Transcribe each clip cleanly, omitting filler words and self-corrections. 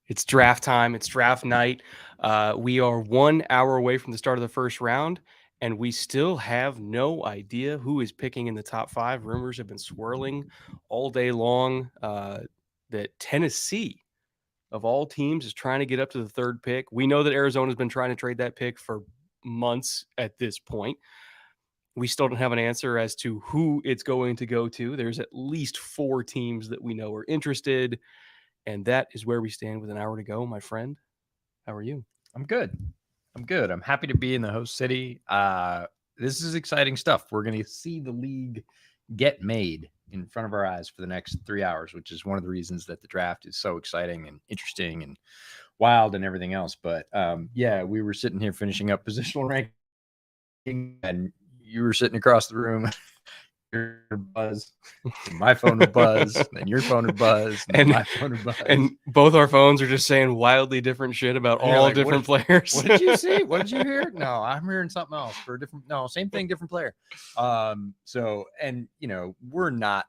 It's draft time. It's draft night. We are 1 hour away from the start of the first round, and we still have no idea who is picking in the top 5. Rumors have been swirling all day long that Tennessee, of all teams, is trying to get up to the third pick. We know that Arizona's been trying to trade that pick for months at this point. We still don't have an answer as to who it's going to go to. There's at least 4 teams that we know are interested. And that is where we stand with an hour to go, my friend. How are you? I'm good. I'm happy to be in the host city. This is exciting stuff. We're going to see the league get made in front of our eyes for the next 3 hours, which is one of the reasons that the draft is so exciting and interesting and wild and everything else. But yeah, we were sitting here finishing up positional ranking, and you were sitting across the room. Your buzz, and my phone would buzz, and your phone would buzz, and my phone would buzz. And both our phones are just saying wildly different shit about all different players. What did you see? What did you hear? No, I'm hearing something else for a different. No, same thing, different player. So, and we're not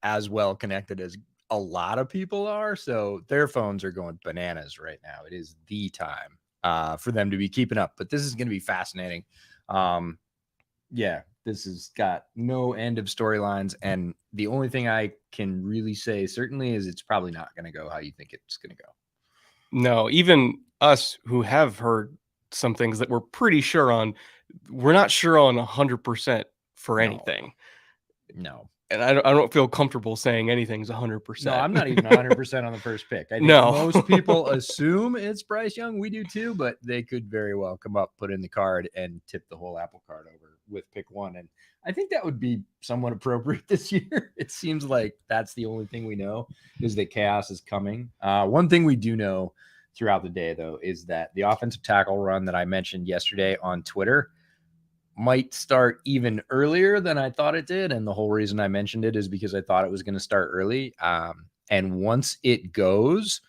as well connected as a lot of people are, so their phones are going bananas right now. It is the time for them to be keeping up. But this is going to be fascinating. Yeah, this has got no end of storylines, and the only thing I can really say certainly is it's probably not going to go how you think it's going to go. No, even us who have heard some things that we're pretty sure on, we're not sure on 100% for anything. No. And I don't feel comfortable saying anything's 100%. No, I'm not even 100% on the first pick. I think most people assume it's Bryce Young. We do too, but they could very well come up, put in the card, and tip the whole apple cart over with pick 1. And I think that would be somewhat appropriate this year. It seems like that's the only thing we know is that chaos is coming. One thing we do know throughout the day, though, is that the offensive tackle run that I mentioned yesterday on Twitter might start even earlier than I thought it did. And the whole reason I mentioned it is because I thought it was going to start early. And once it goes,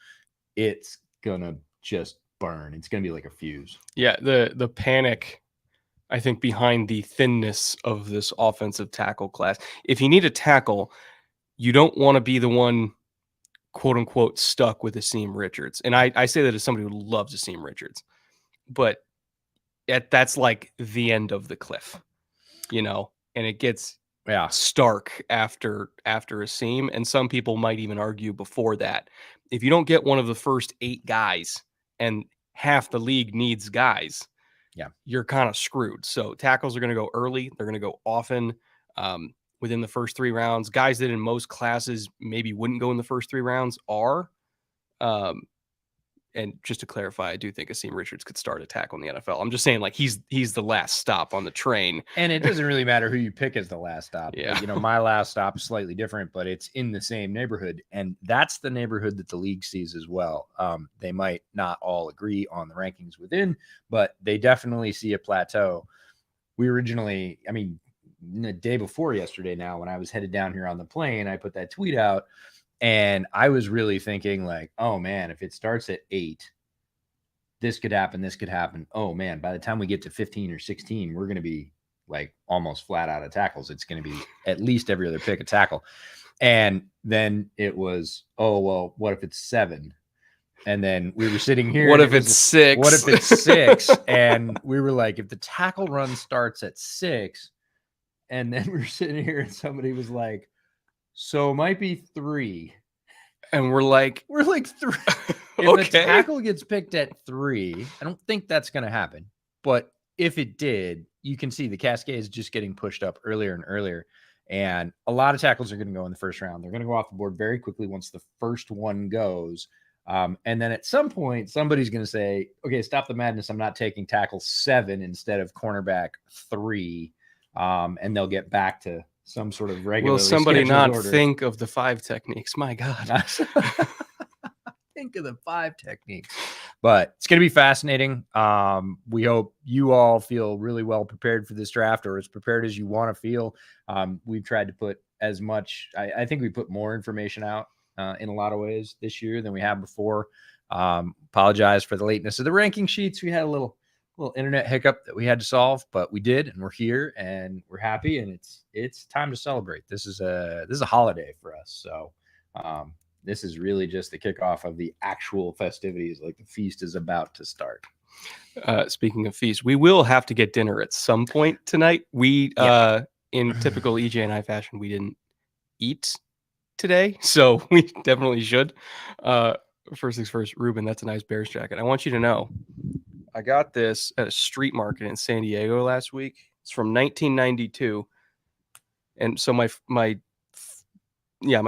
it's going to just burn. It's going to be like a fuse. Yeah, the panic, I think, behind the thinness of this offensive tackle class. If you need a tackle, you don't want to be the one, quote unquote, stuck with Asim Richards. And I say that as somebody who loves Asim Richards. But that's like the end of the cliff, and it gets stark after Asim. And some people might even argue before that. If you don't get one of the first 8 guys, and half the league needs guys, you're kind of screwed. So tackles are going to go early. They're going to go often within the first 3 rounds. Guys that in most classes maybe wouldn't go in the first 3 rounds are. And just to clarify, I do think Asim Richards could start a tackle in the NFL. I'm just saying, like, he's the last stop on the train. And it doesn't really matter who you pick as the last stop. Yeah. My last stop is slightly different, but it's in the same neighborhood. And that's the neighborhood that the league sees as well. They might not all agree on the rankings within, but they definitely see a plateau. We originally, the day before yesterday now, when I was headed down here on the plane, I put that tweet out. And I was really thinking like, oh man, if it starts at 8, this could happen. This could happen. Oh man, by the time we get to 15 or 16, we're going to be like almost flat out of tackles. It's going to be at least every other pick a tackle. And then it was, oh, well, what if it's 7? And then we were sitting here. What if it's 6? What if it's 6? And we were like, if the tackle run starts at 6, and then we were sitting here and somebody was like, so it might be 3. And we're like 3. If the tackle gets picked at 3, I don't think that's going to happen. But if it did, you can see the cascade is just getting pushed up earlier and earlier. And a lot of tackles are going to go in the first round. They're going to go off the board very quickly once the first one goes. And then at some point, somebody's going to say, okay, stop the madness. I'm not taking tackle 7 instead of cornerback 3. And they'll get back to some sort of regular. Will somebody not think of the 5 techniques? My God. Think of the 5 techniques. But it's going to be fascinating. We hope you all feel really well prepared for this draft, or as prepared as you want to feel. We've tried to put as much, I think we put more information out in a lot of ways this year than we have before. Apologize for the lateness of the ranking sheets. We had a little internet hiccup that we had to solve, but we did, and we're here and we're happy, and it's time to celebrate. This is a holiday for us. So This is really just the kickoff of the actual festivities. Like the feast is about to start. Speaking of feast, we will have to get dinner at some point tonight. We, in typical EJ and I fashion, we didn't eat today, so we definitely should. First things first, Ruben, that's a nice Bears jacket. I want you to know, I got this at a street market in San Diego last week. It's from 1992, and so my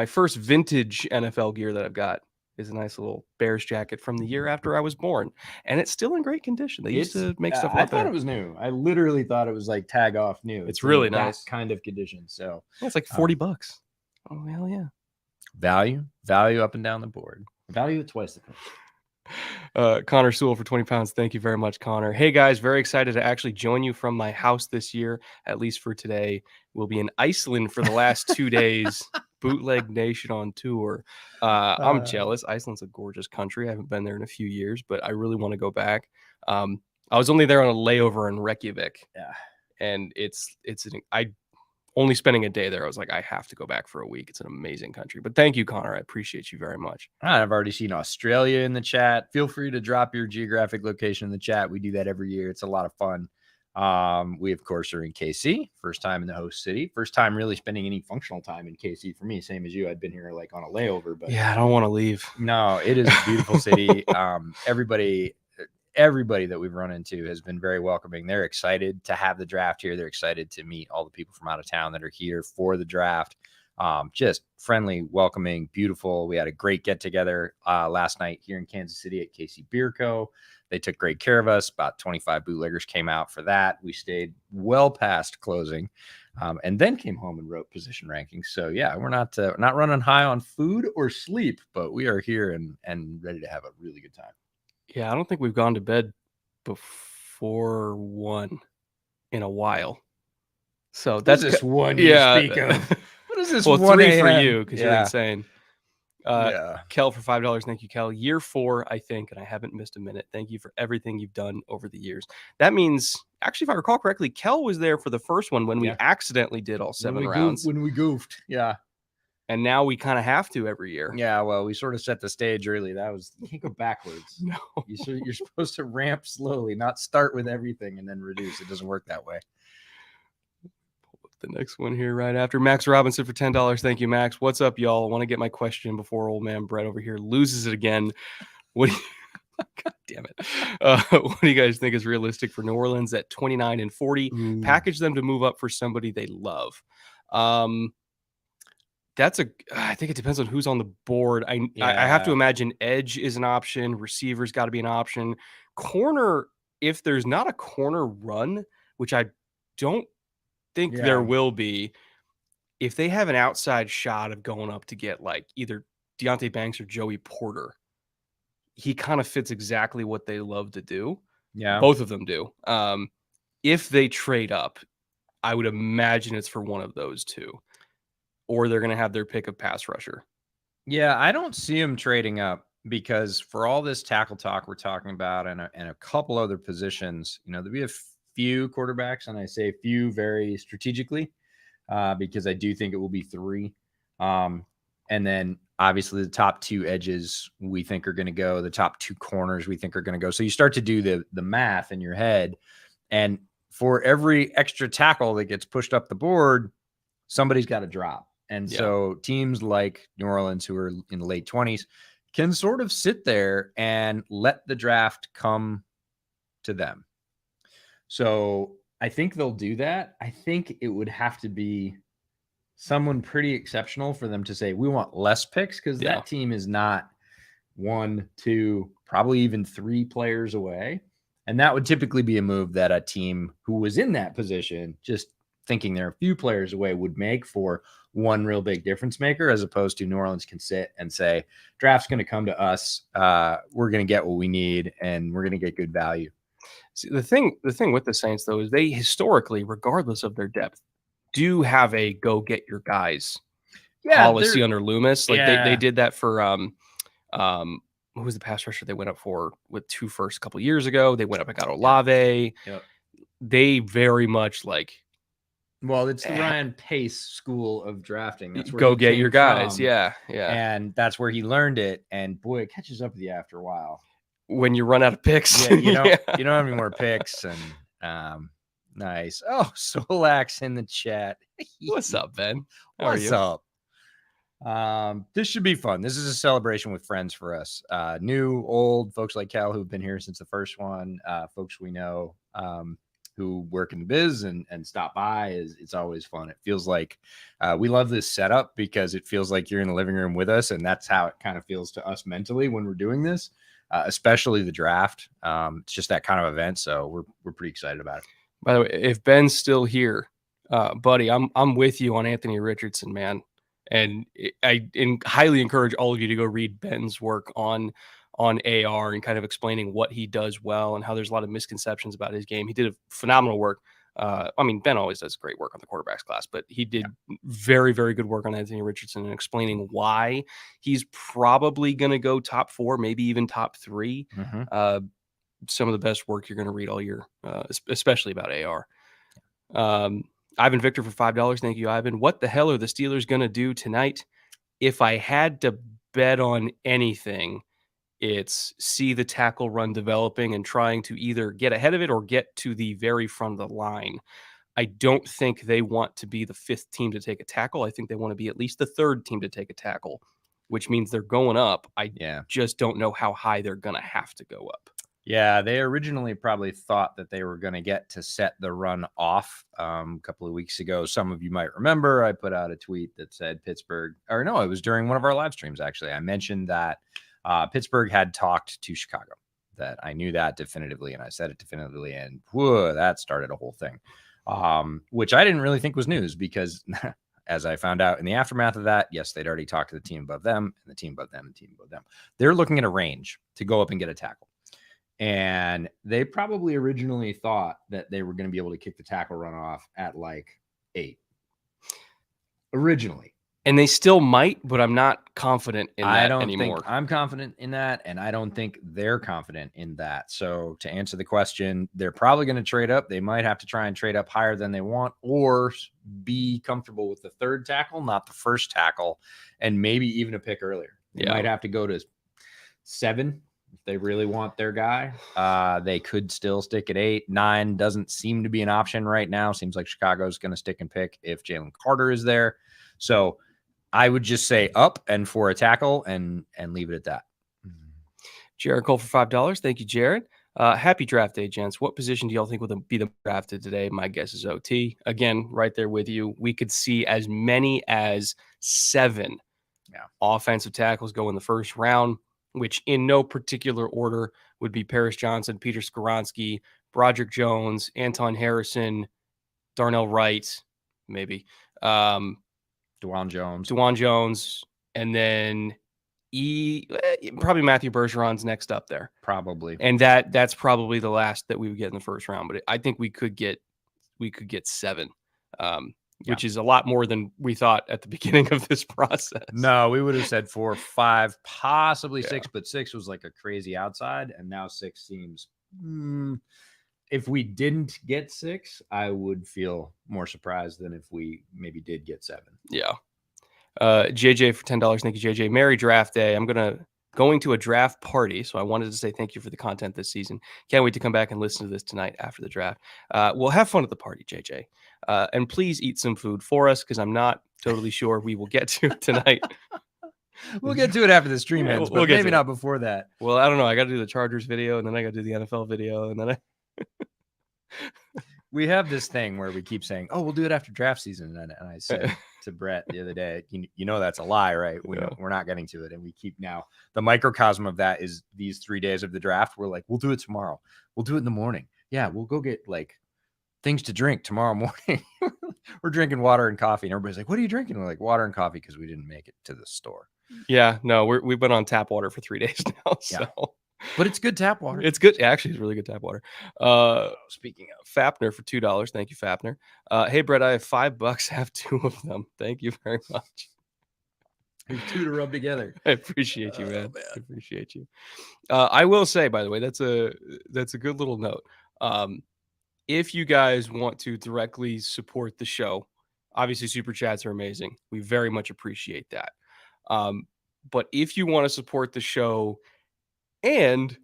first vintage NFL gear that I've got is a nice little Bears jacket from the year after I was born, and it's still in great condition. They used to make stuff. I thought it was new. I literally thought it was like tag off new. It's really in nice, that kind of condition. So yeah, it's like $40. Oh hell yeah! Value up and down the board. Value at twice the price. Connor Sewell for 20 pounds. Thank you very much, Connor. Hey guys, very excited to actually join you from my house this year, at least for today. We'll be in Iceland for the last 2 days. Bootleg Nation on tour. I'm jealous. Iceland's a gorgeous country. I haven't been there in a few years, but I really want to go back. I was only there on a layover in Reykjavik. Yeah. And I only spending a day there, I was like, I have to go back for a week. It's an amazing country. But thank you, Connor. I appreciate you very much. I've already seen Australia in the chat. Feel free to drop your geographic location in the chat. We do that every year. It's a lot of fun. We, of course, are in KC. First time in the host city. First time really spending any functional time in KC for me. Same as you. I'd been here like on a layover. But yeah, I don't want to leave. No, it is a beautiful city. Everybody that we've run into has been very welcoming. They're excited to have the draft here. They're excited to meet all the people from out of town that are here for the draft. Just friendly, welcoming, beautiful. We had a great get together last night here in Kansas City at KC Beer Co. They took great care of us. About 25 bootleggers came out for that. We stayed well past closing, and then came home and wrote position rankings. So yeah, we're not running high on food or sleep, but we are here and ready to have a really good time. Yeah, I don't think we've gone to bed before 1 in a while. So that's this one you speak of. What is this? Well, 1 3 for you because you're insane. Kel for $5. Thank you, Kel. Year 4, I think, and I haven't missed a minute. Thank you for everything you've done over the years. That means, actually, if I recall correctly, Kel was there for the first one when we accidentally did all 7 rounds. When we goofed. Yeah. And now we kind of have to every year. Yeah, well, we sort of set the stage early. You can't go backwards. No. You're supposed to ramp slowly, not start with everything and then reduce. It doesn't work that way. The next one here right after. Max Robinson for $10. Thank you, Max. What's up, y'all? I want to get my question before old man Brett over here loses it again. What do you... God damn it. What do you guys think is realistic for New Orleans at 29 and 40? Package them to move up for somebody they love. I think it depends on who's on the board. I have to imagine edge is an option. Receivers got to be an option. Corner, if there's not a corner run, which I don't think there will be, if they have an outside shot of going up to get like either Deontay Banks or Joey Porter, he kind of fits exactly what they love to do. Yeah. Both of them do. If they trade up, I would imagine it's for one of those two. Or they're going to have their pick of pass rusher. Yeah, I don't see them trading up because for all this tackle talk we're talking about and a couple other positions, there'll be a few quarterbacks, and I say few very strategically because I do think it will be 3. And then obviously the top 2 edges we think are going to go, the top 2 corners we think are going to go. So you start to do the math in your head, and for every extra tackle that gets pushed up the board, somebody's got to drop. And so teams like New Orleans, who are in the late 20s, can sort of sit there and let the draft come to them. So I think they'll do that. I think it would have to be someone pretty exceptional for them to say, we want less picks, because that team is not 1, 2, probably even 3 players away. And that would typically be a move that a team who was in that position, just thinking they're a few players away, would make for one real big difference maker, as opposed to New Orleans can sit and say, draft's going to come to us. We're going to get what we need, and we're going to get good value. See, the thing with the Saints, though, is they historically, regardless of their depth, do have a go get your guys policy under Loomis. Like they did that for who was the pass rusher they went up for with 2 firsts a couple years ago? They went up and got Olave. Yep. They very much like Well, it's the Eh, Ryan Pace school of drafting. That's where go he get your came guys. from, Yeah. and that's where he learned it. And boy, it catches up with you after a while. When you run out of picks. Yeah, you don't Yeah. you don't have any more picks. And nice. Oh, Solax in the chat. What's up, Ben? How are What's you? up? This should be fun. This is a celebration with friends for us. New, old folks like Cal who've been here since the first one. Folks we know who work in the biz and stop by. It's always fun. It feels like we love this setup because it feels like you're in the living room with us, and that's how it kind of feels to us mentally when we're doing this, especially the draft. It's just that kind of event, so we're pretty excited about it. By the way, if Ben's still here, buddy, I'm with you on Anthony Richardson, man. And I highly encourage all of you to go read Ben's work on AR and kind of explaining what he does well and how there's a lot of misconceptions about his game. He did a phenomenal work. I mean, Ben always does great work on the quarterbacks class, but he did very, very good work on Anthony Richardson and explaining why he's probably going to go top 4, maybe even top 3. Some of the best work you're going to read all year, especially about AR. Ivan Victor for $5. Thank you, Ivan. What the hell are the Steelers going to do tonight? If I had to bet on anything, it's see the tackle run developing and trying to either get ahead of it or get to the very front of the line. I don't think they want to be the 5th team to take a tackle. I think they want to be at least the 3rd team to take a tackle, which means they're going up. I just don't know how high they're going to have to go up. Yeah, they originally probably thought that they were going to get to set the run off a couple of weeks ago. Some of you might remember I put out a tweet that said Pittsburgh, or no, it was during one of our live streams, actually. I mentioned that Pittsburgh had talked to Chicago, that I knew that definitively, and I said it definitively, and whoa, that started a whole thing, which I didn't really think was news because as I found out in the aftermath of that, yes, they'd already talked to the team above them, and the team above them, and the team above them. They're looking at a range to go up and get a tackle. And they probably originally thought that they were going to be able to kick the tackle run off at like 8 originally. And they still might, but I'm not confident in that anymore. Think I'm confident in that, and I don't think they're confident in that. So to answer the question, they're probably going to trade up. They might have to try and trade up higher than they want, or be comfortable with the 3rd tackle, not the 1st tackle, and maybe even a pick earlier. They might have to go to 7. If they really want their guy, they could still stick at 8. 9 doesn't seem to be an option right now. Seems like Chicago's going to stick and pick if Jalen Carter is there. So I would just say up and for a tackle and leave it at that. Jared Cole for $5. Thank you, Jared. Happy draft day, gents. What position do y'all think will be the drafted today? My guess is OT. Again, right there with you. We could see as many as 7 offensive tackles go in the first round, which in no particular order would be Paris Johnson, Peter Skoronski, Broderick Jones, Anton Harrison, Darnell Wright, maybe. DeJuan Jones, and then probably Matthew Bergeron's next up there. Probably. And that's probably the last that we would get in the first round. But I think we could get 7. Which is a lot more than we thought at the beginning of this process. No, we would have said 4, 5, possibly 6, but 6 was like a crazy outside, and now 6 seems. If we didn't get 6, I would feel more surprised than if we maybe did get 7. Yeah. JJ for $10. Thank you, JJ. Merry draft day. I'm going to a draft party, so I wanted to say thank you for the content this season. Can't wait to come back and listen to this tonight after the draft. We'll have fun at the party, JJ. And please eat some food for us because I'm not totally sure we will get to it tonight. We'll get to it after the stream ends, but maybe not before that. Well, I don't know. I got to do the Chargers video, and then I got to do the NFL video, and then we have this thing where we keep saying, "Oh, we'll do it after draft season," and I said to Brett the other day, "You know that's a lie, right? We're not getting to it." And we keep now. The microcosm of that is these 3 days of the draft. We're like, "We'll do it tomorrow. We'll do it in the morning. Yeah, we'll go get like things to drink tomorrow morning." We're drinking water and coffee, and everybody's like, "What are you drinking?" We're like, "Water and coffee," because we didn't make it to the store. Yeah, no, we've been on tap water for 3 days now. So. Yeah. But it's good tap water. It's good. Actually, it's really good tap water. Speaking of Fapner for $2. Thank you, Fapner. Hey, Brett, I have $5. Have 2 of them. Thank you very much. There's 2 to rub together. I appreciate you, man. I appreciate you. I will say, by the way, that's a good little note. if you guys want to directly support the show, obviously super chats are amazing. We very much appreciate that. But if you want to support the show and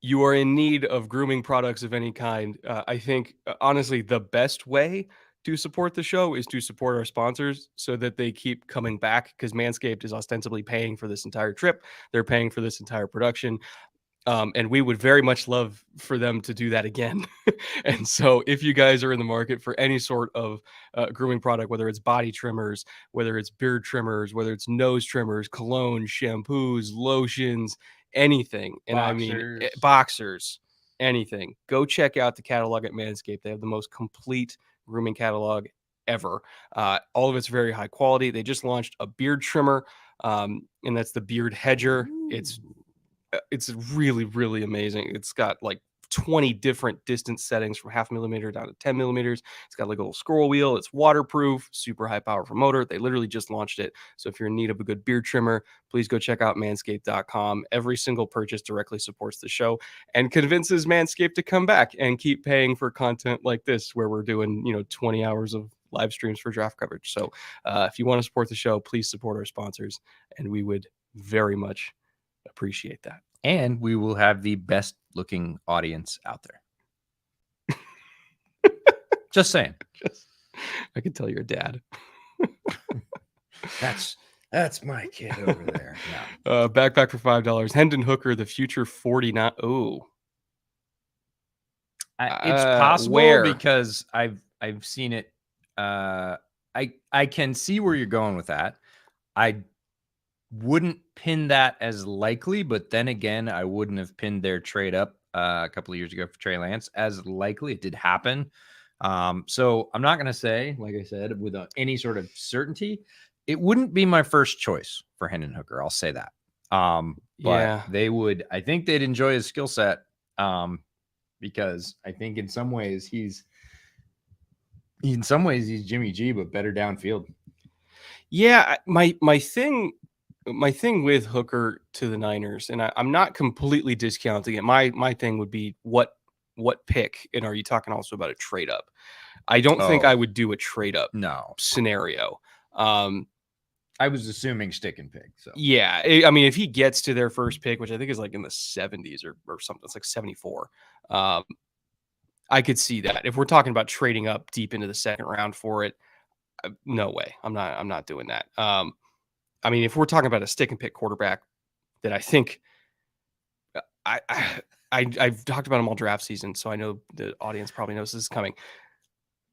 you are in need of grooming products of any kind, I think honestly the best way to support the show is to support our sponsors so that they keep coming back, because Manscaped is ostensibly paying for this entire trip. They're paying for this entire production. And we would very much love for them to do that again. And so, if you guys are in the market for any sort of grooming product, whether it's body trimmers, whether it's beard trimmers, whether it's nose trimmers, cologne, shampoos, lotions, anything, and I mean boxers, anything, go check out the catalog at Manscaped. They have the most complete grooming catalog ever. All of it's very high quality. They just launched a beard trimmer, and that's the Beard Hedger. It's really, really amazing. It's got like 20 different distance settings from 0.5 millimeter down to 10 millimeters. It's got like a little scroll wheel. It's waterproof, super high powerful motor. They literally just launched it. So if you're in need of a good beard trimmer, please go check out manscaped.com. Every single purchase directly supports the show and convinces Manscaped to come back and keep paying for content like this, where we're doing, 20 hours of live streams for draft coverage. So if you want to support the show, please support our sponsors, and we would very much appreciate that. And we will have the best looking audience out there. Just saying. I can tell you're a dad. That's my kid over there. No. Backpack for $5. Hendon Hooker, the future 49. Oh, it's possible because I've seen it. I can see where you're going with that. I wouldn't pin that as likely, but then again, I wouldn't have pinned their trade up a couple of years ago for Trey Lance as likely. It did happen. So I'm not going to say, like I said, with any sort of certainty, it wouldn't be my first choice for Hendon Hooker. I'll say that. But they would, I think they'd enjoy his skill set, because I think in some ways he's Jimmy G, but better downfield. Yeah, my thing with Hooker to the Niners, and I'm not completely discounting it. My thing would be what pick, and are you talking also about a trade up? I don't think I would do a trade up scenario. I was assuming stick and pick. So yeah, I mean, if he gets to their first pick, which I think is like in the 70s or something, it's like 74. I could see that. If we're talking about trading up deep into the second round for it, no way. I'm not doing that. I mean, if we're talking about a stick and pick quarterback that I think I've talked about him all draft season, so I know the audience probably knows this is coming.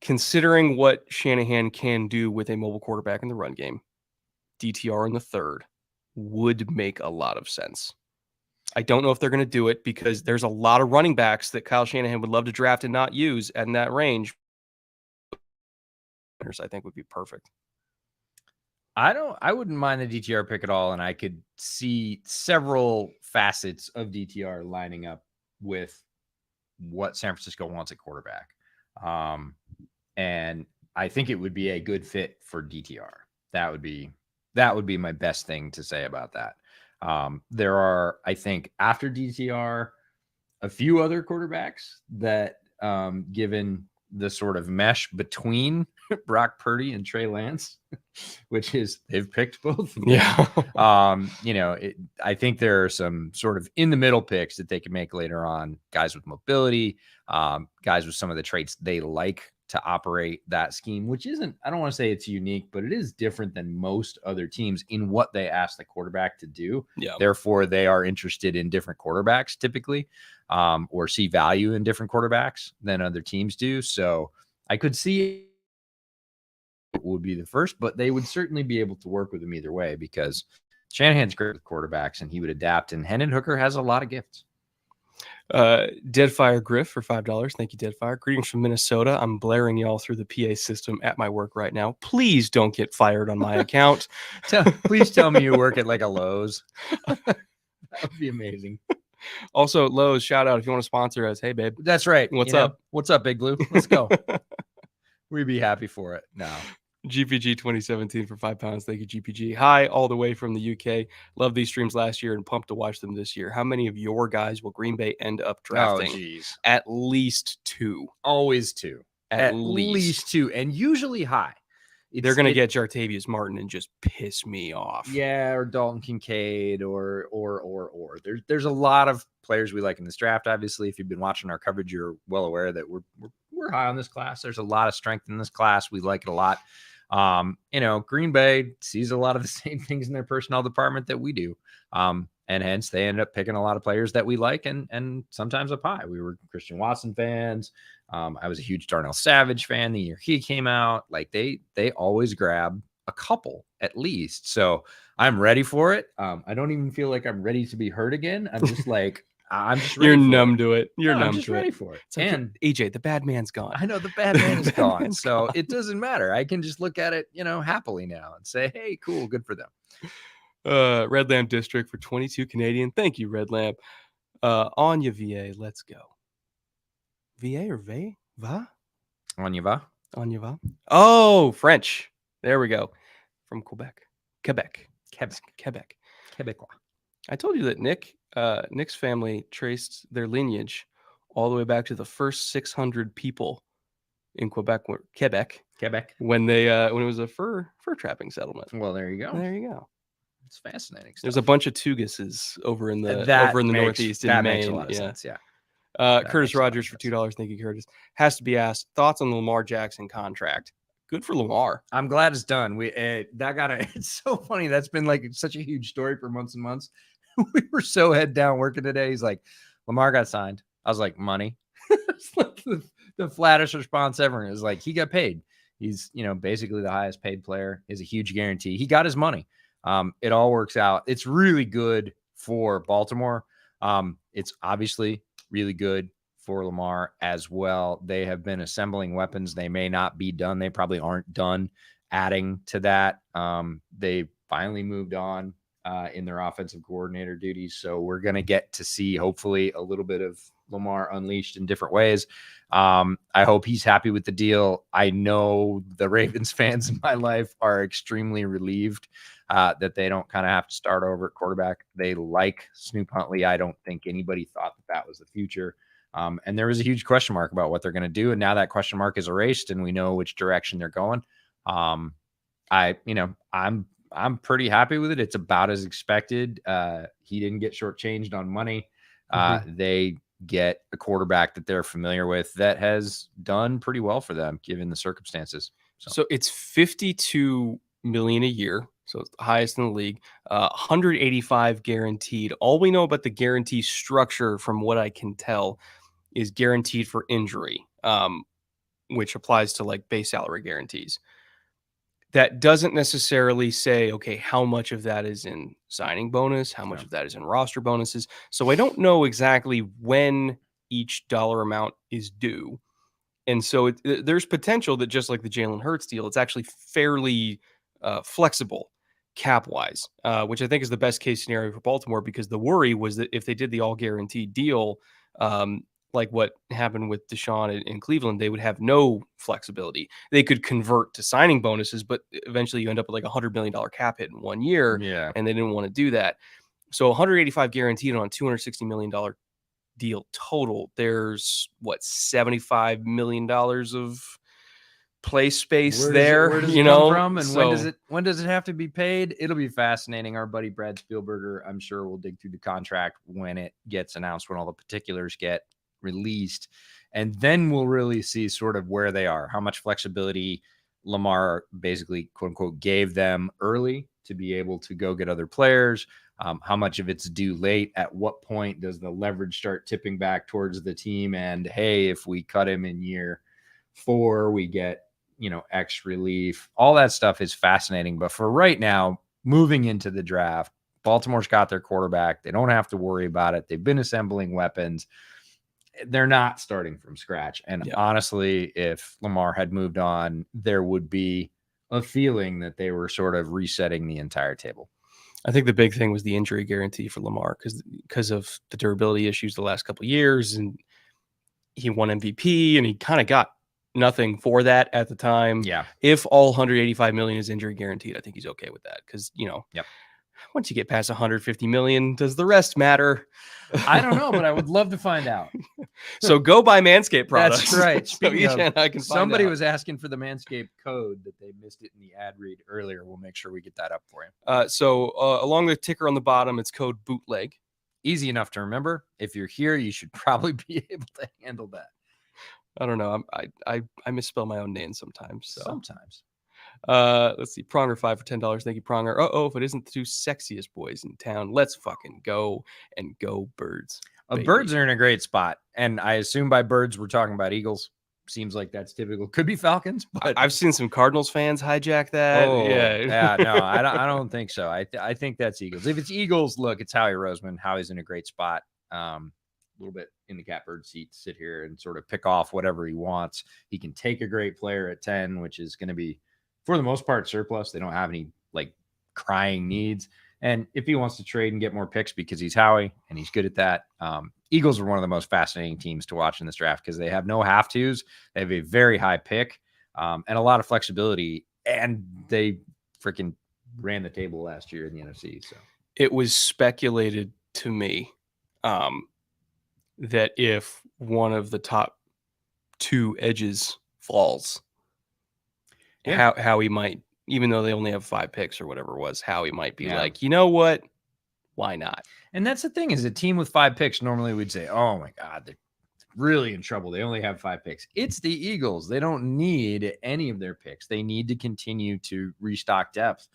Considering what Shanahan can do with a mobile quarterback in the run game, DTR in the third would make a lot of sense. I don't know if they're going to do it because there's a lot of running backs that Kyle Shanahan would love to draft and not use in that range. I think would be perfect. I wouldn't mind the DTR pick at all, and I could see several facets of DTR lining up with what San Francisco wants at quarterback. And I think it would be a good fit for DTR. That would be my best thing to say about that. There are, I think, after DTR, a few other quarterbacks that, given the sort of mesh between Brock Purdy and Trey Lance, which is they've picked both. Yeah. I think there are some sort of in the middle picks that they can make later on. Guys with mobility, guys with some of the traits they like to operate that scheme, which isn't, I don't want to say it's unique, but it is different than most other teams in what they ask the quarterback to do. Yeah. Therefore, they are interested in different quarterbacks typically, or see value in different quarterbacks than other teams do. So I could see it would be the first, but they would certainly be able to work with him either way because Shanahan's great with quarterbacks and he would adapt. And Hendon Hooker has a lot of gifts. Deadfire Griff for $5. Thank you, Deadfire. Greetings from Minnesota. I'm blaring y'all through the PA system at my work right now. Please don't get fired on my account. Please tell me you work at like a Lowe's. That would be amazing. Also, Lowe's, shout out if you want to sponsor us. Hey, babe. That's right. What's up? What's up, Big Blue? Let's go. We'd be happy for it. No. GPG 2017 for £5. Thank you, GPG. Hi, all the way from the UK. Love these streams last year and pumped to watch them this year. How many of your guys will Green Bay end up drafting? Oh, geez. At least 2. Always 2. At least 2, and usually high. They're going to get Jartavius Martin and just piss me off. Yeah, or Dalton Kincaid, or. There's a lot of players we like in this draft. Obviously, if you've been watching our coverage, you're well aware that we're high on this class. There's a lot of strength in this class. We like it a lot. Green Bay sees a lot of the same things in their personnel department that we do. And hence they end up picking a lot of players that we like and sometimes up high. We were Christian Watson fans. I was a huge Darnell Savage fan the year he came out. Like they always grab a couple at least. So I'm ready for it. I don't even feel like I'm ready to be hurt again. I'm just like, I'm just ready. You're numb to it. You're numb I'm just to ready it. for it. Like, and AJ, the bad man's gone. I know the bad man is gone. man's So gone. it doesn't matter. I can just look at it, happily now and say, hey, cool, good for them. Red Lamp District for 22 Canadian. Thank you, Red Lamp. Anya VA, let's go. VA or VA? Va? On you va? Anya va? Oh, French. There we go. From Quebec. Quebec. Quebecois. I told you that Nick's family traced their lineage all the way back to the first 600 people in Quebec, when it was a fur trapping settlement. Well, there you go. There you go. It's fascinating stuff. There's a bunch of Tuguses over in the Northeast in Maine. Maine. Makes a lot of sense, yeah. Curtis Rogers for $2. Thank you, Curtis. Has to be asked. Thoughts on the Lamar Jackson contract? Good for Lamar. I'm glad it's done. It's so funny. That's been like such a huge story for months and months. We were so head down working today. He's like, Lamar got signed. I was like, money. It's like the flattest response ever. It was like, he got paid. He's, basically the highest paid player. Is a huge guarantee. He got his money. It all works out. It's really good for Baltimore. It's obviously really good for Lamar as well. They have been assembling weapons. They may not be done. They probably aren't done adding to that. They finally moved on in their offensive coordinator duties. So we're going to get to see, hopefully, a little bit of Lamar unleashed in different ways. I hope he's happy with the deal. I know the Ravens fans in my life are extremely relieved that they don't kind of have to start over at quarterback. They like Snoop Huntley. I don't think anybody thought that was the future. And there was a huge question mark about what they're going to do. And now that question mark is erased and we know which direction they're going. I'm pretty happy with it. It's about as expected. He didn't get shortchanged on money. They get a quarterback that they're familiar with that has done pretty well for them given the circumstances. So it's $52 million a year. So it's the highest in the league, 185 guaranteed. All we know about the guarantee structure, from what I can tell, is guaranteed for injury, which applies to like base salary guarantees. That doesn't necessarily say, okay, how much of that is in signing bonus, how much of that is in roster bonuses. So I don't know exactly when each dollar amount is due. And so there's potential that, just like the Jalen Hurts deal, it's actually fairly flexible cap-wise, which I think is the best case scenario for Baltimore, because the worry was that if they did the all-guaranteed deal, like what happened with Deshaun in Cleveland, they would have no flexibility. They could convert to signing bonuses, but eventually you end up with like $100 million cap hit in 1 year, and they didn't want to do that. So 185 guaranteed on a $260 million deal total. There's $75 million of play space there. Where does it come from, and when does it have to be paid? It'll be fascinating. Our buddy Brad Spielberger, I'm sure, will dig through the contract when it gets announced, when all the particulars get released, and then we'll really see sort of where they are, how much flexibility Lamar basically, quote unquote, gave them early to be able to go get other players. How much of it's due late? At what point does the leverage start tipping back towards the team? And hey, if we cut him in year 4, we get, X relief. All that stuff is fascinating. But for right now, moving into the draft, Baltimore's got their quarterback. They don't have to worry about it. They've been assembling weapons. They're not starting from scratch. And honestly, if Lamar had moved on, there would be a feeling that they were sort of resetting the entire table. I think the big thing was the injury guarantee for Lamar because of the durability issues the last couple of years, and he won MVP and he kind of got nothing for that at the time. Yeah. If all 185 million is injury guaranteed, I think he's okay with that because, Yep. once you get past 150 million, does the rest matter? I don't know, but I would love to find out. So go buy Manscaped products. That's right. So Speaking each of, and I can find somebody out. was asking for the Manscaped code that they missed it in the ad read earlier. We'll make sure we get that up for you. So along the ticker on the bottom, it's code bootleg. Easy enough to remember. If you're here, you should probably be able to handle that. I don't know. I misspell my own name sometimes. So. Sometimes. Let's see. Pronger 5 for $10. Thank you, Pronger. If it isn't the two sexiest boys in town, let's fucking go and go Birds. Birds are in a great spot, and I assume by birds we're talking about Eagles. Seems like that's typical. Could be Falcons, but I've seen some Cardinals fans hijack that. Yeah, no, I don't think so. I think that's Eagles. If it's Eagles, look, it's Howie Roseman. Howie's in a great spot. A little bit in the catbird seat to sit here and sort of pick off whatever he wants. He can take a great player at 10, which is going to be, for the most part, surplus. They don't have any like crying needs. And if he wants to trade and get more picks because he's Howie and he's good at that, Eagles are one of the most fascinating teams to watch in this draft because they have no have-tos. They have a very high pick and a lot of flexibility. And they freaking ran the table last year in the NFC. So it was speculated to me that if one of the top two edges falls, how he might, even though they only have 5 picks or whatever it was, how he might be like, you know what? Why not? And that's the thing is a team with 5 picks, normally we'd say, oh my God, they're really in trouble. They only have 5 picks. It's the Eagles. They don't need any of their picks. They need to continue to restock depth.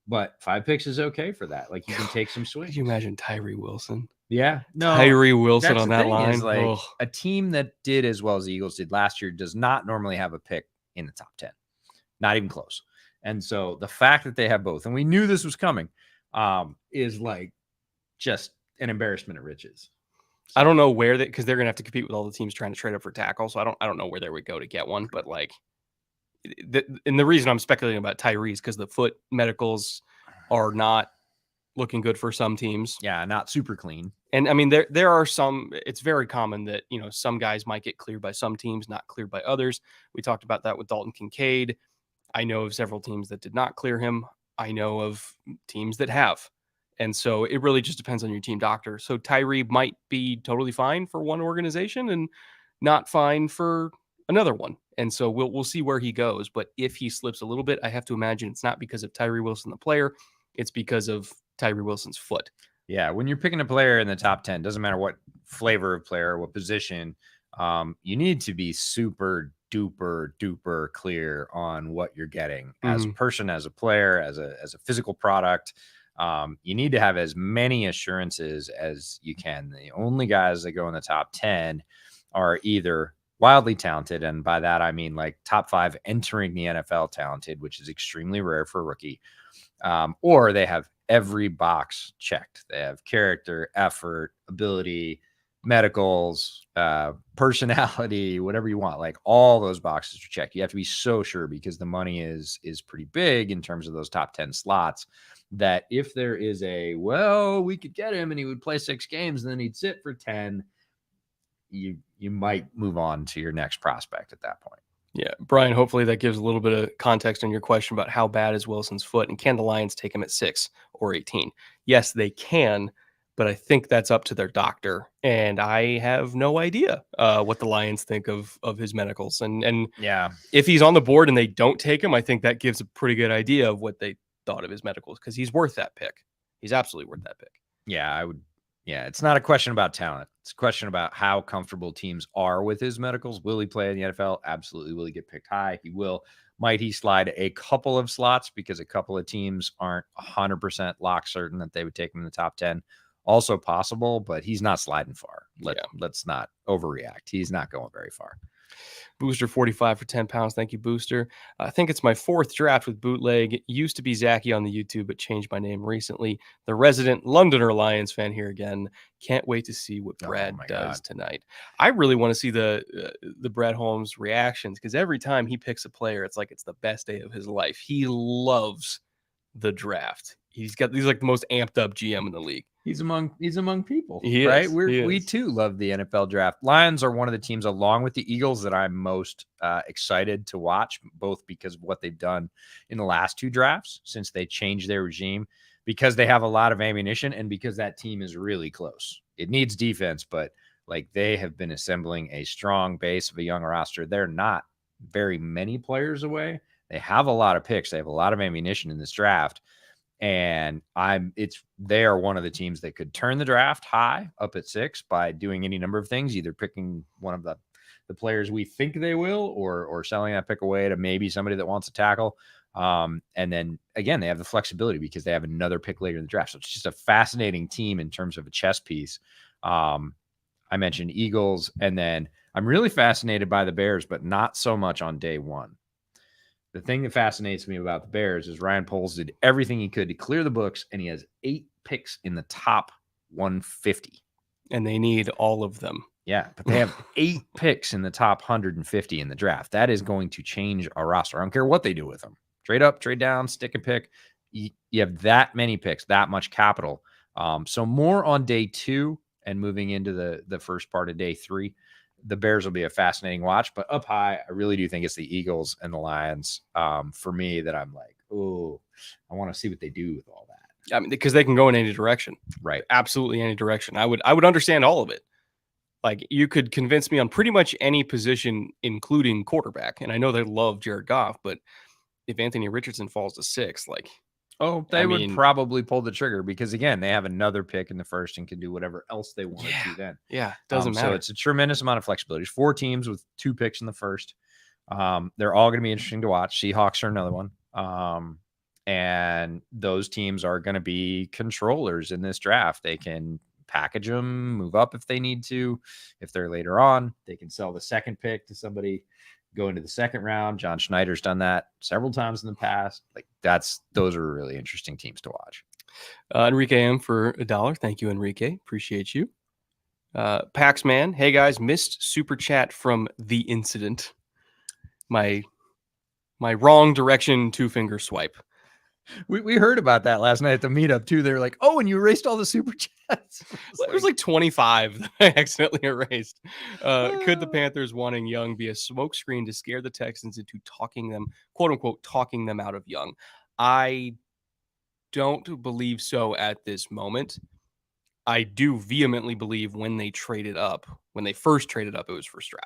But 5 picks is okay for that. Like you can take some swings. Could you imagine Tyree Wilson? Yeah. No. Tyree Wilson on that line. Is like a team that did as well as the Eagles did last year does not normally have a pick in the top 10. Not even close. And so the fact that they have both, and we knew this was coming, is like just an embarrassment of riches. I don't know where because they're gonna have to compete with all the teams trying to trade up for tackle. So I don't know where they would go to get one, but like, and the reason I'm speculating about Tyree is because the foot medicals are not looking good for some teams. Yeah, not super clean. And I mean, there are some. It's very common that some guys might get cleared by some teams, not cleared by others. We talked about that with Dalton Kincaid. I know of several teams that did not clear him. I know of teams that have. And so it really just depends on your team doctor. So Tyree might be totally fine for one organization and not fine for another one. And so we'll see where he goes. But if he slips a little bit, I have to imagine it's not because of Tyree Wilson, the player. It's because of Tyree Wilson's foot. Yeah, when you're picking a player in the top 10, doesn't matter what flavor of player, what position, you need to be super duper clear on what you're getting as a person, as a player, as a physical product. You need to have as many assurances as you can. The only guys that go in the top 10 are either wildly talented, and by that I mean like top 5 entering the NFL talented, which is extremely rare for a rookie, or they have every box checked. They have character, effort, ability, medicals, personality, whatever you want. Like all those boxes are checked. You have to be so sure because the money is pretty big in terms of those top 10 slots, that if there is we could get him and he would play 6 games and then he'd sit for 10, you might move on to your next prospect at that point. Yeah, Brian, hopefully that gives a little bit of context on your question about how bad is Wilson's foot, and can the Lions take him at 6 or 18? Yes, they can, but I think that's up to their doctor, and I have no idea what the Lions think of his medicals. And yeah, if he's on the board and they don't take him, I think that gives a pretty good idea of what they thought of his medicals, because he's worth that pick. He's absolutely worth that pick. Yeah, I would. Yeah, it's not a question about talent. It's a question about how comfortable teams are with his medicals. Will he play in the NFL? Absolutely. Will he get picked high? He will. Might he slide a couple of slots because a couple of teams aren't 100% lock certain that they would take him in the top 10? Also possible, but he's not sliding far. Let's not overreact. He's not going very far. Booster 45 for 10 pounds. Thank you, Booster. I think it's my 4th draft with Bootleg. It used to be Zachy on the YouTube, but changed my name recently. The resident Londoner Lions fan here again. Can't wait to see what Brad does tonight. I really want to see the Brad Holmes reactions, because every time he picks a player, it's like it's the best day of his life. He loves the draft. He's like the most amped up GM in the league. He's among people, He right? is. We too love the NFL draft. Lions are one of the teams, along with the Eagles, that I'm most excited to watch, both because of what they've done in the last 2 drafts since they changed their regime, because they have a lot of ammunition, and because that team is really close. It needs defense, but like they have been assembling a strong base of a young roster. They're not very many players away. They have a lot of picks. They have a lot of ammunition in this draft. And they are one of the teams that could turn the draft high up at 6 by doing any number of things, either picking one of the players we think they will, or selling that pick away to maybe somebody that wants to tackle. And then again, they have the flexibility because they have another pick later in the draft. So it's just a fascinating team in terms of a chess piece. I mentioned Eagles, and then I'm really fascinated by the Bears, but not so much on day one. The thing that fascinates me about the Bears is Ryan Poles did everything he could to clear the books, and he has 8 picks in the top 150. And they need all of them. Yeah, but they have 8 picks in the top 150 in the draft. That is going to change our roster. I don't care what they do with them. Trade up, trade down, stick a pick. You have that many picks, that much capital. So more on day 2 and moving into the first part of day 3. The Bears will be a fascinating watch, but up high, I really do think it's the Eagles and the Lions for me that I'm like, oh, I want to see what they do with all that. I mean, because they can go in any direction, right? Absolutely any direction. I would understand all of it. Like, you could convince me on pretty much any position, including quarterback. And I know they love Jared Goff, but if Anthony Richardson falls to 6, like, they would probably pull the trigger because, again, they have another pick in the first and can do whatever else they want to then. Yeah, doesn't matter. So it's a tremendous amount of flexibility. There's 4 teams with 2 picks in the first. They're all going to be interesting to watch. Seahawks are another one. And those teams are going to be controllers in this draft. They can package them, move up if they need to. If they're later on, they can sell the second pick to somebody, go into the second round. John Schneider's done that several times in the past. Like, those are really interesting teams to watch. Enrique M for $1. Thank you, Enrique. Appreciate you. Paxman, hey guys, missed super chat from the incident. My wrong direction 2-finger swipe. We heard about that last night at the meetup too. They were like, "Oh, and you erased all the super chats." It was like 25 that I accidentally erased. Could the Panthers wanting Young be a smokescreen to scare the Texans into talking them, quote unquote, talking them out of Young? I don't believe so at this moment. I do vehemently believe when they first traded up, it was for Stroud.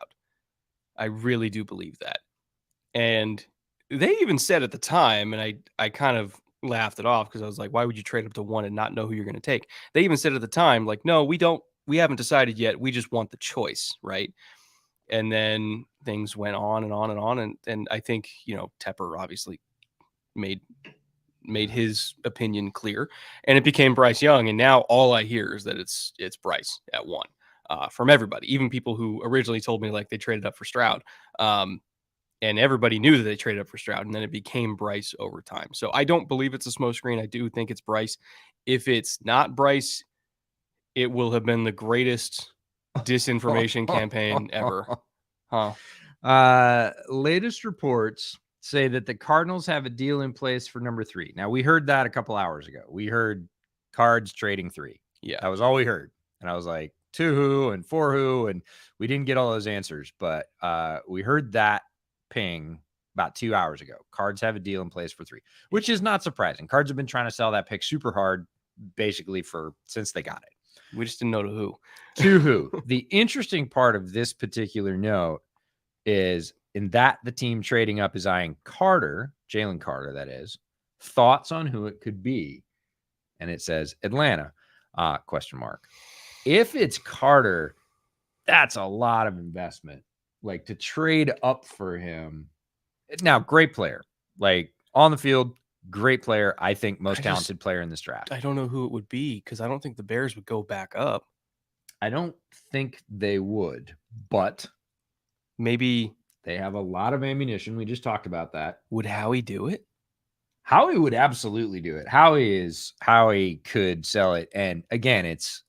I really do believe that. And they even said at the time, and I kind of laughed it off because I was like, why would you trade up to 1 and not know who you're going to take? They even said at the time, like, no, we haven't decided yet. We just want the choice, right? And then things went on and on and on. And I think, Tepper obviously made his opinion clear, and it became Bryce Young. And now all I hear is that it's Bryce at 1 from everybody, even people who originally told me like they traded up for Stroud. And everybody knew that they traded up for Stroud, and then it became Bryce over time. So I don't believe it's a smokescreen. I do think it's Bryce. If it's not Bryce, it will have been the greatest disinformation campaign ever. Latest reports say that the Cardinals have a deal in place for number 3. Now, we heard that a couple hours ago. We heard Cards trading 3. Yeah. That was all we heard. And I was like, to who and for who? And we didn't get all those answers, but we heard that ping about 2 hours ago. Cards have a deal in place for 3, which is not surprising. Cards have been trying to sell that pick super hard, basically since they got it. We just didn't know to who. To who. The interesting part of this particular note is in that the team trading up is eyeing Carter, Jalen Carter, that is. Thoughts on who it could be? And it says Atlanta, ? If it's Carter, that's a lot of investment. Like, to trade up for him. Now, great player. Like, on the field, great player. I think most talented player in this draft. I don't know who it would be because I don't think the Bears would go back up. I don't think they would, but maybe they have a lot of ammunition. We just talked about that. Would Howie do it? Howie would absolutely do it. Howie could sell it. And again, it's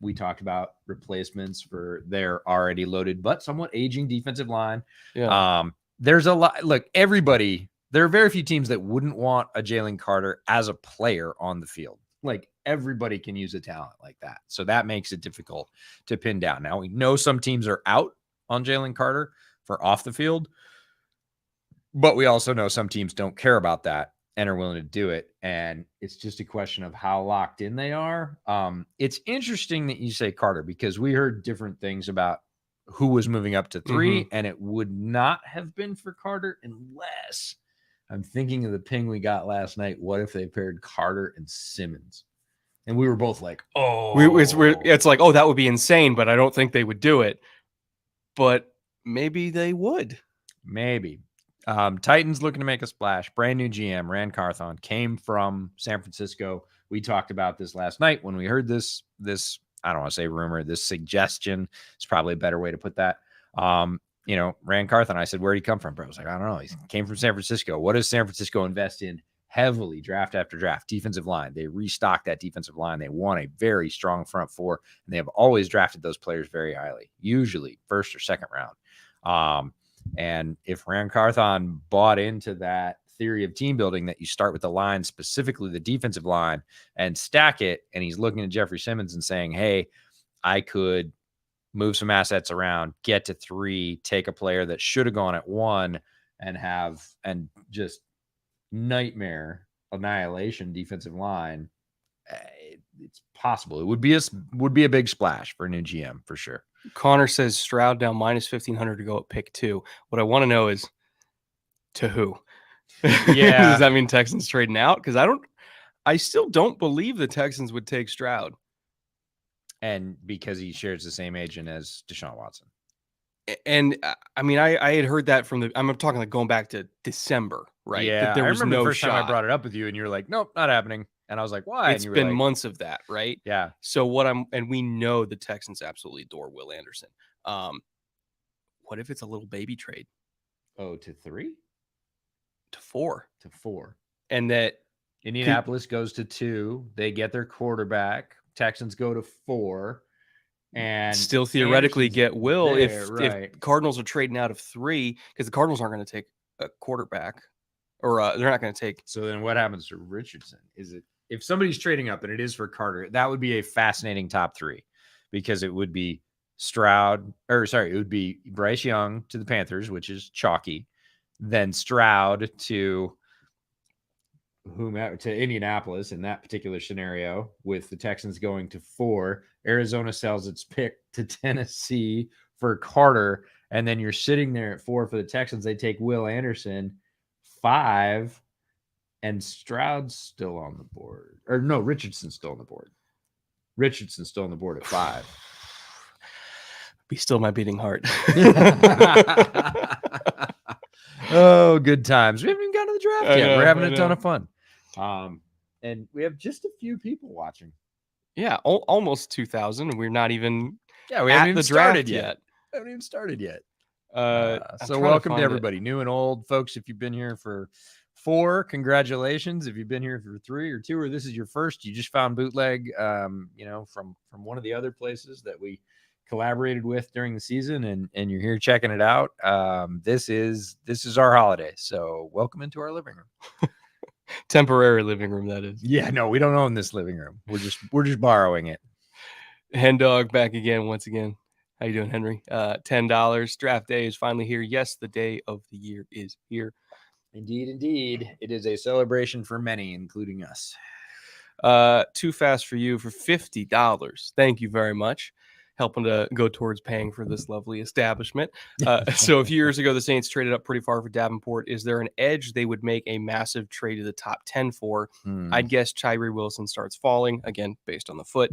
we talked about replacements for their already loaded but somewhat aging defensive line. Yeah. There's a lot. Look, everybody there are very few teams that wouldn't want a Jalen Carter as a player on the field. Like everybody can use a talent like that. So that makes it difficult to pin down. Now we know some teams are out on Jalen Carter for off the field, but we also know some teams don't care about that and are willing to do it. And it's just a question of how locked in they are. It's interesting that you say Carter, because we heard different things about who was moving up to 3, and it would not have been for Carter unless I'm thinking of the ping we got last night. What if they paired Carter and Simmons? And we were both like, oh, it's like, oh, that would be insane, but I don't think they would do it. But maybe they would. Maybe. Titans looking to make a splash. Brand new GM, Rand Carthon, came from San Francisco. We talked about this last night when we heard this, I don't want to say rumor, this suggestion is probably a better way to put that. Rand Carthon, I said, where'd he come from, bro? I was like, I don't know. He came from San Francisco. What does San Francisco invest in heavily draft after draft? Defensive line. They restocked that defensive line. They won a very strong front four, and they have always drafted those players very highly, usually first or second round. And if Rand Carthon bought into that theory of team building, that you start with the line, specifically the defensive line, and stack it, and he's looking at Jeffrey Simmons and saying, hey, I could move some assets around, get to 3, take a player that should have gone at 1, and just nightmare annihilation defensive line. It's possible. It would be a big splash for a new GM for sure. Connor says Stroud down minus 1,500 to go at pick 2. What I want to know is to who? Yeah. Does that mean Texans trading out? Because I still don't believe the Texans would take Stroud. And because he shares the same agent as Deshaun Watson. And I mean, I had heard that I'm talking like going back to December, right? Yeah. That there was I remember no the first shot. time I brought it up with you, and you were like, nope, not happening. And I was like, why? It's and you been were like, months of that, right? Yeah. So and we know the Texans absolutely adore Will Anderson. What if it's a little baby trade? Oh, to 3? To 4. To 4. And that Indianapolis goes to 2. They get their quarterback. Texans go to 4. And still theoretically get Will there, if Cardinals are trading out of 3, because the Cardinals aren't going to take a quarterback, or they're not going to take. So then what happens to Richardson? Is it, if somebody's trading up and it is for Carter, that would be a fascinating top 3, because it would be it would be Bryce Young to the Panthers, which is chalky, then Stroud to Indianapolis in that particular scenario, with the Texans going to 4. Arizona sells its pick to Tennessee for Carter, and then you're sitting there at 4 for the Texans. They take Will Anderson. 5, and Stroud's still on the board. Or no, Richardson's still on the board. Richardson's still on the board at 5. Be still my beating heart. Oh, good times. We haven't even gotten to the draft yet. We're having a ton of fun. And we have just a few people watching. Yeah, almost 2,000. We're not even we haven't even started yet. We haven't even started yet. So welcome to everybody, new and old folks. If you've been here for 4, congratulations. If you've been here for 3 or 2, or this is your first, you just found Bootleg, from one of the other places that we collaborated with during the season, and you're here checking it out. This is our holiday, so welcome into our living room. Temporary living room, that is. Yeah, no, we don't own this living room. We're just borrowing it. Hen Dog back again, once again. How you doing, Henry? $10. Draft day is finally here. Yes, the day of the year is here. Indeed. It is a celebration for many, including us. Too Fast for You for $50. Thank you very much. Helping to go towards paying for this lovely establishment. So a few years ago, the Saints traded up pretty far for Davenport. Is there an edge they would make a massive trade to the top 10 for? I'd guess Tyree Wilson starts falling, again, based on the foot.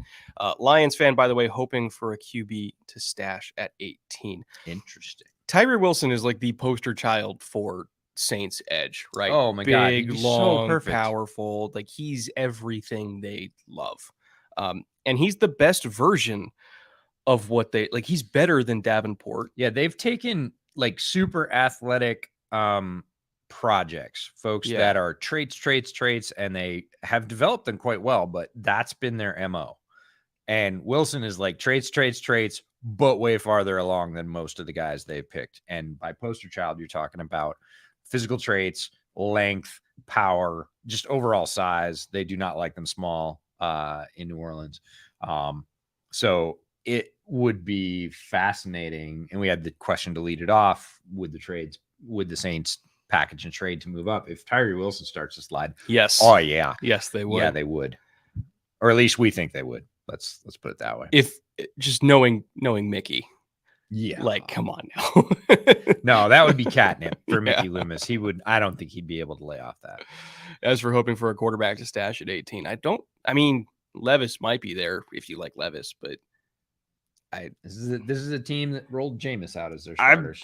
Lions fan, by the way, hoping for a QB to stash at 18. Interesting. Tyree Wilson is like the poster child for Saints edge, right? Oh my God. Big, long, so powerful. Like, he's everything they love. And he's the best version of what they like. He's better than Davenport. Yeah, they've taken like super athletic projects, folks that are traits, and they have developed them quite well, but that's been their MO. And Wilson is like traits, but way farther along than most of the guys they've picked. And by poster child, you're talking about physical traits, length, power, just overall size. They do not like them small in New Orleans. So it would be fascinating. And we had the question to lead it off with the Saints package and trade to move up. If Tyree Wilson starts to slide. Yes. Oh yeah. Yes, they would. Yeah, they would. Or at least we think they would. Let's put it that way. If just knowing Mickey. Yeah. Like, come on now. No, that would be catnip for Mickey Loomis. I don't think he'd be able to lay off that. As for hoping for a quarterback to stash at 18, Levis might be there if you like Levis, but this is a team that rolled Jameis out as their starter.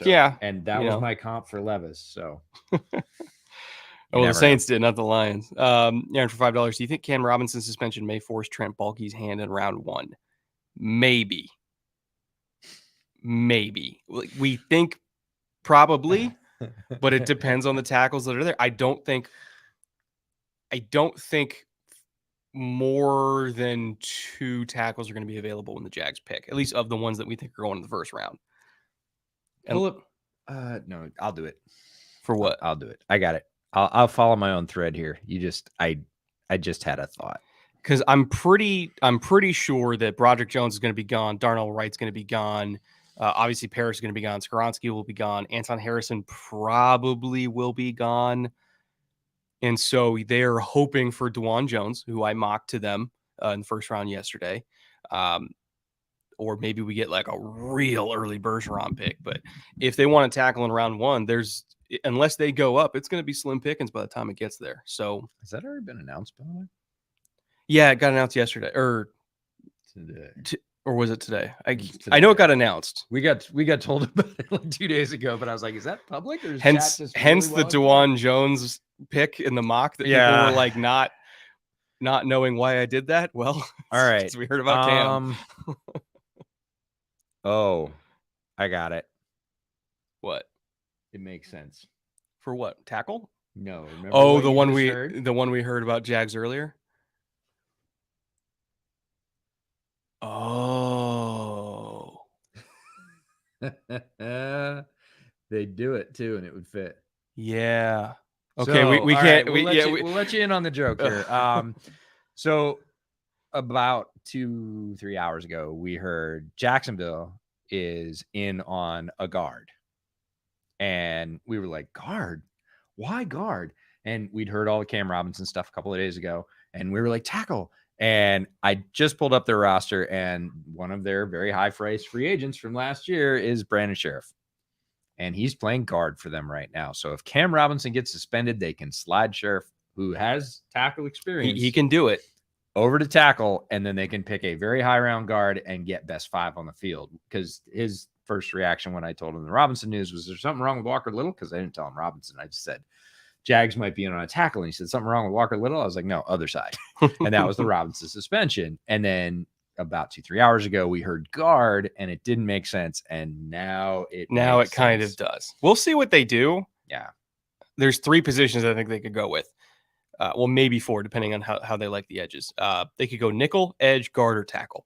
And that was my comp for Levis. So the Saints did, not the Lions. Aaron, for $5, do you think Cam Robinson's suspension may force Trent Baalke's hand in round 1? Maybe. We think probably, but it depends on the tackles that are there. I don't think more than 2 tackles are going to be available when the Jags pick, at least of the ones that we think are going in the first round. No, I'll do it. For what? I'll do it. I got it. I'll follow my own thread here. I just had a thought. Because I'm pretty sure that Broderick Jones is going to be gone. Darnell Wright's going to be gone. Obviously, Parrish is going to be gone. Skoronski will be gone. Anton Harrison probably will be gone. And so they're hoping for DeJuan Jones, who I mocked to them in the first round yesterday. Or maybe we get like a real early Bergeron pick. But if they want to tackle in round 1, unless they go up, it's going to be slim pickings by the time it gets there. So has that already been announced, by the way? Yeah, it got announced yesterday or today. Or was it today? I know it got announced. We got told about it like 2 days ago, but I was like, is that public? Or is hence the DeJuan Jones pick in the mock that people were like not knowing why I did that? Well, all right. We heard about Cam. Oh, I got it. What? It makes sense. For what? Tackle? No. The one we heard about Jags earlier. Oh. They do it too, and it would fit. Yeah. Okay, so, we can't. Right, we'll let you in on the joke here. So about 2-3 hours ago, we heard Jacksonville is in on a guard, and we were like, guard? Why guard? And we'd heard all the Cam Robinson stuff a couple of days ago, and we were like, tackle. And I just pulled up their roster, and one of their very high-priced free agents from last year is Brandon Sheriff. And he's playing guard for them right now. So if Cam Robinson gets suspended, they can slide Sheriff, who has tackle experience. He can do it. Over to tackle, and then they can pick a very high-round guard and get best 5 on the field. Because his first reaction when I told him the Robinson news was, there something wrong with Walker Little? Because I didn't tell him Robinson. I just said, Jags might be in on a tackle. And he said, something wrong with Walker Little? I was like, no, other side. And that was the Robinson suspension. And then about 2-3 hours ago, we heard guard, and it didn't make sense. And now it kind of does. We'll see what they do. Yeah. There's 3 positions I think they could go with. Well, maybe 4, depending on how they like the edges. They could go nickel, edge, guard, or tackle.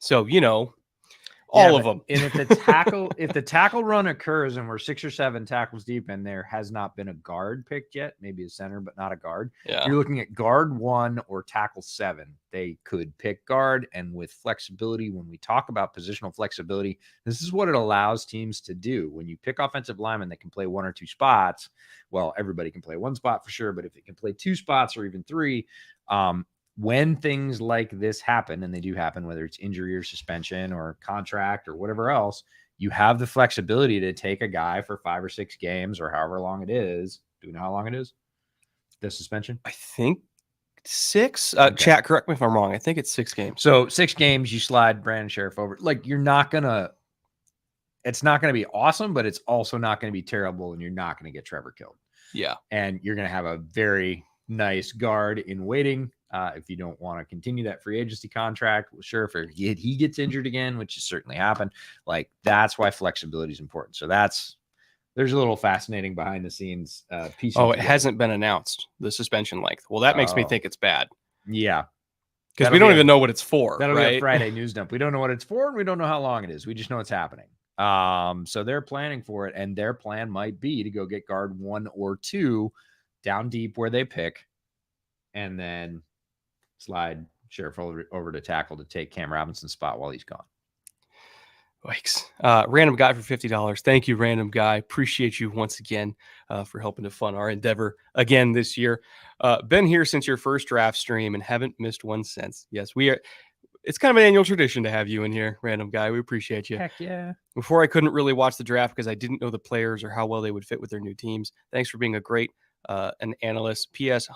So, all of them. And if the tackle run occurs and we're 6 or 7 tackles deep and there has not been a guard picked yet, maybe a center, but not a guard. Yeah. You're looking at guard 1 or tackle 7. They could pick guard, and with flexibility, when we talk about positional flexibility, this is what it allows teams to do. When you pick offensive linemen that can play 1 or 2 spots, well, everybody can play 1 spot for sure, but if they can play 2 spots or even 3, when things like this happen, and they do happen, whether it's injury or suspension or contract or whatever else, you have the flexibility to take a guy for 5 or 6 games or however long it is. Do we know how long it is? The suspension? I think 6. Okay. Chat, correct me if I'm wrong. I think it's 6 games. So 6 games, you slide Brandon Sheriff over. Like, it's not going to be awesome, but it's also not going to be terrible, and you're not going to get Trevor killed. Yeah. And you're going to have a very nice guard in waiting. If you don't want to continue that free agency contract, well, sure, if he gets injured again, which has certainly happened, like, that's why flexibility is important. So there's a little fascinating behind the scenes piece. It hasn't been announced, the suspension length. Well, that makes me think it's bad. Yeah. Because we don't even know what it's for. That'll be a Friday news dump. We don't know what it's for, and we don't know how long it is. We just know it's happening. So they're planning for it, and their plan might be to go get guard 1 or 2 down deep where they pick, and then slide Sheriff over to tackle to take Cam Robinson's spot while he's gone. Yikes. Random guy for $50. Thank you, random guy. Appreciate you once again for helping to fund our endeavor again this year. Been here since your first draft stream and haven't missed one since. Yes, we are. It's kind of an annual tradition to have you in here, random guy. We appreciate you. Heck yeah. Before, I couldn't really watch the draft because I didn't know the players or how well they would fit with their new teams. Thanks for being a great an analyst. P.S.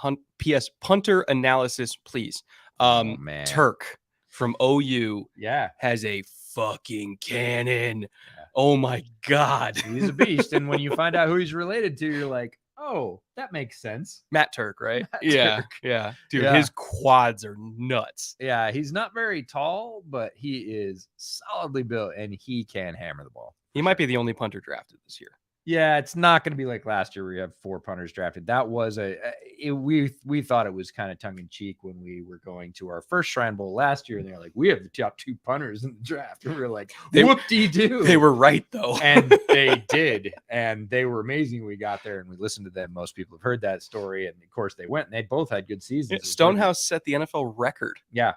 Punter analysis, please. Man. Turk from OU Yeah. has a fucking cannon. Yeah. Oh my God. He's a beast. And when you find out who he's related to, you're like, oh, that makes sense. Matt Turk, right? Matt Turk. Yeah. Dude, his quads are nuts. Yeah, he's not very tall, but he is solidly built and he can hammer the ball. He might be the only punter drafted this year. Yeah, it's not going to be like last year where you have 4 punters drafted. That was we thought it was kind of tongue in cheek when we were going to our first Shrine Bowl last year, and they're like, we have the top 2 punters in the draft. And we were like, whoop-de-doo. They were right though, and they did, and they were amazing. We got there and we listened to them. Most people have heard that story, and of course they went and they both had good seasons. Stonehouse set the NFL record. Yeah,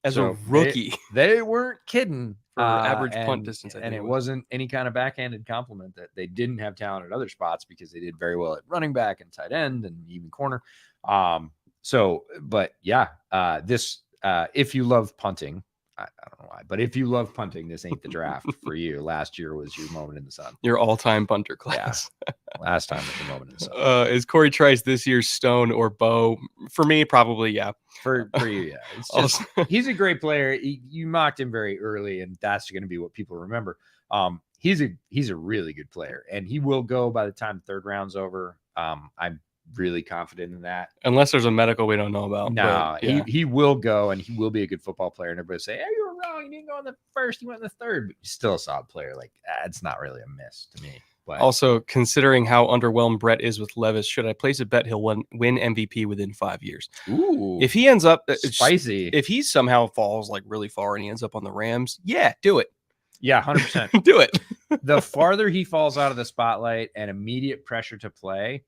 as a rookie. They weren't kidding. For average punt distance. And it wasn't any kind of backhanded compliment that they didn't have talent at other spots, because they did very well at running back and tight end and even corner. But yeah, if you love punting, I don't know why, but if you love punting, this ain't the draft for you. Last year was your moment in the sun. Your all-time punter class. Yeah. Last time was your moment in the sun. Is Corey Trice this year's Stone or Bo? For me, probably, yeah. For you, yeah. It's just, he's a great player. You mocked him very early, and that's going to be what people remember. He's a really good player, and he will go by the time the 3rd round's over. I'm really confident in that. Unless there's a medical we don't know about. No, yeah. he will go, and he will be a good football player. And everybody say, hey, you were wrong. You didn't go in the 1st. You went in the 3rd. But he's still a solid player. Like, it's not really a miss to me. But also, considering how underwhelmed Brett is with Levis, should I place a bet he'll win MVP within 5 years? Ooh, if he ends up spicy, if he somehow falls like really far and he ends up on the Rams, yeah, do it. Yeah, 100%. Do it. The farther he falls out of the spotlight and immediate pressure to play,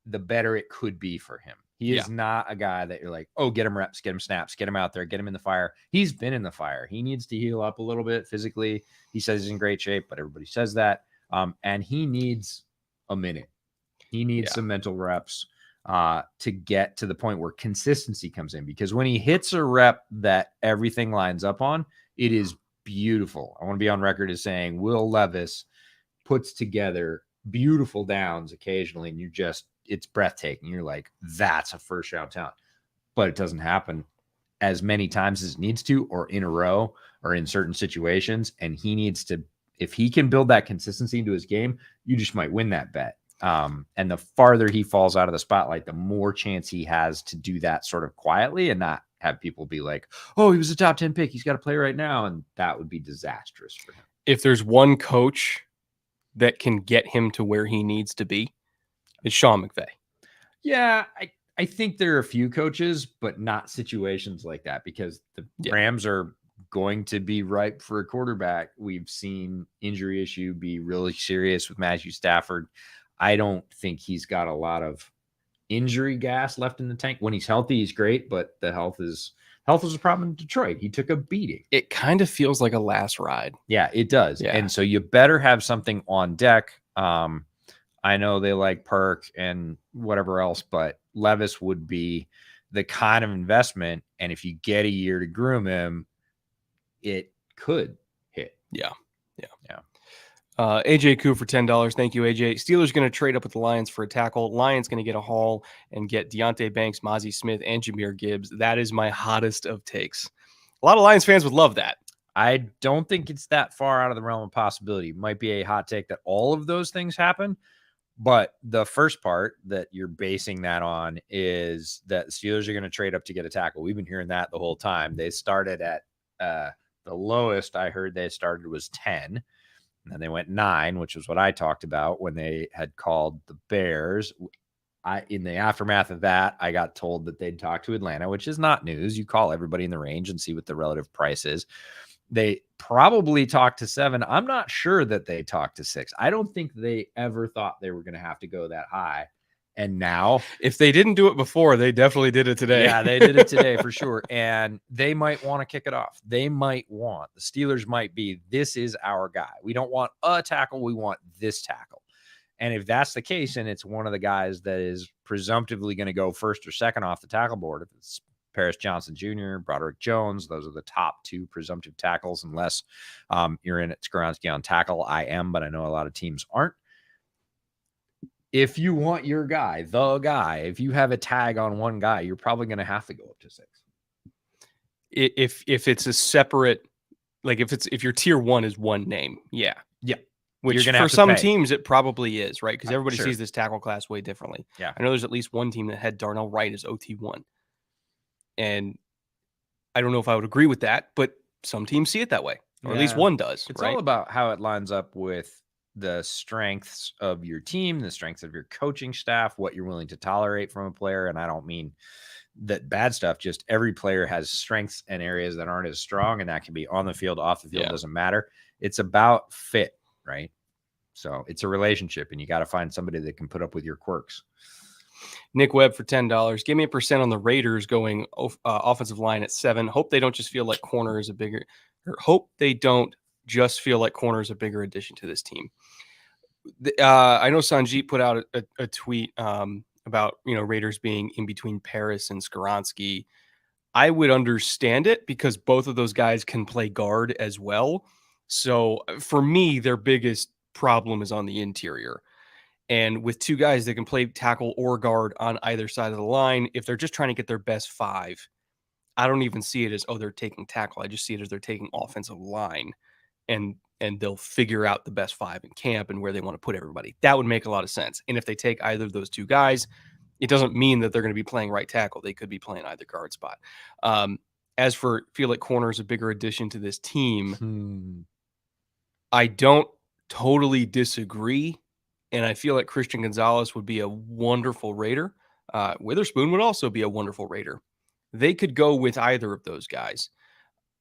the better it could be for him. He is not a guy that you're like, oh, get him reps, get him snaps, get him out there, get him in the fire. He's been in the fire. He needs to heal up a little bit physically. He says he's in great shape, but everybody says that. And he needs a minute. He needs some mental reps to get to the point where consistency comes in, because when he hits a rep that everything lines up on, it is beautiful. I want to be on record as saying Will Levis puts together beautiful downs occasionally, and it's breathtaking. You're like, that's a 1st-round talent, but it doesn't happen as many times as it needs to, or in a row, or in certain situations. And he needs to, if he can build that consistency into his game, you just might win that bet. And the farther he falls out of the spotlight, the more chance he has to do that sort of quietly and not have people be like, oh, he was a top 10 pick, he's got to play right now. And that would be disastrous for him. If there's one coach that can get him to where he needs to be, it's Sean McVay. Yeah, I think there are a few coaches, but not situations like that, because the Rams are going to be ripe for a quarterback. We've seen injury issue be really serious with Matthew Stafford. I don't think he's got a lot of injury gas left in the tank. When he's healthy, he's great, but the health is a problem in Detroit. He took a beating. It kind of feels like a last ride. Yeah, it does. Yeah. And so you better have something on deck. I know they like Perk and whatever else, but Levis would be the kind of investment. And if you get a year to groom him, it could hit. Yeah. AJ Koo for $10. Thank you, AJ. Steelers going to trade up with the Lions for a tackle. Lions going to get a haul and get Deontay Banks, Mozzie Smith, and Jahmyr Gibbs. That is my hottest of takes. A lot of Lions fans would love that. I don't think it's that far out of the realm of possibility. It might be a hot take that all of those things happen. But the first part that you're basing that on is that the Steelers are going to trade up to get a tackle. We've been hearing that the whole time. They started at the lowest I heard they started was 10. And then they went 9, which was what I talked about when they had called the Bears. In the aftermath of that, I got told that they'd talk to Atlanta, which is not news. You call everybody in the range and see what the relative price is. They probably talked to 7. I'm not sure that they talked to 6. I don't think they ever thought they were going to have to go that high. And now, if they didn't do it before, they definitely did it today. Yeah, they did it today for sure. And they might want to kick it off. The Steelers might be, this is our guy. We don't want a tackle. We want this tackle. And if that's the case, and it's one of the guys that is presumptively going to go first or second off the tackle board, if it's Paris Johnson Jr., Broderick Jones, those are the top two presumptive tackles, unless you're in at Skoronski on tackle. I am, but I know a lot of teams aren't. If you want your guy, if you have a tag on one guy, you're probably going to have to go up to 6. If it's a separate, like if your tier 1 is one name, yeah. Which for some teams it probably is, right? Because everybody sees this tackle class way differently. Yeah, I know there's at least one team that had Darnell Wright as OT1, and I don't know if I would agree with that, but some teams see it that way, or at least one does. It's right? all about how it lines up with the strengths of your team, the strengths of your coaching staff, what you're willing to tolerate from a player. And I don't mean that bad stuff, just every player has strengths and areas that aren't as strong, and that can be on the field, off the field, doesn't matter. It's about fit, right? So it's a relationship, and you got to find somebody that can put up with your quirks. Nick Webb for $10. Give me a percent on the Raiders going offensive line at 7. Hope they don't just feel like corner is a bigger addition to this team. I know Sanjeet put out a tweet about Raiders being in between Paris and Skoronski. I would understand it because both of those guys can play guard as well. So for me, their biggest problem is on the interior. And with two guys that can play tackle or guard on either side of the line, if they're just trying to get their best 5, I don't even see it as, they're taking tackle. I just see it as they're taking offensive line, and they'll figure out the best 5 in camp and where they want to put everybody. That would make a lot of sense. And if they take either of those two guys, it doesn't mean that they're going to be playing right tackle. They could be playing either guard spot. As for feel like corner is a bigger addition to this team, I don't totally disagree. And I feel like Christian Gonzalez would be a wonderful Raider. Witherspoon would also be a wonderful Raider. They could go with either of those guys.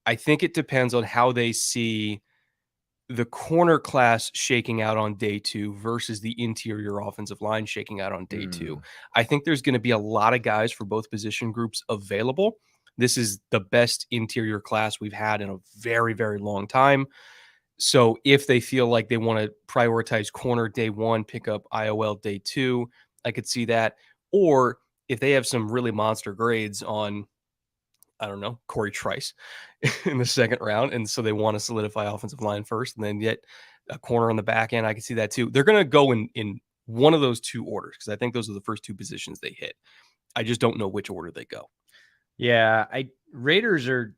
I think it depends on how they see the corner class shaking out on day 2 versus the interior offensive line shaking out on day 2. I think there's going to be a lot of guys for both position groups available. This is the best interior class we've had in a very, very long time. So if they feel like they want to prioritize corner day 1, pick up IOL day 2, I could see that. Or if they have some really monster grades on, I don't know, Corey Trice in the second round, and so they want to solidify offensive line first and then get a corner on the back end, I can see that too. They're going to go in one of those 2 orders because I think those are the first 2 positions they hit. I just don't know which order they go. Yeah, Raiders are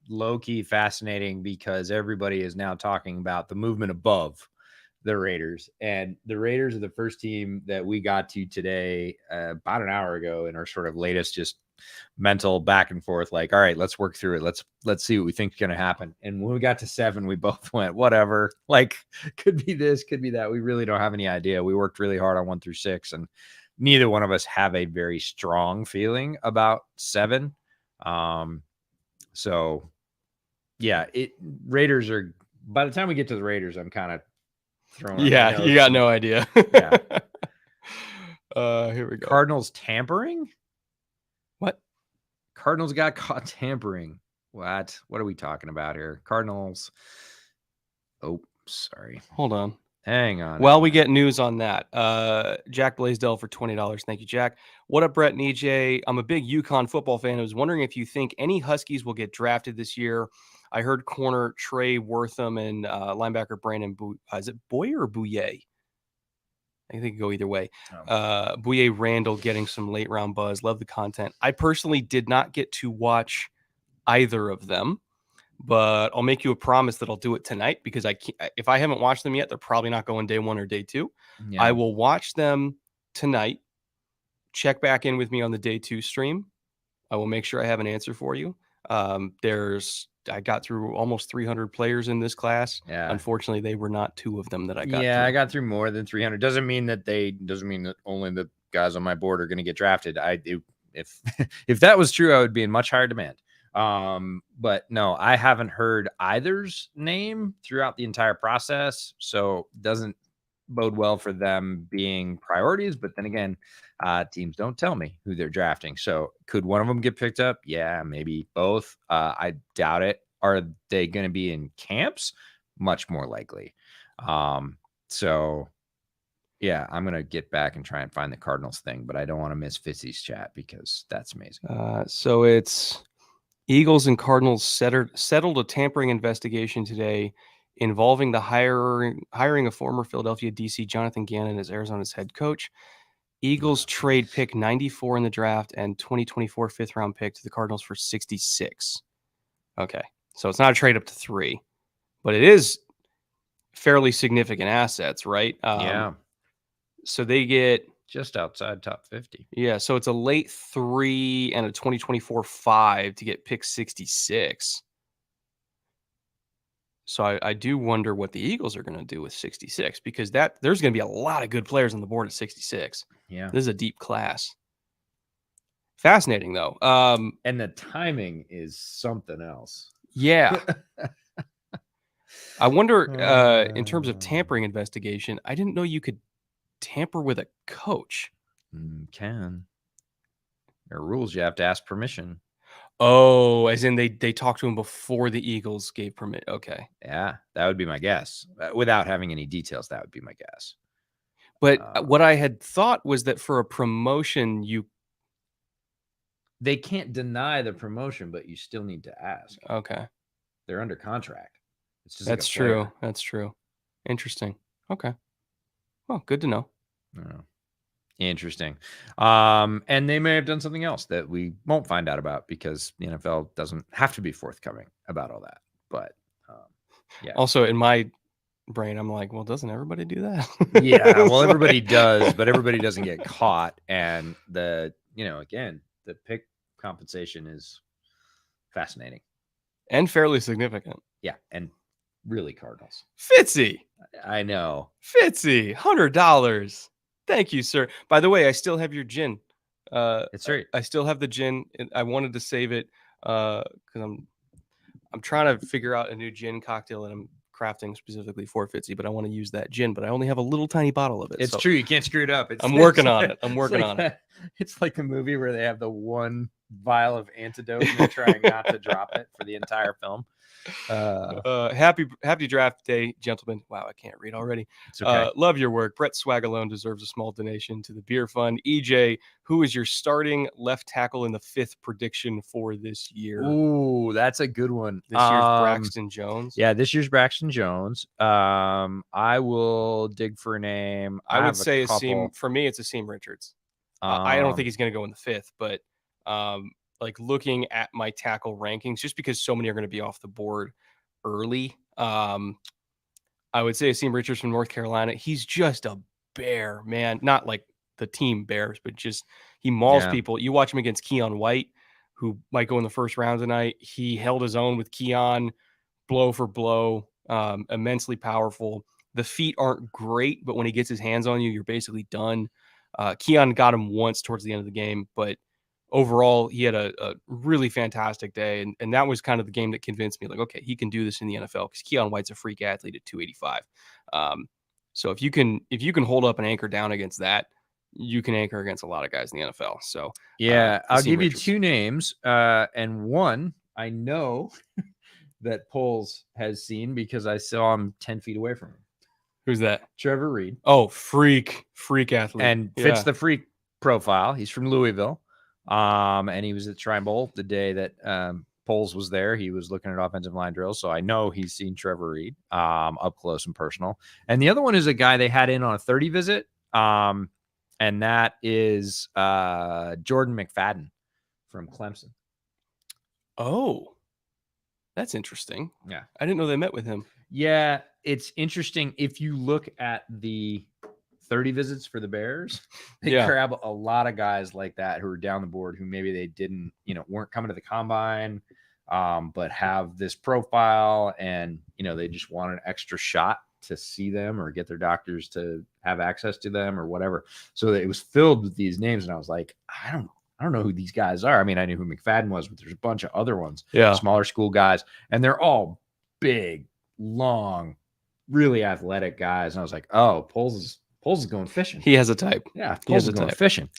low-key fascinating because everybody is now talking about the movement above the Raiders, and the Raiders are the first team that we got to today about an hour ago in our sort of latest just mental back and forth, like, all right, let's work through it, let's see what we think is going to happen. And when we got to 7, we both went, whatever, like, could be this, could be that. We really don't have any idea. We worked really hard on 1 through 6, and neither one of us have a very strong feeling about 7. So yeah, Raiders are, by the time we get to the Raiders, I'm kind of throwing. Yeah, you got no idea. Yeah. Here we go. Cardinals tampering? What? Cardinals got caught tampering. What are we talking about here? Cardinals. Oh, sorry. Hold on. Hang on. Well, we get news on that. Jack Blaisdell for $20. Thank you, Jack. What up, Brett and EJ? I'm a big UConn football fan. I was wondering if you think any Huskies will get drafted this year. I heard corner Trey Wortham and linebacker Brandon is it Boyer or Bouye? I think it could go either way. Bouye Randall getting some late round buzz. Love the content. I personally did not get to watch either of them, but I'll make you a promise that I'll do it tonight because if I haven't watched them yet, they're probably not going day 1 or day 2. Yeah. I will watch them tonight. Check back in with me on the day 2 stream. I will make sure I have an answer for you. I got through almost 300 players in this class. Yeah. Unfortunately, they were not 2 of them that I got. Yeah, through. I got through more than 300. Doesn't mean that only the guys on my board are going to get drafted. If that was true, I would be in much higher demand. But no, I haven't heard either's name throughout the entire process. So doesn't bode well for them being priorities. But then again, teams don't tell me who they're drafting. So could one of them get picked up? Yeah, maybe both. I doubt it. Are they going to be in camps? Much more likely. So yeah, I'm going to get back and try and find the Cardinals thing, but I don't want to miss Fitzy's chat because that's amazing. So it's Eagles and Cardinals settled a tampering investigation today involving the hiring of former Philadelphia DC Jonathan Gannon as Arizona's head coach. Eagles trade pick 94 in the draft and 2024 fifth round pick to the Cardinals for 66. Okay. So it's not a trade up to 3, but it is fairly significant assets, right? Yeah, So they get just outside top 50. Yeah, so it's a late 3 and a 2024 5 to get pick 66. So I do wonder what the Eagles are going to do with 66 because there's going to be a lot of good players on the board at 66. Yeah. This is a deep class. Fascinating though. And the timing is something else. Yeah. I wonder in terms of tampering investigation, I didn't know you could tamper with a coach. Can. There are rules. You have to ask permission. Oh, as in they talked to him before the Eagles gave permit. Okay. Yeah, that would be my guess. Without having any details, that would be my guess. But what I had thought was that for a promotion, they can't deny the promotion, but you still need to ask. Okay. They're under contract. It's just That's true. That's true. Interesting. Okay. Well, good to know. Interesting. And they may have done something else that we won't find out about because the NFL doesn't have to be forthcoming about all that. But yeah. Also, in my brain, I'm like, well, doesn't everybody do that? Yeah, well, everybody does, but everybody doesn't get caught. And again, the pick compensation is fascinating and fairly significant. Yeah, and really Cardinals. Fitzy. I know. Fitzy, $100. Thank you, sir. By the way, I still have your gin. That's right. I still have the gin. I wanted to save it because I'm trying to figure out a new gin cocktail that I'm crafting specifically for Fitzy, but I want to use that gin, but I only have a little tiny bottle of it. It's true. You can't screw it up. I'm working on it. I'm working on it. It's like a movie where they have the one vial of antidote and they're trying not to drop it for the entire film. Happy draft day, gentlemen. Wow, I can't read already. It's okay. Love your work. Brett Swagalone deserves a small donation to the beer fund. EJ, who is your starting left tackle in the 5th prediction for this year? Ooh, that's a good one. This year's Braxton Jones. Yeah, this year's Braxton Jones. I will dig for a name. I would say for me, it's Asim Richards. I don't think he's going to go in the 5th, but like looking at my tackle rankings, just because so many are going to be off the board early, I would say Asim Richards from North Carolina. He's just a bear, man. Not like the team Bears, but just he mauls people. You watch him against Keon White, who might go in the 1st round tonight. He held his own with Keon, blow for blow, immensely powerful. The feet aren't great, but when he gets his hands on you, you're basically done. Keon got him once towards the end of the game, but overall, he had a really fantastic day, and that was kind of the game that convinced me, like, okay, he can do this in the NFL because Keon White's a freak athlete at 285. So if you can hold up and anchor down against that, you can anchor against a lot of guys in the NFL. So yeah, I'll give you 2 names, and one I know that Poles has seen because I saw him 10 feet away from him. Who's that? Trevor Reed. Oh, freak athlete, and fits the freak profile. He's from Louisville. And he was at Shrine Bowl the day that Poles was there. He was looking at offensive line drills, so I know he's seen Trevor Reed up close and personal. And the other one is a guy they had in on a 30 visit, and that is Jordan McFadden from Clemson. Oh, that's interesting. Yeah, I didn't know they met with him. Yeah, it's interesting. If you look at the 30 visits for the Bears, they grab a lot of guys like that who are down the board who maybe they didn't, weren't coming to the combine, but have this profile and, they just want an extra shot to see them or get their doctors to have access to them or whatever. So it was filled with these names. And I was like, I don't know who these guys are. I mean, I knew who McFadden was, but there's a bunch of other ones, smaller school guys, and they're all big, long, really athletic guys. And I was like, oh, Poles is going fishing. He has a type. Yeah, He Poles has is a going type. fishing.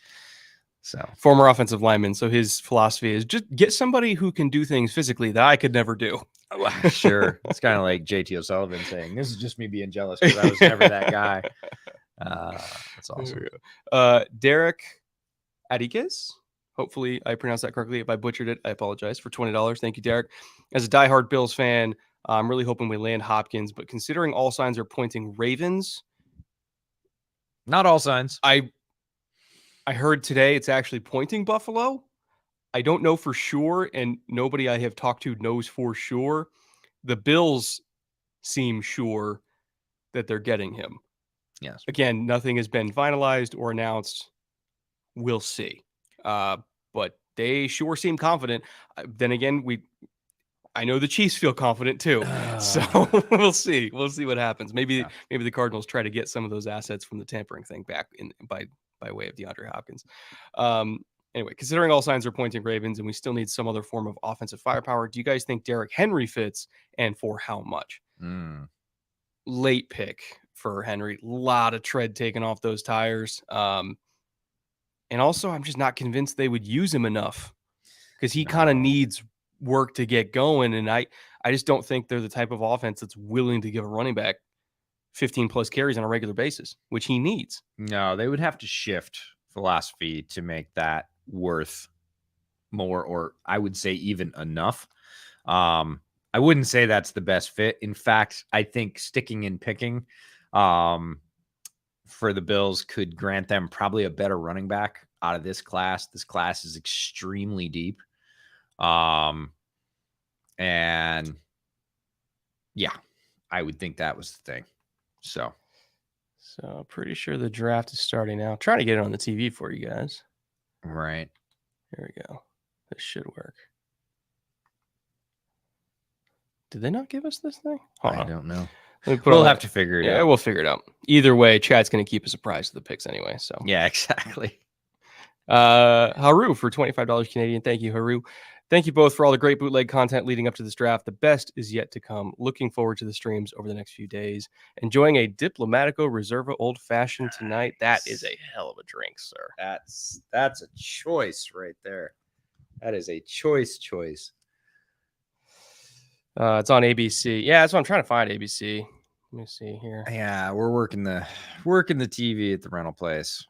So Former offensive lineman. So his philosophy is just get somebody who can do things physically that I could never do. sure. It's kind of like JT O'Sullivan saying, this is just me being jealous because I was never that guy. That's awesome. Derek Adikes. Hopefully I pronounced that correctly. If I butchered it, I apologize. For $20. Thank you, Derek. As a diehard Bills fan, I'm really hoping we land Hopkins, but considering all signs are pointing Ravens, not all signs. I heard today it's actually pointing Buffalo. I don't know for sure, and nobody I have talked to knows for sure. The Bills seem sure that they're getting him. Yes. Again, nothing has been finalized or announced. We'll see. But they sure seem confident. Then again, I know the Chiefs feel confident too. So we'll see. We'll see what happens. Maybe the Cardinals try to get some of those assets from the tampering thing back by way of DeAndre Hopkins. Anyway, considering all signs are pointing Ravens and we still need some other form of offensive firepower, do you guys think Derrick Henry fits, and for how much? Late pick for Henry. A lot of tread taken off those tires. And also, I'm just not convinced they would use him enough because he kind of needs work to get going. And I just don't think they're the type of offense that's willing to give a running back 15 plus carries on a regular basis, which he needs. No, they would have to shift philosophy to make that worth more, or I would say even enough. I wouldn't say that's the best fit. In fact, I think sticking and picking for the Bills could grant them probably a better running back out of this class. This class is extremely deep. And yeah, I would think that was the thing. So pretty sure the draft is starting now. I'm trying to get it on the TV for you guys. Right. Here we go. This should work. Did they not give us this thing? I don't know. We'll have to figure it out. Yeah, we'll figure it out. Either way, Chad's going to keep a surprise to the picks anyway. So yeah, exactly. Haru for $25 Canadian. Thank you, Haru. Thank you both for all the great bootleg content leading up to this draft. The best is yet to come. Looking forward to the streams over the next few days. Enjoying a Diplomatico Reserva Old Fashioned tonight. That is a hell of a drink, sir. That's a choice right there. That is a choice. It's on ABC. Yeah, that's what I'm trying to find. ABC. Let me see here. Yeah, we're working the TV at the rental place.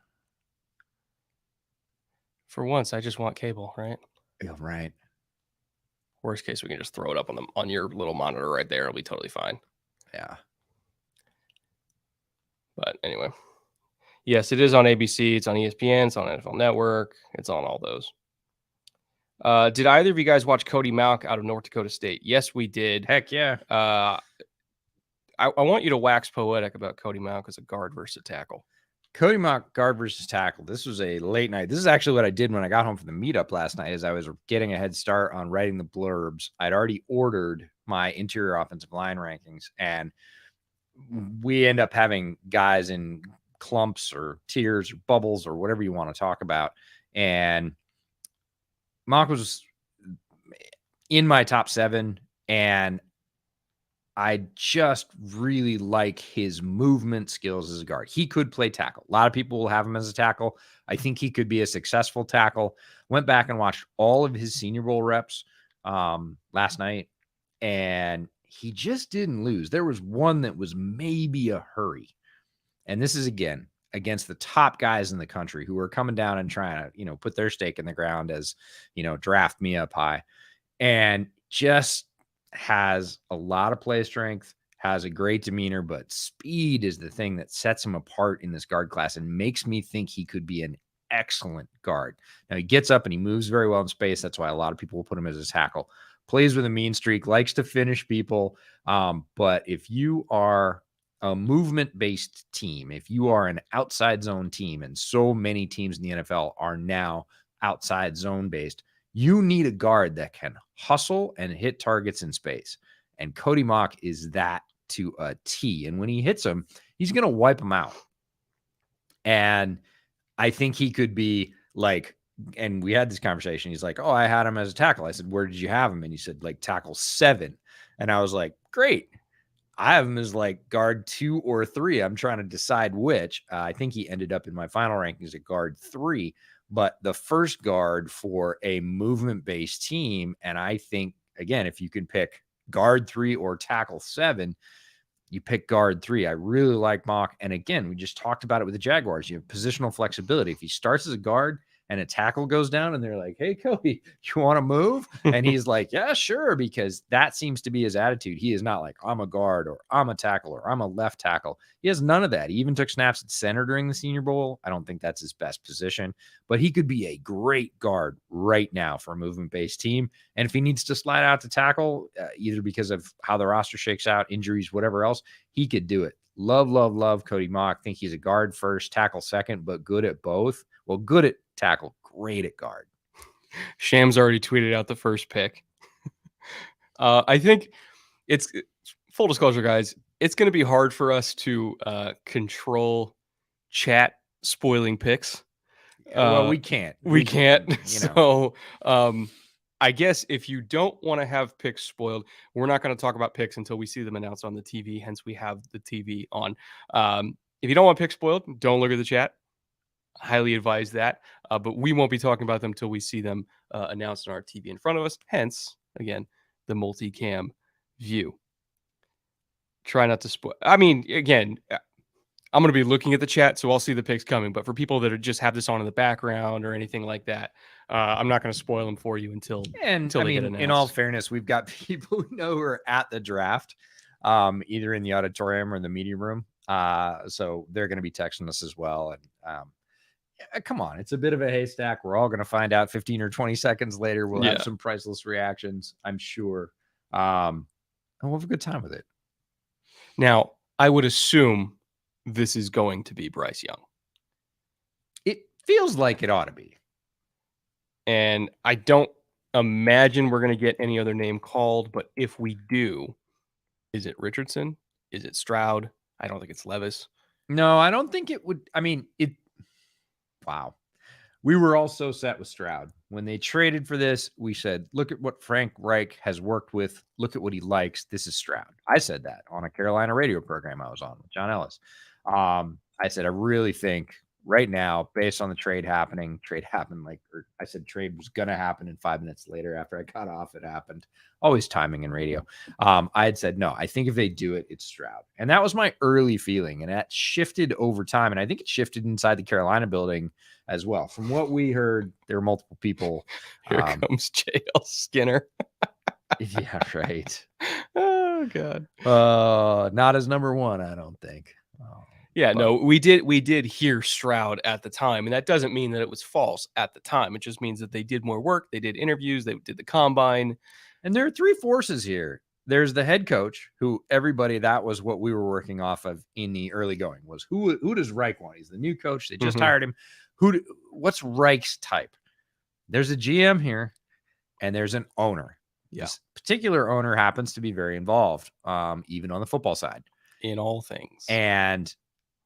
For once, I just want cable, right? Yeah, right. Worst case, we can just throw it up on your little monitor right there. It'll be totally fine. Yeah. But anyway, yes, it is on ABC. It's on ESPN. It's on NFL Network. It's on all those. Did either of you guys watch Cody Mauch out of North Dakota State? Yes, we did. Heck yeah. I want you to wax poetic about Cody Mauch as a guard versus a tackle. Cody Mauch, guard versus tackle. This was a late night. This is actually what I did when I got home from the meetup last night. As I was getting a head start on writing the blurbs, I'd already ordered my interior offensive line rankings, and we end up having guys in clumps or tiers or bubbles or whatever you want to talk about. And Mauch was in my top 7, and I just really like his movement skills as a guard. He could play tackle. A lot of people will have him as a tackle. I think he could be a successful tackle. Went back and watched all of his Senior Bowl reps last night, and he just didn't lose. There was one that was maybe a hurry. And this is, again, against the top guys in the country who are coming down and trying to, put their stake in the ground as, draft me up high. And just has a lot of play strength, has a great demeanor, but speed is the thing that sets him apart in this guard class and makes me think he could be an excellent guard. Now, he gets up and he moves very well in space. That's why a lot of people will put him as a tackle. Plays with a mean streak, likes to finish people. But if you are a movement-based team, if you are an outside zone team, and so many teams in the NFL are now outside zone-based, you need a guard that can hustle and hit targets in space. And Cody Mauch is that to a T. And when he hits them, he's going to wipe them out. And I think he could be like, and we had this conversation. He's like, oh, I had him as a tackle. I said, where did you have him? And he said, like, tackle 7. And I was like, great. I have him as like guard 2 or 3. I'm trying to decide which. I think he ended up in my final rankings at guard 3, but the first guard for a movement-based team. And I think, again, if you can pick guard 3 or tackle 7, you pick guard 3. I really like Mock. And again, we just talked about it with the Jaguars. You have positional flexibility. If he starts as a guard and a tackle goes down and they're like, hey, Cody, you want to move? And he's like, yeah, sure, because that seems to be his attitude. He is not like, I'm a guard or I'm a tackle or I'm a left tackle. He has none of that. He even took snaps at center during the Senior Bowl. I don't think that's his best position, but he could be a great guard right now for a movement-based team. And if he needs to slide out to tackle, either because of how the roster shakes out, injuries, whatever else, he could do it. Love Cody Mock. Think he's a guard first, tackle second, but good at both. Well, good at tackle, great at guard. Shams already tweeted out the first pick. I think it's full disclosure, guys. It's going to be hard for us to control chat spoiling picks. Well, we can't. We can't. You know. So I guess if you don't want to have picks spoiled, we're not going to talk about picks until we see them announced on the TV. Hence, we have the TV on. If you don't want picks spoiled, don't look at the chat. Highly advise that. But we won't be talking about them until we see them announced on our TV in front of us. Hence, again, the multicam view. Try not to spoil. I mean, again, I'm going to be looking at the chat, so I'll see the picks coming. But for people that just have this on in the background or anything like that, I'm not going to spoil them for you until they get announced. In all fairness, we've got people who know who are at the draft, either in the auditorium or in the media room. So they're going to be texting us as well. And come on, it's a bit of a haystack. We're all going to find out 15 or 20 seconds later. We'll have some priceless reactions, I'm sure. And we'll have a good time with it. Now, I would assume this is going to be Bryce Young. It feels like it ought to be. And I don't imagine we're going to get any other name called, but if we do, is it Richardson? Is it Stroud? I don't think it's Levis. No, I don't think it would. I mean, wow. We were all so set with Stroud. When they traded for this, we said, look at what Frank Reich has worked with. Look at what he likes. This is Stroud. I said that on a Carolina radio program I was on with John Ellis. I said, I really think right now, based on the trade happened like, or I said trade was going to happen, and 5 minutes later after I got off, it happened. Always timing in radio. I had said, no, I think if they do it, it's Stroud. And that was my early feeling. And that shifted over time. And I think it shifted inside the Carolina building as well. From what we heard, there were multiple people. Here comes JL Skinner. Yeah, right. Oh, God. Not as number one, I don't think. Yeah, no, we did hear Stroud at the time, and that doesn't mean that it was false at the time. It just means that they did more work, they did interviews, they did the combine. And there are three forces here. There's the head coach, who everybody, that was what we were working off of in the early going, was who does Reich want? He's the new coach. They just hired him. What's Reich's type? There's a GM here, and there's an owner. Yeah. This particular owner happens to be very involved, even on the football side. In all things. And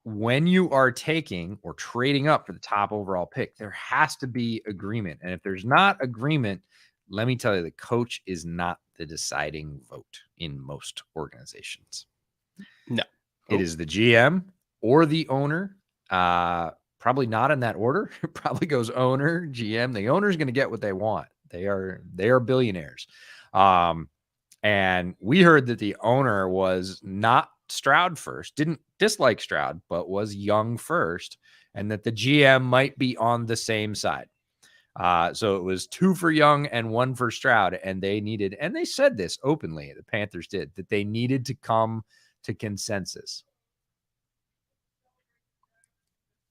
when you are taking or trading up for the top overall pick, there has to be agreement. And if there's not agreement, let me tell you, the coach is not the deciding vote in most organizations. No. It is the GM or the owner. Probably not in that order. It probably goes owner, GM. The owner is going to get what they want. They are billionaires. And we heard that the owner was not Stroud first, didn't dislike Stroud, but was Young first, and that the GM might be on the same side. So it was 2 for Young and 1 for Stroud, and they said this openly, the Panthers did, that they needed to come to consensus.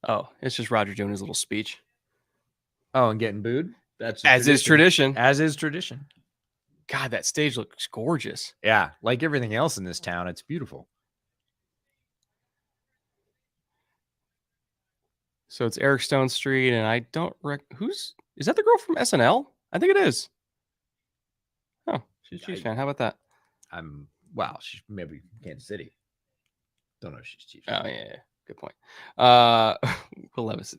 Oh, it's just Roger doing his little speech. Oh, and getting booed? That's as is tradition. As is tradition. God, that stage looks gorgeous. Yeah, like everything else in this town, it's beautiful. So it's Eric Stone Street, and I don't is that the girl from SNL? I think it is. Oh, she's a Chiefs fan. How about that? She's maybe Kansas City. Don't know if she's Chiefs. Oh yeah, good point. Will Levis.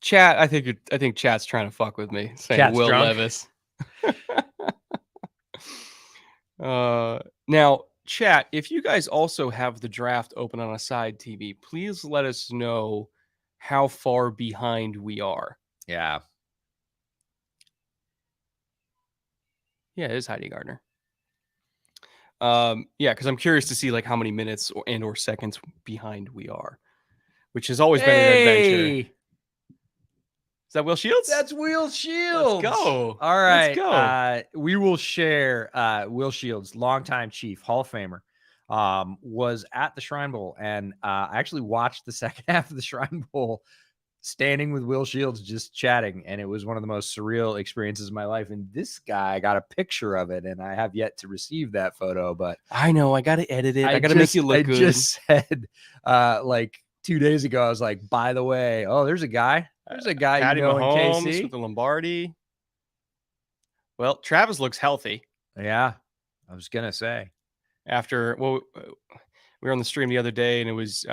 Chat, I think chat's trying to fuck with me, saying Chat's Will drunk. Levis. Now, chat, if you guys also have the draft open on a side TV, please let us know how far behind we are. Yeah. Yeah, it is Heidi Gardner. Yeah, because I'm curious to see like how many minutes or seconds behind we are, which has always been an adventure. Is that Will Shields? That's Will Shields. Let's go. All right. Let's go. We will share Will Shields, longtime Chief, Hall of Famer, was at the Shrine Bowl. And I actually watched the second half of the Shrine Bowl standing with Will Shields, just chatting. And it was one of the most surreal experiences of my life. And this guy, I got a picture of it, and I have yet to receive that photo. But I know. I got to edit it. I got to make you look good. I just said, like 2 days ago, I was like, by the way, there's a guy. There's a guy Patty you know Mahomes in KC with the Lombardi. Well, Travis looks healthy. Yeah, I was gonna say. We were on the stream the other day, and it was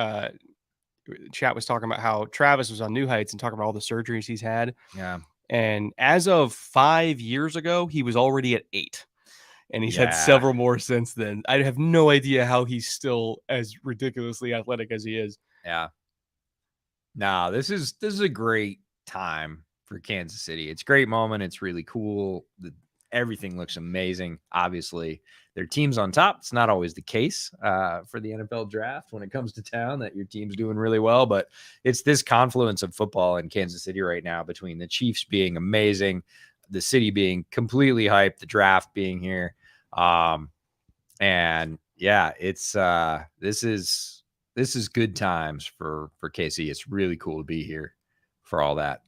chat was talking about how Travis was on New Heights and talking about all the surgeries he's had. Yeah, and as of 5 years ago, he was already at 8, and he's had several more since then. I have no idea how he's still as ridiculously athletic as he is. Yeah. No, this is a great time for Kansas City. It's a great moment. It's really cool. Everything looks amazing. Obviously, their team's on top. It's not always the case for the NFL draft when it comes to town that your team's doing really well, but it's this confluence of football in Kansas City right now between the Chiefs being amazing, the city being completely hyped, the draft being here. And yeah, it's this is good times for KC. It's really cool to be here for all that.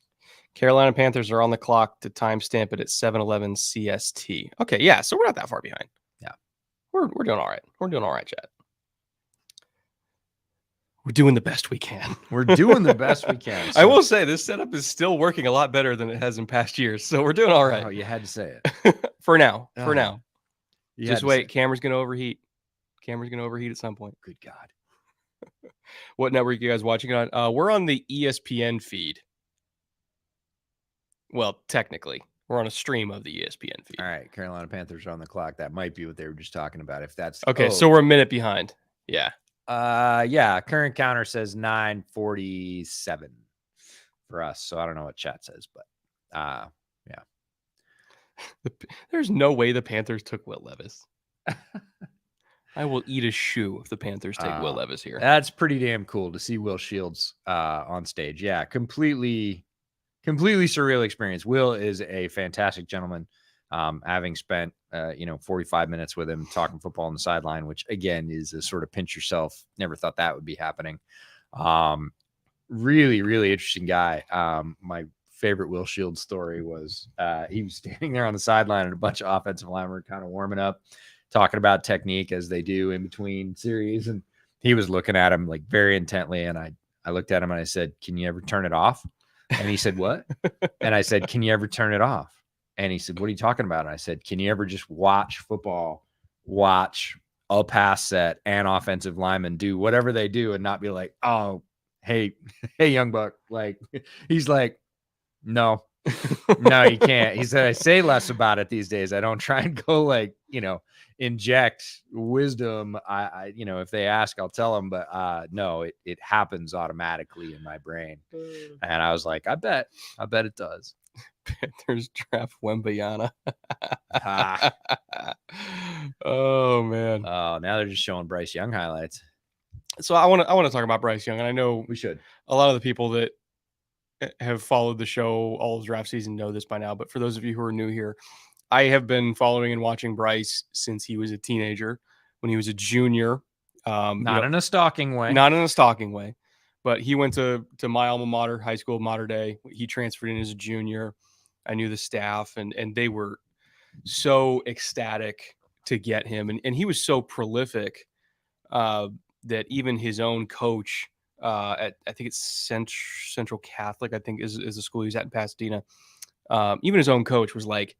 Carolina Panthers are on the clock to timestamp it at 7:11 CST. Okay, yeah, so we're not that far behind. Yeah, we're doing all right. We're doing all right, Chad. We're doing the best we can. We're doing the best we can. So. I will say this setup is still working a lot better than it has in past years, so we're doing all right. Oh, you had to say it. For now. For now. Just wait. Camera's going to overheat. Camera's going to overheat at some point. Good God. What network are you guys watching on? We're on the ESPN feed. Well, technically, we're on a stream of the ESPN feed. All right, Carolina Panthers are on the clock. That might be what they were just talking about. If that's okay, so we're a minute behind. Yeah. Yeah. Current counter says 9:47 for us. So I don't know what chat says, but yeah. There's no way the Panthers took Will Levis. I will eat a shoe if the Panthers take Will Levis here. That's pretty damn cool to see Will Shields on stage. Yeah, completely surreal experience. Will is a fantastic gentleman. Having spent 45 minutes with him talking football on the sideline, which again is a sort of pinch yourself. Never thought that would be happening. Really, really interesting guy. My favorite Will Shields story was he was standing there on the sideline and a bunch of offensive linemen were kind of warming up, talking about technique as they do in between series. And he was looking at him like very intently. And I looked at him and I said, "Can you ever turn it off?" And he said, "What?" And I said, "Can you ever turn it off?" And he said, "What are you talking about?" And I said, "Can you ever just watch football, watch a pass set and offensive linemen do whatever they do and not be like, oh, hey, young buck." Like, he's like, no, you can't. He said, "I say less about it these days. I don't try and go like, inject wisdom. I if they ask, I'll tell them, but no, it happens automatically in my brain." And I was like, I bet it does. Panthers draft Wembayana. Oh man. Oh, now they're just showing Bryce Young highlights. So I want to talk about Bryce Young, and I know we should. A lot of the people that have followed the show all of draft season know this by now, but for those of you who are new here, I have been following and watching Bryce since he was a teenager, when he was a junior. Not in a stalking way. Not in a stalking way, but he went to my alma mater, high school, Mater Dei. He transferred in as a junior. I knew the staff, and they were so ecstatic to get him. And he was so prolific that even his own coach at, I think it's Central Catholic, I think is the school he's at in Pasadena. Even his own coach was like,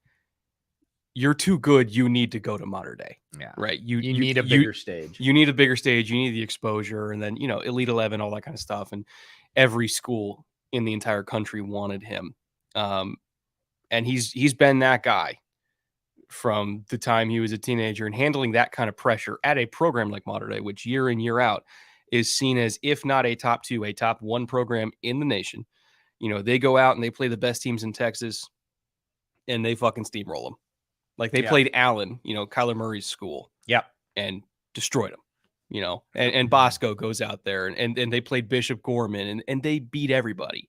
"You're too good. You need to go to Mater Dei." Yeah. Right. You need a bigger stage. You need a bigger stage. You need the exposure. And then, Elite 11, all that kind of stuff. And every school in the entire country wanted him. And he's been that guy from the time he was a teenager, and handling that kind of pressure at a program like Mater Dei, which year in, year out is seen as, if not a top 2, a top 1 program in the nation. They go out and they play the best teams in Texas and they fucking steamroll them. Like they played Allen, Kyler Murray's school. Yep. And destroyed them, and Bosco goes out there and they played Bishop Gorman and they beat everybody.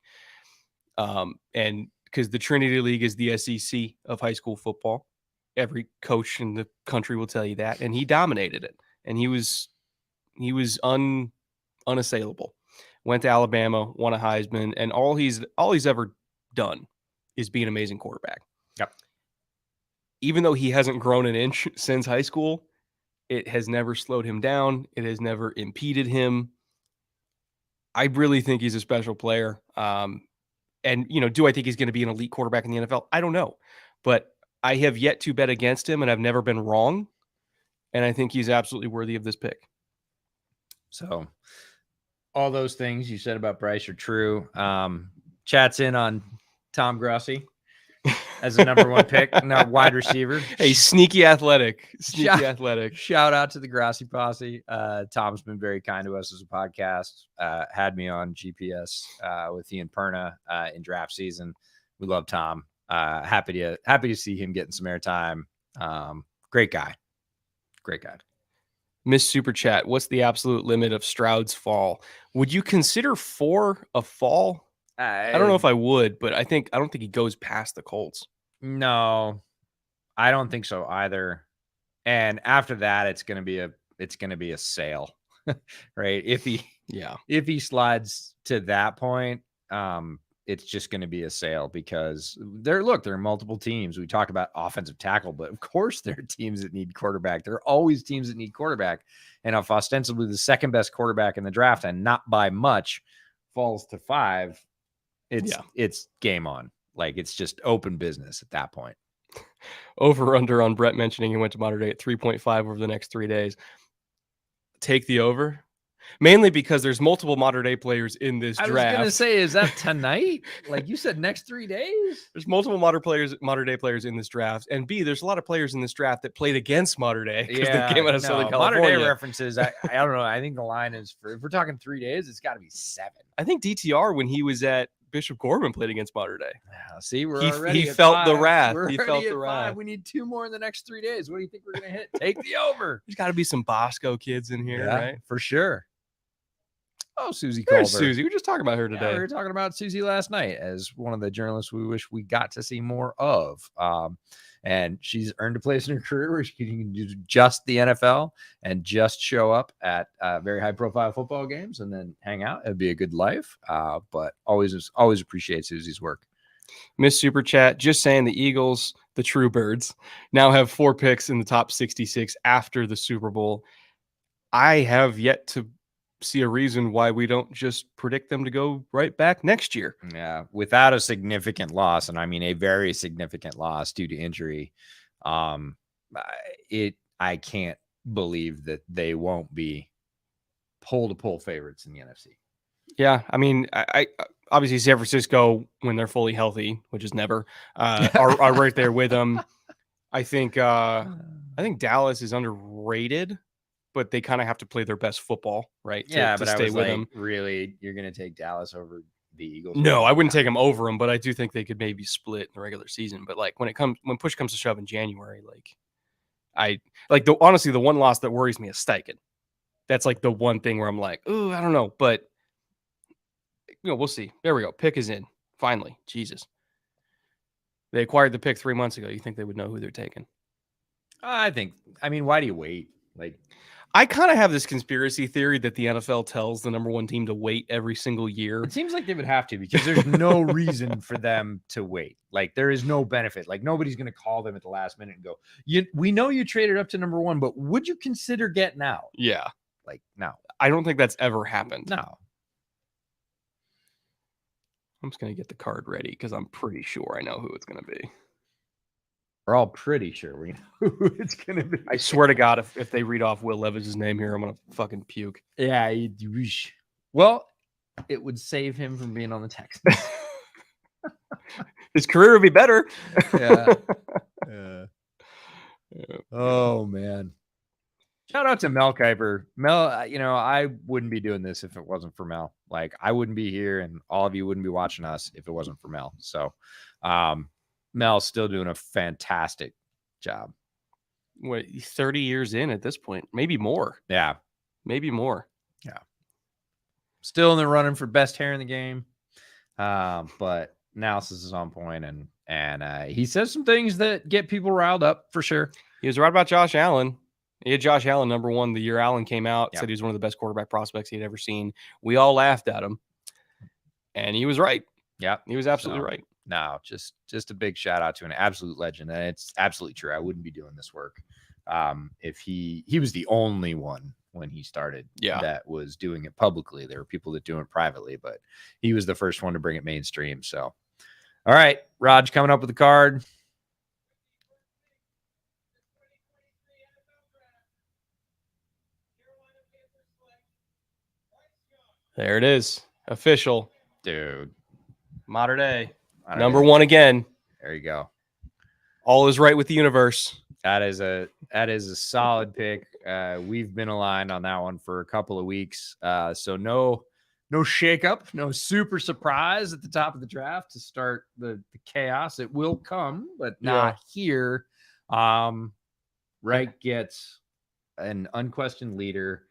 And because the Trinity League is the SEC of high school football, every coach in the country will tell you that, and he dominated it, and he was unassailable. Went to Alabama, won a Heisman, and all he's ever done is be an amazing quarterback. Yep. Even though he hasn't grown an inch since high school, it has never slowed him down. It has never impeded him. I really think he's a special player. And, do I think he's going to be an elite quarterback in the NFL? I don't know. But I have yet to bet against him, and I've never been wrong. And I think he's absolutely worthy of this pick. So all those things you said about Bryce are true. Chat's in on Tom Grossi as the number 1 pick, not wide receiver. Hey, sneaky athletic. Shout out to the Grossi posse. Tom's been very kind to us as a podcast. Had me on GPS with Ian Perna in draft season. We love Tom. Happy to see him getting some airtime. Great guy. Miss Super Chat, what's the absolute limit of Stroud's fall? Would you consider 4 a fall? I don't know if I would, but I don't think he goes past the Colts. No, I don't think so either. And after that, it's going to be a sale, right? If he slides to that point, it's just going to be a sale because there are multiple teams. We talk about offensive tackle, but of course there are teams that need quarterback. There are always teams that need quarterback. And if ostensibly the second best quarterback in the draft and not by much falls to 5, it's game on. Like it's just open business at that point. Over under on Brett mentioning he went to Mater Dei at 3.5 over the next 3 days. Take the over. Mainly because there's multiple Mater Dei players in this draft. I was going to say, is that tonight? Like you said, next 3 days? There's multiple Mater Dei players in this draft. And B, there's a lot of players in this draft that played against Mater Dei because they came out of Southern California. Mater Dei references, I don't know. I think the line is, if we're talking 3 days, it's got to be 7. I think DTR, when he was at Bishop Gorman, played against Mater Dei. See, he felt the wrath. He felt the wrath. We need 2 more in the next 3 days. What do you think we're going to hit? Take the over. There's got to be some Bosco kids in here, right? For sure. Oh, Susie There's Culver. Susie. We were just talking about her today. We were talking about Susie last night as one of the journalists we wish we got to see more of. And she's earned a place in her career where she can do just the NFL and just show up at very high-profile football games and then hang out. It'd be a good life. But always appreciate Susie's work. Miss Super Chat, just saying the Eagles, the True Birds, now have 4 picks in the top 66 after the Super Bowl. I have yet to see a reason why we don't just predict them to go right back next year. Yeah, without a significant loss, and I mean a very significant loss due to injury. I can't believe that they won't be pull favorites in the NFC. Yeah, I mean, I obviously San Francisco, when they're fully healthy, which is never, are right there with them. I think Dallas is underrated, but they kind of have to play their best football, right? To stay I was with like, them. Really, you're going to take Dallas over the Eagles? No, I wouldn't take them over them, but I do think they could maybe split in the regular season. But like when push comes to shove in January, honestly, the one loss that worries me is Steichen. That's like the one thing where I'm like, oh, I don't know, but we'll see. There we go. Pick is in finally. Jesus, they acquired the pick 3 months ago. You think they would know who they're taking? I mean, why do you wait? Like, I kind of have this conspiracy theory that the NFL tells the number 1 team to wait every single year. It seems like they would have to because there's no reason for them to wait. Like, there is no benefit. Like, nobody's going to call them at the last minute and go, we know you traded up to number 1, but would you consider getting out? Yeah. Like, no. I don't think that's ever happened. No. I'm just going to get the card ready because I'm pretty sure I know who it's going to be. We're all pretty sure we know who it's going to be. I swear to God, if they read off Will Levis's name here, I'm going to fucking puke. Yeah. Well, it would save him from being on the Texans. His career would be better. Yeah. Oh man. Shout out to Mel Kiper. Mel, I wouldn't be doing this if it wasn't for Mel. Like, I wouldn't be here, and all of you wouldn't be watching us if it wasn't for Mel. So, Mel's still doing a fantastic job. What, 30 years in at this point? Maybe more. Yeah. Maybe more. Yeah. Still in the running for best hair in the game. But analysis is on point, and he says some things that get people riled up for sure. He was right about Josh Allen. He had Josh Allen number one the year Allen came out, Yep. said he was one of the best quarterback prospects he'd ever seen. We all laughed at him, and he was right. Yeah, he was absolutely right. No, just a big shout out to an absolute legend, and it's absolutely true. I wouldn't be doing this work if he was the only one when he started that was doing it publicly. There were people that do it privately, but he was the first one to bring it mainstream. So, all right, Raj coming up with the card. There it is. Official. Dude. Modern day. Number one again. There you go. All is right with the universe. That is a solid pick. We've been aligned on that one for a couple of weeks. So no shakeup, no super surprise at the top of the draft to start the chaos. It will come, but not here. Wright gets an unquestioned leader.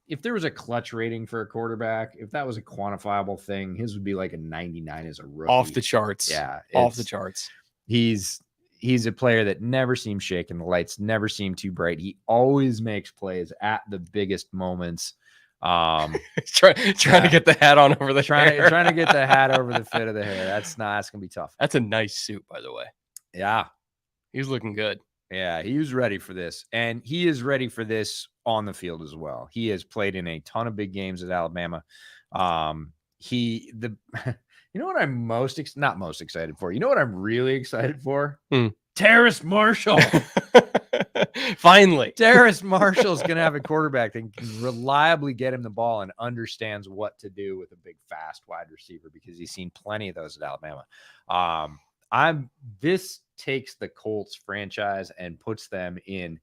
If there was a clutch rating for a quarterback, if that was a quantifiable thing, his would be like a 99 as a rookie. Off the charts. Yeah. Off the charts. He's a player that never seems shaken. The lights never seem too bright. He always makes plays at the biggest moments. Trying to get the hat on over the hair. Trying to get the hat over the fit of the hair. That's gonna be tough. That's a nice suit, by the way. Yeah. He's looking good. Yeah, he was ready for this. And he is ready for this on the field as well. He has played in a ton of big games at Alabama. You know what I'm not most excited for? You know what I'm really excited for? Terrace Marshall. Finally. Terrace Marshall's going to have a quarterback that can reliably get him the ball and understands what to do with a big, fast wide receiver because he's seen plenty of those at Alabama. This takes the Colts franchise and puts them in,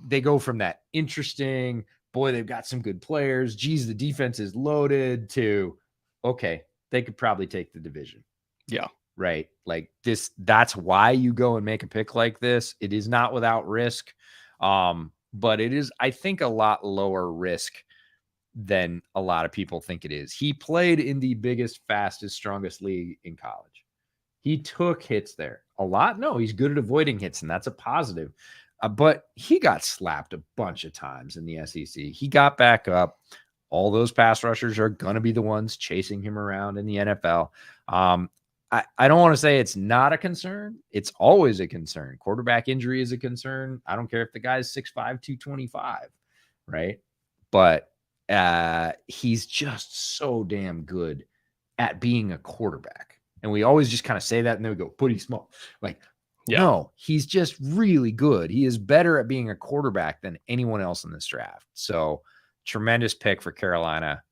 they go from that interesting, boy, they've got some good players. Geez, the defense is loaded to, okay, they could probably take the division. Yeah. Right. Like this, that's why you go and make a pick like this. It is not without risk. But it is, I think, a lot lower risk than a lot of people think it is. He played in the biggest, fastest, strongest league in college. He took hits there. A lot? No, he's good at avoiding hits, and that's a positive. But he got slapped a bunch of times in the SEC. He got back up. All those pass rushers are going to be the ones chasing him around in the NFL. I don't want to say it's not a concern. It's always a concern. Quarterback injury is a concern. I don't care if the guy's 6'5", 225, right? But he's just so damn good at being a quarterback. And we always just kind of say that, and then we go, but he's small. Like, no, he's just really good. He is better at being a quarterback than anyone else in this draft. So tremendous pick for Carolina.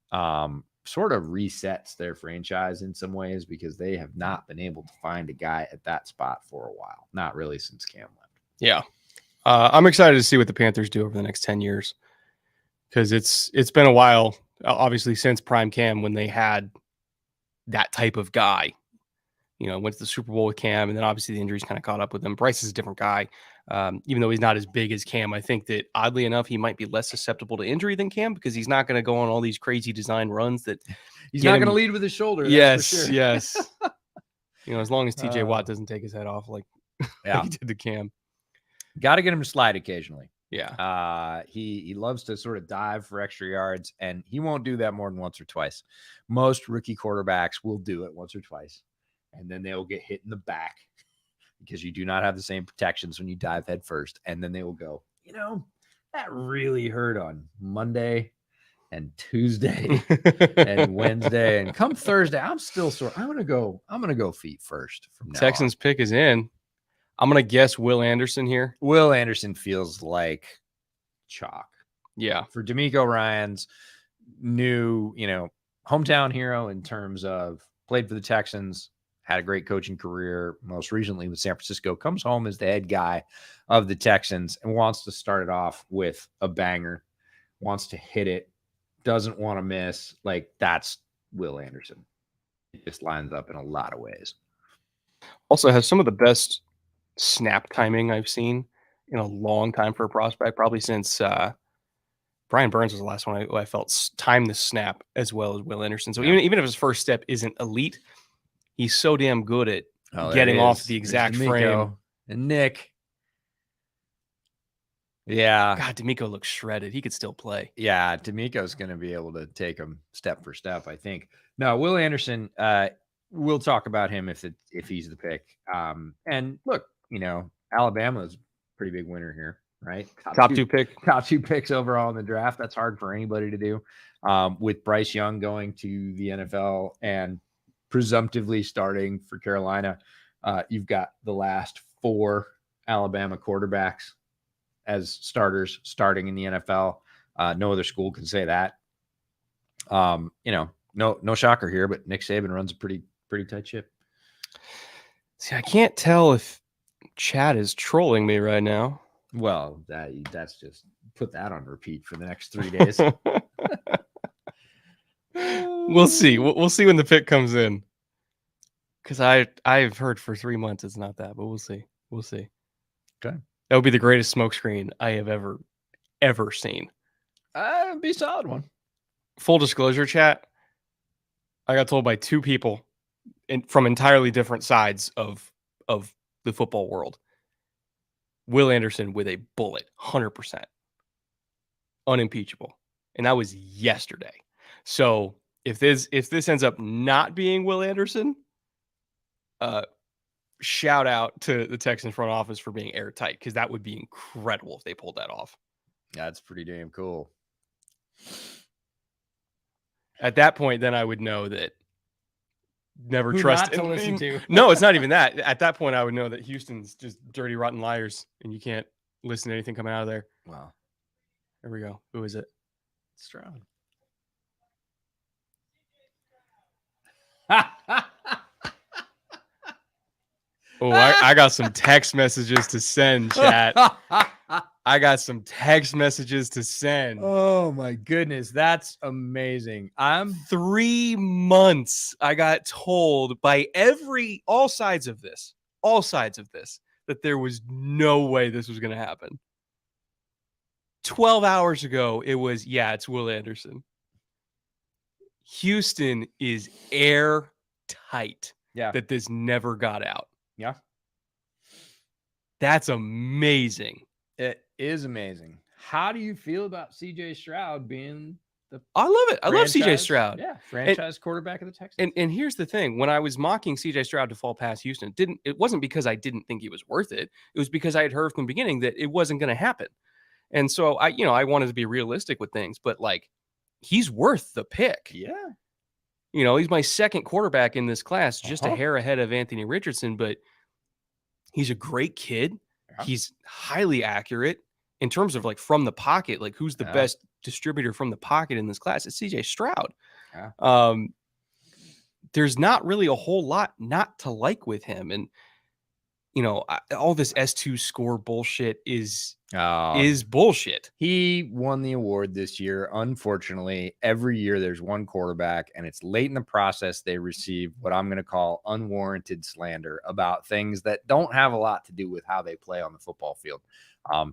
Sort of resets their franchise in some ways because they have not been able to find a guy at that spot for a while. Not really since Cam left. Yeah. I'm excited to see what the Panthers do over the next 10 years because it's been a while, obviously, since prime Cam when they had that type of guy. Went to the Super Bowl with Cam, and then obviously the injuries kind of caught up with him. Bryce is a different guy. Even though he's not as big as Cam, I think that oddly enough, he might be less susceptible to injury than Cam because he's not going to go on all these crazy design runs that he's not going to lead with his shoulder. Yes, that's for sure. Yes. As long as TJ Watt doesn't take his head off like he did to Cam. Got to get him to slide occasionally. Yeah. He loves to sort of dive for extra yards, and he won't do that more than once or twice. Most rookie quarterbacks will do it once or twice, and then they'll get hit in the back because you do not have the same protections when you dive head first. And then they will go, that really hurt on Monday and Tuesday and Wednesday. And come Thursday, I'm still sore. I'm going to go feet first from now Texans on. Pick is in. I'm going to guess Will Anderson here. Will Anderson feels like chalk. Yeah. For D'Amico Ryans, new, hometown hero in terms of played for the Texans, had a great coaching career, most recently with San Francisco, comes home as the head guy of the Texans and wants to start it off with a banger, wants to hit it, doesn't want to miss. Like, that's Will Anderson. It just lines up in a lot of ways. Also has some of the best snap timing I've seen in a long time for a prospect, probably since Brian Burns was the last one I felt timed the snap as well as Will Anderson. So even if his first step isn't elite, he's so damn good at getting off the exact frame. And Nick. Yeah. God, D'Amico looks shredded. He could still play. Yeah, D'Amico's going to be able to take him step for step, I think. No, Will Anderson, we'll talk about him if he's the pick. And look, Alabama's a pretty big winner here, right? Top two picks overall in the draft. That's hard for anybody to do. With Bryce Young going to the NFL and presumptively starting for Carolina, you've got the last 4 Alabama quarterbacks as starters starting in the NFL. No other school can say that. No shocker here, but Nick Saban runs a pretty tight ship. See, I can't tell if Chad is trolling me right now. Well, that's just put that on repeat for the next 3 days. We'll see. We'll see when the pick comes in. Because I've heard for 3 months it's not that, but we'll see. We'll see. Okay. That would be the greatest smokescreen I have ever seen. It'd be a solid one. Full disclosure, chat. I got told by 2 people from entirely different sides of the football world. Will Anderson with a bullet, 100%. Unimpeachable. And that was yesterday. So if this ends up not being Will Anderson, shout out to the Texans front office for being airtight, because that would be incredible if they pulled that off. That's pretty damn cool. At that point, then I would know that never Who trust not to listen to. No, it's not even that. At that point, I would know that Houston's just dirty, rotten liars, and you can't listen to anything coming out of there. Wow. There we go. Who is it? Stroud. Oh, I got some text messages to send, chat. I got some text messages to send. Oh my goodness, that's amazing. I'm 3 months. I got told by all sides of this, that there was no way this was going to happen. 12 hours ago, it was, it's Will Anderson. Houston is airtight. Yeah. That this never got out. Yeah. That's amazing. It is amazing. How do you feel about CJ Stroud being the I love it. I love CJ Stroud. Yeah, franchise quarterback of the Texans. And here's the thing. When I was mocking CJ Stroud to fall past Houston, it wasn't because I didn't think he was worth it. It was because I had heard from the beginning that it wasn't going to happen. And so I wanted to be realistic with things, but like, he's worth the pick. Yeah. He's my second quarterback in this class, just a hair ahead of Anthony Richardson, but he's a great kid. Yeah. He's highly accurate in terms of like from the pocket, like who's the best distributor from the pocket in this class? It's CJ Stroud. Yeah. There's not really a whole lot not to like with him. And, all this S2 score bullshit is bullshit. He won the award this year. Unfortunately, every year there's one quarterback, and it's late in the process they receive what I'm going to call unwarranted slander about things that don't have a lot to do with how they play on the football field.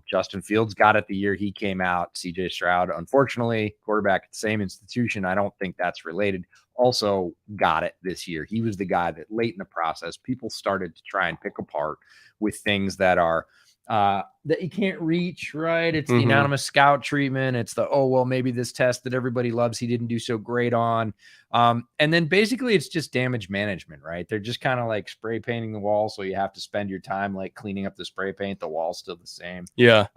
Justin Fields got it the year he came out. CJ Stroud, unfortunately, quarterback at the same institution. I don't think that's related. Also got it this year. He was the guy that late in the process, people started to try and pick apart with things that are that you can't reach, right? It's the anonymous scout treatment. It's the, maybe this test that everybody loves, he didn't do so great on. And then basically it's just damage management, right? They're just kind of like spray painting the wall. So you have to spend your time like cleaning up the spray paint. The wall's still the same. Yeah.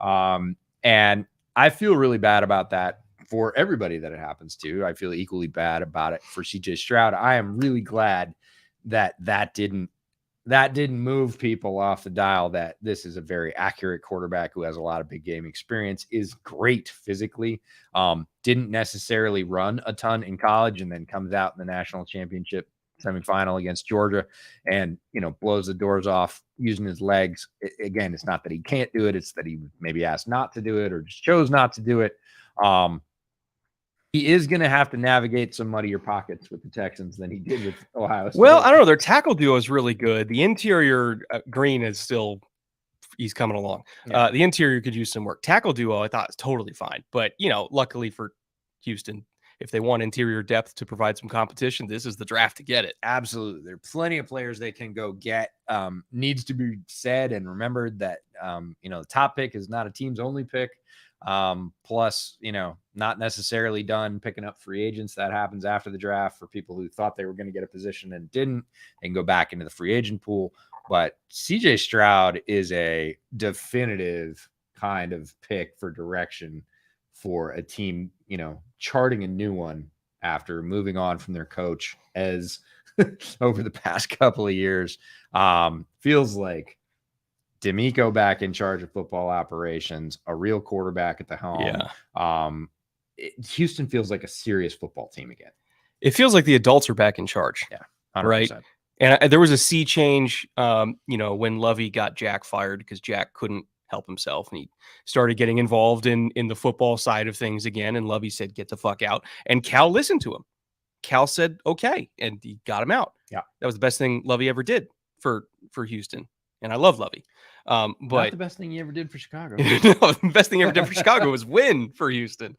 And I feel really bad about that for everybody that it happens to. I feel equally bad about it for CJ Stroud. I am really glad that didn't move people off the dial, that this is a very accurate quarterback who has a lot of big game experience, is great physically, didn't necessarily run a ton in college, and then comes out in the national championship semifinal against Georgia and, blows the doors off using his legs. Again, it's not that he can't do it. It's that he maybe asked not to do it or just chose not to do it. He is going to have to navigate some muddier pockets with the Texans than he did with Ohio State. Well, I don't know. Their tackle duo is really good. The interior, Green is still, he's coming along. Yeah. The interior could use some work. Tackle duo, I thought was totally fine. But, luckily for Houston, if they want interior depth to provide some competition, this is the draft to get it. Absolutely. There are plenty of players they can go get. Needs to be said and remembered that, the top pick is not a team's only pick. Plus, not necessarily done picking up free agents. That happens after the draft for people who thought they were going to get a position and didn't, and go back into the free agent pool. But CJ Stroud is a definitive kind of pick for direction for a team, charting a new one after moving on from their coach as over the past couple of years. Feels like D'Amico back in charge of football operations, a real quarterback at the helm. Yeah. Houston feels like a serious football team again. It feels like the adults are back in charge. Yeah. 100%. Right. And there was a sea change, when Lovey got Jack fired because Jack couldn't help himself, and he started getting involved in the football side of things again. And Lovey said, "Get the fuck out." And Cal listened to him. Cal said, "Okay," and he got him out. Yeah, that was the best thing Lovey ever did for Houston, and I love Lovey. But not the best thing he ever did for Chicago. No, the best thing he ever did for Chicago was win for Houston.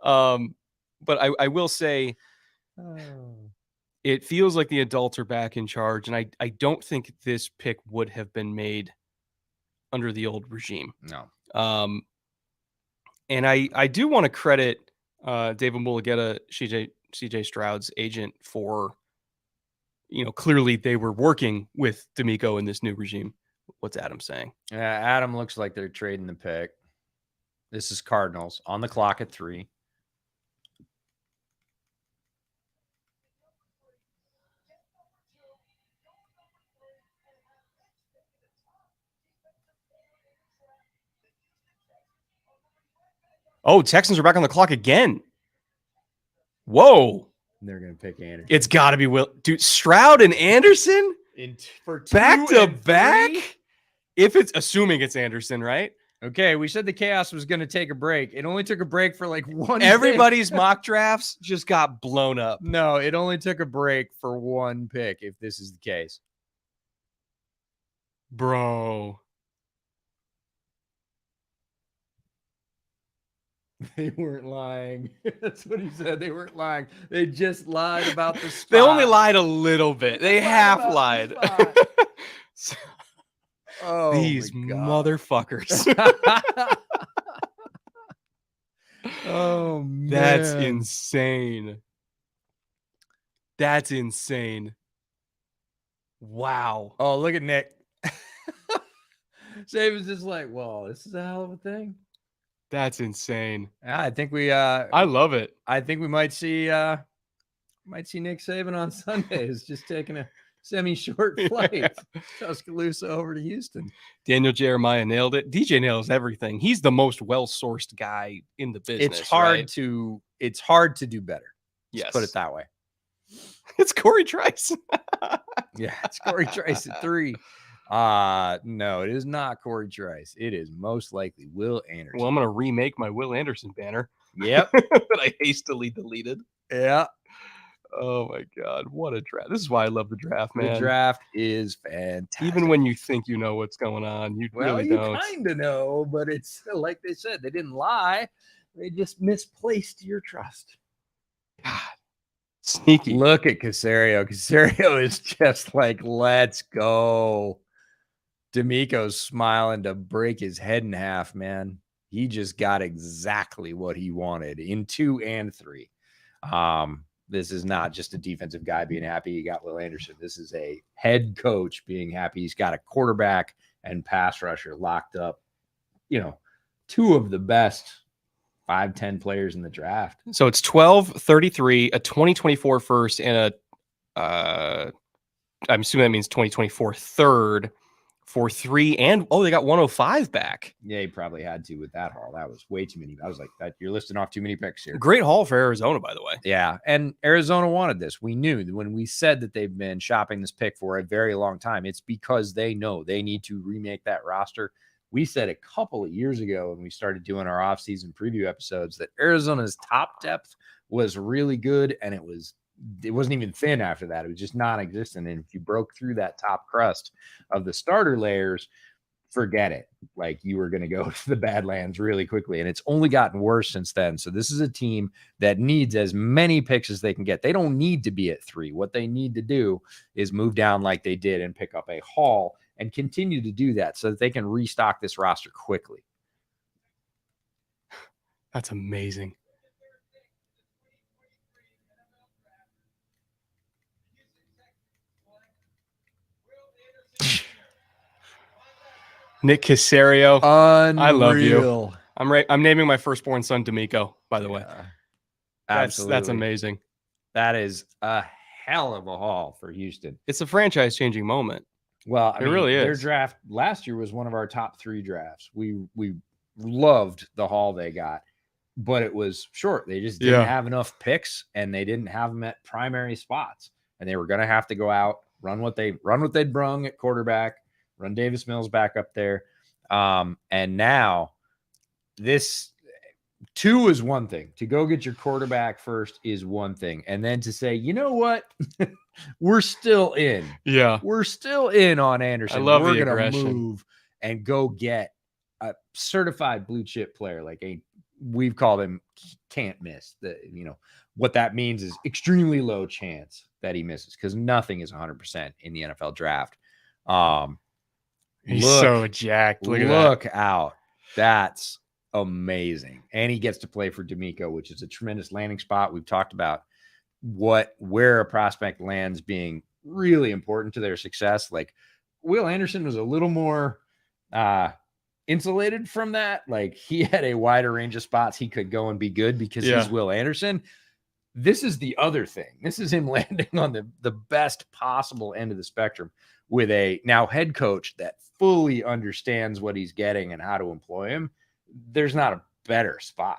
But I will say, it feels like the adults are back in charge, and I don't think this pick would have been made under the old regime. No. And I do want to credit David Mulugeta, CJ Stroud's agent, for, clearly they were working with D'Amico in this new regime. What's Adam saying? Yeah, Adam looks like they're trading the pick. This is Cardinals on the clock at 3. Oh, Texans are back on the clock again. Whoa. They're going to pick Anderson. It's got to be dude, Stroud and Anderson for back to back. If it's assuming it's Anderson, right? Okay, we said the chaos was going to take a break. It only took a break for like one. Everybody's mock drafts just got blown up. No, it only took a break for one pick, if this is the case. Bro. They weren't lying. That's what he said. They weren't lying. They just lied about the spot. They only lied a little bit. They half lied. Oh, these motherfuckers. Oh, man. That's insane. That's insane. Wow. Oh, look at Nick. Saban's just like, well, this is a hell of a thing. That's insane. Yeah, I think we I love it. I think we might see Nick Saban on Sundays, just taking a semi-short flight, Tuscaloosa over to Houston. Daniel Jeremiah nailed it. DJ nails everything. He's the most well-sourced guy in the business. It's hard right? to do better. Yes. Put it that way. It's Corey Trice. Yeah, it's Corey Trice at 3. No, it is not Corey Trice. It is most likely Will Anderson. Well, I'm going to remake my Will Anderson banner. Yep. That I hastily deleted. Yeah. Oh my God. What a draft. This is why I love the draft, man. The draft is fantastic. Even when you think you know what's going on, you really don't. You kind of know, but it's like they said, they didn't lie. They just misplaced your trust. God. Sneaky. Look at Caserio. Caserio is just like, let's go. D'Amico's smiling to break his head in half, man. He just got exactly what he wanted in 2 and 3. This is not just a defensive guy being happy he got Will Anderson. This is a head coach being happy he's got a quarterback and pass rusher locked up. 2 of the best 5-10 players in the draft. So it's 12-33, a 2024 first, and I'm assuming that means 2024 third for 3 and they got 105 back. Yeah, he probably had to with that haul. That was way too many. I was like, that you're listing off too many picks here. Great haul for Arizona, by the way. Yeah, and Arizona wanted this. We knew when we said that they've been shopping this pick for a very long time. It's because they know they need to remake that roster. We said a couple of years ago when we started doing our offseason preview episodes that Arizona's top depth was really good, and it wasn't even thin after that. It was just non-existent. And if you broke through that top crust of the starter layers, forget it. Like, you were going to go to the Badlands really quickly. And it's only gotten worse since then. So this is a team that needs as many picks as they can get. They don't need to be at 3. What they need to do is move down like they did and pick up a haul and continue to do that so that they can restock this roster quickly. That's amazing. Nick Caserio. Unreal. I love you. I'm naming my firstborn son D'Amico, by the way. Absolutely. That's amazing. That is a hell of a haul for Houston. It's a franchise-changing moment. Well, It really is. Their draft last year was one of our top 3 drafts. We loved the haul they got, but it was short. They just didn't have enough picks, and they didn't have them at primary spots. And they were going to have to go out, run what they'd brung at quarterback, run Davis Mills back up there. And now this 2 is one thing. To go get your quarterback first is one thing. And then to say, you know what? We're still in. Yeah. We're still in on Anderson. I love We're the gonna aggression. move and go get a certified blue chip player. Like we've called him can't miss. What that means is extremely low chance that he misses, because nothing is 100% in the NFL draft. He's so jacked. Look out. That's amazing. And he gets to play for D'Amico, which is a tremendous landing spot. We've talked about where a prospect lands being really important to their success. Like, Will Anderson was a little more insulated from that. Like, he had a wider range of spots he could go and be good because he's Will Anderson. This is the other thing. This is him landing on the best possible end of the spectrum with a now head coach that fully understands what he's getting and how to employ him. There's not a better spot.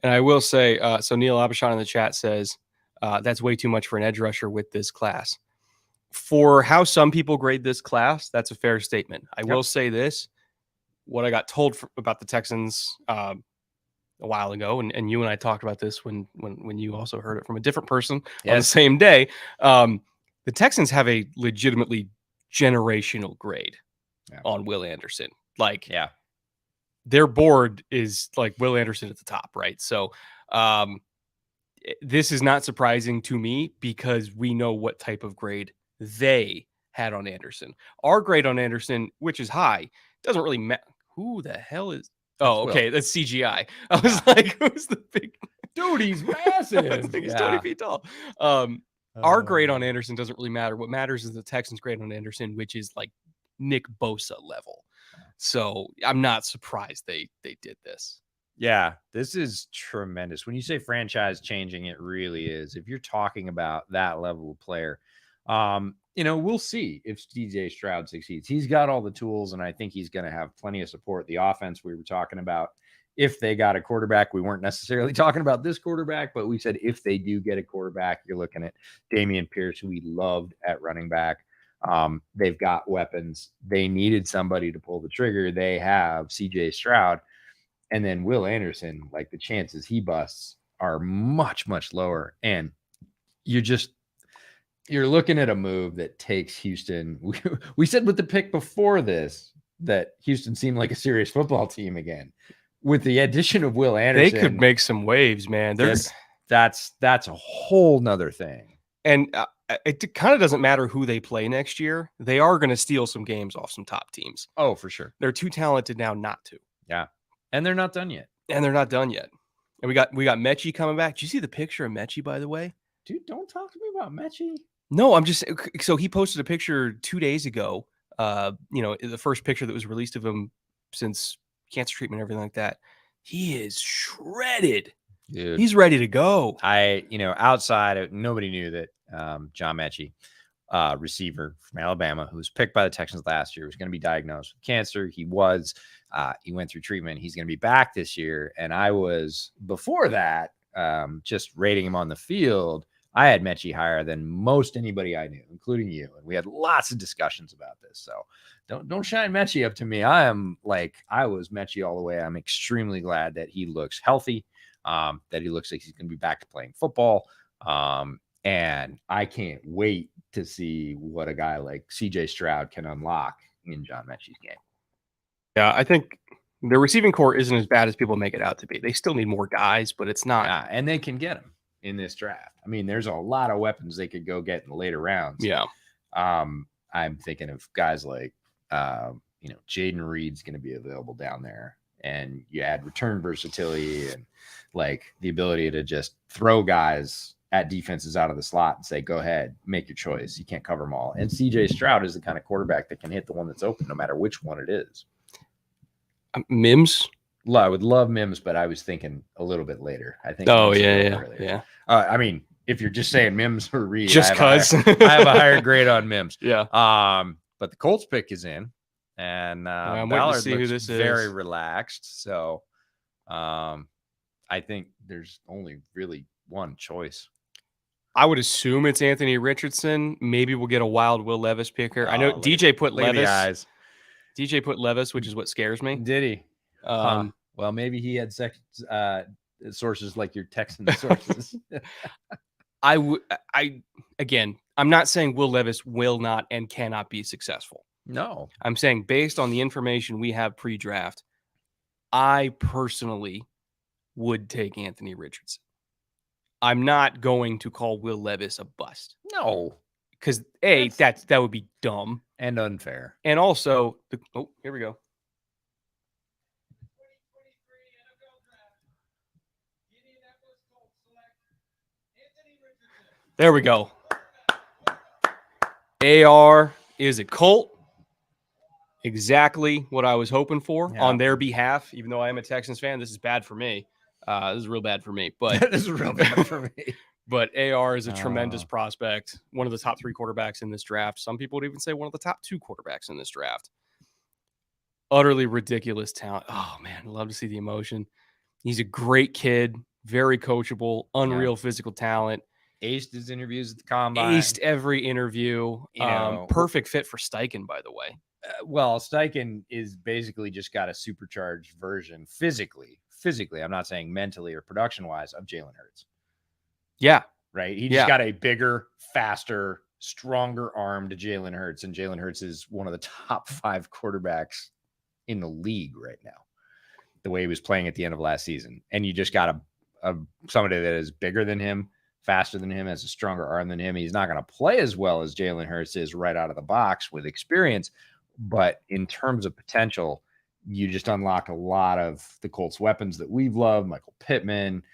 And I will say, so Neil Abishon in the chat says, that's way too much for an edge rusher with this class. For how some people grade this class, that's a fair statement. I will say this. What I got told about the Texans a while ago, and you and I talked about this when you also heard it from a different person on the same day. The Texans have a legitimately generational grade on Will Anderson. Like, their board is like Will Anderson at the top, right? So this is not surprising to me because we know what type of grade they had on Anderson. Our grade on Anderson, which is high, doesn't really matter. Who the hell is... Oh, okay. That's CGI. I was like, who's the big... Dude, he's massive. He's 20 feet tall. Our grade on Anderson doesn't really matter. What matters is the Texans' grade on Anderson, which is like Nick Bosa level. So I'm not surprised they did this. Yeah, this is tremendous. When you say franchise changing, it really is. If you're talking about that level of player, we'll see if DJ Stroud succeeds. He's got all the tools, and I think he's going to have plenty of support. The offense we were talking about, if they got a quarterback, we weren't necessarily talking about this quarterback, but we said if they do get a quarterback, you're looking at Dameon Pierce, who we loved at running back. They've got weapons. They needed somebody to pull the trigger. They have CJ Stroud. And then Will Anderson, like, the chances he busts are much, much lower. And you're looking at a move that takes Houston. We said with the pick before this that Houston seemed like a serious football team again. With the addition of Will Anderson, they could make some waves, man. That's a whole nother thing. And it kind of doesn't matter who they play next year. They are going to steal some games off some top teams. Oh, for sure. They're too talented now not to. Yeah. And they're not done yet. And we got Mechie coming back. Did you see the picture of Mechie, by the way? Dude, don't talk to me about Mechie. No, I'm just so he posted a picture 2 days ago. The first picture that was released of him since cancer treatment and everything like that. He is shredded. Dude, he's ready to go. Outside, nobody knew that John Mechie receiver from Alabama who was picked by the Texans last year, was going to be diagnosed with cancer. He went through treatment. He's going to be back this year. And I was, before that, just rating him on the field. I had Mechie higher than most anybody I knew, including you. And we had lots of discussions about this. So don't shine Mechie up to me. I was Mechie all the way. I'm extremely glad that he looks healthy, that he looks like he's going to be back to playing football. And I can't wait to see what a guy like CJ Stroud can unlock in John Mechie's game. Yeah, I think the receiving core isn't as bad as people make it out to be. They still need more guys, but it's not. Yeah, and they can get them in this draft. I mean, there's a lot of weapons they could go get in the later rounds. Yeah. I'm thinking of guys like, Jaden Reed's going to be available down there. And you add return versatility and like the ability to just throw guys at defenses out of the slot and say, go ahead, make your choice. You can't cover them all. And CJ Stroud is the kind of quarterback that can hit the one that's open no matter which one it is. Mims? I would love Mims, but I was thinking a little bit later. I think. Yeah. I mean, if you're just saying Mims or Reed, just because I have a higher grade on Mims. Yeah. But the Colts pick is in, and I'm waiting Ballard to see who this very is. relaxed. So, I think there's only really one choice. I would assume it's Anthony Richardson. Maybe we'll get a wild Will Levis picker. I know DJ put Levis. DJ put Levis, which is what scares me. Did he? Well, maybe he had sources like your Texan sources. I'm not saying Will Levis will not and cannot be successful. No. I'm saying based on the information we have pre-draft, I personally would take Anthony Richardson. I'm not going to call Will Levis a bust. No. Because that would be dumb. And unfair. And also, here we go. There we go. AR is a Colt. Exactly what I was hoping for on their behalf. Even though I am a Texans fan, this is bad for me. This is real bad for me. But this is real bad for me. But AR is a tremendous prospect. One of the top 3 quarterbacks in this draft. Some people would even say one of the top 2 quarterbacks in this draft. Utterly ridiculous talent. Oh, man, I love to see the emotion. He's a great kid, very coachable, unreal physical talent. Aced his interviews at the combine. Aced every interview. Perfect fit for Steichen, by the way. Well, Steichen is basically just got a supercharged version physically. I'm not saying mentally or production-wise of Jalen Hurts. Yeah. Right? He just got a bigger, faster, stronger arm to Jalen Hurts, and Jalen Hurts is one of the top 5 quarterbacks in the league right now, the way he was playing at the end of last season. And you just got somebody that is bigger than him, faster than him, has a stronger arm than him. He's not going to play as well as Jalen Hurts is right out of the box with experience, but in terms of potential, you just unlock a lot of the Colts weapons that we've loved. Michael Pittman,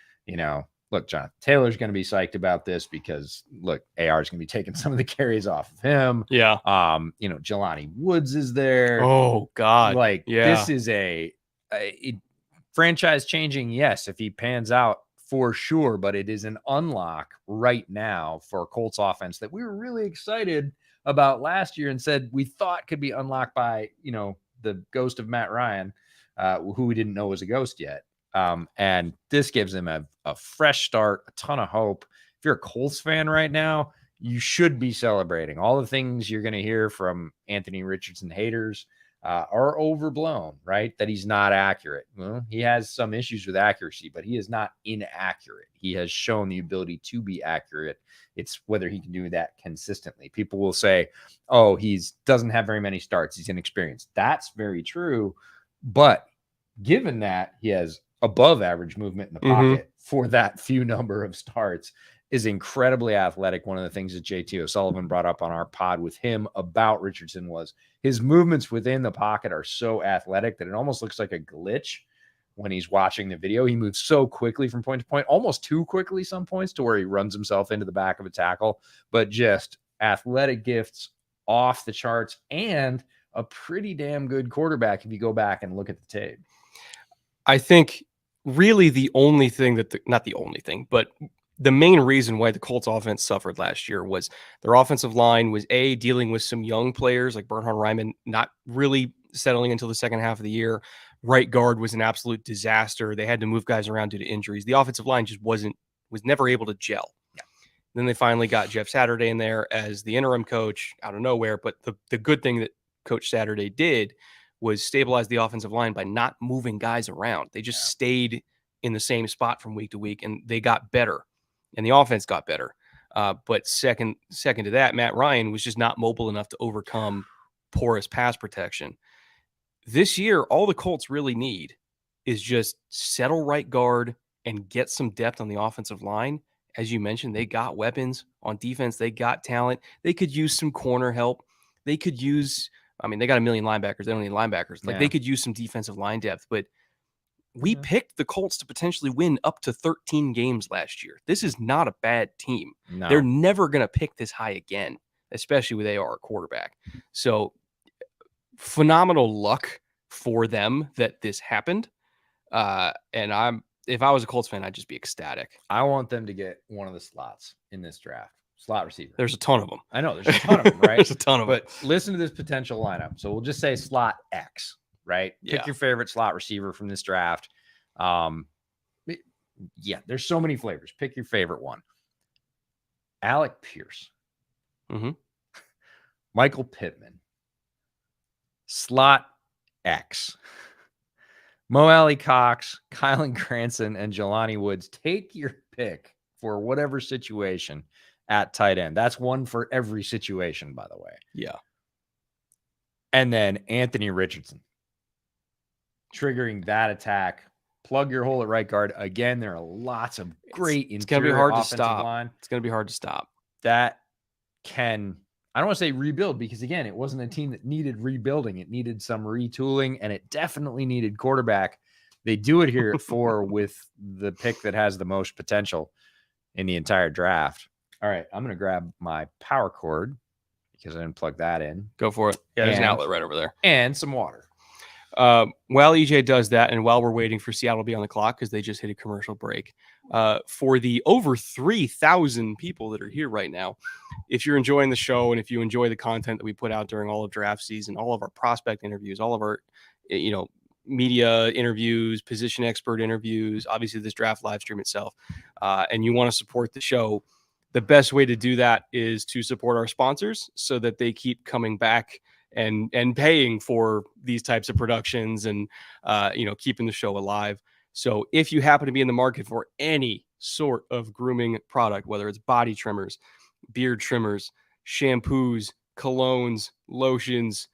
look, Jonathan Taylor's going to be psyched about this because, look, AR is going to be taking some of the carries off of him. Yeah. Jelani Woods is there. Oh, God. This is a franchise changing, yes, if he pans out for sure, but it is an unlock right now for a Colts offense that we were really excited about last year and said we thought could be unlocked by, the ghost of Matt Ryan, who we didn't know was a ghost yet. And this gives him a fresh start, a ton of hope. If you're a Colts fan right now, you should be celebrating. All the things you're going to hear from Anthony Richardson haters are overblown, right? That he's not accurate. Well, he has some issues with accuracy, but he is not inaccurate. He has shown the ability to be accurate. It's whether he can do that consistently. People will say, oh, doesn't have very many starts. He's inexperienced. That's very true. But given that he has above average movement in the pocket for that few number of starts, is incredibly athletic. One of the things that JT O'Sullivan brought up on our pod with him about Richardson was his movements within the pocket are so athletic that it almost looks like a glitch when he's watching the video. He moves so quickly from point to point, almost too quickly some points, to where he runs himself into the back of a tackle, but just athletic gifts off the charts and a pretty damn good quarterback if you go back and look at the tape. I think really the only thing not the only thing, but the main reason why the Colts offense suffered last year was their offensive line was dealing with some young players like Bernhard Raimann not really settling until the second half of the year. Right guard was an absolute disaster. They had to move guys around due to injuries. The offensive line just was never able to gel. Yeah. Then they finally got Jeff Saturday in there as the interim coach out of nowhere. But the good thing that Coach Saturday did was stabilize the offensive line by not moving guys around. They just stayed in the same spot from week to week, and they got better, and the offense got better. But second to that, Matt Ryan was just not mobile enough to overcome porous pass protection. This year, all the Colts really need is just settle right guard and get some depth on the offensive line. As you mentioned, they got weapons on defense. They got talent. They could use some corner help. They could use, they got a million linebackers. They don't need linebackers. Like they could use some defensive line depth, but we picked the Colts to potentially win up to 13 games last year. This is not a bad team. No. They're never going to pick this high again, especially with AR quarterback. So phenomenal luck for them that this happened. And if I was a Colts fan, I'd just be ecstatic. I want them to get one of the slots in this draft. Slot receiver. There's a ton of them. I know there's a ton of them, right? There's a ton of them. But listen to this potential lineup. So we'll just say slot X, right? Pick your favorite slot receiver from this draft. There's so many flavors. Pick your favorite one. Alec Pierce. Mm-hmm. Michael Pittman. Slot X. Mo Alley Cox, Kylan Cranston, and Jelani Woods. Take your pick for whatever situation at tight end. That's one for every situation, by the way. Yeah. And then Anthony Richardson. Triggering that attack. Plug your hole at right guard. Again, there are lots of great it's going to be hard to stop. Line. It's going to be hard to stop. That can, I don't want to say rebuild, because again, it wasn't a team that needed rebuilding. It needed some retooling, and it definitely needed quarterback. They do it here at 4 with the pick that has the most potential in the entire draft. All right, I'm going to grab my power cord because I didn't plug that in. Go for it. Yeah, there's an outlet right over there. And some water. While EJ does that, and while we're waiting for Seattle to be on the clock because they just hit a commercial break, for the over 3,000 people that are here right now, if you're enjoying the show and if you enjoy the content that we put out during all of draft season, all of our prospect interviews, all of our, media interviews, position expert interviews, obviously this draft live stream itself, and you want to support the show, the best way to do that is to support our sponsors so that they keep coming back and paying for these types of productions and, keeping the show alive. So if you happen to be in the market for any sort of grooming product, whether it's body trimmers, beard trimmers, shampoos, colognes, lotions,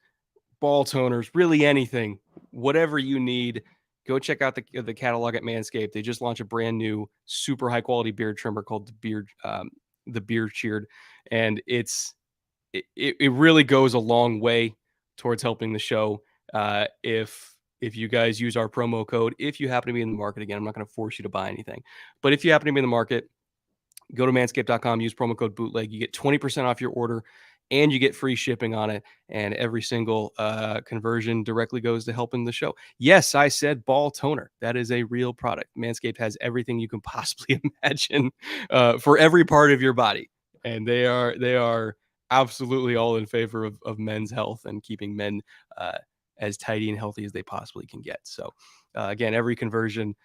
ball toners, really anything, whatever you need, go check out the catalog at Manscaped. They just launched a brand new super high quality beard trimmer called the Beard Cheered. And it really goes a long way towards helping the show. If you guys use our promo code, if you happen to be in the market, again, I'm not going to force you to buy anything, but if you happen to be in the market, go to manscaped.com, use promo code bootleg. You get 20% off your order and you get free shipping on it. And every single conversion directly goes to helping the show. Yes, I said ball toner. That is a real product. Manscaped has everything you can possibly imagine for every part of your body. And they are absolutely all in favor of men's health and keeping men as tidy and healthy as they possibly can get. So again, every conversion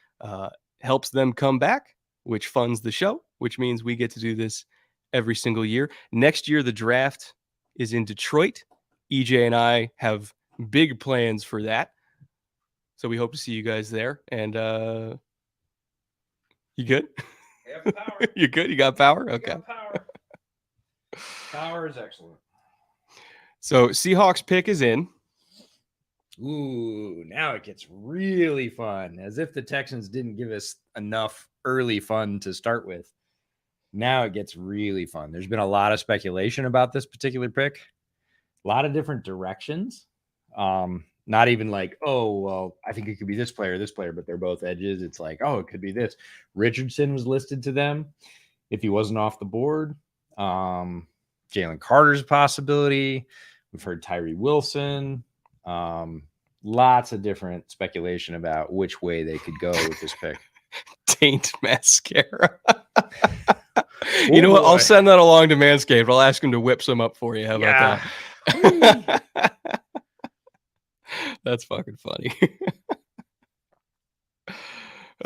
helps them come back, which funds the show, which means we get to do this every single year. Next year, the draft is in Detroit. EJ and I have big plans for that. So we hope to see you guys there. And you good? I have power. You good? You got power? Okay. Power is excellent. So Seahawks pick is in. Ooh, now it gets really fun. As if the Texans didn't give us enough early fun to start with. Now it gets really fun. There's been a lot of speculation about this particular pick. A lot of different directions. Not even like, oh, well, I think it could be this player, but they're both edges. It's like, oh, it could be this. Richardson was listed to them if he wasn't off the board. Jalen Carter's a possibility. We've heard Tyree Wilson. Lots of different speculation about which way they could go with this pick. Taint mascara. You know what? I'll boy. send that along to Manscaped. I'll ask him to whip some up for you. How about that? That's fucking funny.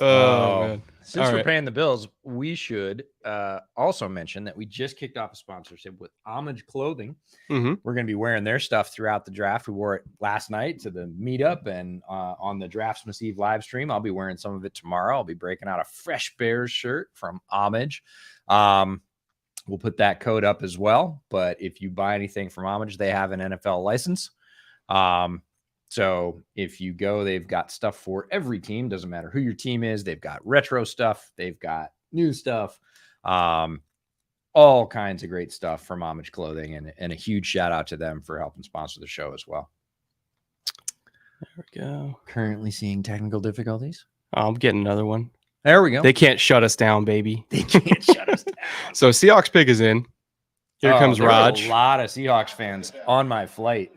Oh, man. Since All we're right. paying the bills, we should also mention that we just kicked off a sponsorship with Homage Clothing. Mhm. We're going to be wearing their stuff throughout the draft. We wore it last night to the meetup and on the Draftsmas Eve live stream. I'll be wearing some of it tomorrow. I'll be breaking out a Fresh Bears shirt from Homage. We'll put that code up as well. But if you buy anything from Homage, they have an NFL license. So if you go, they've got stuff for every team. Doesn't matter who your team is. They've got retro stuff. They've got new stuff. All kinds of great stuff from Homage Clothing, and a huge shout out to them for helping sponsor the show as well. There we go. Currently seeing technical difficulties. I'm getting another one. There we go. They can't shut us down, baby. They can't shut us down. So Seahawks pick is in. Here comes there were Raj. A lot of Seahawks fans on my flight.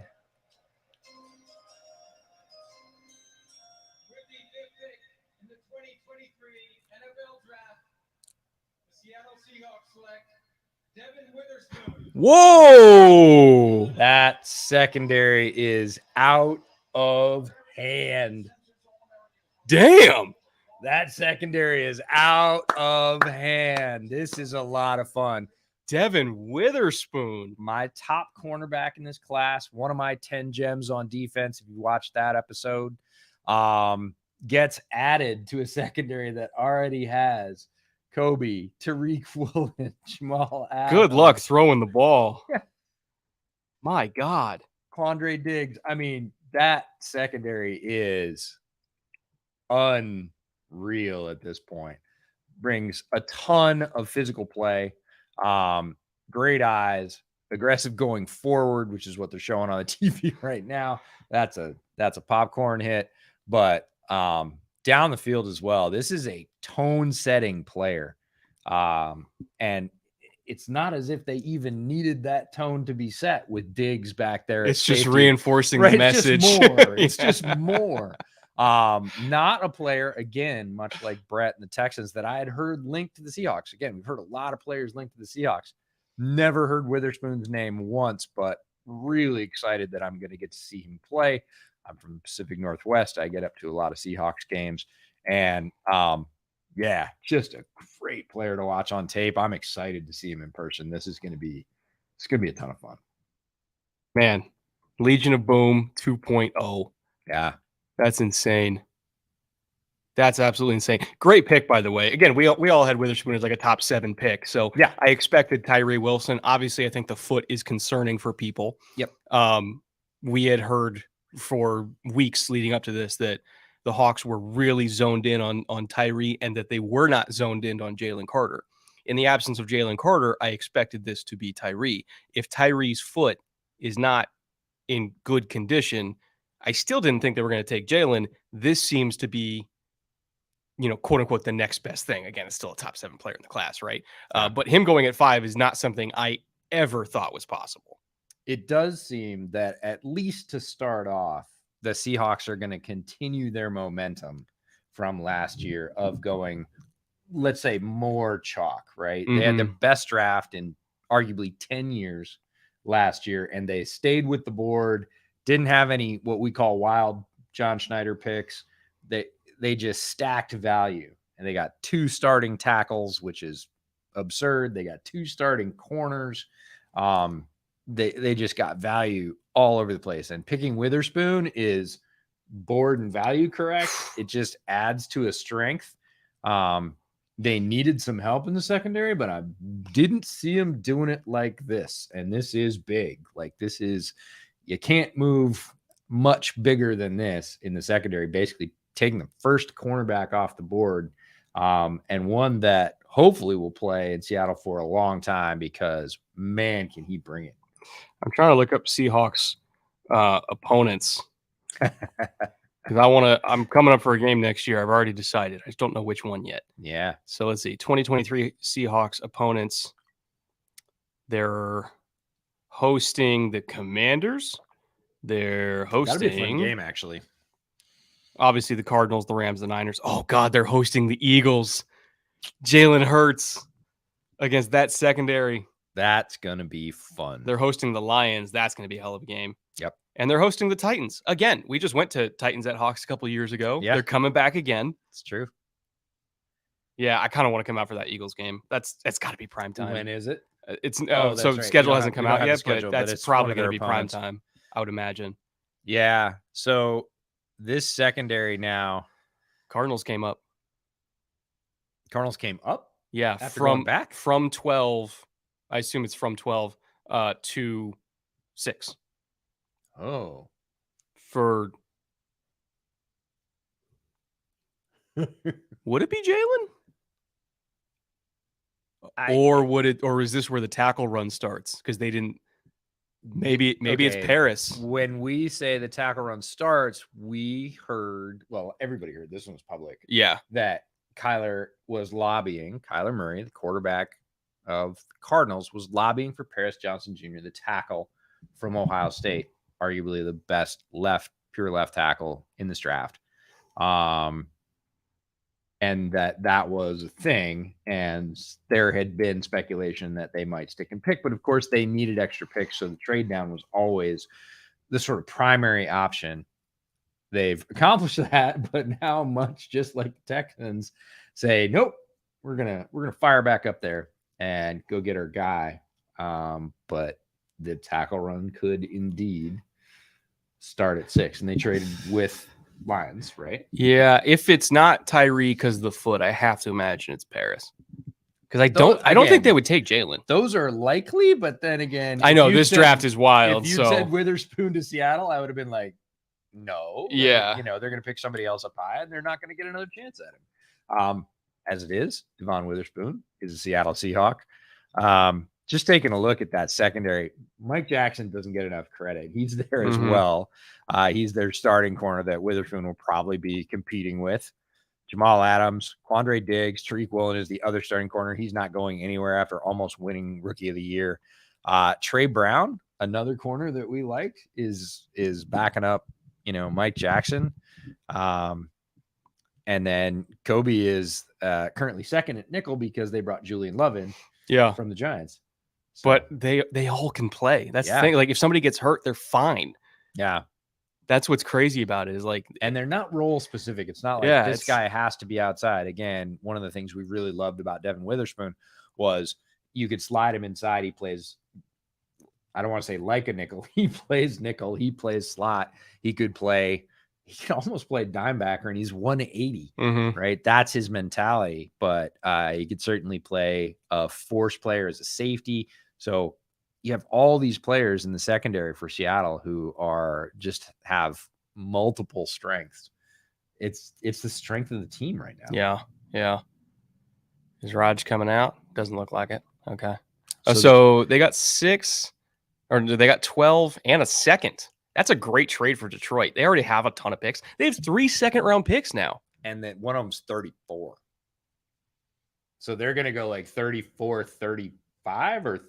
Whoa! That secondary is out of hand. Damn! That secondary is out of hand. This is a lot of fun. Devin Witherspoon. My top cornerback in this class, one of my 10 gems on defense. If you watched that episode, gets added to a secondary that already has Kobe, Tariq Woolen, Jamal Adams. Good luck throwing the ball. Yeah. My God. Quandre Diggs. I mean, that secondary is unreal at this point. Brings a ton of physical play. Great eyes, aggressive going forward, which is what they're showing on the TV right now. That's a popcorn hit, but down the field as well. This is a tone-setting player, and it's not as if they even needed that tone to be set with Diggs back there. It's just reinforcing the message. It's just more. Not a player, again, much like Brett and the Texans, that I had heard linked to the Seahawks. Again, we've heard a lot of players linked to the Seahawks. Never heard Witherspoon's name once, but really excited that I'm going to get to see him play. I'm from the Pacific Northwest. I get up to a lot of Seahawks games, and yeah, just a great player to watch on tape. I'm excited to see him in person. It's going to be a ton of fun. Man, Legion of Boom 2.0. Yeah. That's insane. That's absolutely insane. Great pick, by the way. Again, we all had Witherspoon as like a top 7 pick. So yeah, I expected Tyree Wilson. Obviously, I think the foot is concerning for people. Yep. We had heard for weeks leading up to this that the Hawks were really zoned in on Tyree and that they were not zoned in on Jalen Carter. In the absence of Jalen Carter, I expected this to be Tyree. If Tyree's foot is not in good condition, I still didn't think they were going to take Jalen. This seems to be, quote unquote, the next best thing. Again, it's still a top 7 player in the class, right? But him going at 5 is not something I ever thought was possible. It does seem that at least to start off, the Seahawks are going to continue their momentum from last year of going, let's say, more chalk, right? Mm-hmm. They had the best draft in arguably 10 years last year, and they stayed with the board. Didn't have any what we call wild John Schneider picks. They just stacked value, and they got 2 starting tackles, which is absurd. They got 2 starting corners. They just got value all over the place. And picking Witherspoon is board and value correct. It just adds to a strength. They needed some help in the secondary, but I didn't see them doing it like this. And this is big. Like, this is, you can't move much bigger than this in the secondary, basically taking the first cornerback off the board, and one that hopefully will play in Seattle for a long time because, man, can he bring it. I'm trying to look up Seahawks opponents because I'm coming up for a game next year. I've already decided. I just don't know which one yet. Yeah. So let's see. 2023 Seahawks opponents. They're hosting the Commanders. They're hosting. That'd be a fun game, actually. Obviously, the Cardinals, the Rams, the Niners. Oh, God, they're hosting the Eagles. Jalen Hurts. against that secondary. That's going to be fun. They're hosting the Lions. That's going to be a hell of a game. Yep. And they're hosting the Titans. Again, we just went to Titans at Hawks a couple of years ago. Yeah. They're coming back again. It's true. Yeah, I kind of want to come out for that Eagles game. It's got to be prime time. When is it? It's that's so right. schedule hasn't come out yet, schedule, but that's probably going to be prime time, I would imagine. Yeah. So this secondary now, Cardinals came up. Cardinals came up. Yeah, After going back from 12. I assume it's from 12 to 6. Oh. For would it be Jalen? Or is this where the tackle run starts? Because they didn't. Maybe it's Paris. When we say the tackle run starts, we heard. Well, everybody heard. This one was public. Yeah, that Kyler was lobbying. Kyler Murray, the quarterback of the Cardinals, was lobbying for Paris Johnson Jr., the tackle from Ohio State, arguably the best pure left tackle in this draft. And that was a thing. And there had been speculation that they might stick and pick, but of course they needed extra picks. So the trade down was always the sort of primary option. They've accomplished that, but now, much just like the Texans, say, nope, we're gonna fire back up there and go get our guy. But the tackle run could indeed start at 6, and they traded with Lions, right? Yeah, if it's not Tyree because of the foot, I have to imagine it's Paris. Because I don't think they would take Jalen. Those are likely, but then again, I know this draft is wild. If you said Witherspoon to Seattle, I would have been like, no. Yeah. They're going to pick somebody else up high, and they're not going to get another chance at him. As it is, Devon Witherspoon is a Seattle Seahawk. Just taking a look at that secondary, Mike Jackson doesn't get enough credit. He's there as well. He's their starting corner that Witherspoon will probably be competing with. Jamal Adams, Quandre Diggs, Tariq Woolen is the other starting corner. He's not going anywhere after almost winning Rookie of the Year. Trey Brown, another corner that we like, is backing up, Mike Jackson. And then Kobe is currently second at nickel because they brought Julian Love in from the Giants. So, but they all can play. That's the thing. Like if somebody gets hurt, they're fine. Yeah. That's what's crazy about it is like, and they're not role specific. It's not like this guy has to be outside. Again, one of the things we really loved about Devon Witherspoon was you could slide him inside. He plays, I don't want to say like a nickel. He plays nickel. He plays slot. He can almost play dimebacker, and he's 180, right? That's his mentality. But he could certainly play a force player as a safety. So you have all these players in the secondary for Seattle who are just have multiple strengths. It's the strength of the team right now. Yeah. Is Raj coming out? Doesn't look like it. Okay. So they got 6, or they got 12 and a second. That's a great trade for Detroit. They already have a ton of picks. They have 3 second-round picks now. And then one of them's 34. So they're going to go like 34, 35 or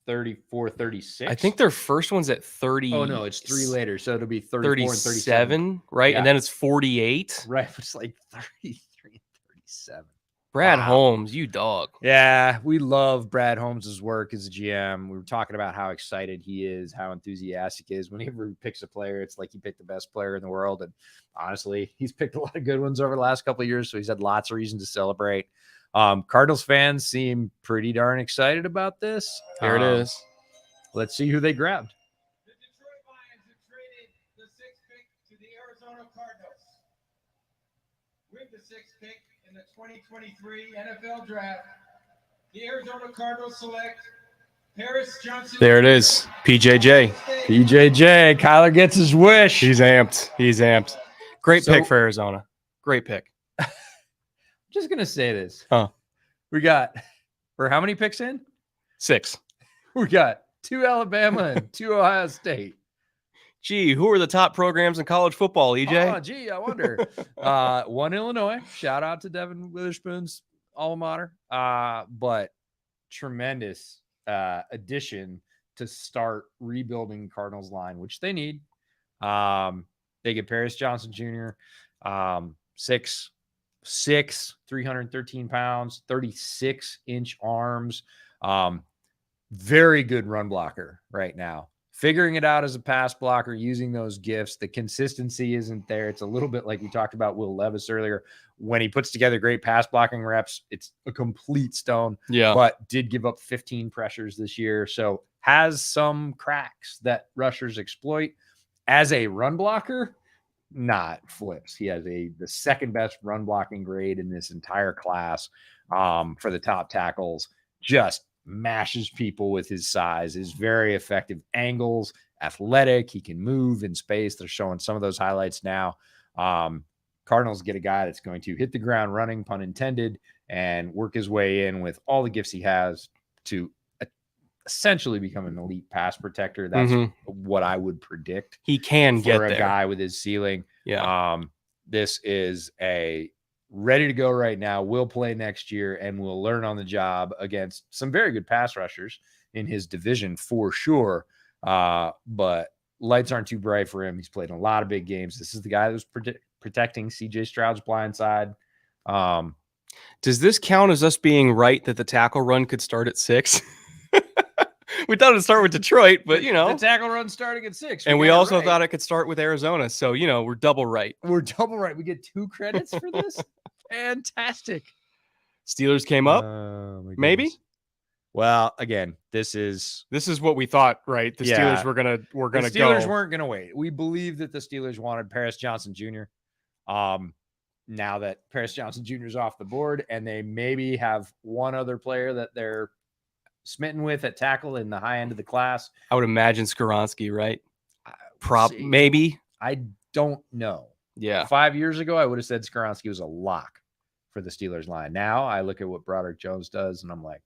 34, 36. I think their first one's at 30. Oh, no, it's 3 later. So it'll be 34 and 37, right? Yeah. And then it's 48. Right. It's like 33 and 37. Brad Holmes, you dog. Yeah, we love Brad Holmes' work as a GM. We were talking about how excited he is, how enthusiastic he is. Whenever he picks a player, it's like he picked the best player in the world. And honestly, he's picked a lot of good ones over the last couple of years, so he's had lots of reason to celebrate. Cardinals fans seem pretty darn excited about this. Here it is. Let's see who they grabbed. The Detroit Lions have traded the 6th pick to the Arizona Cardinals. With the 6th pick in the 2023 NFL Draft, the Arizona Cardinals select Paris Johnson. There it is. PJJ. PJJ. Kyler gets his wish. He's amped. Great pick for Arizona. Great pick. Just going to say this. We're how many picks in? 6. We got 2 Alabama and 2 Ohio State. Gee, who are the top programs in college football, EJ? Oh, gee, I wonder. 1 Illinois. Shout out to Devon Witherspoon's alma mater. But tremendous addition to start rebuilding Cardinals line, which they need. They get Paris Johnson Jr., 6 6'6", 313 pounds, 36-inch arms. Very good run blocker right now. Figuring it out as a pass blocker, using those gifts. The consistency isn't there. It's a little bit like we talked about Will Levis earlier. When he puts together great pass blocking reps, it's a complete stone. Yeah. But did give up 15 pressures this year. So has some cracks that rushers exploit. As a run blocker, not flips. He has the second best run blocking grade in this entire class for the top tackles. Just mashes people with his size, is very effective angles, athletic. He can move in space. They're showing some of those highlights now. Cardinals get a guy that's going to hit the ground running, pun intended, and work his way in with all the gifts he has to essentially become an elite pass protector. That's what I would predict. He can get for a there. guy with his ceiling. Yeah. This is a ready to go right now. Will play next year and will learn on the job against some very good pass rushers in his division for sure. But lights aren't too bright for him. He's played in a lot of big games. This is the guy that was protecting CJ Stroud's blind side. Does this count as us being right that the tackle run could start at 6? We thought it'd start with Detroit, but the tackle run starting at 6. And we also thought it could start with Arizona. So, we're double right. We're double right. We get 2 credits for this. Fantastic. Steelers came up. Maybe. Well, again, this is what we thought, right? The Steelers were gonna go. The Steelers weren't gonna wait. We believe that the Steelers wanted Paris Johnson Jr. Now that Paris Johnson Jr. is off the board, and they maybe have one other player that they're smitten with at tackle in the high end of the class. I would imagine Skoronski, right? See. Maybe. I don't know. Yeah. 5 years ago, I would have said Skoronski was a lock for the Steelers line. Now I look at what Broderick Jones does, and I'm like,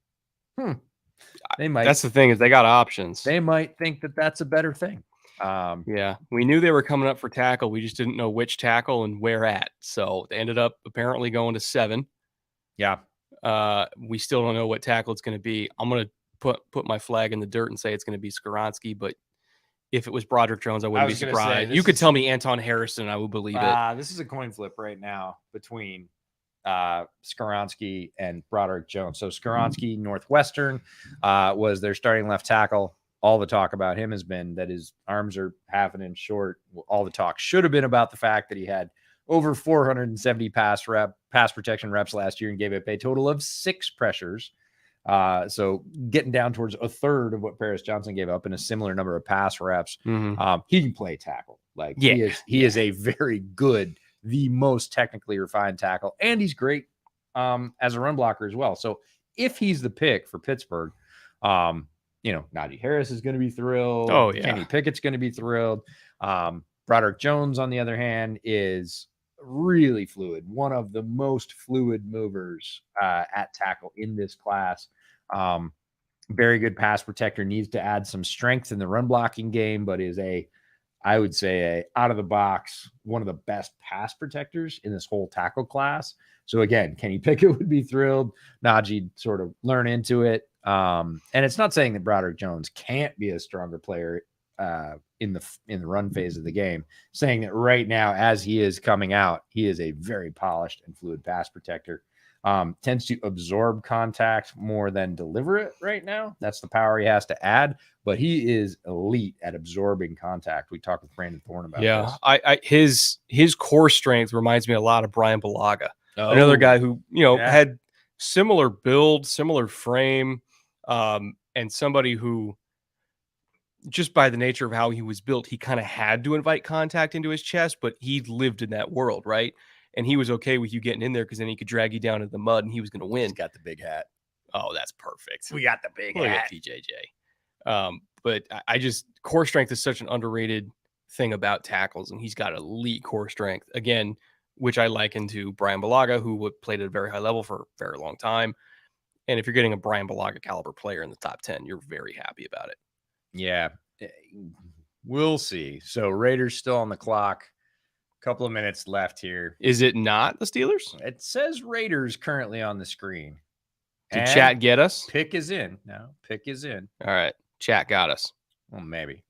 they might. That's the thing, is they got options. They might think that that's a better thing. Yeah, we knew they were coming up for tackle. We just didn't know which tackle and where at. So they ended up apparently going to 7. Yeah. We still don't know what tackle it's going to be. I'm going to put my flag in the dirt and say it's going to be Skoronski, but if it was Broderick Jones, I wouldn't be surprised. You could tell me Anton Harrison, I would believe it. This is a coin flip right now between Skoronski and Broderick Jones. So Skoronski, Northwestern, was their starting left tackle. All the talk about him has been that his arms are half an inch short. All the talk should have been about the fact that he had over 470 pass protection reps last year and gave up a total of 6 pressures. So getting down towards a third of what Paris Johnson gave up in a similar number of pass reps. He can play tackle. He is a very good, the most technically refined tackle, and he's great as a run blocker as well. So if he's the pick for Pittsburgh, Najee Harris is going to be thrilled. Oh, yeah. Kenny Pickett's going to be thrilled. Broderick Jones, on the other hand, is really fluid. One of the most fluid movers at tackle in this class. Very good pass protector. Needs to add some strength in the run blocking game, but is I would say out of the box, one of the best pass protectors in this whole tackle class. So again, Kenny Pickett would be thrilled. Najee sort of learn into it. And it's not saying that Broderick Jones can't be a stronger player in the run phase of the game. Saying that right now, as he is coming out, he is a very polished and fluid pass protector. Tends to absorb contact more than deliver it right now. That's the power he has to add, but he is elite at absorbing contact. We talked with Brandon Thorne about this. His core strength reminds me a lot of Brian Balaga, another guy who, had similar build, similar frame, and somebody who, just by the nature of how he was built, he kind of had to invite contact into his chest, but he lived in that world, right? And he was okay with you getting in there because then he could drag you down into the mud and he was going to win. He's got the big hat. Oh, that's perfect. We got the big hat. PJJ. But I just, core strength is such an underrated thing about tackles, and he's got elite core strength, again, which I liken to Brian Balaga, who played at a very high level for a very long time. And if you're getting a Brian Balaga caliber player in the top 10, you're very happy about it. Yeah, we'll see. So Raiders still on the clock. Couple of minutes left here. Is it not the Steelers? It says Raiders currently on the screen. Did chat get us? Pick is in. No, pick is in. All right. Chat got us. Well, maybe.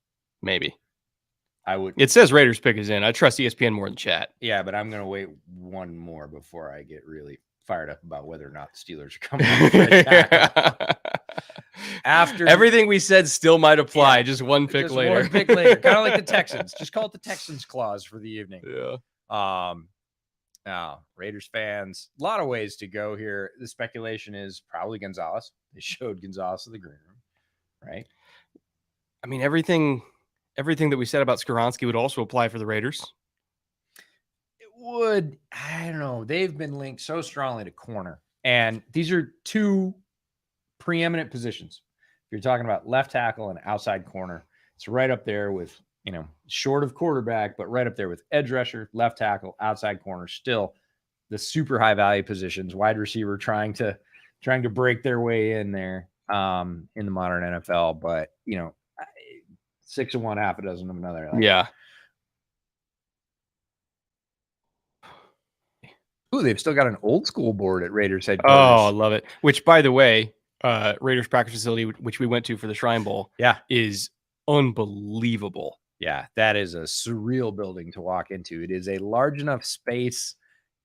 I would. It says Raiders pick is in. I trust ESPN more than chat. Yeah, but I'm going to wait one more before I get really fired up about whether or not the Steelers are coming out for a tackle. After Everything we said still might apply. Yeah, just one pick just later. one pick later, kind of like the Texans. Just call it the Texans clause for the evening. Yeah. Raiders fans, a lot of ways to go here. The speculation is probably Gonzalez. They showed Gonzalez in the green room, right? I mean, everything that we said about Skoronski would also apply for the Raiders. It would. I don't know. They've been linked so strongly to corner, and these are two preeminent positions. If you're talking about left tackle and outside corner, it's right up there with, short of quarterback, but right up there with edge rusher, left tackle, outside corner. Still the super high value positions. Wide receiver trying to break their way in there in the modern NFL, but 6 of one, half a dozen of another. Yeah. Ooh, they've still got an old school board at Raiders Oh, headquarters. I love it. Which, by the way, Raiders practice facility, which we went to for the Shrine Bowl, is unbelievable. Yeah, that is a surreal building to walk into. It is a large enough space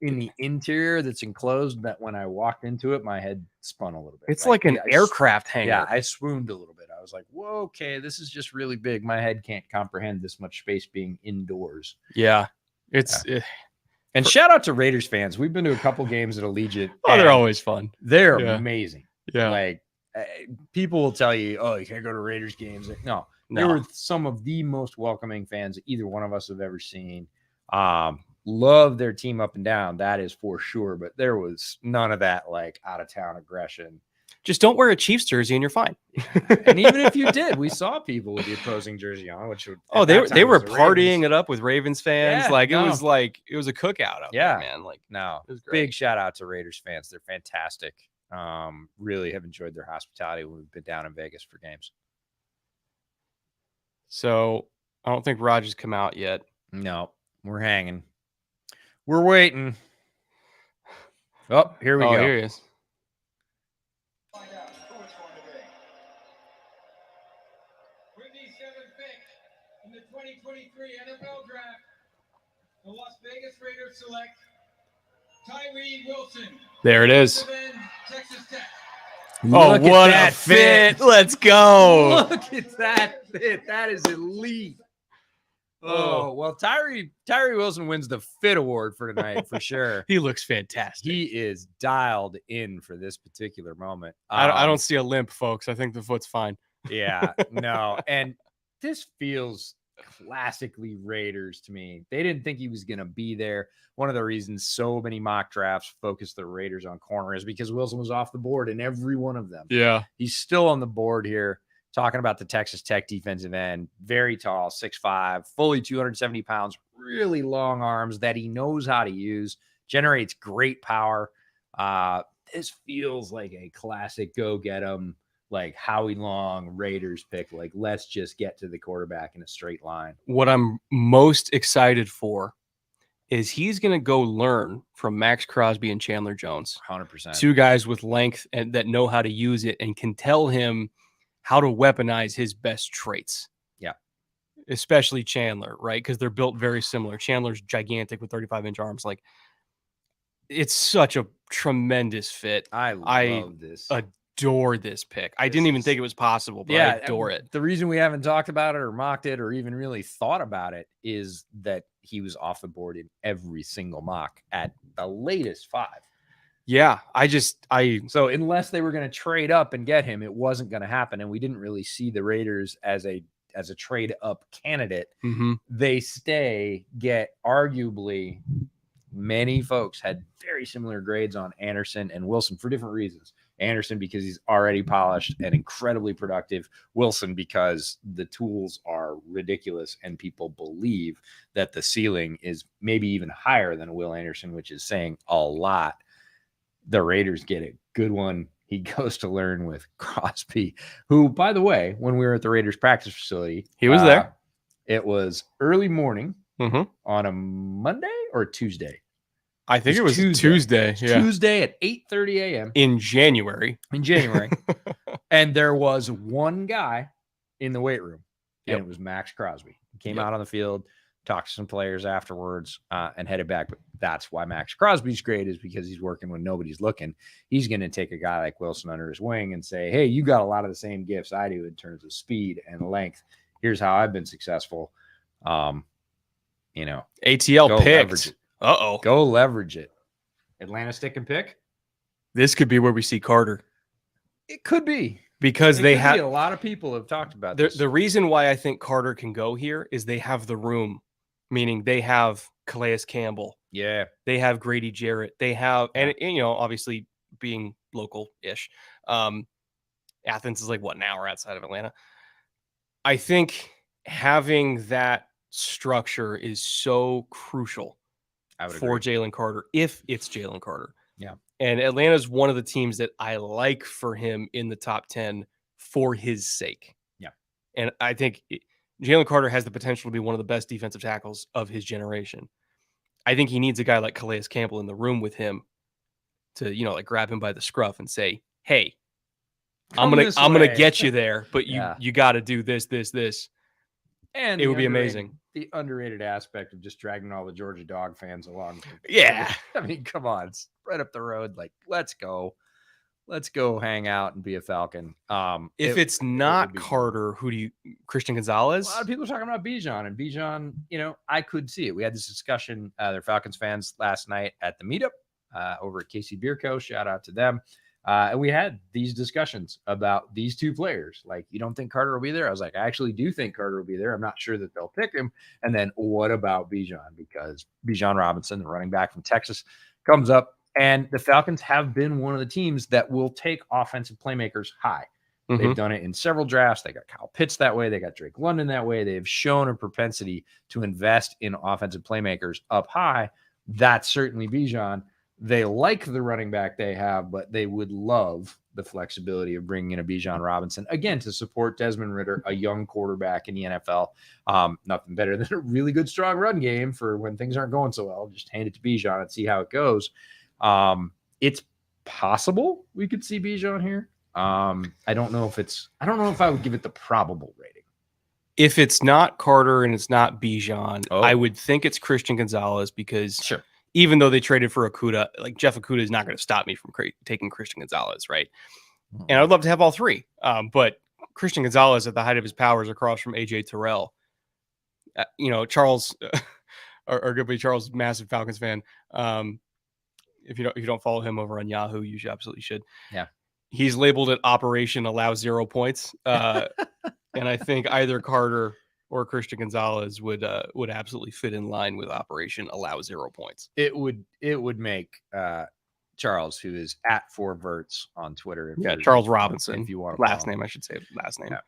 in the interior that's enclosed that when I walked into it, my head spun a little bit. It's like an aircraft hangar. Yeah, I swooned a little bit. I was like, whoa, okay, this is just really big. My head can't comprehend this much space being indoors. Yeah. And shout out to Raiders fans. We've been to a couple games at Allegiant. Oh, they're always fun. They're amazing. Yeah. Like, people will tell you, oh, you can't go to Raiders games. No. They were some of the most welcoming fans either one of us have ever seen. Love their team up and down. That is for sure. But there was none of that like out of town aggression. Just don't wear a Chiefs jersey and you're fine. And even if you did, we saw people with the opposing jersey on, which they were partying it up with Ravens fans. Yeah, it was a cookout out there, man. Like, no, it was great. Big shout out to Raiders fans. They're fantastic. Really have enjoyed their hospitality when we've been down in Vegas for games. So I don't think Raj has come out yet. No, we're hanging. We're waiting. Oh, here we go. Here he is. Find out who it's going to be. With the 7th pick in the 2023 NFL Draft, the Las Vegas Raiders select Tyree Wilson. There it is. Texas Tech. Oh, what a fit. Let's go. Look at that fit. That is elite. Oh, well, Tyree Wilson wins the fit award for tonight for sure. He looks fantastic. He is dialed in for this particular moment. I don't see a limp, folks. I think the foot's fine. Yeah, no. And this feels classically Raiders to me. They didn't think he was going to be there. One of the reasons so many mock drafts focus the Raiders on corner is because Wilson was off the board in every one of them. Yeah. He's still on the board here. Talking about the Texas Tech defensive end, very tall, 6'5", fully 270 pounds, really long arms that he knows how to use, generates great power. This feels like a classic go get him, like Howie Long Raiders pick. Like, let's just get to the quarterback in a straight line. What I'm most excited for is he's going to go learn from Max Crosby and Chandler Jones. 100%. Two guys with length and that know how to use it and can tell him how to weaponize his best traits. Yeah. Especially Chandler, right? Because they're built very similar. Chandler's gigantic with 35-inch arms. Like, it's such a tremendous fit. I love this. Adore this pick. I didn't even think it was possible, but I adore it. The reason we haven't talked about it or mocked it or even really thought about it is that he was off the board in every single mock at the latest 5. Yeah, so unless they were going to trade up and get him, it wasn't going to happen. And we didn't really see the Raiders as a trade up candidate. Mm-hmm. They get arguably many folks had very similar grades on Anderson and Wilson for different reasons. Anderson because he's already polished and incredibly productive. Wilson because the tools are ridiculous and people believe that the ceiling is maybe even higher than Will Anderson, which is saying a lot. The Raiders get a good one. He goes to learn with Crosby, who, by the way, when we were at the Raiders practice facility, he was there. It was early morning on a Monday or Tuesday. I think it was Tuesday. Yeah. Tuesday at 8:30 a.m. in January. And there was one guy in the weight room, and it was Max Crosby. He came Yep. out on the field, talked to some players afterwards, and headed back. But that's why Max Crosby's great, is because he's working when nobody's looking. He's going to take a guy like Wilson under his wing and say, hey, you got a lot of the same gifts I do in terms of speed and length. Here's how I've been successful. ATL Go picked. leverage it. Uh-oh. Go leverage it. Atlanta stick and pick? This could be where we see Carter. It could be. Because It they could be. have A lot of people have talked about this. the reason why I think Carter can go here is they have the room, meaning they have Calais Campbell, Yeah. they have Grady Jarrett, they have, and obviously being local-ish, Athens is like what, an hour outside of Atlanta. I think having that structure is so crucial for Jalen Carter if it's Jalen Carter. Yeah. And Atlanta's one of the teams that I like for him in the top 10 for his sake. Yeah. And I think Jalen Carter has the potential to be one of the best defensive tackles of his generation. I think he needs a guy like Calais Campbell in the room with him to, like grab him by the scruff and say, hey, I'm going to get you there, but you got to do this. And it would be amazing. The underrated aspect of just dragging all the Georgia Dog fans along. Yeah. I mean, come on. It's right up the road. Like, let's go. Let's go hang out and be a Falcon. If it's not Carter, who do you – Christian Gonzalez? A lot of people are talking about Bijan. And Bijan, I could see it. We had this discussion, they're Falcons fans, last night at the meetup over at Casey Beer Co. Shout out to them. And we had these discussions about these two players. Like, you don't think Carter will be there? I was like, I actually do think Carter will be there. I'm not sure that they'll pick him. And then what about Bijan? Because Bijan Robinson, the running back from Texas, comes up. And the Falcons have been one of the teams that will take offensive playmakers high. Mm-hmm. They've done it in several drafts. They got Kyle Pitts that way. They got Drake London that way. They have shown a propensity to invest in offensive playmakers up high. That's certainly Bijan. They like the running back they have, but they would love the flexibility of bringing in a Bijan Robinson, again, to support Desmond Ridder, a young quarterback in the NFL. Nothing better than a really good, strong run game for when things aren't going so well. Just hand it to Bijan and see how it goes. It's possible we could see Bijan here. I don't know if I would give it the probable rating. If it's not Carter and it's not Bijan, I would think it's Christian Gonzalez because even though they traded for Okudah, like Jeff Okudah is not going to stop me from taking Christian Gonzalez, right? Mm-hmm. And I'd love to have all three. But Christian Gonzalez at the height of his powers across from AJ Terrell. Charles, our good buddy Charles, massive Falcons fan. If you don't follow him over on Yahoo, you absolutely should. Yeah. He's labeled it Operation Allow 0 points. And I think either Carter or Christian Gonzalez would absolutely fit in line with Operation Allow 0 points. It would make Charles, who is at 4verts on Twitter. Charles Robinson. If you want last name, I should say last name. Yeah.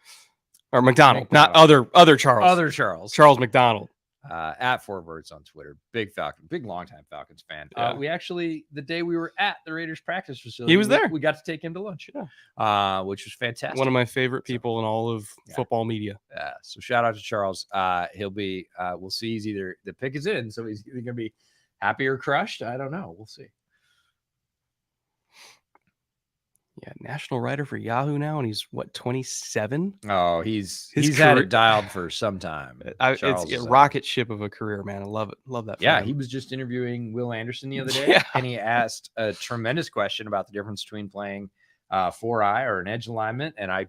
Or McDonald, not other Charles. Other Charles. Charles McDonald. At 4verts on Twitter. Big longtime Falcons fan. Yeah. We actually, the day we were at the Raiders practice facility, he was there. We got to take him to lunch, which was fantastic. One of my favorite people in all of football media. So shout out to Charles. He'll be, we'll see. He's either the pick is in, so he's either going to be happy or crushed. I don't know. We'll see. Yeah, national writer for Yahoo now, and he's 27? Oh, he's had it dialed for some time. It's a rocket ship of a career, man. I love it. Love that. Yeah, he was just interviewing Will Anderson the other day, and he asked a tremendous question about the difference between playing 4-eye or an edge alignment, and I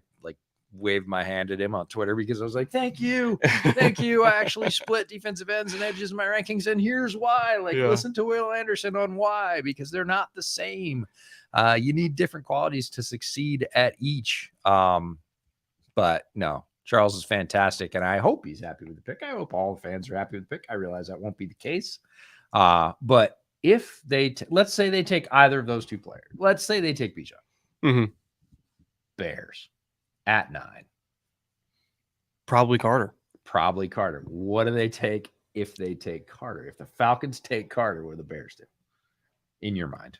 waved my hand at him on Twitter because I was like, thank you. I actually split defensive ends and edges in my rankings, and here's why. Listen to Will Anderson on why, because they're not the same. You need different qualities to succeed at each. But no, Charles is fantastic, and I hope he's happy with the pick. I hope all the fans are happy with the pick. I realize that won't be the case. But if they, let's say they take either of those two players, let's say they take Bijan. Mm-hmm. Bears at 9. Probably Carter. What do they take if they take Carter? If the Falcons take Carter, what do the Bears do? In your mind?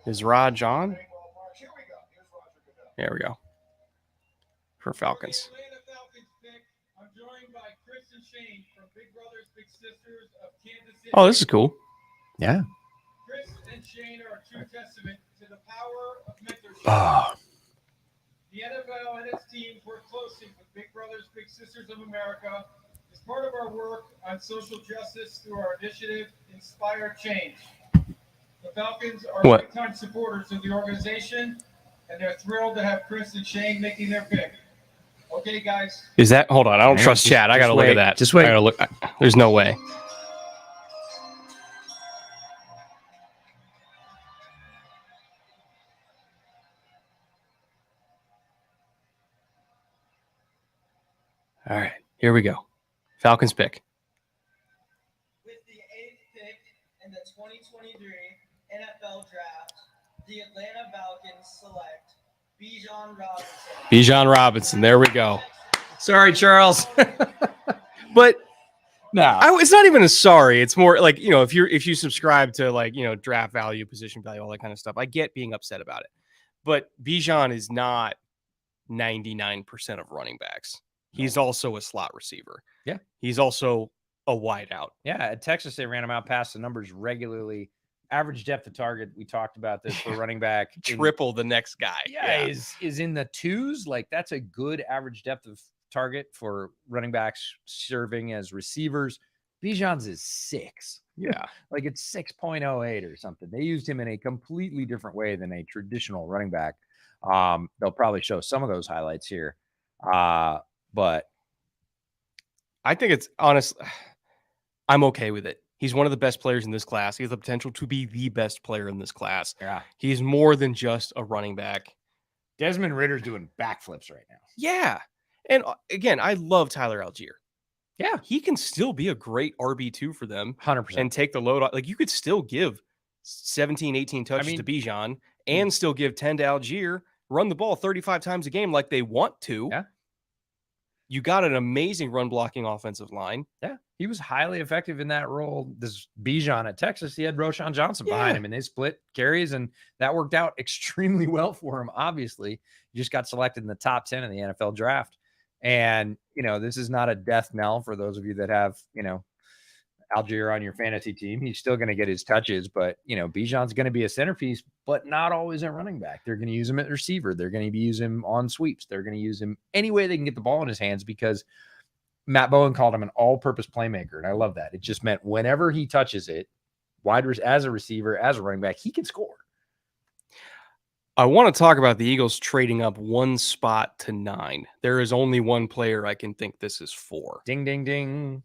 Is Raj on? There we go. For Falcons. I'm joined by Chris and Shane from Big Brothers Big Sisters of Kansas City. Oh, this is cool. Yeah. Chris and Shane are a true testament to the power of mentorship. The NFL and its teams work closely with Big Brothers Big Sisters of America as part of our work on social justice through our initiative, Inspire Change. The Falcons are big-time supporters of the organization, and they're thrilled to have Chris and Shane making their pick. Okay, guys. Is that? Hold on. I don't trust Chad. I got to look at that. Just wait. I gotta look. There's no way. All right. Here we go. Falcons pick. With the 8th pick in the 2023 NFL Draft, the Atlanta Falcons select Bijan Robinson. Bijan Robinson. There we go. Sorry, Charles. But no, it's not even a sorry. It's more like, if you subscribe to like, draft value, position value, all that kind of stuff, I get being upset about it. But Bijan is not 99% of running backs. He's also a slot receiver. Yeah. He's also a wideout. Yeah. At Texas, they ran him out past the numbers regularly. Average depth of target. We talked about this for running back. Triple the next guy. Yeah. Is in the 2s. Like, that's a good average depth of target for running backs serving as receivers. Bijan's is 6. Yeah. Like, it's 6.08 or something. They used him in a completely different way than a traditional running back. They'll probably show some of those highlights here. But I think it's honest. I'm okay with it. He's one of the best players in this class. He has the potential to be the best player in this class. Yeah. He's more than just a running back. Desmond Ritter's doing backflips right now. Yeah. And again, I love Tyler Algier. Yeah. He can still be a great RB2 for them. 100%. And take the load off. Like, you could still give 17, 18 touches to Bijan and still give 10 to Algier, run the ball 35 times a game like they want to. Yeah. You got an amazing run blocking offensive line. Yeah. He was highly effective in that role. This Bijan at Texas, he had Roschon Johnson behind him, and they split carries, and that worked out extremely well for him. Obviously, he just got selected in the top 10 in the NFL draft. And, this is not a death knell for those of you that have, Algier on your fantasy team. He's still going to get his touches, but, Bijan's going to be a centerpiece, but not always at running back. They're going to use him at receiver. They're going to use him on sweeps. They're going to use him any way they can get the ball in his hands, because Matt Bowen called him an all-purpose playmaker, and I love that. It just meant whenever he touches it, as a receiver, as a running back, he can score. I want to talk about the Eagles trading up one spot to 9. There is only one player I can think this is for. Ding, ding, ding.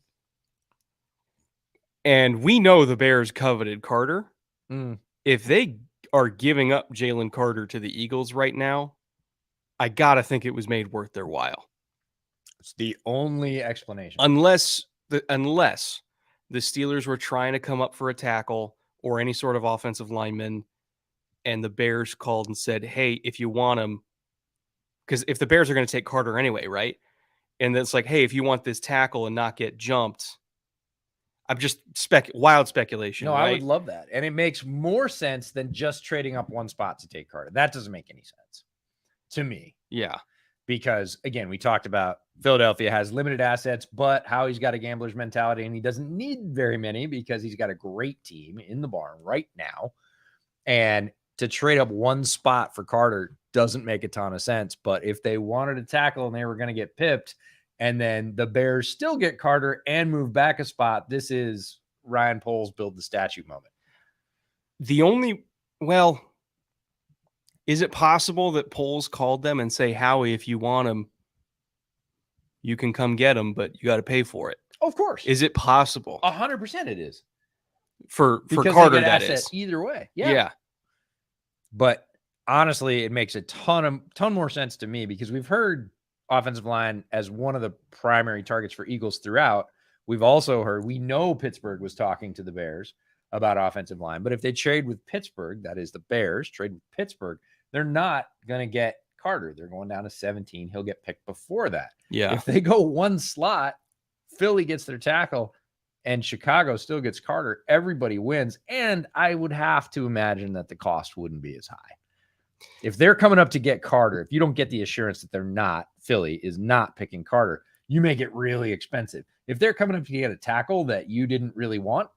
And we know the Bears coveted Carter. Mm. If they are giving up Jalen Carter to the Eagles right now, I got to think it was made worth their while. It's the only explanation. Unless the Steelers were trying to come up for a tackle or any sort of offensive lineman, and the Bears called and said, hey, if you want him, because if the Bears are going to take Carter anyway, right? And it's like, hey, if you want this tackle and not get jumped, I'm just wild speculation. No, right? I would love that. And it makes more sense than just trading up one spot to take Carter. That doesn't make any sense to me. Yeah. Because, again, we talked about Philadelphia has limited assets, but how he's got a gambler's mentality, and he doesn't need very many because he's got a great team in the barn right now. And to trade up one spot for Carter doesn't make a ton of sense. But if they wanted to tackle and they were going to get pipped, and then the Bears still get Carter and move back a spot, this is Ryan Poles build the statue moment. Is it possible that Poles called them and say, Howie, if you want him, you can come get him, but you got to pay for it? Of course. Is it possible? 100% it is. For because Carter, that is. Either way. Yeah. But honestly, it makes a ton more sense to me, because we've heard offensive line as one of the primary targets for Eagles throughout. We've also heard, we know Pittsburgh was talking to the Bears about offensive line, but if they trade with Pittsburgh, that is the Bears trade with Pittsburgh, they're not going to get Carter. They're going down to 17. He'll get picked before that. Yeah. If they go one slot, Philly gets their tackle and Chicago still gets Carter, everybody wins. And I would have to imagine that the cost wouldn't be as high. If they're coming up to get Carter, if you don't get the assurance that Philly is not picking Carter, you make it really expensive. If they're coming up to get a tackle that you didn't really want,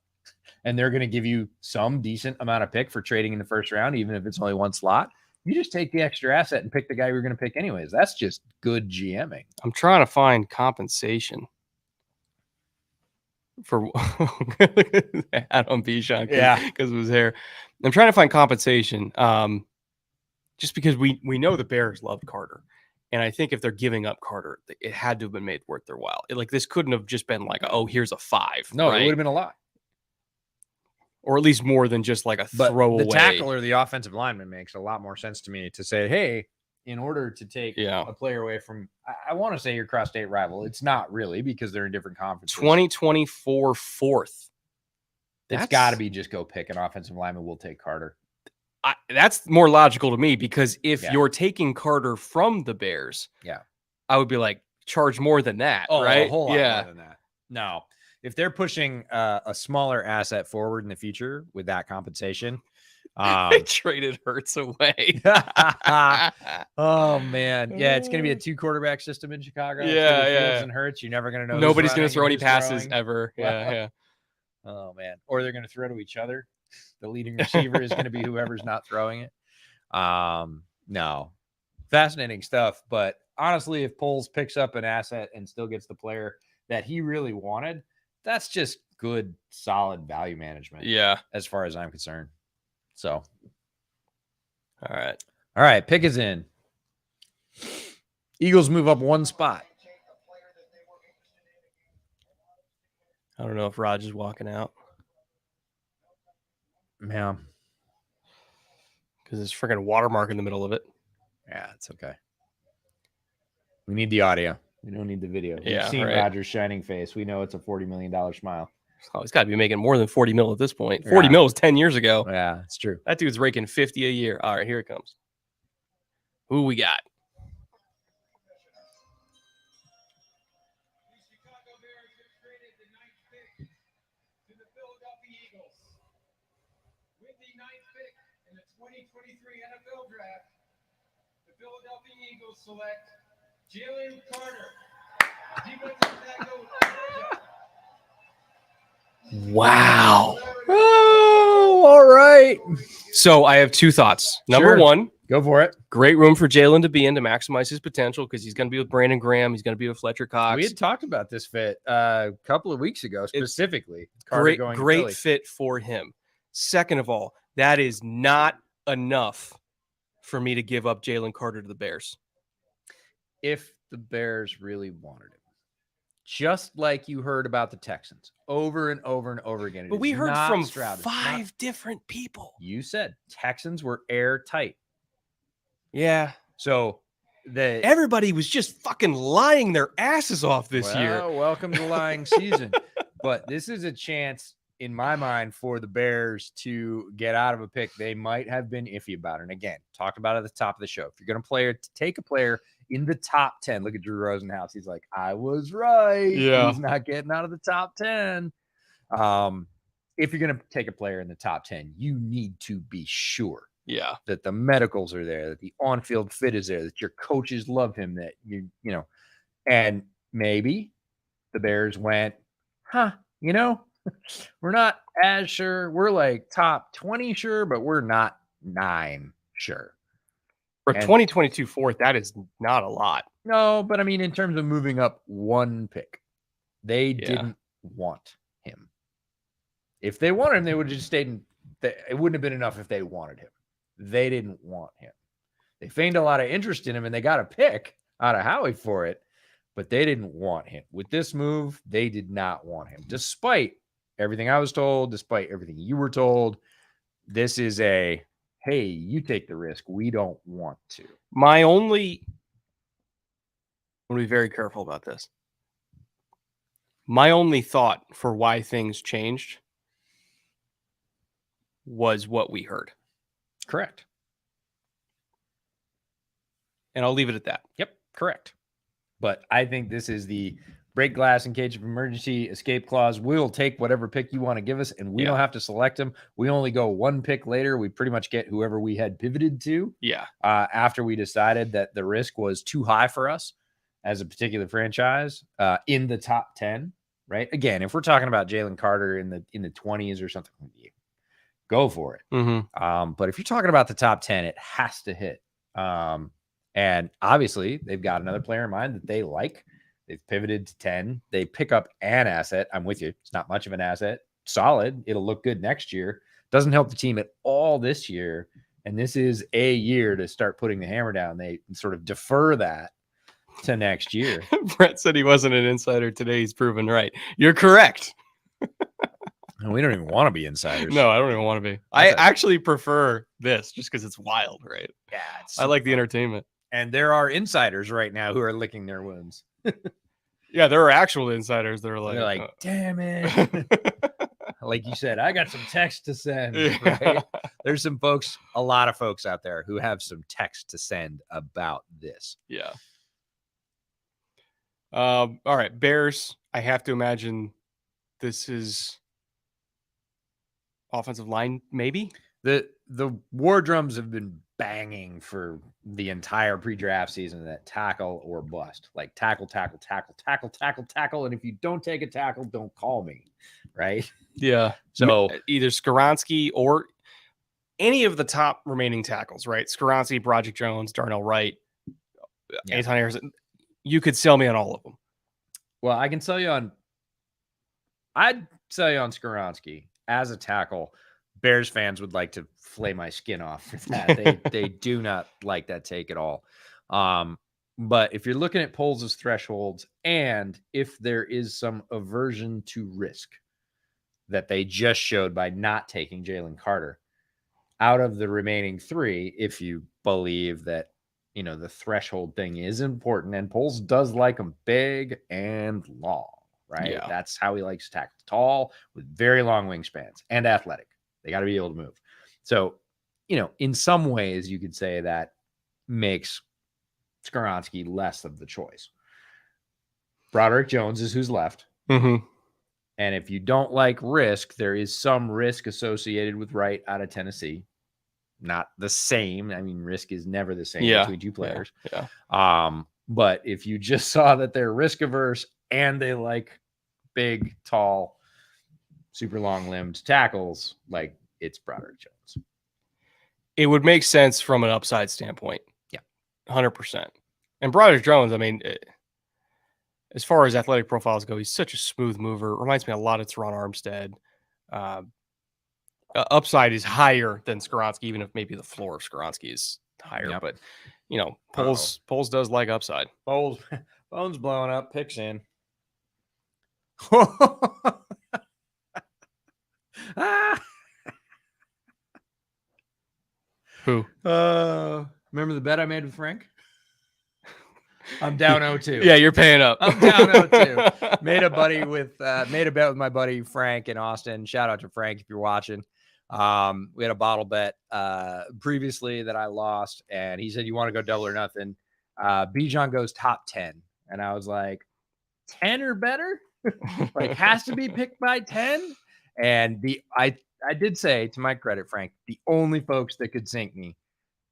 and they're going to give you some decent amount of pick for trading in the first round, even if it's only one slot, You just take the extra asset and pick the guy you're going to pick anyways. That's just good GMing. I'm trying to find compensation for Adam Bijan because of his hair. I'm trying to find compensation just because we know the Bears loved Carter. And I think if they're giving up Carter, it had to have been made worth their while. This couldn't have just been like, oh, here's a 5. No, right? it would have been a lot. Or at least more than just like a throwaway. The tackle or the offensive lineman makes a lot more sense to me to say, hey, in order to take a player away from, I want to say your cross-state rival. It's not really because they're in different conferences. 2024 4th. It's got to be just go pick an offensive lineman. We'll take Carter. That's more logical to me because if you're taking Carter from the Bears, I would be like, charge more than that, right? A whole lot more than that. No. If they're pushing a smaller asset forward in the future with that compensation, they traded Hurts away. Oh man, yeah, it's gonna be a 2-quarterback system in Chicago. Fields and Hurts. You're never gonna know. Nobody's gonna throw any passes ever. Yeah. Oh man, or they're gonna throw to each other. The leading receiver is gonna be whoever's not throwing it. No, fascinating stuff. But honestly, if Poles picks up an asset and still gets the player that he really wanted, that's just good, solid value management. Yeah. As far as I'm concerned. So. All right. Pick is in. Eagles move up 1 spot. I don't know if Raj is walking out. Yeah. Because there's freaking watermark in the middle of it. Yeah, it's okay. We need the audio. We don't need the video. We've seen Rodgers' shining face. We know it's a $40 million smile. Oh, he's got to be making more than 40 mil at this point. 40 mil was 10 years ago. Yeah, it's true. That dude's raking 50 a year. All right, here it comes. Who we got? The Chicago Bears have traded the 9th pick to the Philadelphia Eagles. With the 9th pick in the 2023 NFL Draft, the Philadelphia Eagles select Jalen Carter, defensive tackle. Wow. Oh, all right. So I have 2 thoughts. Number 1, go for it. Great room for Jalen to be in to maximize his potential because he's going to be with Brandon Graham. He's going to be with Fletcher Cox. We had talked about this fit a couple of weeks ago, specifically. Great fit for him. Second of all, that is not enough for me to give up Jalen Carter to the Bears. If the Bears really wanted him. Just like you heard about the Texans over and over and over again. But we heard from 5 different people. You said Texans were airtight. Yeah. So everybody was just fucking lying their asses off this year. Welcome to lying season. But this is a chance, in my mind, for the Bears to get out of a pick they might have been iffy about. And again, talked about it at the top of the show. If you're going to take a player in the top 10, look at Drew Rosenhaus. He's like, I was right. Yeah. He's not getting out of the top 10. If you're going to take a player in the top 10, you need to be sure that the medicals are there, that the on-field fit is there, that your coaches love him, that you know, and maybe the Bears went, we're not as sure. We're like top 20 sure, but we're not 9 sure. For 2022 4th, that is not a lot. No, but I mean, in terms of moving up 1 pick, they didn't want him. If they wanted him, they would have just stayed in. It wouldn't have been enough if they wanted him. They didn't want him. They feigned a lot of interest in him, and they got a pick out of Howie for it, but they didn't want him. With this move, they did not want him. Despite everything I was told, despite everything you were told, this is a, hey, you take the risk. We don't want to. I'm going to be very careful about this. My only thought for why things changed was what we heard. Correct. And I'll leave it at that. Yep, correct. But I think this is the break glass in case of emergency escape clause. We'll take whatever pick you want to give us, and we don't have to select them. We only go 1 pick later. We pretty much get whoever we had pivoted to. Yeah. After we decided that the risk was too high for us as a particular franchise in the top 10, right? Again, if we're talking about Jalen Carter in the 20s or something, go for it. Mm-hmm. But if you're talking about the top 10, it has to hit. And obviously, they've got another player in mind that they like. They've pivoted to 10. They pick up an asset. I'm with you. It's not much of an asset. Solid. It'll look good next year. Doesn't help the team at all this year. And this is a year to start putting the hammer down. They sort of defer that to next year. Brett said he wasn't an insider today. He's proven right. You're correct. And we don't even want to be insiders. No, I don't even want to be. I actually prefer this just because it's wild, right? Yeah. I like the entertainment. And there are insiders right now who are licking their wounds. Yeah, there are actual insiders that are like, They're like, damn it. Like you said, I got some text to send. Right? There's some folks, a lot of folks out there who have some text to send about this. Yeah. All right, Bears. I have to imagine this is offensive line, maybe. The war drums have been banging for the entire pre-draft season that tackle or bust. Like tackle. And if you don't take a tackle, don't call me. Right? Yeah. So either Skoronski or any of the top remaining tackles, right? Skoronski, Broderick Jones, Darnell Wright, Anton Harrison. You could sell me on all of them. Well, I'd sell you on Skoronski as a tackle. Bears fans would like to flay my skin off for that. They do not like that take at all. But if you're looking at Poles' thresholds, and if there is some aversion to risk that they just showed by not taking Jalen Carter, out of the remaining three, if you believe that, the threshold thing is important, and Poles does like them big and long, right? Yeah. That's how he likes to tackle, tall with very long wingspans and athletic. They got to be able to move. So, in some ways, you could say that makes Skoronski less of the choice. Broderick Jones is who's left. Mm-hmm. And if you don't like risk, there is some risk associated with Wright out of Tennessee. Not the same. I mean, risk is never the same between two players. Yeah. But if you just saw that they're risk averse and they like big, tall, super long-limbed tackles, like it's Broderick Jones. It would make sense from an upside standpoint. Yeah. 100%. And Broderick Jones, I mean, as far as athletic profiles go, he's such a smooth mover. Reminds me a lot of Teron Armstead. Upside is higher than Skoronski, even if maybe the floor of Skoronski is higher. Yep. But, Poles does like upside. Bones blowing up, picks in. Who? Remember the bet I made with Frank? I'm down 0-2. Yeah, you're paying up. I'm down 0-2. Made a bet with my buddy Frank in Austin. Shout out to Frank if you're watching. We had a bottle bet previously that I lost, and he said, "You want to go double or nothing?" Bijan goes top 10, and I was like, 10 or better? Like, has to be picked by 10. And I did say, to my credit, Frank, the only folks that could sink me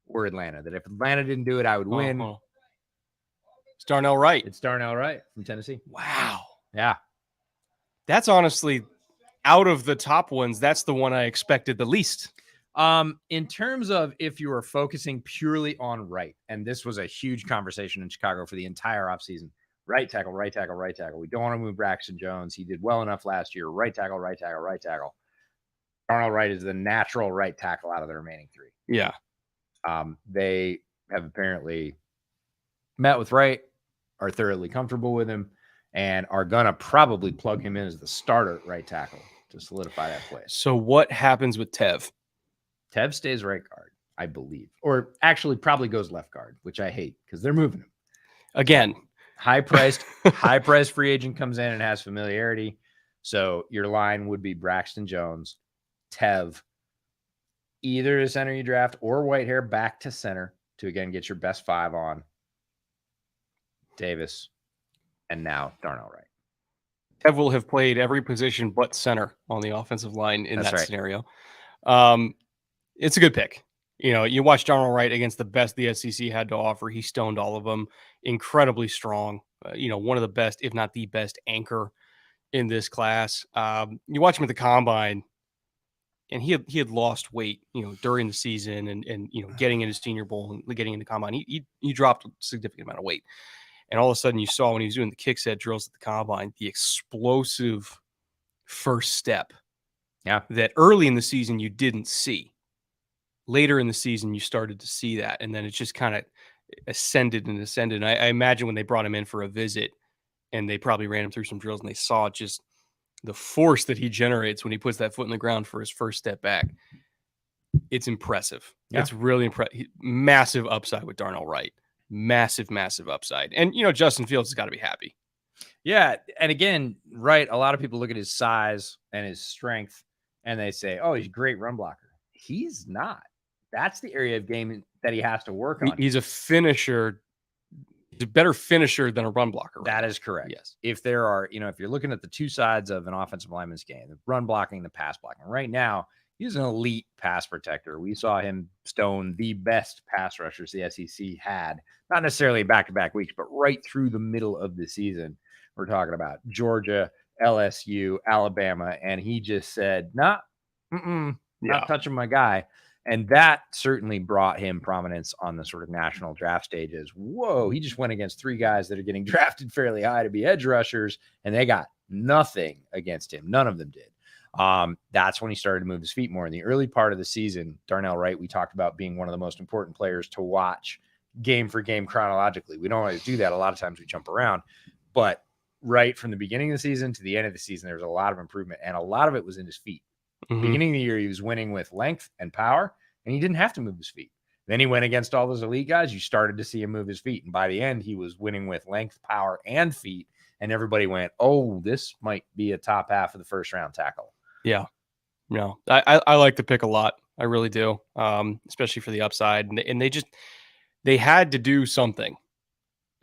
were Atlanta. That if Atlanta didn't do it, I would win. It's Darnell Wright. It's Darnell Wright from Tennessee. Wow. Yeah. That's honestly, out of the top ones, that's the one I expected the least. In terms of if you were focusing purely on Wright, and this was a huge conversation in Chicago for the entire offseason. Right tackle. We don't want to move Braxton Jones. He did well enough last year. Right tackle. Darnell Wright is the natural right tackle out of the remaining three. Yeah. They have apparently met with Wright, are thoroughly comfortable with him, and are going to probably plug him in as the starter at right tackle to solidify that place. So what happens with Tev? Tev stays right guard, I believe. Or actually probably goes left guard, which I hate because they're moving him. Again. High-priced free agent comes in and has familiarity. So your line would be Braxton Jones, Tev, either the center you draft or Whitehair back to center to, again, get your best five on. Davis, and now Darnell Wright. Tev will have played every position but center on the offensive line in that scenario. It's a good pick. You watch Darnell Wright against the best the SEC had to offer. He stoned all of them. Incredibly strong. One of the best, if not the best, anchor in this class. You watch him at the combine. and he had lost weight, during the season and getting into Senior Bowl and getting into combine. He dropped a significant amount of weight. And all of a sudden you saw when he was doing the kick set drills at the combine, the explosive first step. Yeah. That early in the season you didn't see. Later in the season you started to see that, and then it just kind of ascended and ascended. And I imagine when they brought him in for a visit and they probably ran him through some drills and they saw just the force that he generates when he puts that foot in the ground for his first step back. It's impressive. Yeah. It's really impressive. Massive upside with Darnell Wright. Massive upside. And, Justin Fields has got to be happy. Yeah. And again, right, a lot of people look at his size and his strength and they say, oh, he's a great run blocker. He's not. That's the area of game that he has to work on. He's a finisher. He's a better finisher than a run blocker. That is correct. Yes. If there are, if you're looking at the two sides of an offensive lineman's game, the run blocking, the pass blocking, right now, he's an elite pass protector. We saw him stone the best pass rushers the SEC had, not necessarily back-to-back weeks, but right through the middle of the season. We're talking about Georgia, LSU, Alabama, and he just said, not touching my guy. And that certainly brought him prominence on the sort of national draft stages. Whoa, he just went against three guys that are getting drafted fairly high to be edge rushers, and they got nothing against him. None of them did. That's when he started to move his feet more. In the early part of the season, Darnell Wright, we talked about being one of the most important players to watch game for game chronologically. We don't always do that. A lot of times we jump around, but right from the beginning of the season to the end of the season, there was a lot of improvement, and a lot of it was in his feet. Mm-hmm. Beginning of the year, he was winning with length and power, and he didn't have to move his feet. Then he went against all those elite guys. You started to see him move his feet. And by the end, he was winning with length, power, and feet. And everybody went, oh, this might be a top half of the first round tackle. Yeah. No, I like the pick a lot. I really do. Especially for the upside. And they had to do something,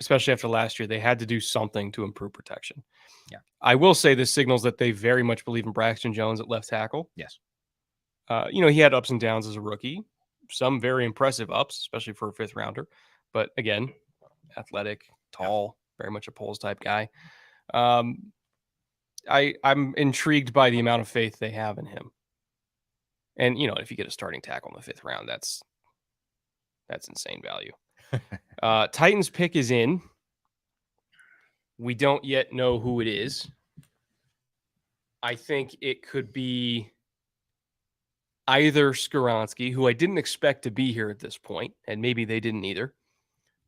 especially after last year. They had to do something to improve protection. Yeah. I will say this signals that they very much believe in Braxton Jones at left tackle. Yes. He had ups and downs as a rookie, some very impressive ups, especially for a fifth rounder. But again, athletic, tall, very much a Poles type guy. I'm intrigued by the amount of faith they have in him. And, if you get a starting tackle in the fifth round, that's insane value. Titans pick is in. We don't yet know who it is. I think it could be either Skoronski, who I didn't expect to be here at this point, and maybe they didn't either,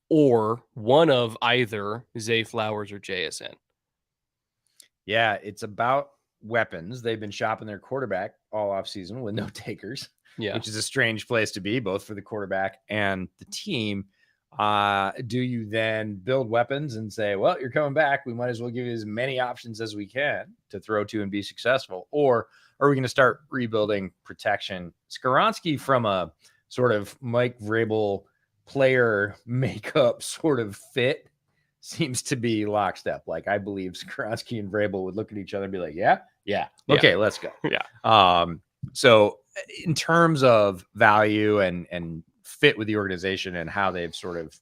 or one of either Zay Flowers or JSN. Yeah, it's about weapons. They've been shopping their quarterback all offseason with no takers, which is a strange place to be, both for the quarterback and the team. Do you then build weapons and say, well, you're coming back, we might as well give you as many options as we can to throw to and be successful? Or are we going to start rebuilding protection? Skoronski, from a sort of Mike Vrabel player makeup sort of fit, seems to be lockstep. Like, I believe Skoronski and Vrabel would look at each other and be like, yeah. Okay, let's go. Yeah. So in terms of value and fit with the organization and how they've sort of,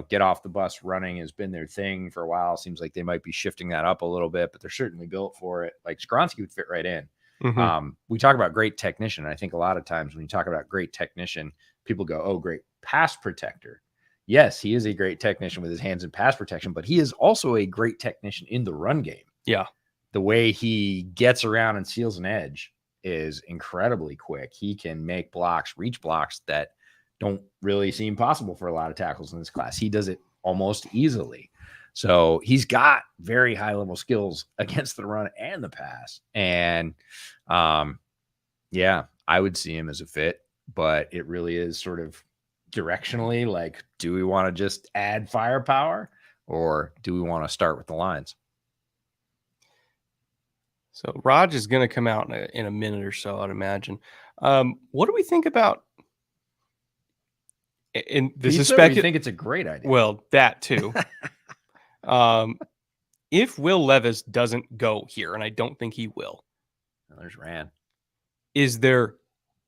get off the bus running has been their thing for a while. Seems like they might be shifting that up a little bit, but they're certainly built for it. Like, Skoronski would fit right in. Mm-hmm. We talk about great technician. I think a lot of times when you talk about great technician, people go, oh, great pass protector. Yes, he is a great technician with his hands in pass protection, but he is also a great technician in the run game. Yeah. The way he gets around and seals an edge is incredibly quick. He can make blocks, reach blocks that don't really seem possible for a lot of tackles in this class. He does it almost easily. So he's got very high level skills against the run and the pass. And I would see him as a fit, but it really is sort of directionally, like, do we want to just add firepower or do we want to start with the lines? So Raj is going to come out in a minute or so, I'd imagine. What do we think about? And this is I think it's a great idea. Well, that too. If Will Levis doesn't go here, and I don't think he will, there's Rand. Is there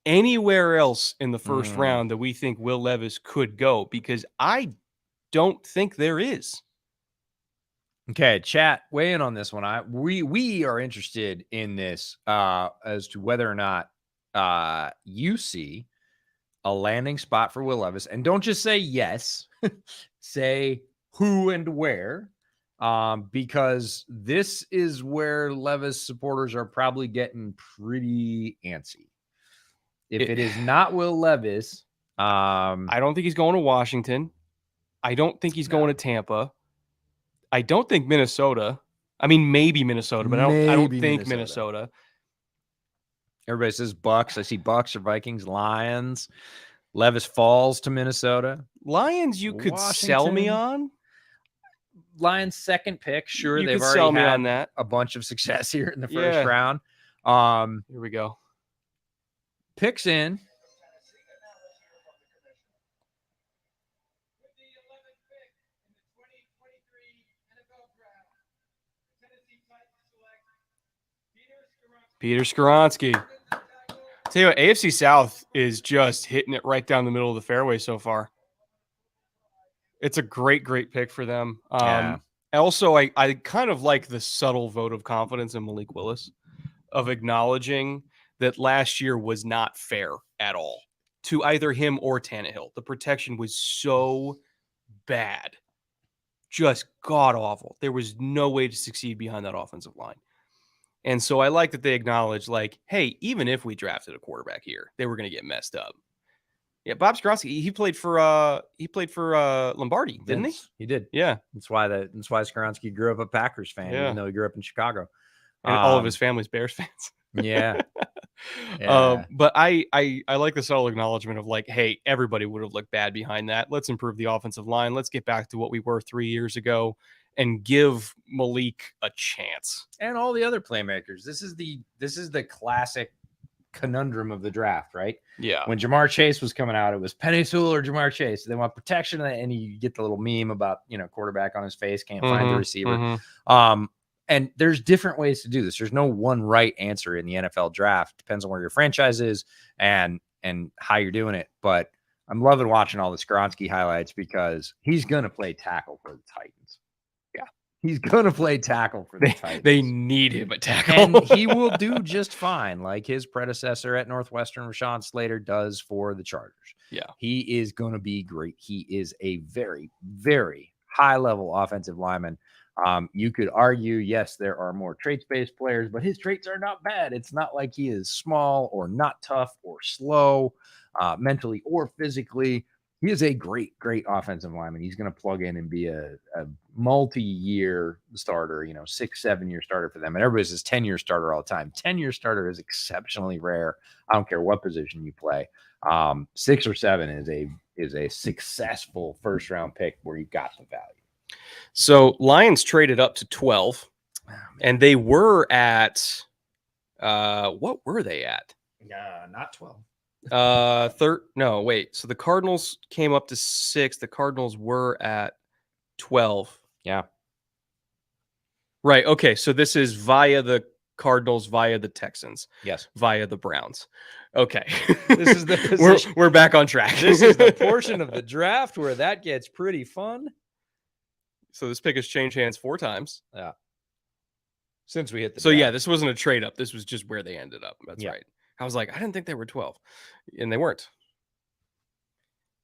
anywhere else in the first round that we think Will Levis could go? Because I don't think there is. Okay, chat, weigh in on this one. We are interested in this as to whether or not you see a landing spot for Will Levis, and don't just say yes, say who and where, because this is where Levis supporters are probably getting pretty antsy. If it is not Will Levis, I don't think he's going to Washington. I don't think he's going to Tampa. I don't think Minnesota. I mean, maybe Minnesota, but I don't Maybe think Minnesota. Minnesota. Everybody says Bucks. I see Bucks or Vikings, Lions. Levis falls to Minnesota. Lions, you could sell me Washington. on. Lions second pick. Sure, You they've could already sell me had on that. a bunch of success here in the first Yeah. round. Here we go. Picks in. With the 11th pick in the 2023 NFL Draft, the Tennessee Titans select Peter Skoronski. Tell you what, AFC South is just hitting it right down the middle of the fairway so far. It's a great pick for them. Yeah. Also, I kind of like the subtle vote of confidence in Malik Willis of acknowledging that last year was not fair at all to either him or Tannehill. The protection was so bad, just god awful. There was no way to succeed behind that offensive line. And so I like that they acknowledge, like, hey, even if we drafted a quarterback here, they were going to get messed up. Yeah, Bob Skoronski, he played for Lombardi, didn't he? He did. Yeah. That's why Skoronski grew up a Packers fan, Yeah. even though he grew up in Chicago. And all of his family's Bears fans. Yeah. Yeah. But I like the subtle acknowledgement of like, hey, everybody would have looked bad behind that. Let's improve the offensive line. Let's get back to what we were 3 years ago and give Malik a chance. And all the other playmakers. This is the classic conundrum of the draft, right? Yeah. When Jamar Chase was coming out, it was Penei Sewell or Jamar Chase. They want protection, and you get the little meme about, quarterback on his face, can't find the receiver. And there's different ways to do this. There's no one right answer in the NFL draft. Depends on where your franchise is and how you're doing it. But I'm loving watching all the Skoronski highlights because he's going to play tackle for the Titans. Yeah. He's going to play tackle for the Titans. They need him at tackle. And he will do just fine, like his predecessor at Northwestern, Rashawn Slater, does for the Chargers. Yeah. He is going to be great. He is a very, very high-level offensive lineman. You could argue, yes, there are more traits-based players, but his traits are not bad. It's not like he is small or not tough or slow, mentally or physically. He is a great, great offensive lineman. He's going to plug in and be a multi-year starter, 6-7 year starter for them. And everybody says 10-year starter all the time. 10-year starter is exceptionally rare. I don't care what position you play. 6 or 7 is a successful first-round pick where you got the value. So Lions traded up to 12, and they were at what were they at? Not 12. No, wait. So the Cardinals came up to 6. The Cardinals were at 12. Yeah. Right. Okay. So this is via the Cardinals, via the Texans. Yes. Via the Browns. Okay. This is the position. We're back on track. This is the portion of the draft where that gets pretty fun. So this pick has changed hands 4 times. Yeah. Since we hit the So draft. yeah, this wasn't a trade up. This was just where they ended up. That's Yeah. right. I was like, I didn't think they were 12. And they weren't.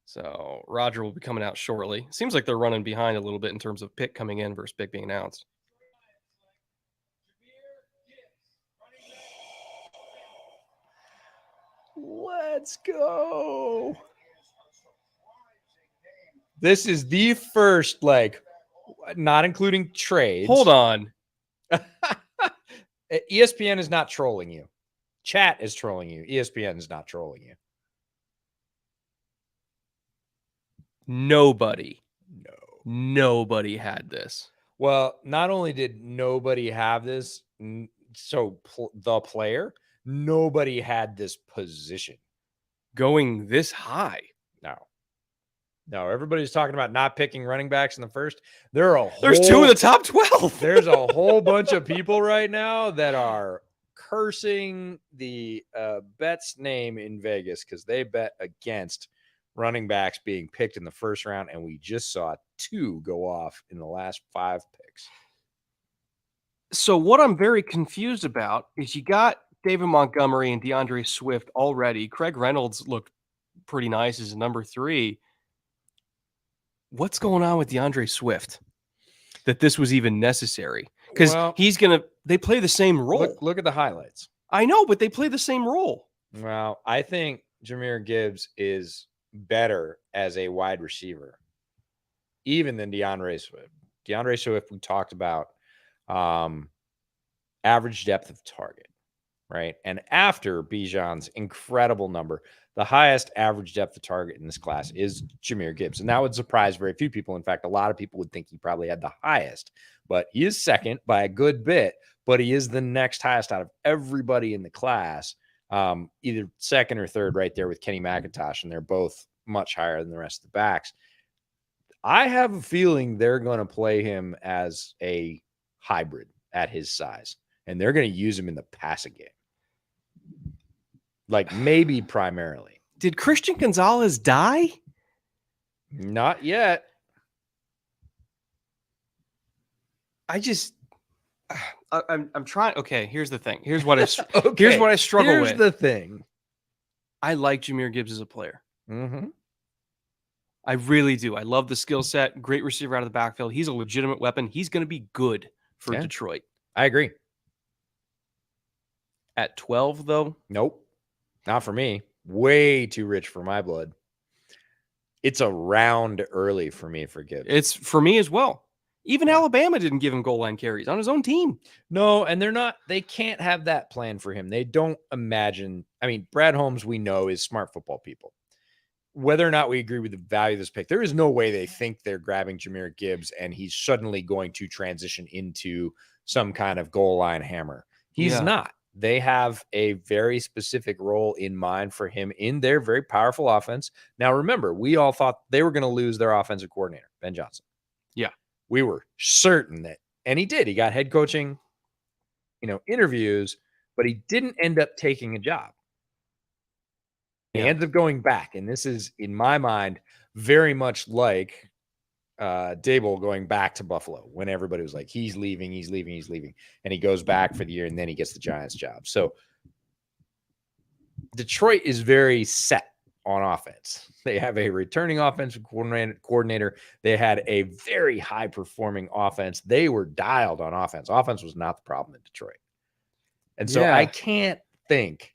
So Roger will be coming out shortly. Seems like they're running behind a little bit in terms of pick coming in versus pick being announced. Let's go. This is the first, not including trades. Hold on. ESPN is not trolling you. Chat is trolling you. ESPN is not trolling you. Nobody had this. Well, not only did nobody have this, the player, nobody had this position. Going this high. No, everybody's talking about not picking running backs in the first. There's 2 in the top 12. There's a whole bunch of people right now that are cursing the bet's name in Vegas because they bet against running backs being picked in the first round, and we just saw 2 go off in the last 5 picks. So what I'm very confused about is you got David Montgomery and DeAndre Swift already. Craig Reynolds looked pretty nice as a number 3. What's going on with DeAndre Swift that this was even necessary? Because Well, they play the same role. Look at the highlights. I know, but they play the same role. Well, I think Jahmyr Gibbs is better as a wide receiver, even than DeAndre Swift. DeAndre Swift, we talked about average depth of target, right? And after Bijan's incredible number, the highest average depth of target in this class is Jahmyr Gibbs. And that would surprise very few people. In fact, a lot of people would think he probably had the highest, but he is second by a good bit, but he is the next highest out of everybody in the class, either second or third right there with Kenny McIntosh, and they're both much higher than the rest of the backs. I have a feeling they're going to play him as a hybrid at his size, and they're going to use him in the passing game. Like maybe primarily. Did Christian Gonzalez die? Not yet. I'm trying. Okay, here's the thing. Here's what I Okay, here's what I struggle here's with. the thing. I like Jahmyr Gibbs as a player. Mm-hmm. I really do. I love the skill set. Great receiver out of the backfield. He's a legitimate weapon. He's going to be good for Yeah. Detroit. I agree. At 12, though, Nope. Not for me. Way too rich for my blood. It's a round early for me for Gibbs. it's for me as well. Even Alabama didn't give him goal line carries on his own team. No, and they can't have that plan for him. They don't imagine. I mean, Brad Holmes, we know, is smart football people. Whether or not we agree with the value of this pick, there is no way they think they're grabbing Jahmyr Gibbs and he's suddenly going to transition into some kind of goal line hammer. He's Yeah. not. They have a very specific role in mind for him in their very powerful offense. Now, remember, we all thought they were going to lose their offensive coordinator, Ben Johnson. Yeah. We were certain that, and he did. He got head coaching, interviews, but he didn't end up taking a job. He ended up going back, and this is, in my mind, very much like Dable going back to Buffalo when everybody was like, he's leaving, and he goes back for the year, and then he gets the Giants job. So Detroit is very set on offense. They have a returning offensive coordinator. They had a very high-performing offense. They were dialed on offense. Offense was not the problem in Detroit. And so I can't think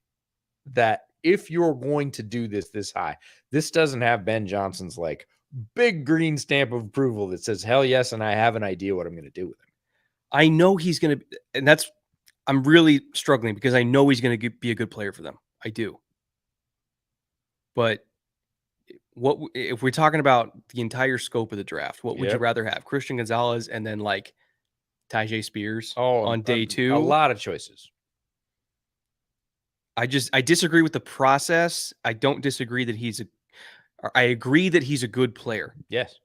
that if you're going to do this high, this doesn't have Ben Johnson's like big green stamp of approval that says, hell yes, and I have an idea what I'm going to do with him. I know he's going to, and I'm really struggling because I know he's going to be a good player for them. I do. But if we're talking about the entire scope of the draft, what would you rather have? Christian Gonzalez and then like Tyjae Spears on day 2? A lot of choices. I disagree with the process. I don't disagree that I agree that he's a good player. Yes.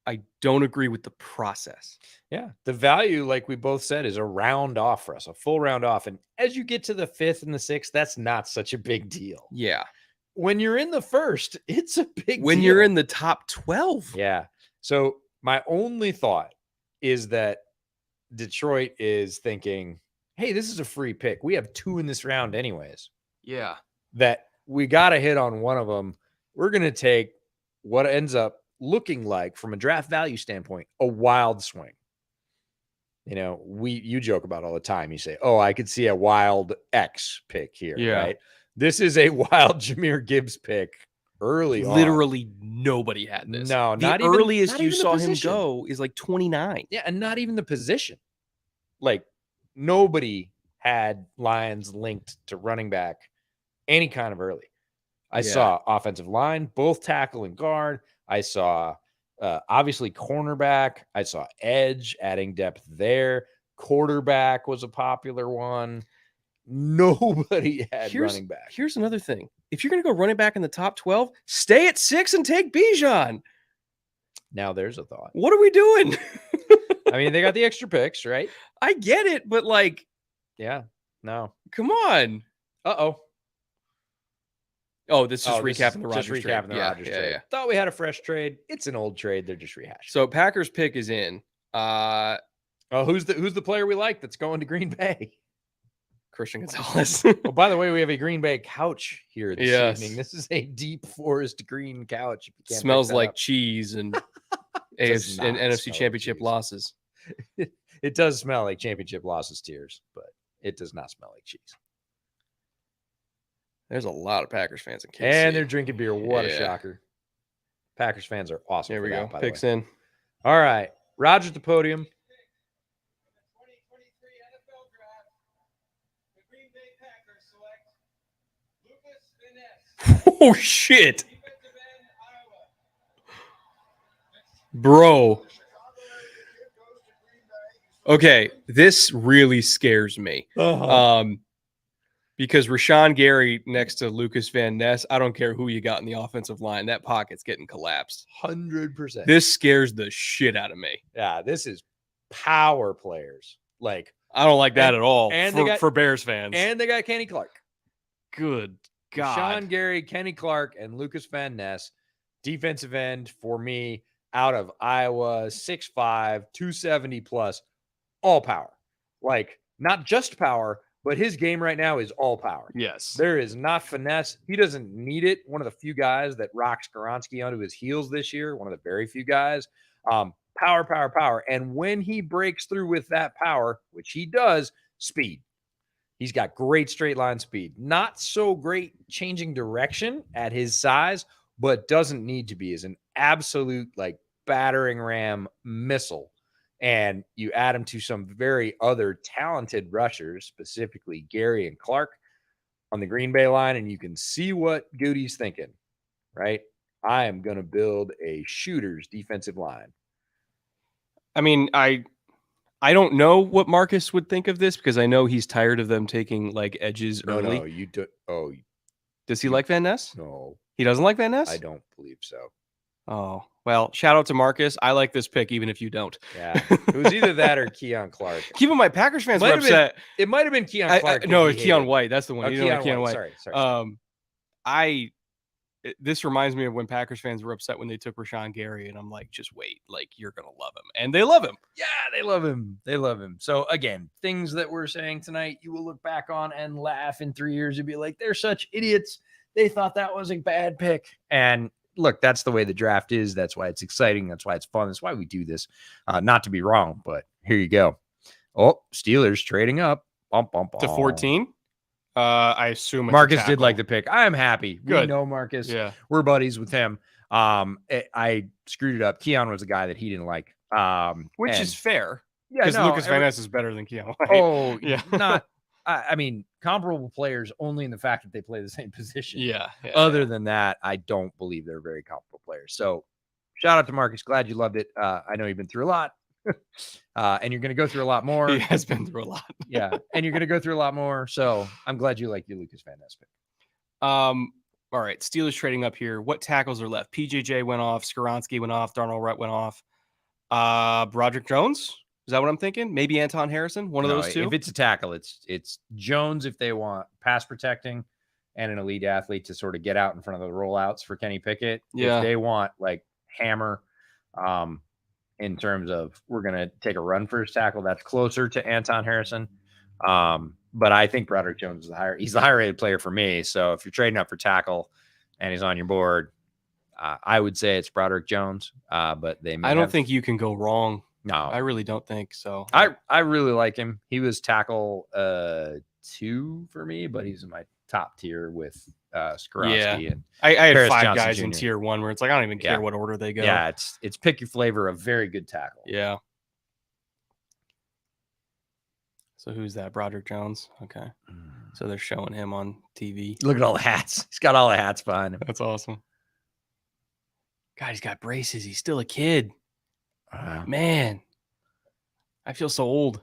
I don't agree with the process. Yeah. The value, like we both said, is a round off for us, a full round off. And as you get to the 5th and the 6th, that's not such a big deal. Yeah. When you're in the 1st, it's a big when deal. You're in the top 12. Yeah. So my only thought is that Detroit is thinking, hey, this is a free pick. We have 2 in this round anyways. Yeah. That we got to hit on one of them. We're going to take what ends up looking like, from a draft value standpoint, a wild swing. You joke about all the time. You say, oh, I could see a wild X pick here. Yeah. Right? This is a wild Jahmyr Gibbs pick early on. Literally nobody had this. No, the not earliest even, you not saw even the him position. go is like 29. Yeah, and not even the position. Like, nobody had Lions linked to running back any kind of early. I saw offensive line, both tackle and guard. I saw obviously cornerback. I saw edge, adding depth there. Quarterback was a popular one. Nobody had running back. Here's another thing. If you're going to go running back in the top 12, stay at 6 and take Bijan. Now there's a thought. What are we doing? I mean, they got the extra picks, right? I get it, but like, yeah, no. Come on. Uh-oh. Oh, this is recapping the Rodgers trade. Yeah. Thought we had a fresh trade. It's an old trade. They're just rehashing. So Packers pick is in. Who's the player we like that's going to Green Bay? Christian Gonzalez. Oh, by the way, we have a Green Bay couch here this Yes. evening. This is a deep forest green couch. If you can't pick Smells that like up. cheese and Does AFC and not NFC smell like Championship cheese. losses. It does smell like championship losses tears, but it does not smell like cheese. There's a lot of Packers fans in KC. And they're drinking beer. What a Yeah. shocker. Packers fans are awesome. Here for we that, go. by the Picks way. in. All right. Roger at the podium. The 2023 NFL Draft, the Green Bay Packers select Lucas Vaness, Oh shit, defensive end, Iowa. bro. Okay, this really scares me. Because Rashawn Gary next to Lucas Van Ness, I don't care who you got in the offensive line, that pocket's getting collapsed. 100%. This scares the shit out of me. Yeah, this is power players. Like, I don't like that And- at all and they got- for Bears fans. and they got Kenny Clark. Good God. Sean Gary, Kenny Clark, and Lucas Van Ness, defensive end for me, out of Iowa, 6'5", 270 plus, all power. Like, not just power, but his game right now is all power. Yes. There is not finesse. He doesn't need it. One of the few guys that rocked Skoronski onto his heels this year, one of the very few guys. Power, power, power. And when he breaks through with that power, which he does, speed. He's got great straight line speed. Not so great changing direction at his size, but doesn't need to be. Is an absolute like battering ram missile. And you add him to some very other talented rushers, specifically Gary and Clark on the Green Bay line, and you can see what Goody's thinking, right? I am going to build a shooter's defensive line. I mean, I don't know what Marcus would think of this because I know he's tired of them taking like edges early. No, you do. Oh, Does he like Van Ness? no, He doesn't like Van Ness? I don't believe so. Oh, well, shout out to Marcus. I like this pick, even if you don't. Yeah, it was either that or Keon Clark. Keep in mind, Packers fans Might were have been upset. It might have been Keon Clark. No, that it's he Keon hated. White. That's the one. Oh, You don't know Keon White. Sorry. This reminds me of when Packers fans were upset when they took Rashawn Gary, and I'm like, just wait, like you're gonna love him, and they love him. Yeah, they love him. They love him. So again, things that we're saying tonight, you will look back on and laugh in 3 years. You'll be like, they're such idiots. They thought that was a bad pick. And look, that's the way the draft is. That's why it's exciting. That's why it's fun. That's why we do this. Not to be wrong, but here you go. Oh, Steelers trading up. Bum, bum, bum. To 14. I assume it's a Marcus did tackle. like the pick. I am happy. We Good. know Marcus. Yeah. We're buddies with him. I screwed it up. Keon was the guy that he didn't like. Which and- is fair yeah, because no, Lucas Van Ness is better than Keon White. Oh, Yeah. not. I mean, comparable players only in the fact that they play the same position. yeah. Other than that, I don't believe they're very comparable players. So, shout out to Marcus. Glad you loved it. I know you've been through a lot, and you're going to go through a lot more. He has been through a lot. Yeah, and you're going to go through a lot more. So, I'm glad you like your Lucas Van Ness pick. All right, Steelers trading up here. What tackles are left? PJJ went off. Skoronski went off. Darnell Wright went off. Broderick Jones. Is that what I'm thinking? Maybe Anton Harrison, one of No, those two. If it's a tackle, it's Jones if they want pass protecting and an elite athlete to sort of get out in front of the rollouts for Kenny Pickett. Yeah. If they want like hammer, in terms of we're gonna take a run for his tackle, that's closer to Anton Harrison. But I think Broderick Jones is he's the higher rated player for me. So if you're trading up for tackle and he's on your board, I would say it's Broderick Jones. But they may I don't have- think you can go wrong. no, I really don't think so. I really like him. He was tackle 2 for me, but he's in my top tier with Skoronski. And I had Paris 5 Johnson guys in Jr. tier 1 where it's like I don't even care Yeah. what order they go. yeah, it's pick your flavor, a very good tackle. Yeah. So who's that? Broderick Jones. Okay. So they're showing him on TV. Look at all the hats. He's got all the hats behind him. That's awesome. God, he's got braces. He's still a kid. Man, I feel so old.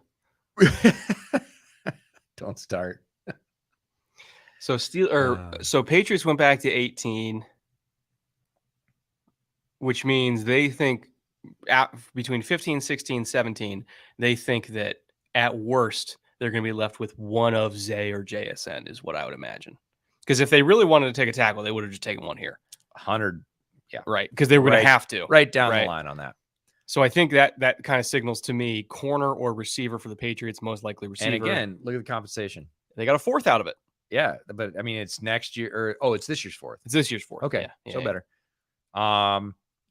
Don't start. So so Patriots went back to 18, which means they think between 15, 16, 17, they think that at worst they're going to be left with one of Zay or JSN is what I would imagine. Because if they really wanted to take a tackle, they would have just taken one here. 100 Right. Because they were going Right. to have to. right down Right. the line on that. So I think that kind of signals to me corner or receiver for the Patriots, most likely receiver. And again, look at the compensation. They got a 4th out of it. Yeah, but I mean, it's next year, or it's this year's 4th. It's this year's 4th. Okay, Yeah, so yeah. better.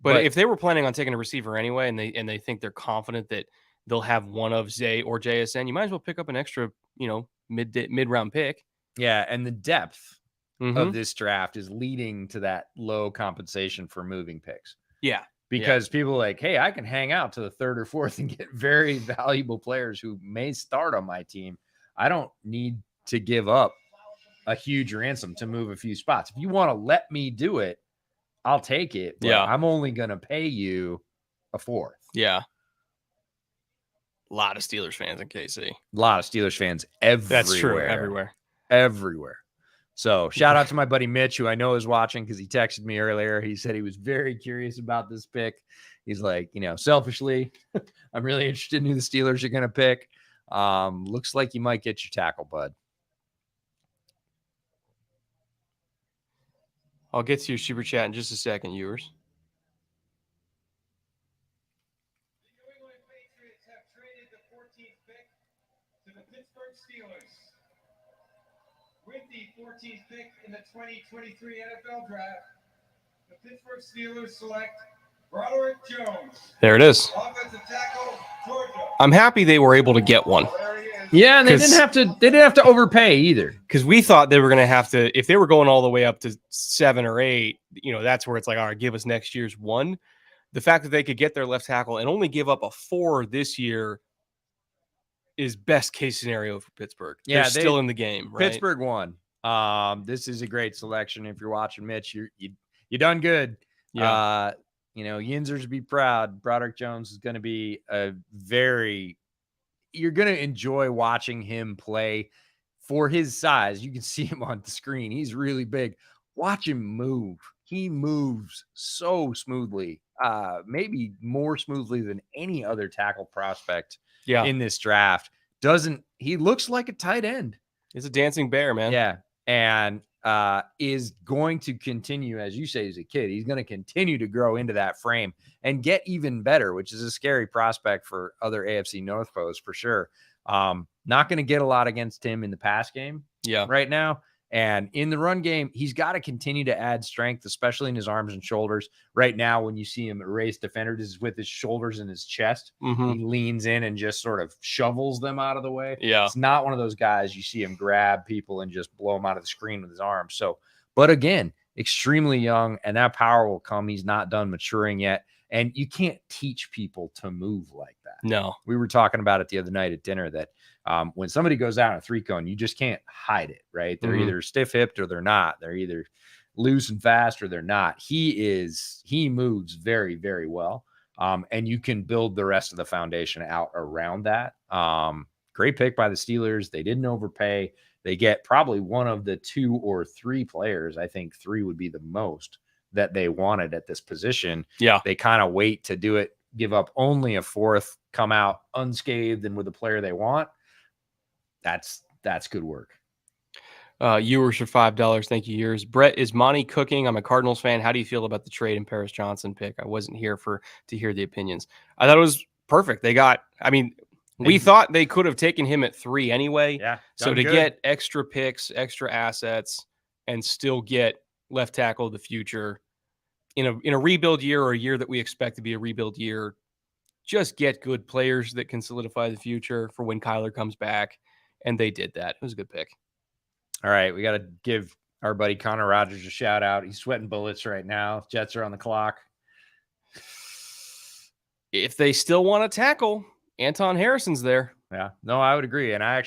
But if they were planning on taking a receiver anyway, and they think they're confident that they'll have one of Zay or JSN, you might as well pick up an extra, mid-round pick. Yeah, and the depth Mhm. of this draft is leading to that low compensation for moving picks. Yeah. Because people are like, hey, I can hang out to the 3rd or 4th and get very valuable players who may start on my team. I don't need to give up a huge ransom to move a few spots. If you want to let me do it, I'll take it. But Yeah. I'm only going to pay you a 4th. Yeah. A lot of Steelers fans in KC. A lot of Steelers fans everywhere. That's true. Everywhere. So shout out to my buddy Mitch, who I know is watching because he texted me earlier. He said he was very curious about this pick. He's like, selfishly, I'm really interested in who the Steelers are going to pick. Looks like you might get your tackle, bud. I'll get to your super chat in just a second, viewers. The New England Patriots have traded the 14th pick to the Pittsburgh Steelers. With the 14th pick in the 2023 NFL Draft, the Pittsburgh Steelers select Broderick Jones, There it is. offensive tackle, Georgia. I'm happy they were able to get one. There he is. Yeah, and they 'Cause- didn't have to overpay either. Because we thought they were going to have to, if they were going all the way up to 7 or 8, that's where it's like, all right, give us next year's 1. The fact that they could get their left tackle and only give up a 4 this year is best case scenario for Pittsburgh. Yeah, They're still in the game, right? Pittsburgh won. This is a great selection. If you're watching, Mitch, you done good. Yeah. Yinzers be proud. Broderick Jones is going to be you're going to enjoy watching him play for his size. You can see him on the screen. He's really big. Watch him move. He moves so smoothly, maybe more smoothly than any other tackle prospect in this draft. He looks like a tight end. It's a dancing bear, man. Yeah. And is going to continue, as you say, as a kid, he's going to continue to grow into that frame and get even better, which is a scary prospect for other AFC North foes for sure. Not going to get a lot against him in the pass game right now. And in the run game, he's got to continue to add strength, especially in his arms and shoulders. Right now, when you see him erase defenders, is with his shoulders and his chest. Mhm. He leans in and just sort of shovels them out of the way. Yeah. It's not one of those guys you see him grab people and just blow them out of the screen with his arms. So, but again, extremely young, and that power will come. He's not done maturing yet. And you can't teach people to move like that. No. We were talking about it the other night at dinner that when somebody goes out in a 3-cone, you just can't hide it, right? They're either stiff-hipped or they're not. They're either loose and fast or they're not. He moves very, very well. And you can build the rest of the foundation out around that. Great pick by the Steelers. They didn't overpay. They get probably one of the 2 or 3 players. I think 3 would be the most that they wanted at this position. Yeah. They kind of wait to do it, give up only a 4th, come out unscathed and with the player they want. That's good work. Viewers for $5. Thank you, yours. Brett, is Monty cooking? I'm a Cardinals fan. How do you feel about the trade and Paris Johnson pick? I wasn't here to hear the opinions. I thought it was perfect. We thought they could have taken him at 3 anyway. Yeah. So to get extra picks, extra assets, and still get left tackle of the future in a rebuild year, or a year that we expect to be a rebuild year, just get good players that can solidify the future for when Kyler comes back. And they did that. It was a good pick. All right. We got to give our buddy Connor Rogers a shout out. He's sweating bullets right now. Jets are on the clock. If they still want to tackle, Anton Harrison's there. Yeah, no, I would agree. And I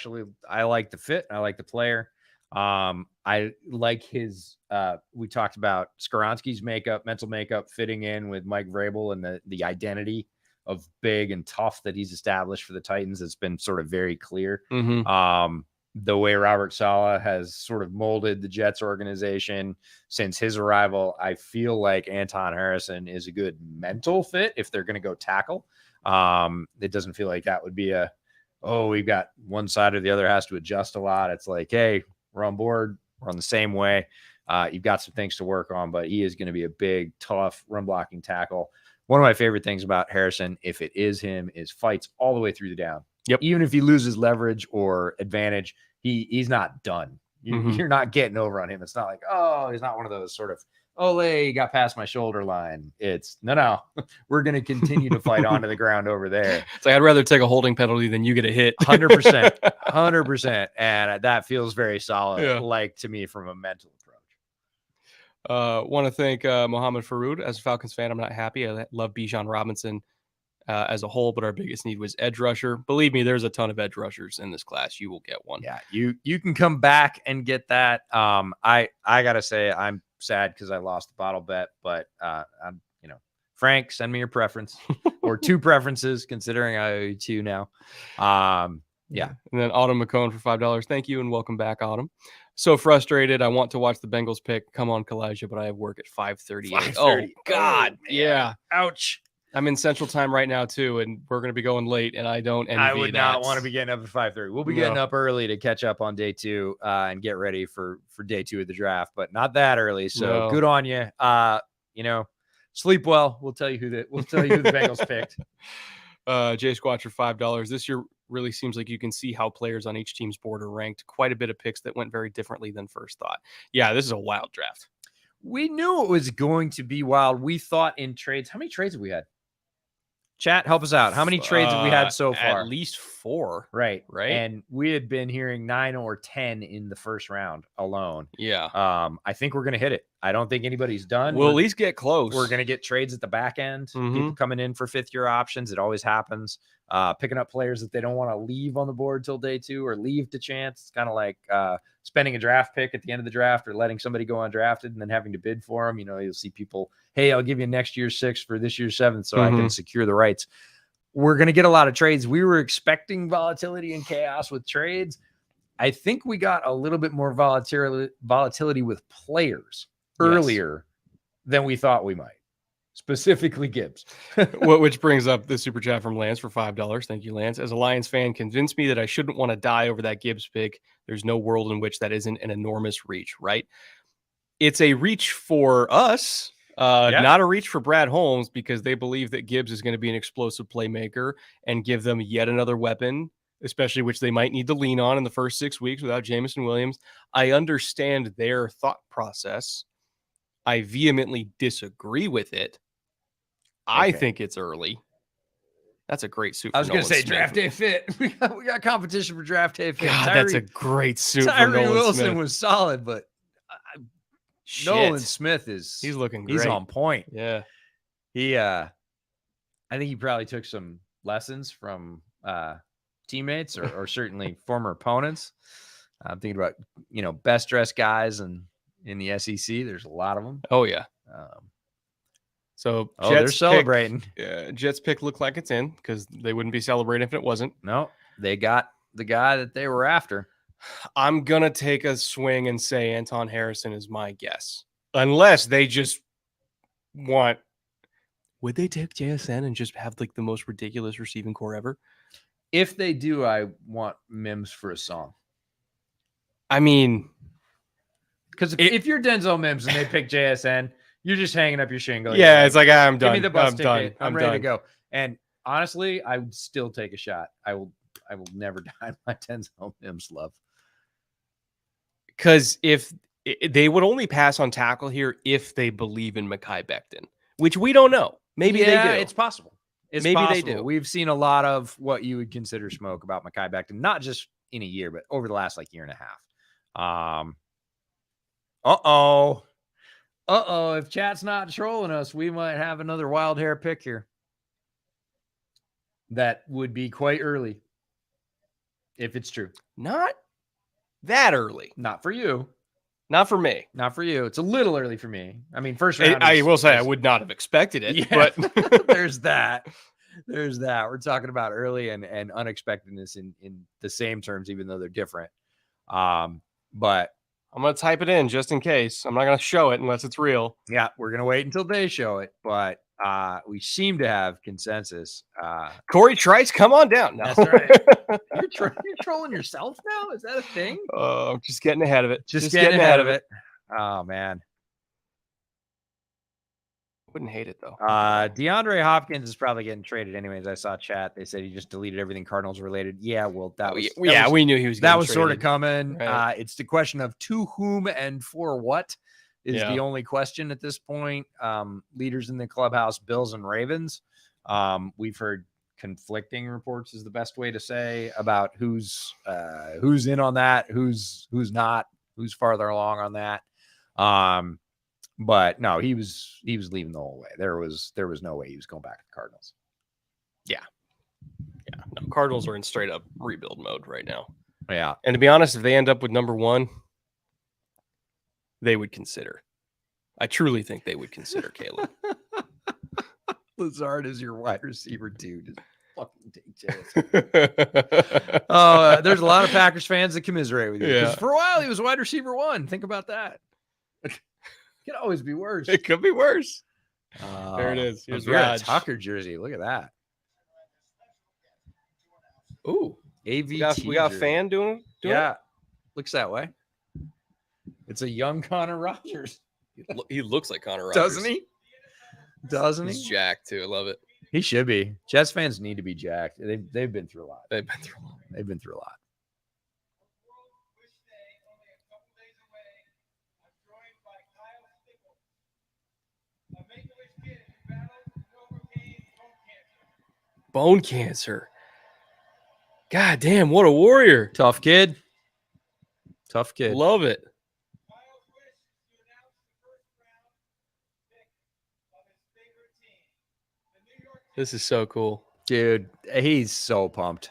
like the fit. I like the player. I like his, we talked about Skoronski's mental makeup fitting in with Mike Vrabel and the identity of big and tough that he's established for the Titans. It's been sort of very clear. Mm-hmm. The way Robert Saleh has sort of molded the Jets organization since his arrival, I feel like Anton Harrison is a good mental fit if they're going to go tackle. It doesn't feel like that would be we've got one side or the other has to adjust a lot. It's like, hey, we're on board. We're on the same way. You've got some things to work on, but he is going to be a big, tough run blocking tackle. One of my favorite things about Harrison, if it is him, is fights all the way through the down. Yep. Even if he loses leverage or advantage, he's not done. Mhm. You're not getting over on him. It's not like, oh, he's not one of those sort of, oh, he got past my shoulder line. It's no, we're going to continue to fight onto the ground over there. It's like, I'd rather take a holding penalty than you get a hit. 100%, 100%. And that feels very solid, Yeah. like to me from a mental approach. Want to thank Mohamed Faroud. As a Falcons fan, I'm not happy. I love Bijan Robinson as a whole, but our biggest need was edge rusher. Believe me, there's a ton of edge rushers in this class. You will get one. Yeah, you can come back and get that. I gotta say I'm sad because I lost the bottle bet, but I'm Frank, send me your preference or two preferences, considering I owe you two now. Yeah. And then Autumn McCone for $5. Thank you and welcome back, Autumn. So frustrated. I want to watch the Bengals pick. Come on, Kalijah, but I have work at 5:38. Oh, God. Yeah. Ouch. I'm in Central Time right now, too, and we're going to be going late, and I don't envy I would not that. want to be getting up at 5:30. We'll be getting up early to catch up on day 2 and get ready for day 2 of the draft, but not that early. So good on you. Sleep well. We'll tell you who the Bengals picked. Jay Squatch for $5. This year really seems like you can see how players on each team's board are ranked. Quite a bit of picks that went very differently than first thought. Yeah, this is a wild draft. We knew it was going to be wild. We thought in trades. How many trades have we had? Chat, help us out. How many trades have we had so far? At least 4. Right. Right. And we had been hearing 9 or 10 in the first round alone. Yeah. I think we're going to hit it. I don't think anybody's done. We'll at least get close. We're going to get trades at the back end. People coming in for 5th-year options. It always happens. Picking up players that they don't want to leave on the board till day 2 or leave to chance. It's kind of like spending a draft pick at the end of the draft or letting somebody go undrafted and then having to bid for them. You'll see people, hey, I'll give you next year's 6th for this year's 7th so I can secure the rights. We're going to get a lot of trades. We were expecting volatility and chaos with trades. I think we got a little bit more volatility with players earlier than we thought we might. Specifically Gibbs. Which brings up the super chat from Lance for $5. Thank you, Lance. As a Lions fan, convinced me that I shouldn't want to die over that Gibbs pick. There's no world in which that isn't an enormous reach, right? It's a reach for us, not a reach for Brad Holmes, because they believe that Gibbs is going to be an explosive playmaker and give them yet another weapon, especially which they might need to lean on in the first 6 weeks without Jameson Williams. I understand their thought process. I vehemently disagree with it. I think it's early. That's a great suit. I was going to say draft day fit. We got competition for draft day fit. God, that's a great suit. Tyree for Wilson Smith. Was solid, but Nolan Smith he's looking great. He's on point. Yeah. I think he probably took some lessons from teammates or certainly former opponents. I'm thinking about, best dressed guys in the SEC. There's a lot of them. Oh yeah. So they're celebrating. Jets pick look like it's in because they wouldn't be celebrating if it wasn't. No, they got the guy that they were after. I'm going to take a swing and say Anton Harrison is my guess. Unless they just want... Would they take JSN and just have like the most ridiculous receiving core ever? If they do, I want Mims for a song. I mean... Because if you're Denzel Mims and they pick JSN... You're just hanging up your shingle. Yeah, it's like, I'm done. Give me the bus ticket. I'm ready done. to go. And honestly, I would still take a shot. I will never die my Denzel Mims love. Because if they would only pass on tackle here if they believe in Mekhi Becton, which we don't know. Maybe they do. It's possible. Maybe possible. They do. We've seen a lot of what you would consider smoke about Mekhi Becton, not just in a year, but over the last year and a half. If chat's not trolling us, we might have another wild hair pick here. That would be quite early. If it's true. Not that early. Not for you. Not for me. Not for you. It's a little early for me. I mean, first round. I will say I would not have expected it, but there's that. There's that. We're talking about early and unexpectedness in the same terms, even though they're different. But I'm going to type it in just in case. I'm not going to show it unless it's real. Yeah, we're going to wait until they show it. But we seem to have consensus. Corey Trice, come on down. No. That's right. You're trolling yourself now? Is that a thing? I'm just getting ahead of it. Just getting ahead of it. Oh, man. Wouldn't hate it though. DeAndre Hopkins is probably getting traded anyways. I saw chat. They said he just deleted everything Cardinals related. Yeah, well, we knew he was. That getting was sort of traded. coming. Right. It's the question of to whom and for what is the only question at this point. Leaders in the clubhouse, Bills and Ravens. We've heard conflicting reports is the best way to say about who's in on that, who's not, who's farther along on that. But no, he was leaving the whole way. There was no way he was going back to the Cardinals. Yeah. No, Cardinals are in straight up rebuild mode right now. Yeah. And to be honest, if they end up with number 1, they would consider. I truly think they would consider Caleb. Lazard is your wide receiver too. Just fucking take chance. There's a lot of Packers fans that commiserate with you. Yeah. Because for a while he was wide receiver 1. Think about that. It could always be worse. It could be worse. There it is. Here's Raj. Tucker jersey. Look at that. Ooh. AVT. We got a jersey. fan doing it? Looks that way. It's a young Connor Rogers. He looks like Connor Rogers. Doesn't he? Doesn't He's he? jacked too. I love it. He should be. Jets fans need to be jacked. They've been through a lot. They've been through a lot. They've been through a lot. World Wish Day, only a couple days away. I'm joined by Kyle Stickles, a Make-A-Wish kid who battled and overcame bone cancer. Bone cancer. God damn, what a warrior. Tough kid. Tough kid. Love it. Kyle's wish is to announce the first round pick of his favorite team, the New York Jets. This is so cool. Dude, he's so pumped.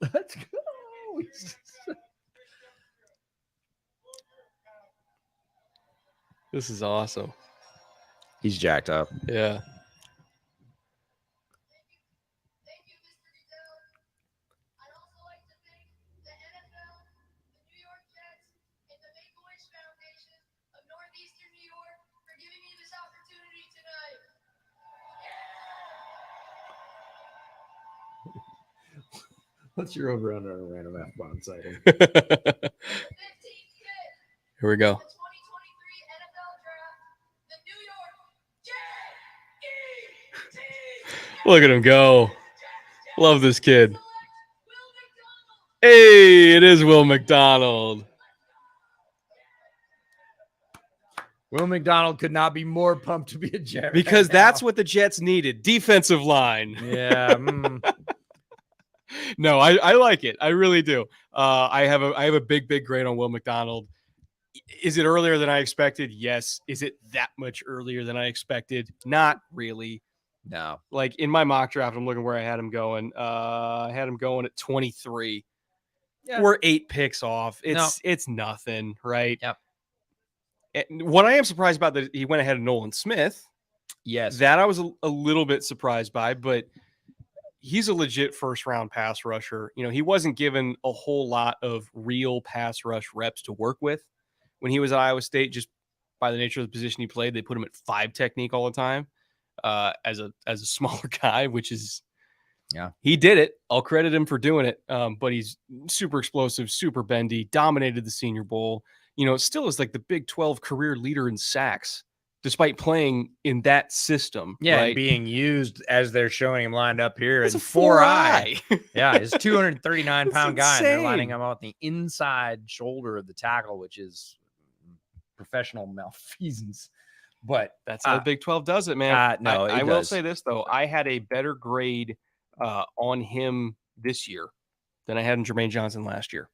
Like all of you, Let's go. This is awesome. He's jacked up. Yeah. Thank you, Mr. Goodell. I'd also like to thank the NFL, the New York Jets, and the Make-A-Wish Foundation of Northeastern New York for giving me this opportunity tonight. What's your over under on a random F-bomb sighting? Here The 15th pick we in go. the 2023 NFL Draft, the New York Jets. Look at him go. Love this kid. Select Will McDonald. Hey, it is Will McDonald. Will McDonald could not be more pumped to be a Jet. Because right that's now. what the Jets needed. Defensive line. Yeah. No, I like it. I really do. I have a big grade on Will McDonald. Is it earlier than I expected? Yes. Is it that much earlier than I expected? Not really. No. Like in my mock draft, I'm looking where I had him going. I had him going at 23. Yeah. We're 8 picks off. It's nothing, right? Yep. And what I am surprised about that he went ahead of Nolan Smith. Yes. That I was a little bit surprised by, but he's a legit first round pass rusher. You know, he wasn't given a whole lot of real pass rush reps to work with when he was at Iowa State, just by the nature of the position he played. They put him at 5 technique all the time as a smaller guy, which is, yeah, he did it. I'll credit him for doing it. But he's super explosive, super bendy, dominated the Senior Bowl. You know, still is like the Big 12 career leader in sacks, despite playing in that system. Yeah, right? and being used as they're showing him lined up here It's in a 4-eye. 4-eye. Yeah, he's 239 pound It's guy, and they're insane. lining him up on the inside shoulder of the tackle, which is professional malfeasance. But That's how the Big 12 does it, man. no, I it will does. say this, though. I had a better grade on him this year than I had in Jermaine Johnson last year.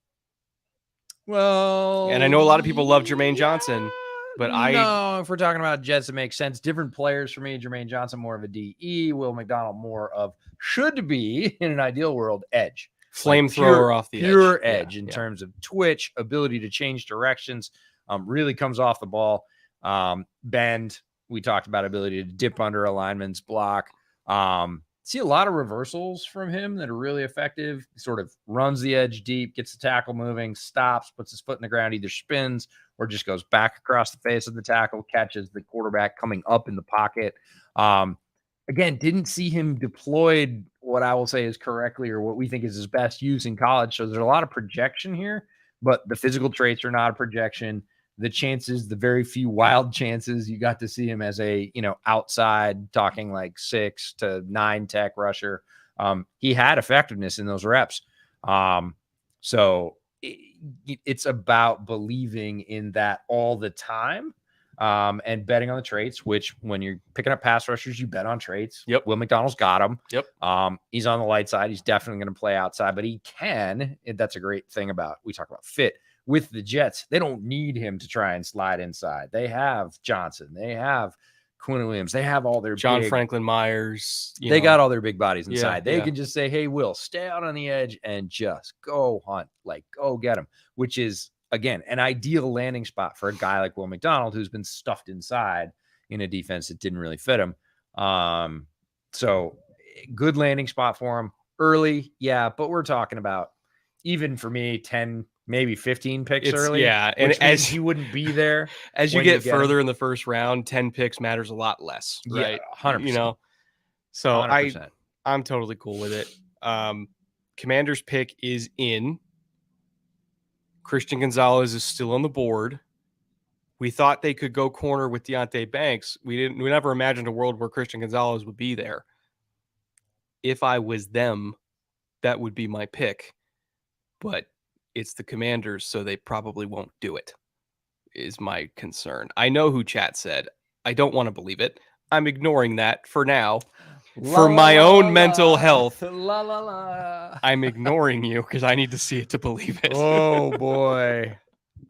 well, And I know a lot of people love Jermaine Johnson, but no, if we're talking about Jets, it makes sense. Different players for me. Jermaine Johnson, more of a DE. Will McDonald, more of should be in an ideal world edge. flamethrower off the pure edge. edge in terms of twitch, ability to change directions. Really comes off the ball. Bend. We talked about ability to dip under alignments, block. See a lot of reversals from him that are really effective. He sort of runs the edge deep, gets the tackle moving, stops, puts his foot in the ground, either spins or just goes back across the face of the tackle, catches the quarterback coming up in the pocket. Again, didn't see him deployed what I will say is correctly or what we think is his best use in college. So there's a lot of projection here, but the physical traits are not a projection. the chances, the very few wild chances you got to see him as a, outside talking like 6 to 9 tech rusher, he had effectiveness in those reps. So it's about believing in that all the time. And betting on the traits, which when you're picking up pass rushers, you bet on traits. Yep. Will McDonald's got him. Yep. He's on the light side. He's definitely going to play outside, but he can. That's a great thing about, we talk about fit with the Jets. They don't need him to try and slide inside. They have Johnson. They have Quinn Williams. They have all their John big, Franklin Myers. they got all their big bodies Yeah, inside. They yeah. can just say, hey, Will, stay out on the edge and just go hunt, like go get him, which is, again, an ideal landing spot for a guy like Will McDonald, who's been stuffed inside in a defense that didn't really fit him. So good landing spot for him early. Yeah. But we're talking about, even for me, 10, maybe 15 picks early. Yeah. And as he wouldn't be there. As you when get you further in the first round, 10 picks matters a lot less. Right. 100%. So 100%. I'm totally cool with it. Commander's pick is in. Christian Gonzalez is still on the board. We thought they could go corner with Deontay Banks. We never imagined a world where Christian Gonzalez would be there. If I was them, that would be my pick. But it's the Commanders, so they probably won't do it, is my concern. I know who chat said. I don't want to believe it. I'm ignoring that for now. For my own mental health, I'm ignoring you because I need to see it to believe it. Oh, boy.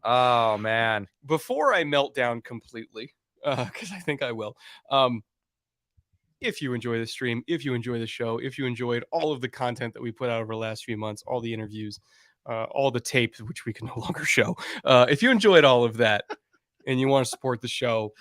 Oh, man. Before I melt down completely, because I think I will, if you enjoy the stream, if you enjoy the show, if you enjoyed all of the content that we put out over the last few months, all the interviews, all the tape, which we can no longer show, if you enjoyed all of that and you want to support the show,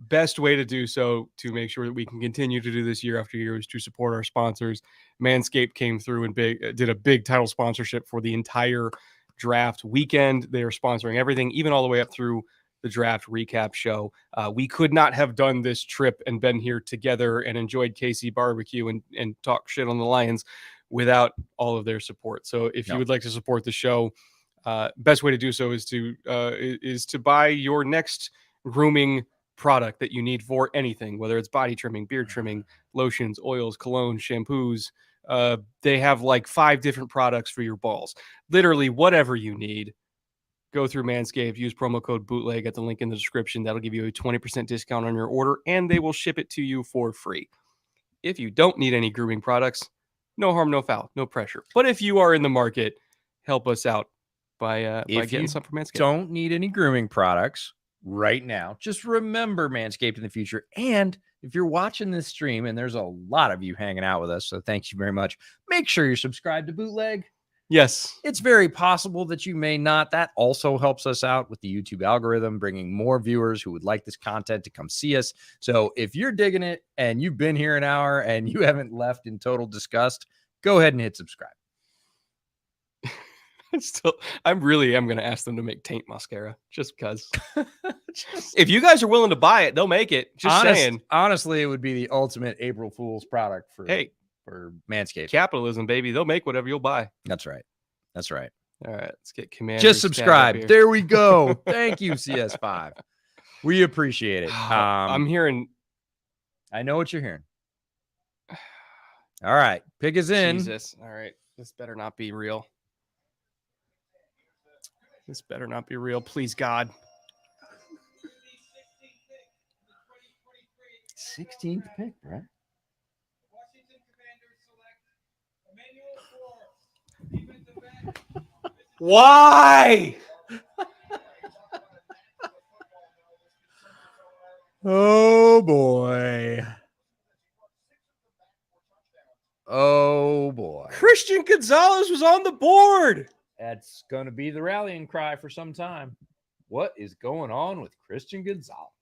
best way to do so to make sure that we can continue to do this year after year is to support our sponsors. Manscaped came through and did a big title sponsorship for the entire draft weekend. They are sponsoring everything, even all the way up through the draft recap show. We could not have done this trip and been here together and enjoyed KC barbecue and talk shit on the Lions without all of their support. So if you would like to support the show, best way to do so is to buy your next grooming product that you need for anything, whether it's body trimming, beard trimming, lotions, oils, cologne, shampoos. They have like 5 different products for your balls. Literally whatever you need. Go through Manscaped, use promo code bootleg at the link in the description. That'll give you a 20% discount on your order, and they will ship it to you for free. If you don't need any grooming products, no harm, no foul, no pressure. But if you are in the market, help us out by getting some from Manscaped. Don't need any grooming products right now. Just remember Manscaped in the future. And if you're watching this stream, and there's a lot of you hanging out with us, so thank you very much. Make sure you're subscribed to Bootleg. Yes. It's very possible that you may not. That also helps us out with the YouTube algorithm, bringing more viewers who would like this content to come see us. So if you're digging it and you've been here an hour and you haven't left in total disgust, go ahead and hit subscribe. I'm going to ask them to make taint mascara just because. If you guys are willing to buy it, they'll make it. Just saying. Honestly, it would be the ultimate April Fool's product for Manscaped. Capitalism, baby. They'll make whatever you'll buy. That's right. That's right. All right. Let's get Commander. Just subscribe. There we go. Thank you, CS5. We appreciate it. I'm hearing. I know what you're hearing. All right. Pick is in. Jesus. All right. This better not be real. This better not be real. Please, God. 16th pick, right? Washington Commanders select Emmanuel Forbes, defensive back. Why? Oh, boy. Oh, boy. Christian Gonzalez was on the board. That's going to be the rallying cry for some time. What is going on with Christian Gonzalez?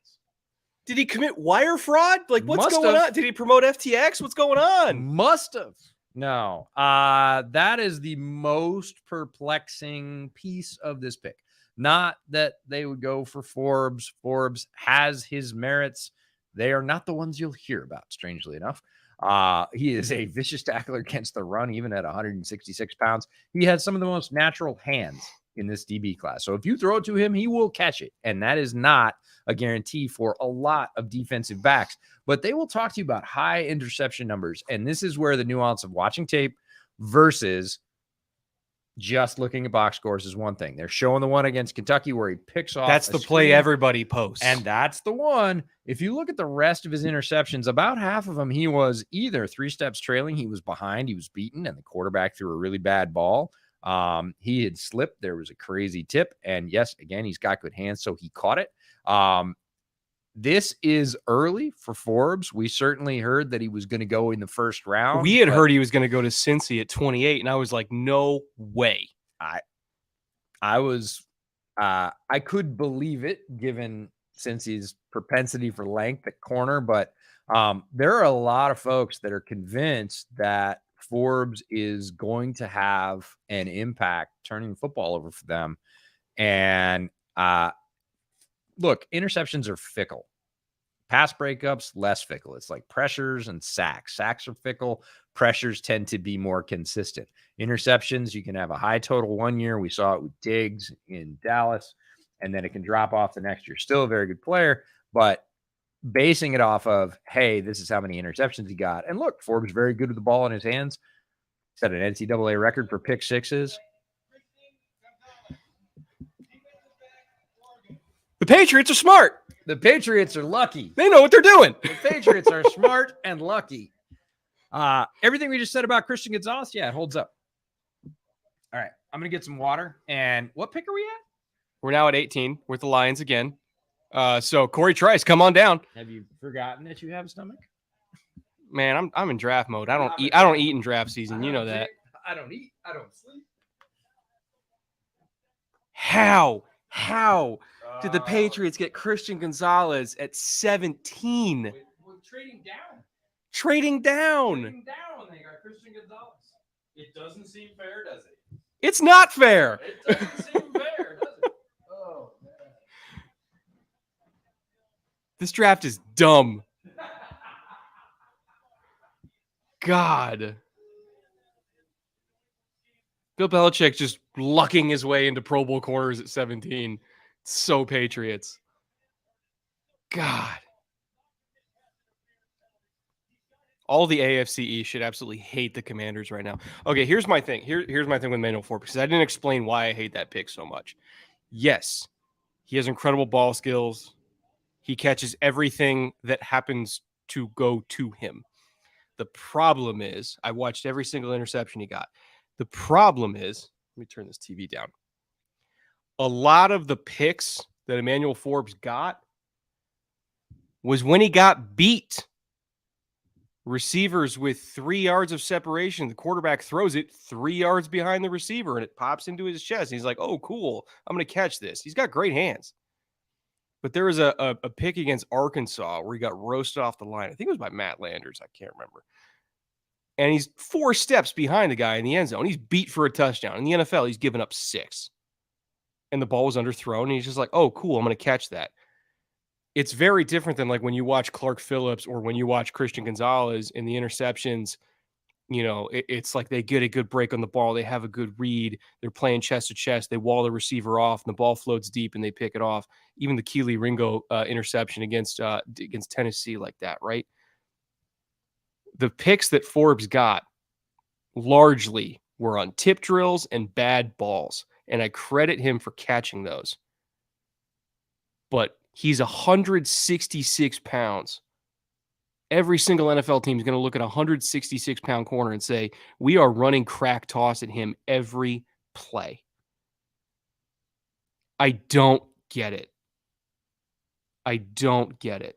Did he commit wire fraud? Like, what's Must going have. on? Did he promote FTX? What's going on? Must have. No. That is the most perplexing piece of this pick. Not that they would go for Forbes. Forbes has his merits. They are not the ones you'll hear about, strangely enough. He is a vicious tackler against the run, even at 166 pounds. He has some of the most natural hands in this DB class. So if you throw it to him, he will catch it. And that is not a guarantee for a lot of defensive backs. But they will talk to you about high interception numbers. And this is where the nuance of watching tape versus just looking at box scores is one thing. They're showing the one against Kentucky where he picks off. That's the play everybody posts. And that's the one. If you look at the rest of his interceptions, about half of them, he was either 3 steps trailing, he was behind, he was beaten, and the quarterback threw a really bad ball. He had slipped. There was a crazy tip. And yes, again, he's got good hands, so he caught it. This is early for Forbes. We certainly heard that he was going to go in the first round. We had heard he was going to go to Cincy at 28, and I was like, no way. I could believe it given Cincy's propensity for length at corner, but there are a lot of folks that are convinced that Forbes is going to have an impact turning the football over for them. And look, interceptions are fickle. Pass breakups, less fickle. It's like pressures and sacks. Sacks are fickle. Pressures tend to be more consistent. Interceptions, you can have a high total one year. We saw it with Diggs in Dallas, and then it can drop off the next year. Still a very good player, but basing it off of, hey, this is how many interceptions he got. And look, Forbes is very good with the ball in his hands. Set an NCAA record for pick sixes. The Patriots are smart. The Patriots are lucky. They know what they're doing. The Patriots are smart and lucky. Everything we just said about Christian Gonzalez, yeah, it holds up. All right, I'm going to get some water. And what pick are we at? We're now at 18 with the Lions again. So Corey Trice, come on down. Have you forgotten that you have a stomach? Man, I'm in draft mode. I don't eat in draft season. You know that. I don't eat. I don't sleep. How did the Patriots get Christian Gonzalez at 17? We're trading down. Trading down. Trading down when they got Christian Gonzalez. It doesn't seem fair, does it? It's not fair. It doesn't seem fair, does it? Oh, man. This draft is dumb. God. Bill Belichick just lucking his way into Pro Bowl corners at 17. So Patriots. God. All the AFC East should absolutely hate the Commanders right now. Okay, here's my thing. Here's my thing with Manuel Forbes, because I didn't explain why I hate that pick so much. Yes, he has incredible ball skills. He catches everything that happens to go to him. The problem is, I watched every single interception he got. The problem is, let me turn this TV down. A lot of the picks that Emmanuel Forbes got was when he got beat. Receivers with 3 yards of separation, the quarterback throws it 3 yards behind the receiver and it pops into his chest. He's like, oh, cool. I'm going to catch this. He's got great hands. But there was a pick against Arkansas where he got roasted off the line. I think it was by Matt Landers. I can't remember. And he's 4 steps behind the guy in the end zone. He's beat for a touchdown. In the NFL, he's given up 6. And the ball was underthrown. And he's just like, oh, cool. I'm going to catch that. It's very different than like when you watch Clark Phillips or when you watch Christian Gonzalez in the interceptions. You know, it's like they get a good break on the ball. They have a good read. They're playing chest to chest. They wall the receiver off and the ball floats deep and they pick it off. Even the Keely Ringo interception against Tennessee like that, right? The picks that Forbes got largely were on tip drills and bad balls. And I credit him for catching those. But he's 166 pounds. Every single NFL team is going to look at a 166-pound corner and say, we are running crack toss at him every play. I don't get it. I don't get it.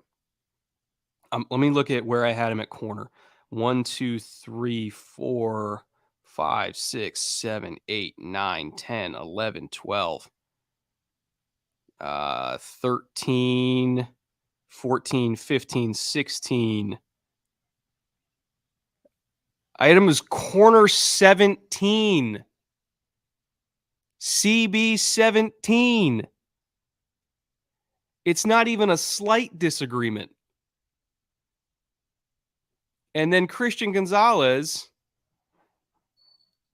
Let me look at where I had him at corner. 1, 2, 3, 4, 5, 6, 7, 8, 9, 10, 11, 12. 13, 14, 15, 16. I had him as corner 17. CB 17. It's not even a slight disagreement. And then Christian Gonzalez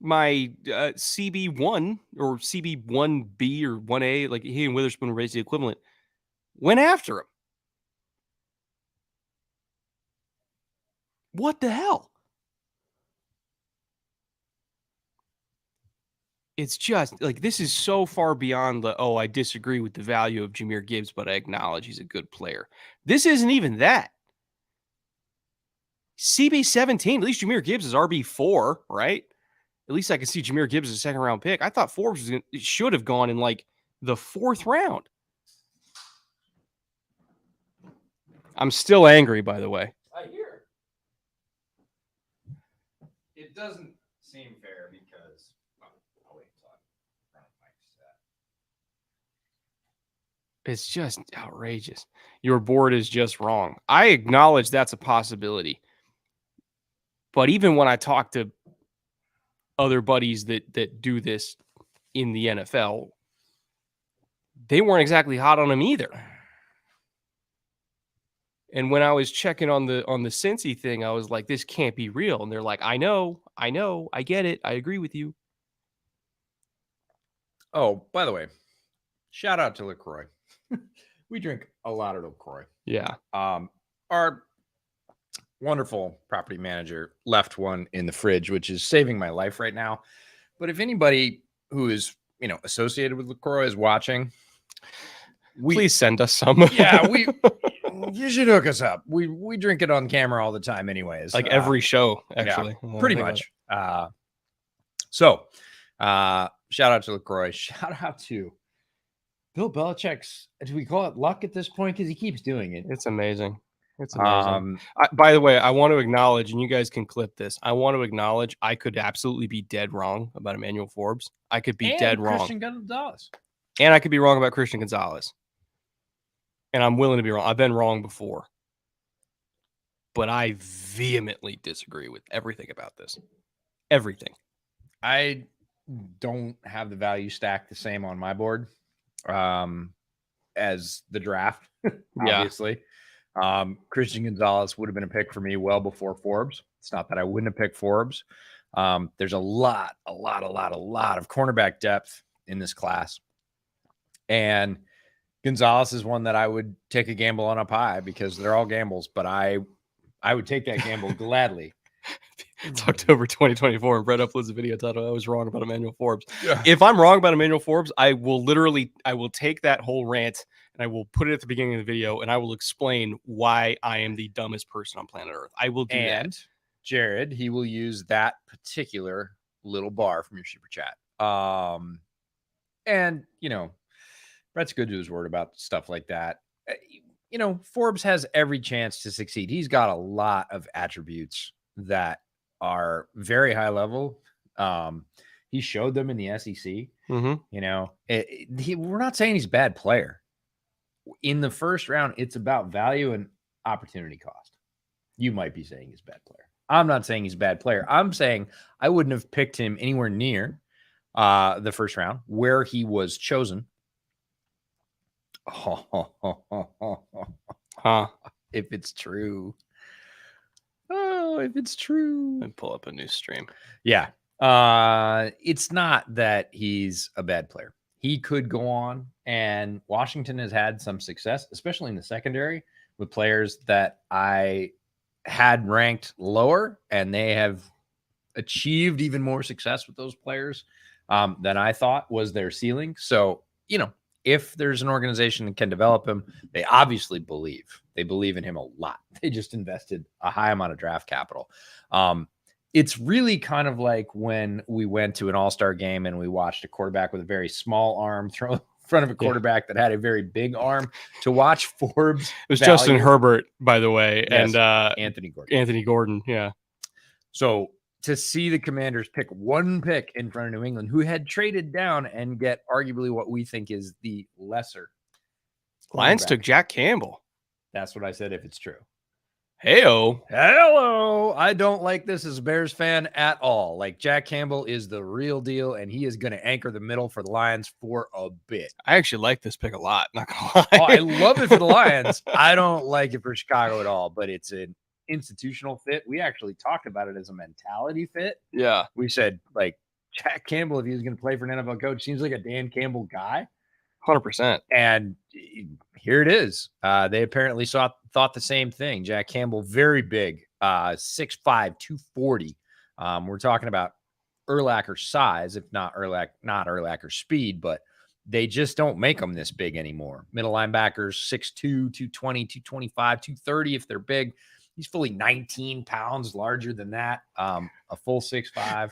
my CB1 or CB1B or 1A, like he and Witherspoon raised the equivalent, went after him. What the hell? It's just like this is so far beyond the, oh, I disagree with the value of Jahmyr Gibbs, but I acknowledge he's a good player. This isn't even that. CB17, at least Jahmyr Gibbs is RB4, right? At least I can see Jahmyr Gibbs as a second round pick. I thought Forbes should have gone in like the 4th round. I'm still angry, by the way. I hear it doesn't seem fair because I'll wait until I run Mike's set. It's just outrageous. Your board is just wrong. I acknowledge that's a possibility. But even when I talk to other buddies that do this in the NFL, they weren't exactly hot on him either. And when I was checking on the Cincy thing, I was like, this can't be real. And they're like, I know, I get it. I agree with you. Oh, by the way, shout out to LaCroix. We drink a lot of LaCroix. Yeah. Our wonderful property manager left one in the fridge, which is saving my life right now. But if anybody who is, associated with LaCroix is watching, please send us some. Yeah, you should hook us up. We drink it on camera all the time anyways. Like every show, actually. Yeah, pretty much. So shout out to LaCroix. Shout out to Bill Belichick's, do we call it luck at this point? Because he keeps doing it. It's amazing. It's amazing. By the way, I want to acknowledge, and you guys can clip this, I want to acknowledge I could absolutely be dead wrong about Emmanuel Forbes. I could be dead wrong. Christian Gonzalez. And I could be wrong about Christian Gonzalez. And I'm willing to be wrong. I've been wrong before. But I vehemently disagree with everything about this. Everything. I don't have the value stack the same on my board as the draft, obviously. Yeah. Christian Gonzalez would have been a pick for me well before Forbes. It's not that I wouldn't have picked Forbes. There's a lot of cornerback depth in this class. And Gonzalez is one that I would take a gamble on up high because they're all gambles, but I would take that gamble gladly. It's October 2024, and Brett uploads a video titled I was wrong about Emmanuel Forbes. Yeah. If I'm wrong about Emmanuel Forbes, I will take that whole rant and I will put it at the beginning of the video and I will explain why I am the dumbest person on planet Earth. I will do that. Jared, he will use that particular little bar from your super chat. And Brett's good to his word about stuff like that. Forbes has every chance to succeed. He's got a lot of attributes that are very high level. He showed them in the SEC. Mm-hmm. We're not saying he's a bad player. In the first round, it's about value and opportunity cost. You might be saying he's a bad player. I'm not saying he's a bad player. I'm saying I wouldn't have picked him anywhere near the first round where he was chosen. If it's true. Oh, if it's true. And pull up a new stream. Yeah. It's not that he's a bad player. He could go on, and Washington has had some success, especially in the secondary, with players that I had ranked lower, and they have achieved even more success with those players than I thought was their ceiling. So, if there's an organization that can develop him, they obviously believe. They believe in him a lot. They just invested a high amount of draft capital. It's really kind of like when we went to an all-star game and we watched a quarterback with a very small arm throw in front of a quarterback that had a very big arm. To watch Forbes. It was Justin Herbert, by the way, yes, and Anthony Gordon. Anthony Gordon, yeah. So to see the Commanders pick one pick in front of New England, who had traded down and get arguably what we think is the lesser. Lions took Jack Campbell. That's what I said, if it's true. Heyo. Hello. I don't like this as a Bears fan at all. Like, Jack Campbell is the real deal, and he is going to anchor the middle for the Lions for a bit. I actually like this pick a lot, not going to lie. Oh, I love it for the Lions. I don't like it for Chicago at all, but it's an institutional fit. We actually talked about it as a mentality fit. Yeah. We said, like, Jack Campbell, if he was going to play for an NFL coach, seems like a Dan Campbell guy. 100%. And here it is. They apparently thought the same thing. Jack Campbell, very big, 6'5", 240. We're talking about Urlacher size, if not Urlacher speed, but they just don't make them this big anymore. Middle linebackers, 6'2", 220, 225, 230 if they're big. He's fully 19 pounds larger than that. A full 6'5".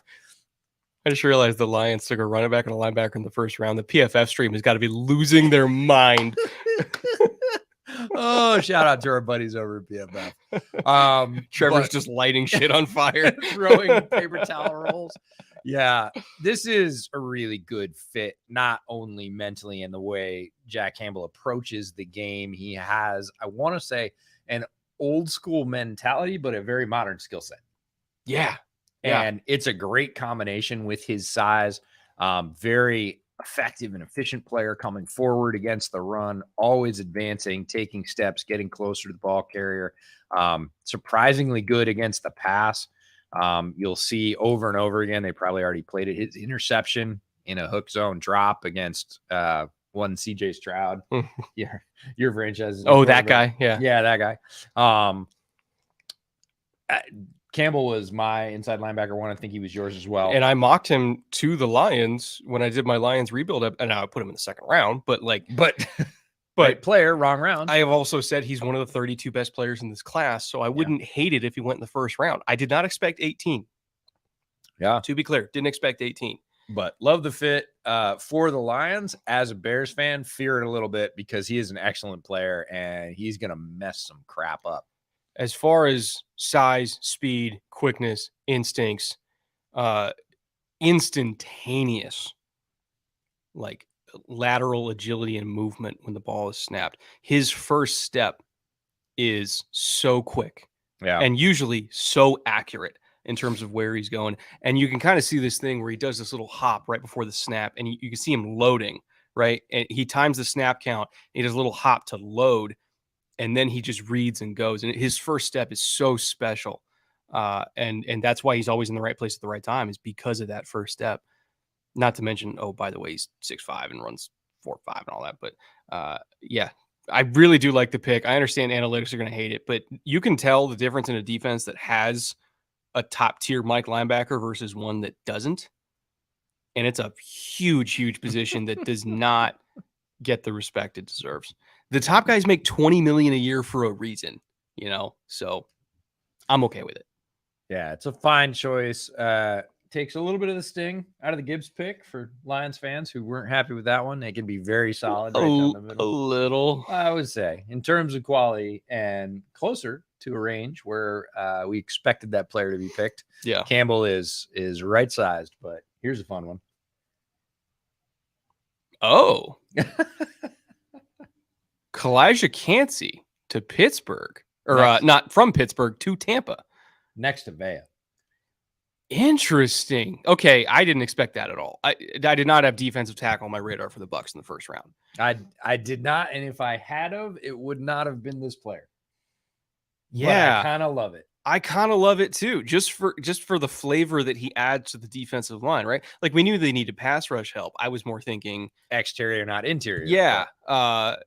I just realized the Lions took a running back and a linebacker in the first round. The PFF stream has got to be losing their mind. Oh, shout out to our buddies over at PFF. Trevor's just lighting shit on fire. Throwing paper towel rolls. Yeah, this is a really good fit, not only mentally in the way Jack Campbell approaches the game. He has, I want to say, an old school mentality, but a very modern skill set. Yeah. And it's a great combination with his size. Very effective and efficient player coming forward against the run, always advancing, taking steps, getting closer to the ball carrier. Surprisingly good against the pass. You'll see over and over again, they probably already played it. His interception in a hook zone drop against one CJ Stroud. Yeah, your franchise. Oh, that guy. Yeah. Yeah, that guy. Campbell was my inside linebacker one. I think he was yours as well. And I mocked him to the Lions when I did my Lions rebuild up, and I put him in the second round. But right player, wrong round. I have also said he's one of the 32 best players in this class, so I wouldn't hate it if he went in the first round. I did not expect 18. Yeah, to be clear, didn't expect 18. But love the fit for the Lions. As a Bears fan, fear it a little bit because he is an excellent player and he's going to mess some crap up. As far as size, speed, quickness, instincts, instantaneous, like lateral agility and movement when the ball is snapped. His first step is so quick and usually so accurate in terms of where he's going. And you can kind of see this thing where he does this little hop right before the snap, and you can see him loading, right? And he times the snap count. He does a little hop to load, and then he just reads and goes. And his first step is so special. And that's why he's always in the right place at the right time, is because of that first step. Not to mention, oh, by the way, he's 6'5" and runs 4.5 and all that. But yeah, I really do like the pick. I understand analytics are going to hate it, but you can tell the difference in a defense that has a top tier Mike linebacker versus one that doesn't. And it's a huge, huge position that does not get the respect it deserves. The top guys make $20 million a year for a reason, you know, so I'm okay with it. Yeah, it's a fine choice. Takes a little bit of the sting out of the Gibbs pick for Lions fans who weren't happy with that one. They can be very solid right down the middle. A little, I would say, in terms of quality and closer to a range where we expected that player to be picked. Yeah, Campbell is right sized, but here's a fun one. Oh, Kalijah Cansey to Pittsburgh, or not from Pittsburgh to Tampa, next to Vea. Interesting. Okay, I didn't expect that at all. I did not have defensive tackle on my radar for the Bucs in the first round. I did not, and if I had of, it would not have been this player. Yeah, but I kind of love it. I kind of love it too, just for the flavor that he adds to the defensive line, right? Like, we knew they needed pass rush help. I was more thinking exterior, not interior. Yeah,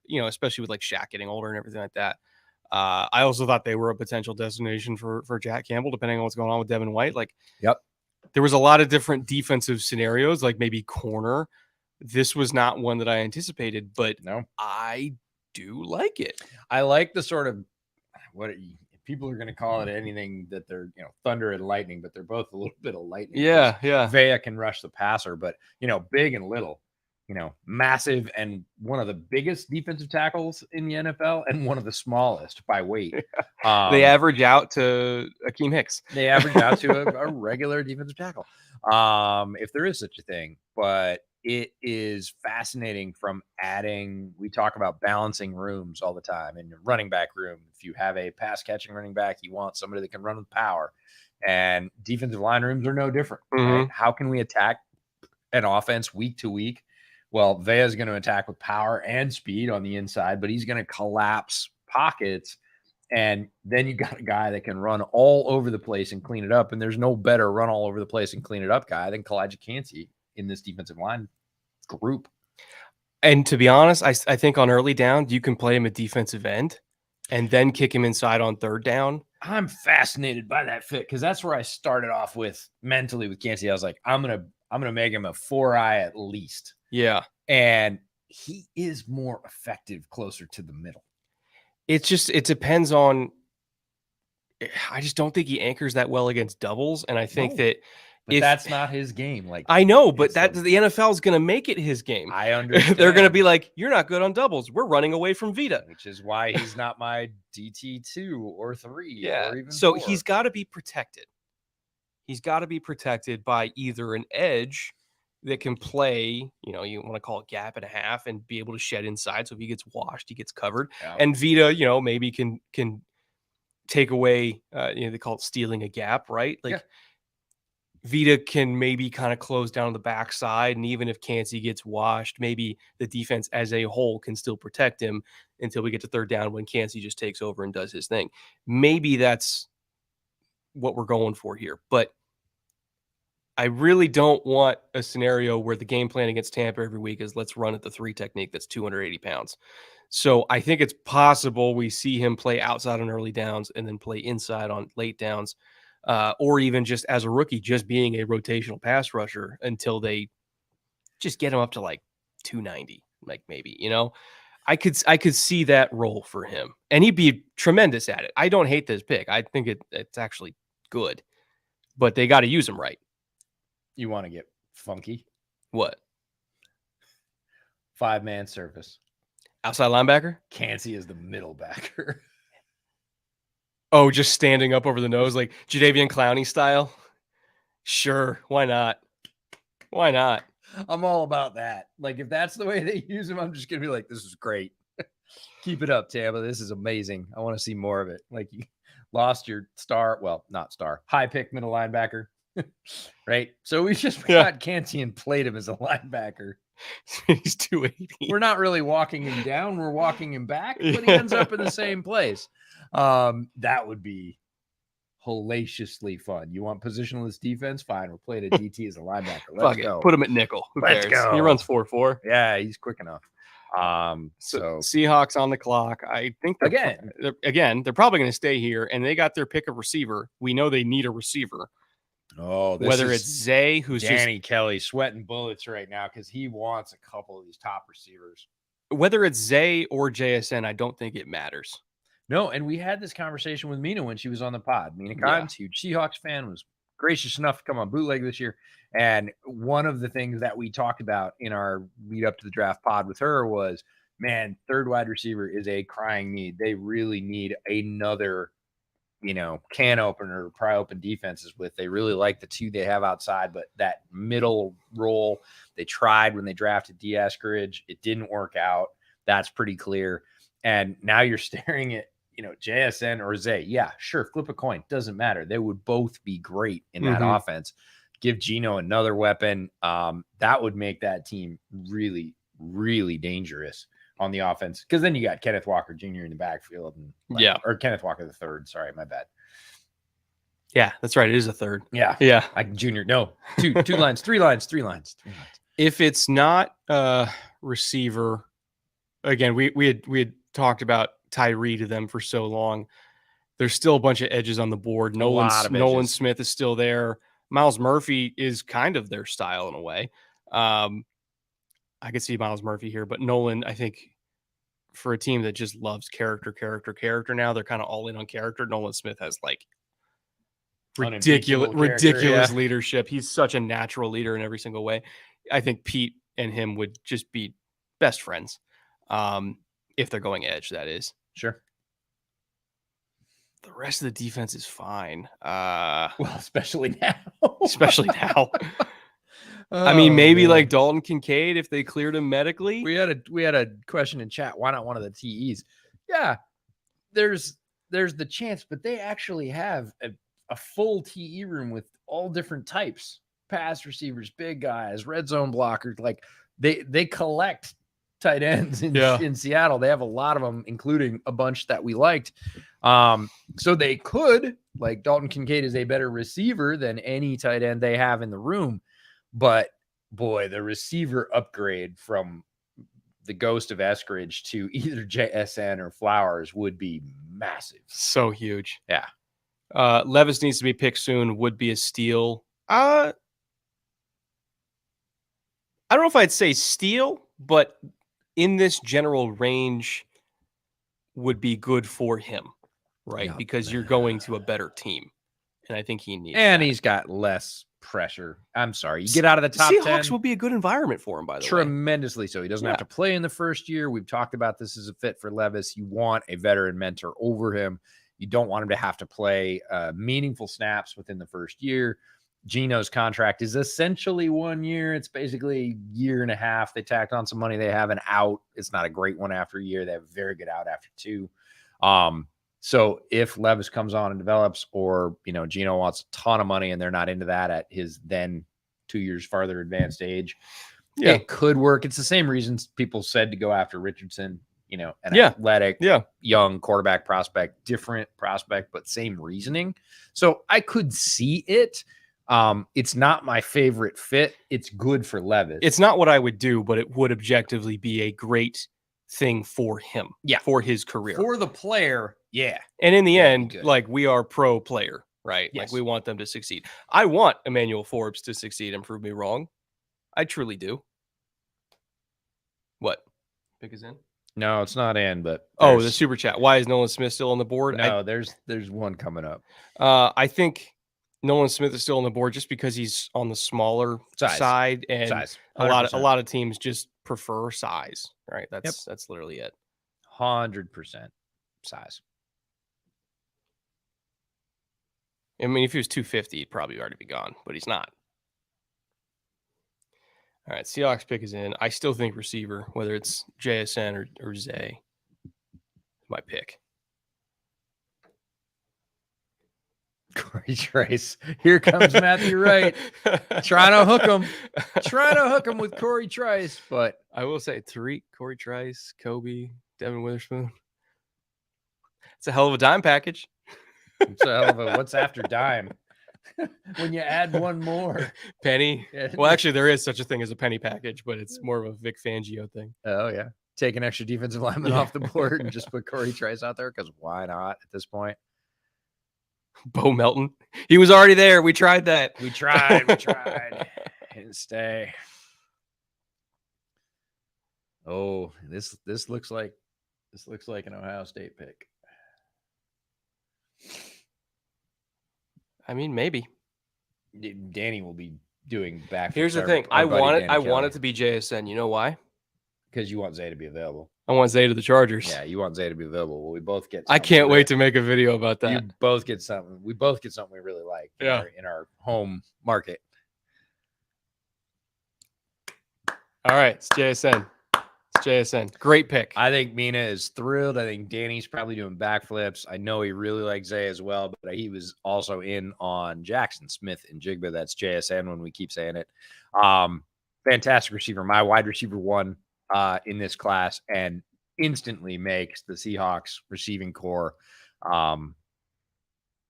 you know, especially with like Shaq getting older and everything like that. I also thought they were a potential destination for Jack Campbell, depending on what's going on with Devin White. Like, yep, there was a lot of different defensive scenarios, like maybe corner. This was not one that I anticipated, but no, I do like it. I like the sort of people are going to call it anything that they're, you know, thunder and lightning, but they're both a little bit of lightning. Yeah, yeah. Vea can rush the passer, but, you know, big and little. You know, massive and one of the biggest defensive tackles in the NFL and one of the smallest by weight. They average out to Akeem Hicks. They average out to a regular defensive tackle, if there is such a thing. But it is fascinating from adding. We talk about balancing rooms all the time in your running back room. If you have a pass catching running back, you want somebody that can run with power. And defensive line rooms are no different. Mm-hmm. Right? How can we attack an offense week to week? Well, Vea is going to attack with power and speed on the inside, but he's going to collapse pockets And then you got a guy that can run all over the place and clean it up. And there's no better run all over the place and clean it up guy than Kalijah Kancey in this defensive line group. And to be honest, I think on early down, you can play him a defensive end and then kick him inside on third down. I'm fascinated by that fit because that's where I started off with mentally with Kancey. I was like, I'm gonna make him a 4-eye at least. Yeah. And he is more effective closer to the middle. It depends on. I just don't think he anchors that well against doubles, and I think that but that's not his game. Like I know, but the NFL is going to make it his game. I understand. They're going to be like, "You're not good on doubles. We're running away from Vita," which is why he's not my DT2 or 3. Yeah, or even so 4. he's got to be protected. He's got to be protected by either an edge that can play, you want to call it gap and a half, and be able to shed inside. So if he gets washed, he gets covered. Yeah. And Vita, maybe can take away, they call it stealing a gap, right? Like Vita can maybe kind of close down the backside. And even if Kancey gets washed, maybe the defense as a whole can still protect him until we get to third down when Kancey just takes over and does his thing. Maybe that's what we're going for here. But I really don't want a scenario where the game plan against Tampa every week is let's run at the 3 technique that's 280 pounds. So I think it's possible we see him play outside on early downs and then play inside on late downs, or even just as a rookie, just being a rotational pass rusher until they just get him up to like 290, like maybe, I could see that role for him, and he'd be tremendous at it. I don't hate this pick. I think it's actually good, but they got to use him right. You want to get funky? What? 5-man service. Outside linebacker? Kancey is the middle backer. Oh, just standing up over the nose like Jadeveon Clowney style? Sure. Why not? Why not? I'm all about that. Like, if that's the way they use him, I'm just going to be like, this is great. Keep it up, Tampa. This is amazing. I want to see more of it. Like, you lost your star. Well, not star. High pick middle linebacker. Right? So we just got Kancey and played him as a linebacker. He's 280. We're not really walking him down. We're walking him back, but he ends up in the same place. That would be hellaciously fun. You want positionless defense? Fine. We're playing a DT as a linebacker. Let's go. Put him at nickel. Who Let's cares? go. He runs 4.4. Yeah, he's quick enough. So Seahawks on the clock. I think they're probably going to stay here, and they got their pick of receiver. We know they need a receiver. Oh, whether it's Zay, who's Danny Kelly sweating bullets right now because he wants a couple of these top receivers. Whether it's Zay or JSN, I don't think it matters. No, and we had this conversation with Mina when she was on the pod. Mina Kimes, huge Seahawks fan, was gracious enough to come on Bootleg this year. And one of the things that we talked about in our lead up to the draft pod with her was, man, third wide receiver is a crying need. They really need another can opener to pry open defenses with. They really like the 2 they have outside, but that middle role they tried when they drafted D. Eskridge. It didn't work out. That's pretty clear. And now you're staring at, JSN or Zay. Yeah, sure. Flip a coin. Doesn't matter. They would both be great in that offense. Give Geno another weapon. That would make that team really, really dangerous on the offense, because then you got Kenneth Walker Jr. in the backfield, and or Kenneth Walker the third. Sorry, my bad. Yeah, that's right. It is a third. Yeah, junior. No, two lines, 3 lines. If it's not receiver, again, we had talked about Tyree to them for so long. There's still a bunch of edges on the board. Nolan Smith is still there. Miles Murphy is kind of their style in a way. I could see Miles Murphy here, but Nolan, I think for a team that just loves character now, they're kind of all in on character. Nolan Smith has like ridiculous leadership. He's such a natural leader in every single way. I think Pete and him would just be best friends. If they're going edge, that is. Sure. The rest of the defense is fine. Well, especially now. I mean, maybe like Dalton Kincaid if they cleared him medically. We had a question in chat. Why not one of the TEs? Yeah, there's the chance, but they actually have a full TE room with all different types: pass receivers, big guys, red zone blockers. Like they collect tight ends in Seattle. They have a lot of them, including a bunch that we liked. So they could, like Dalton Kincaid is a better receiver than any tight end they have in the room. But boy, the receiver upgrade from the ghost of Eskridge to either JSN or Flowers would be massive. So huge. Yeah. Levis needs to be picked soon. Would be a steal. I don't know if I'd say steal, but in this general range would be good for him, right? Yeah. Because you're going to a better team. And I think he needs And that. he's got less pressure. I'm sorry. You get out of the top Seahawks 10. will be a good environment for him, by the way. Tremendously so. He doesn't have to play in the first year. We've talked about this as a fit for Levis. You want a veteran mentor over him. You don't want him to have to play meaningful snaps within the first year. Geno's contract is essentially 1 year. It's basically a year and a half. They tacked on some money. They have an out. It's not a great one after a year. They have a very good out after 2. So if Levis comes on and develops, or, Geno wants a ton of money and they're not into that at his then 2 years farther advanced age, it could work. It's the same reasons people said to go after Richardson, an athletic, young quarterback prospect, different prospect, but same reasoning. So I could see it. It's not my favorite fit. It's good for Levis. It's not what I would do, but it would objectively be a great thing for him. Yeah. For his career. For the player. Yeah. And in the end, like, we are pro player, right? Yes. Like, we want them to succeed. I want Emmanuel Forbes to succeed and prove me wrong. I truly do. What? Pick is in? No, it's not in, but the super chat. Why is Nolan Smith still on the board? No, there's one coming up. I think Nolan Smith is still on the board just because he's on the smaller side, and a lot of teams just prefer size, right? That's literally it. 100% size. I mean, if he was 250, he'd probably already be gone, but he's not. All right, Seahawks pick is in. I still think receiver, whether it's JSN or Zay, my pick. Corey Trice. Here comes Matthew Wright. Trying to hook him with Corey Trice. But I will say Tariq, Corey Trice, Kobe, Devin Witherspoon. It's a hell of a dime package. It's a hell of a what's after dime. When you add one more. Penny. Well, actually, there is such a thing as a penny package, but it's more of a Vic Fangio thing. Oh, yeah. Take an extra defensive lineman off the board and just put Corey Trice out there, because why not at this point? Bo Melton. He was already there. We tried that. We tried. Didn't stay. Oh, this looks like an Ohio State pick. I mean, maybe. Danny will be doing back. Here's the thing. I want it to be JSN. You know why? Because you want Zay to be available. I want Zay to the Chargers. Yeah, you want Zay to be available. Well, we both get. I can't wait to make a video about that. You both get something. We both get something we really like. In our home market. All right, it's JSN. Great pick. I think Mina is thrilled. I think Danny's probably doing backflips. I know he really likes Zay as well, but he was also in on Jackson Smith and Jigba. That's JSN when we keep saying it. Fantastic receiver. My wide receiver 1 in this class, and instantly makes the Seahawks receiving core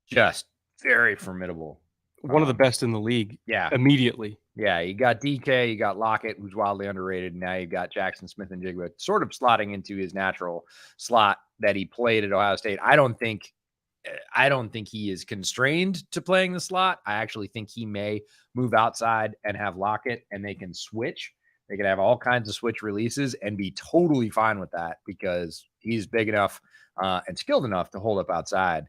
just very formidable. One of the best in the league. Yeah. Immediately. Yeah, you got DK, you got Lockett, who's wildly underrated. And now you've got Jackson Smith and Jigba sort of slotting into his natural slot that he played at Ohio State. I don't think he is constrained to playing the slot. I actually think he may move outside and have Lockett, and they can switch. They can have all kinds of switch releases and be totally fine with that, because he's big enough and skilled enough to hold up outside.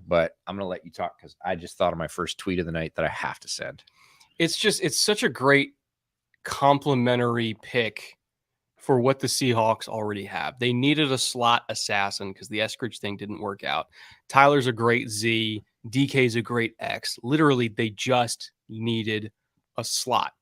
But I'm going to let you talk, because I just thought of my first tweet of the night that I have to send. It's such a great complimentary pick for what the Seahawks already have. They needed a slot assassin because the Eskridge thing didn't work out. Tyler's a great Z. DK's a great X. Literally, they just needed a slot.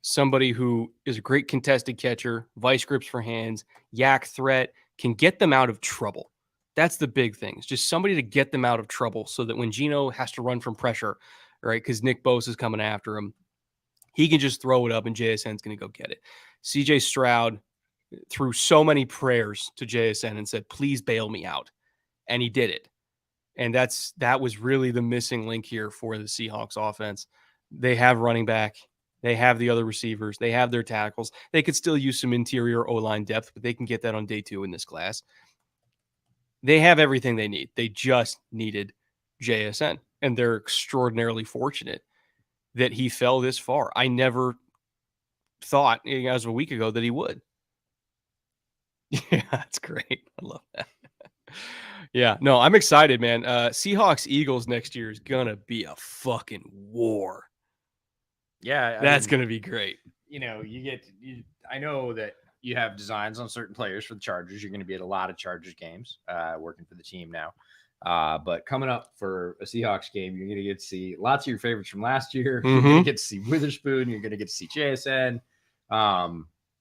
Somebody who is a great contested catcher, vice grips for hands, yak threat, can get them out of trouble. That's the big thing. It's just somebody to get them out of trouble, so that when Geno has to run from pressure, right, because Nick Bosa is coming after him, He can just throw it up and JSN's going to go get it. CJ Stroud threw so many prayers to JSN and said, please bail me out. And he did it. And that was really the missing link here for the Seahawks offense. They have running back. They have the other receivers. They have their tackles. They could still use some interior O-line depth, but they can get that on day 2 in this class. They have everything they need. They just needed JSN. And they're extraordinarily fortunate that he fell this far. I never thought, as a week ago, that he would. Yeah, that's great. I love that. Yeah, no, I'm excited, man. Seahawks Eagles next year is gonna be a fucking war. Yeah, That's gonna be great. You know, I know that you have designs on certain players for the Chargers. You're going to be at a lot of Chargers games, working for the team now. But coming up for a Seahawks game, you're going to get to see lots of your favorites from last year. You're going to get to see Witherspoon. You're going to get to see JSN.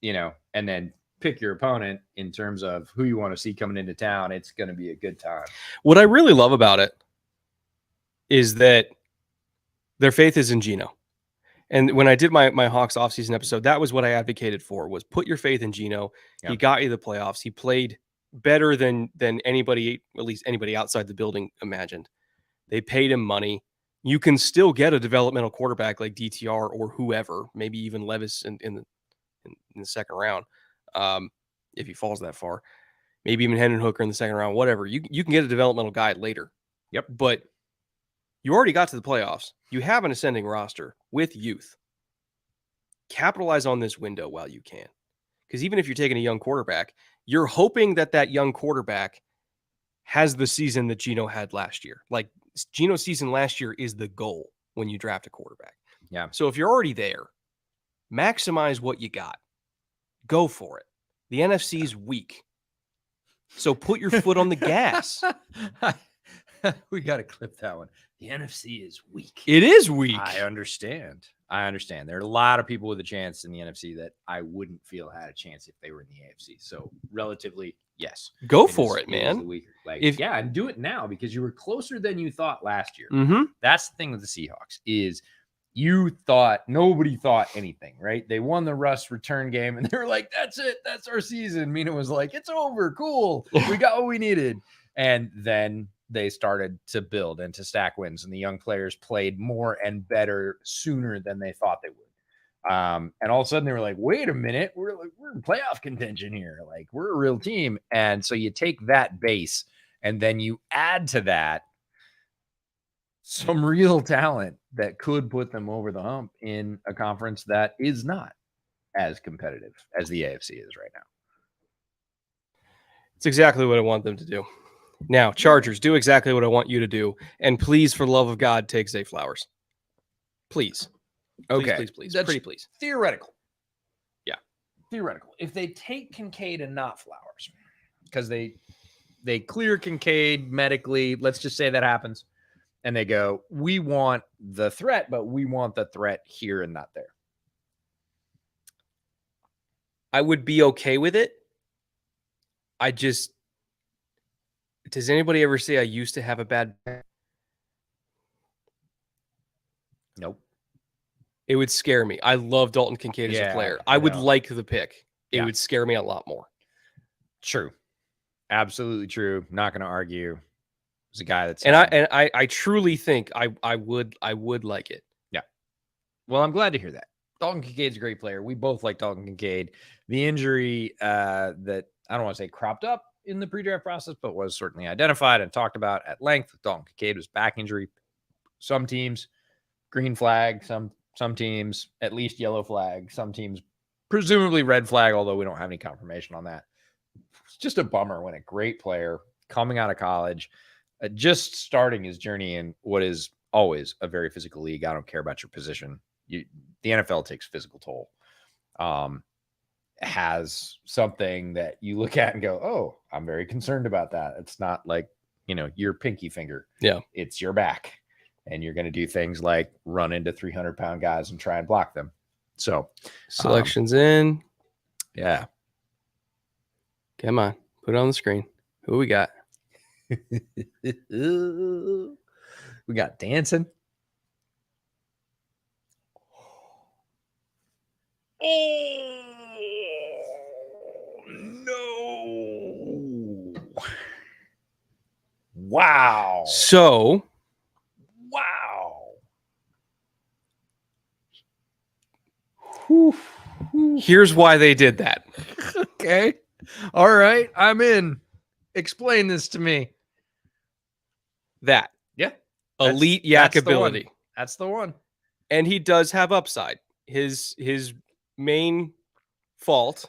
You know, and then pick your opponent in terms of who you want to see coming into town. It's going to be a good time. What I really love about it is that their faith is in Geno. And when I did my Hawks offseason episode, that was what I advocated for, was put your faith in Geno. Yeah. He got you the playoffs. He played better than anybody, at least anybody outside the building, imagined. They paid him money. You can still get a developmental quarterback like DTR or whoever, maybe even Levis in the second round, if he falls that far. Maybe even Hendon Hooker in the second round, whatever. You can get a developmental guy later. Yep. But you already got to the playoffs. You have an ascending roster with youth. Capitalize on this window while you can. Because even if you're taking a young quarterback, you're hoping that young quarterback has the season that Geno had last year. Like, Geno's season last year is the goal when you draft a quarterback. Yeah. So if you're already there, maximize what you got. Go for it. The NFC's weak. So put your foot on the gas. We got to clip that one. The NFC is weak. It is weak. I understand. There are a lot of people with a chance in the NFC that I wouldn't feel had a chance if they were in the AFC. So relatively, yes. Go for it, man. Is the weaker. And do it now because you were closer than you thought last year. Mm-hmm. That's the thing with the Seahawks is nobody thought anything, right? They won the Russ return game and they were like, that's it. That's our season. Mina was like, it's over. Cool. We got what we needed. And then they started to build and to stack wins, and the young players played more and better sooner than they thought they would. And all of a sudden they were like, wait a minute, we're in playoff contention here. Like, we're a real team. And so you take that base and then you add to that some real talent that could put them over the hump in a conference that is not as competitive as the AFC is right now. It's exactly what I want them to do. Now, Chargers, do exactly what I want you to do. And please, for the love of God, take Zay Flowers. Please. Okay. Please. That's Pretty please. theoretical. Yeah. Theoretical. If they take Kincaid and not Flowers, because they clear Kincaid medically, let's just say that happens, and they go, we want the threat, but we want the threat here and not there. I would be okay with it. Does anybody ever say I used to have a bad back? Nope. It would scare me. I love Dalton Kincaid as a player. I would like the pick. It would scare me a lot more. True. Absolutely true. Not going to argue. It's a guy that's I truly think I would like it. Yeah. Well, I'm glad to hear that. Dalton Kincaid's a great player. We both like Dalton Kincaid. The injury that I don't want to say cropped up in the pre-draft process, but was certainly identified and talked about at length with Dalton Kincaid was back injury. Some teams green flag, some teams at least yellow flag, some teams presumably red flag, although we don't have any confirmation on that. It's just a bummer when a great player coming out of college, just starting his journey in what is always a very physical league. I don't care about your position. The NFL takes physical toll. Has something that you look at and go, oh, I'm very concerned about that. It's not like, your pinky finger. Yeah. It's your back. And you're going to do things like run into 300-pound guys and try and block them. So selections in. Yeah. Come on. Put it on the screen. Who we got? We got Dancing. Oh, no. Wow. So Wow. here's why they did that. Okay. All right. I'm in. Explain this to me. That Yeah. elite yak that's the one. ability. That's the one. And he does have upside. His main fault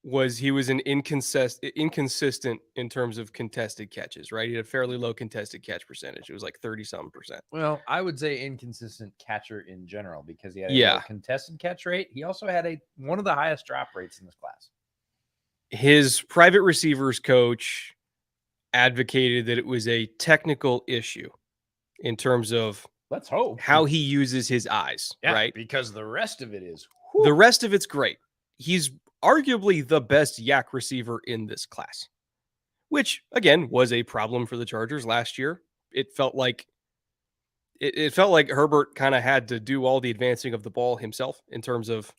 was he was an inconsistent in terms of contested catches, right? He had a fairly low contested catch percentage. It was like 30-something%. Well, I would say inconsistent catcher in general because he had a Yeah. low contested catch rate. He also had one of the highest drop rates in this class. His private receivers coach advocated that it was a technical issue in terms of Let's hope how he uses his eyes, right? Because the rest of it is The rest of it's great. He's arguably the best yak receiver in this class, which again was a problem for the Chargers last year. It felt like Herbert kind of had to do all the advancing of the ball himself in terms of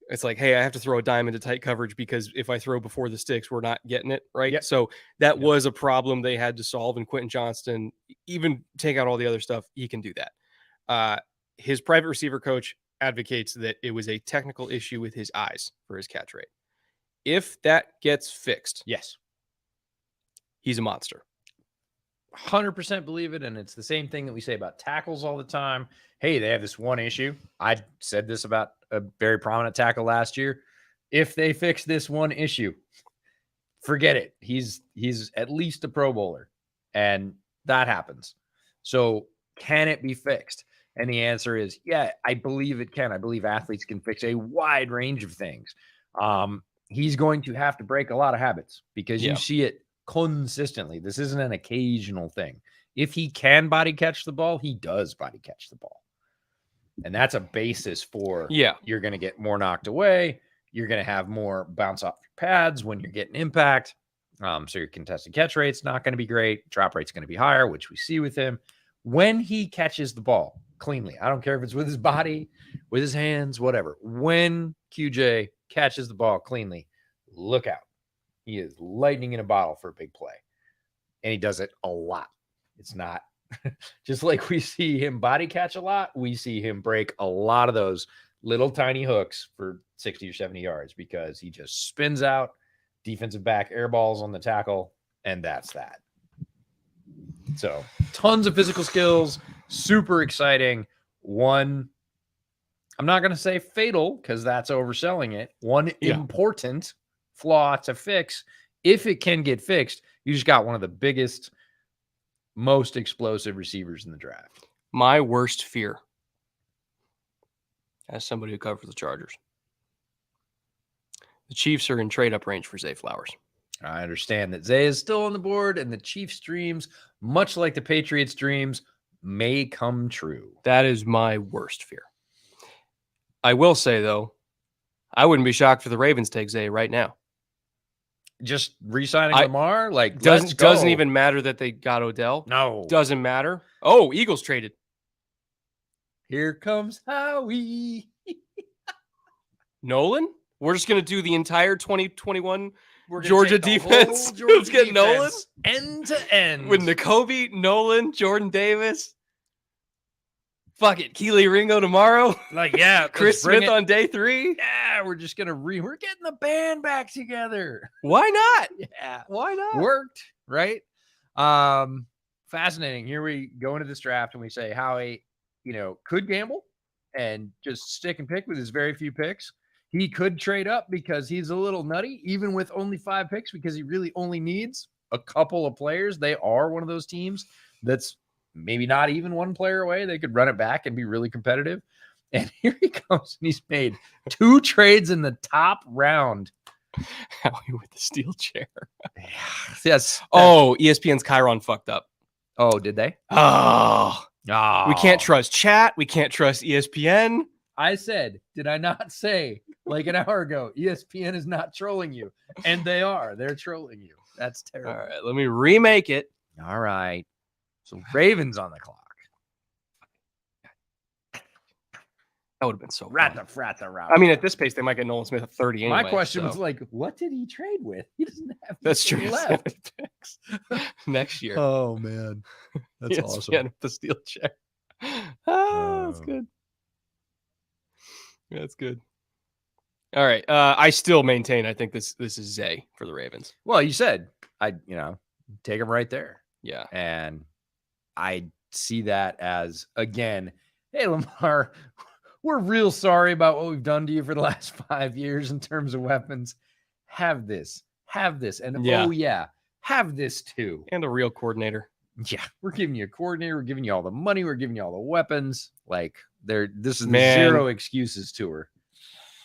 it's like, hey, I have to throw a dime into tight coverage because if I throw before the sticks, we're not getting it, right? Yep. So that was a problem they had to solve. And Quentin Johnston, even take out all the other stuff, he can do that. His private receiver coach advocates that it was a technical issue with his eyes for his catch rate. If that gets fixed, yes, he's a monster. 100% believe it. And it's the same thing that we say about tackles all the time. Hey, they have this one issue. I said this about a very prominent tackle last year. If they fix this one issue, forget it. He's at least a Pro Bowler, and that happens. So can it be fixed? And the answer is, yeah, I believe it can. I believe athletes can fix a wide range of things. He's going to have to break a lot of habits because you see it consistently. This isn't an occasional thing. If he can body catch the ball, he does body catch the ball. And that's a basis for you're going to get more knocked away. You're going to have more bounce off your pads when you're getting impact. So your contested catch rate's not going to be great. Drop rate's going to be higher, which we see with him. When he catches the ball cleanly, I don't care if it's with his body, with his hands, whatever. When QJ catches the ball cleanly, look out. He is lightning in a bottle for a big play. And he does it a lot. It's not just like we see him body catch a lot. We see him break a lot of those little tiny hooks for 60 or 70 yards because he just spins out, defensive back air balls on the tackle, and that's that. So tons of physical skills, super exciting. One, I'm not going to say fatal because that's overselling it. One important flaw to fix. If it can get fixed, you just got one of the biggest, most explosive receivers in the draft. My worst fear as somebody who covers the Chargers. The Chiefs are in trade-up range for Zay Flowers. I understand that Zay is still on the board, and the Chiefs' dreams, much like the Patriots' dreams, may come true. That is my worst fear. I will say, though, I wouldn't be shocked for the Ravens take Zay right now. Just re-signing Lamar? Like, doesn't even matter that they got Odell. No. Doesn't matter. Oh, Eagles traded. Here comes Howie. Nolan? We're just going to do the entire 2021 Georgia defense. Let's get Nolan. End to end. With N'Kobe, Nolan, Jordan Davis. Fuck it. Keely Ringo tomorrow. Like, yeah. Chris Smith on day 3. Yeah, we're just going to we're getting the band back together. Why not? Yeah. Why not? Worked, right? Fascinating. Here we go into this draft and we say Howie, could gamble and just stick and pick with his very few picks. He could trade up because he's a little nutty, even with only 5 picks, because he really only needs a couple of players. They are one of those teams that's maybe not even one player away. They could run it back and be really competitive. And here he comes, and he's made 2 trades in the top round. Howie with the steel chair. Yes. Oh, ESPN's Chiron fucked up. Oh, did they? Oh. We can't trust chat. We can't trust ESPN. I said, did I not say like an hour ago, ESPN is not trolling you? And they are. They're trolling you. That's terrible. All right, let me remake it. All right. So Ravens on the clock. That would have been so Rat fun. the frat the route. I mean, at this pace, they might get Nolan Smith at 30 anyway. My question was so. like, what did he trade with? He doesn't have That's true. anything left. Next year. Oh man, that's Yes, awesome. yeah, the steel chair. That's good. That's good. All right. I still maintain I think this is Zay for the Ravens. Well, you said take him right there. Yeah. And I see that as, again, hey, Lamar, we're real sorry about what we've done to you for the last 5 years in terms of weapons. Have this. And have this too. And a real coordinator. Yeah, we're giving you a coordinator. We're giving you all the money. We're giving you all the weapons. Like, this is the zero excuses tour.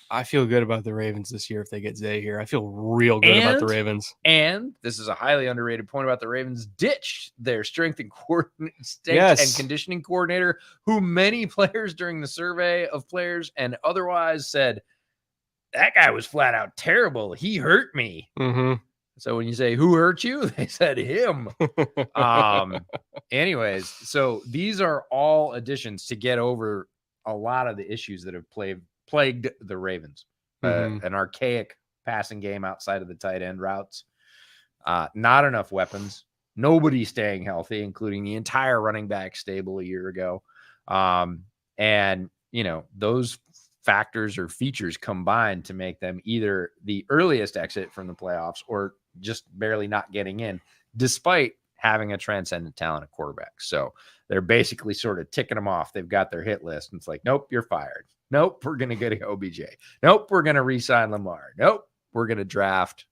I feel good about the Ravens this year if they get Zay here. I feel real good about the Ravens. And this is a highly underrated point about the Ravens. Ditch their strength and and conditioning coordinator, who many players during the survey of players and otherwise said, that guy was flat out terrible. He hurt me. Mm-hmm. So when you say, who hurt you? They said him. Anyways, so these are all additions to get over a lot of the issues that have plagued the Ravens. An archaic passing game outside of the tight end routes. Not enough weapons. Nobody staying healthy, including the entire running back stable a year ago. And, those factors or features combined to make them either the earliest exit from the playoffs or just barely not getting in, despite having a transcendent talent at quarterback. So they're basically sort of ticking them off. They've got their hit list. And it's like, nope, you're fired. Nope, we're going to get OBJ. Nope, we're going to re-sign Lamar. Nope, we're going to draft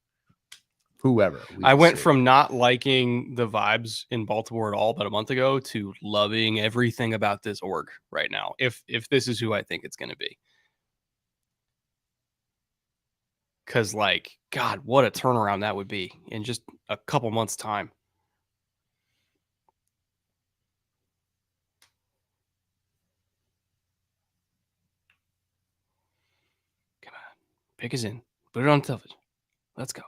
whoever. I went from not liking the vibes in Baltimore at all about a month ago to loving everything about this org right now, if this is who I think it's going to be. Because, God, what a turnaround that would be in just a couple months' time. Come on. Pick us in. Put it on television. Let's go.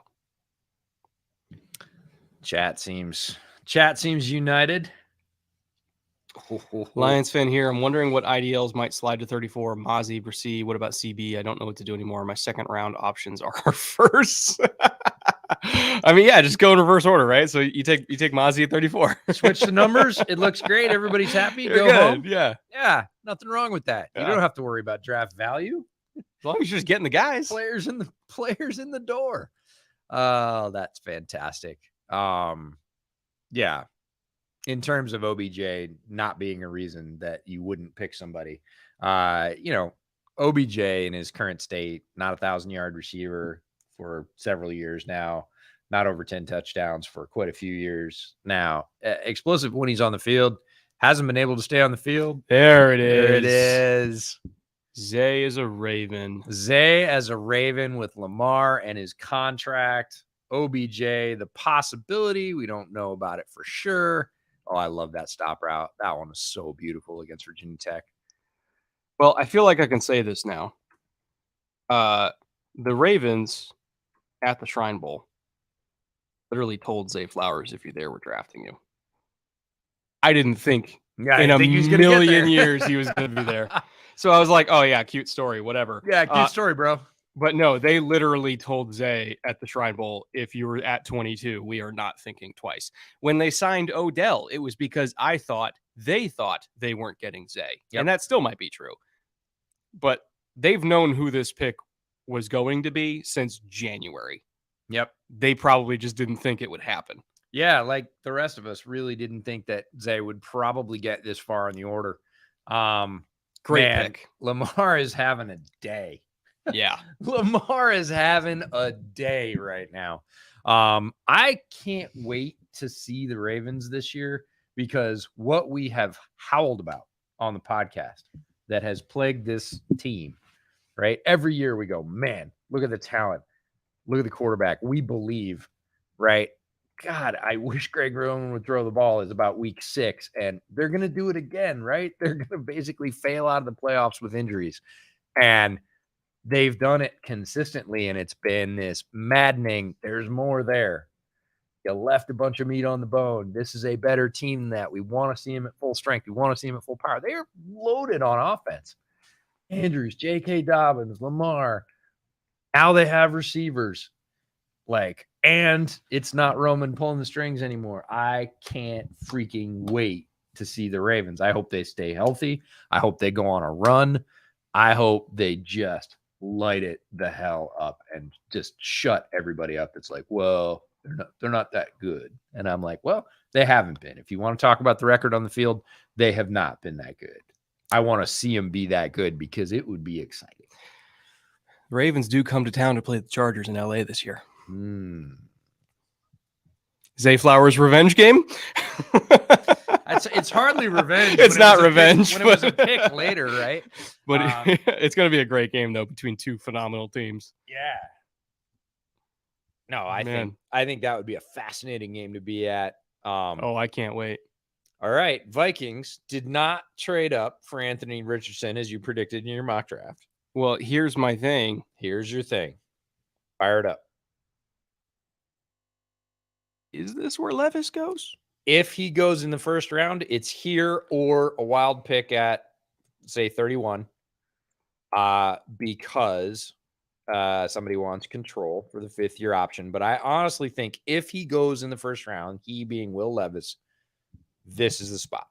Chat seems united. Lions fan here. I'm wondering what IDLs might slide to 34. Mozzie, Brissy. What about CB? I don't know what to do anymore. My second round options are our first. I mean, yeah, just go in reverse order, right? So you take Mozzie at 34. Switch the numbers. It looks great. Everybody's happy. You're go good. home. Yeah. Nothing wrong with that. Yeah. You don't have to worry about draft value. As long as you're just getting the guys. Players in the door. Oh, that's fantastic. Yeah. In terms of OBJ not being a reason that you wouldn't pick somebody, OBJ in his current state, not 1,000-yard receiver for several years now, not over 10 touchdowns for quite a few years now. Explosive when he's on the field, hasn't been able to stay on the field. There it is. There it is. Zay is a Raven. Zay as a Raven with Lamar and his contract. OBJ, the possibility. We don't know about it for sure. Oh, I love that stop route. That one was so beautiful against Virginia Tech. Well, I feel like I can say this now. The Ravens at the Shrine Bowl literally told Zay Flowers, if you're there, we're drafting you. I didn't think in a million years he was going to be there. So I was like, oh, yeah, cute story, whatever. Yeah, cute story, bro. But no, they literally told Zay at the Shrine Bowl, if you were at 22, we are not thinking twice. When they signed Odell, it was because they thought they weren't getting Zay. Yep. And that still might be true. But they've known who this pick was going to be since January. Yep. They probably just didn't think it would happen. Yeah, like the rest of us really didn't think that Zay would probably get this far in the order. Great pick. Lamar is having a day. Yeah. Lamar is having a day right now. I can't wait to see the Ravens this year, because what we have howled about on the podcast that has plagued this team, right? Every year we go, man, look at the talent. Look at the quarterback. We believe, right? God, I wish Greg Roman would throw the ball is about week 6, and they're going to do it again, right? They're going to basically fail out of the playoffs with injuries. And they've done it consistently, and it's been this maddening. There's more there. You left a bunch of meat on the bone. This is a better team than that. We want to see him at full strength. We want to see him at full power. They're loaded on offense. Andrews, J.K. Dobbins, Lamar. Now they have receivers. And it's not Roman pulling the strings anymore. I can't freaking wait to see the Ravens. I hope they stay healthy. I hope they go on a run. I hope they just light it the hell up and just shut everybody up. It's like, well, they're not that good. And I'm like, well, they haven't been. If you want to talk about the record on the field, they have not been that good. I want to see them be that good because it would be exciting. The Ravens do come to town to play the Chargers in LA this year. Zay Flowers' revenge game? It's hardly revenge. It's not revenge. When it was a pick later, right? But it's going to be a great game, though, between two phenomenal teams. Yeah. No, I think that would be a fascinating game to be at. I can't wait. All right. Vikings did not trade up for Anthony Richardson as you predicted in your mock draft. Well, here's my thing. Here's your thing. Fire it up. Is this where Levis goes? If he goes in the first round, it's here or a wild pick at, say, 31, because somebody wants control for the fifth-year option. But I honestly think if he goes in the first round, he being Will Levis, this is the spot.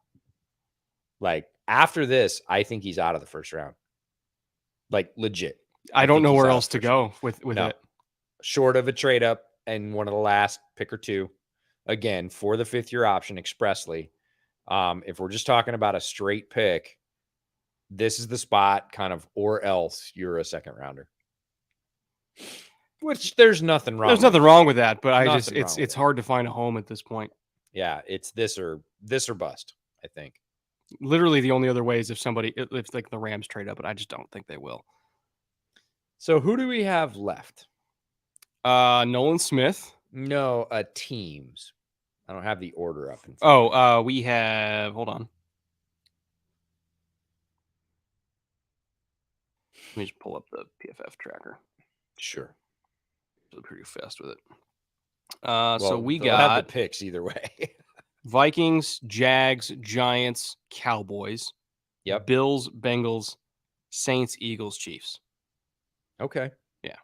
After this, I think he's out of the first round. Legit. I don't know where else to go with it. Short of a trade up and one of the last pick or two, again, for the fifth-year option expressly. If we're just talking about a straight pick, this is the spot, kind of, or else you're a second rounder. Which there's nothing wrong. There's nothing wrong with that, but it's hard to find a home at this point. Yeah, it's this or bust, I think. Literally the only other way is if the Rams trade up, but I just don't think they will. So who do we have left? Nolan Smith. No, teams. I don't have the order up in front. We have, hold on. Let me just pull up the PFF tracker. Sure. Pretty fast with it. So we they'll got have the picks either way. Vikings, Jags, Giants, Cowboys. Yep. Bills, Bengals, Saints, Eagles, Chiefs. Okay. Yeah.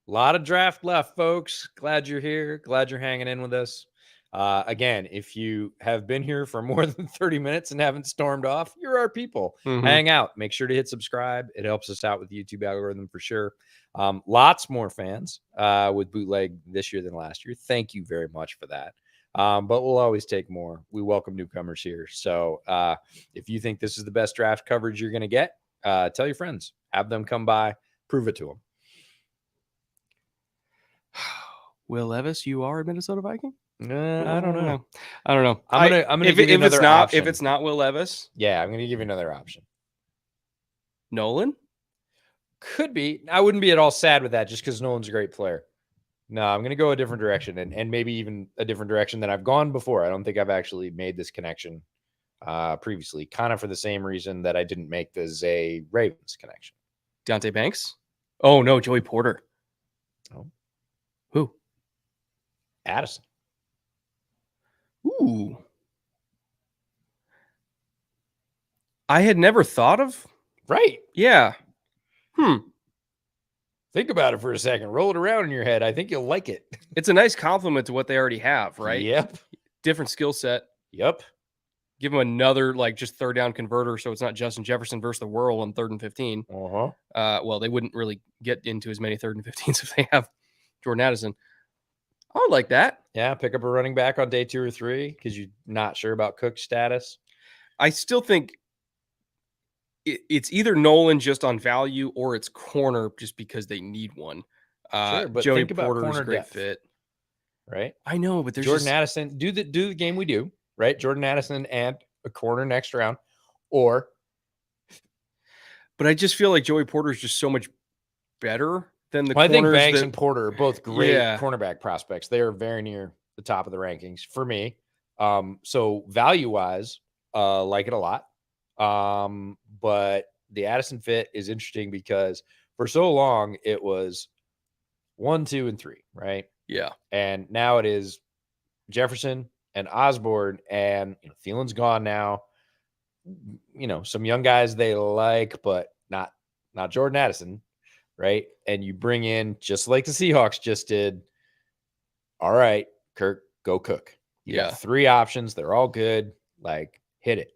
A lot of draft left, folks. Glad you're here. Glad you're hanging in with us. Again, if you have been here for more than 30 minutes and haven't stormed off, you're our people. Mm-hmm. Hang out. Make sure to hit subscribe. It helps us out with the YouTube algorithm for sure. Lots more fans with Bootleg this year than last year. Thank you very much for that. But we'll always take more. We welcome newcomers here. So if you think this is the best draft coverage you're going to get, tell your friends. Have them come by. Prove it to them. Will Levis, you are a Minnesota Viking? I don't know. I don't know. I'm gonna give you another option. If it's not Will Levis, yeah, I'm gonna give you another option. Nolan could be. I wouldn't be at all sad with that, just because Nolan's a great player. No, I'm gonna go a different direction, and maybe even a different direction than I've gone before. I don't think I've actually made this connection previously, kind of for the same reason that I didn't make the Zay Ravens connection. Deonte Banks? Oh no, Joey Porter. Oh, who? Addison. Ooh. I had never thought of. Right. Yeah. Think about it for a second. Roll it around in your head. I think you'll like it. It's a nice compliment to what they already have, right? Yep. Different skill set. Yep. Give them another, just third down converter, so it's not Justin Jefferson versus the world on 3rd and 15. Uh-huh. Well, they wouldn't really get into as many 3rd and 15s if they have Jordan Addison. I would like that. Yeah, pick up a running back on day 2 or 3 because you're not sure about Cook's status. I still think it's either Nolan just on value or it's corner just because they need one. Sure, but Joey think about Porter is a corner great depth, fit. right? I know, but there's Jordan Addison. Do the game we do, right? Jordan Addison and a corner next round, or. But I just feel like Joey Porter is just so much better than the. Well, I think corners Banks and Porter are both great cornerback prospects. They are very near the top of the rankings for me. So value wise, like it a lot. But the Addison fit is interesting because for so long it was 1, 2, and 3, right? Yeah. And now it is Jefferson and Osborne, and Thielen's gone now. Some young guys they like, but not Jordan Addison, right? And you bring in, just like the Seahawks just did, all right, Kirk, go cook. You Yeah. got 3 options. They're all good. Like, hit it.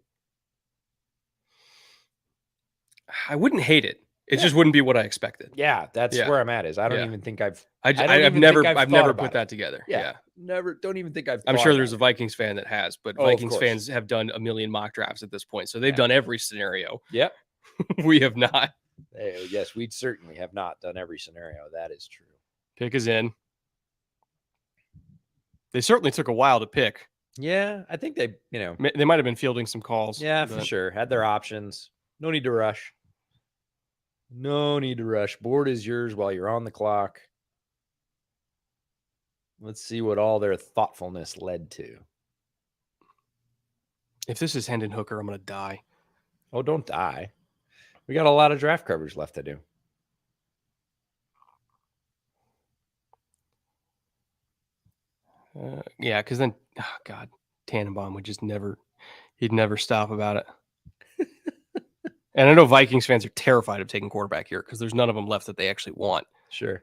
I wouldn't hate it. It Yeah. just wouldn't be what I expected. Yeah, that's Yeah. where I'm at. Is I don't Yeah. even think I've I've don't even never think I've thought never about put it. that together. Yeah. Don't even think I've I'm thought sure there's a about it. Vikings fan that has, but Oh, of Vikings course. fans have done a million mock drafts at this point. So they've Yeah. done every scenario. Yep. We have not. Yes, we certainly have not done every scenario. That is true. Pick is in. They certainly took a while to pick. Yeah, I think they, They might have been fielding some calls. yeah, for but- sure. Had their options. No need to rush. No need to rush. Board is yours while you're on the clock. Let's see what all their thoughtfulness led to. If this is Hendon Hooker, I'm going to die. Oh, don't die. We got a lot of draft coverage left to do. Yeah, because then, oh God, Tannenbaum would just he'd never stop about it. And I know Vikings fans are terrified of taking quarterback here because there's none of them left that they actually want. Sure.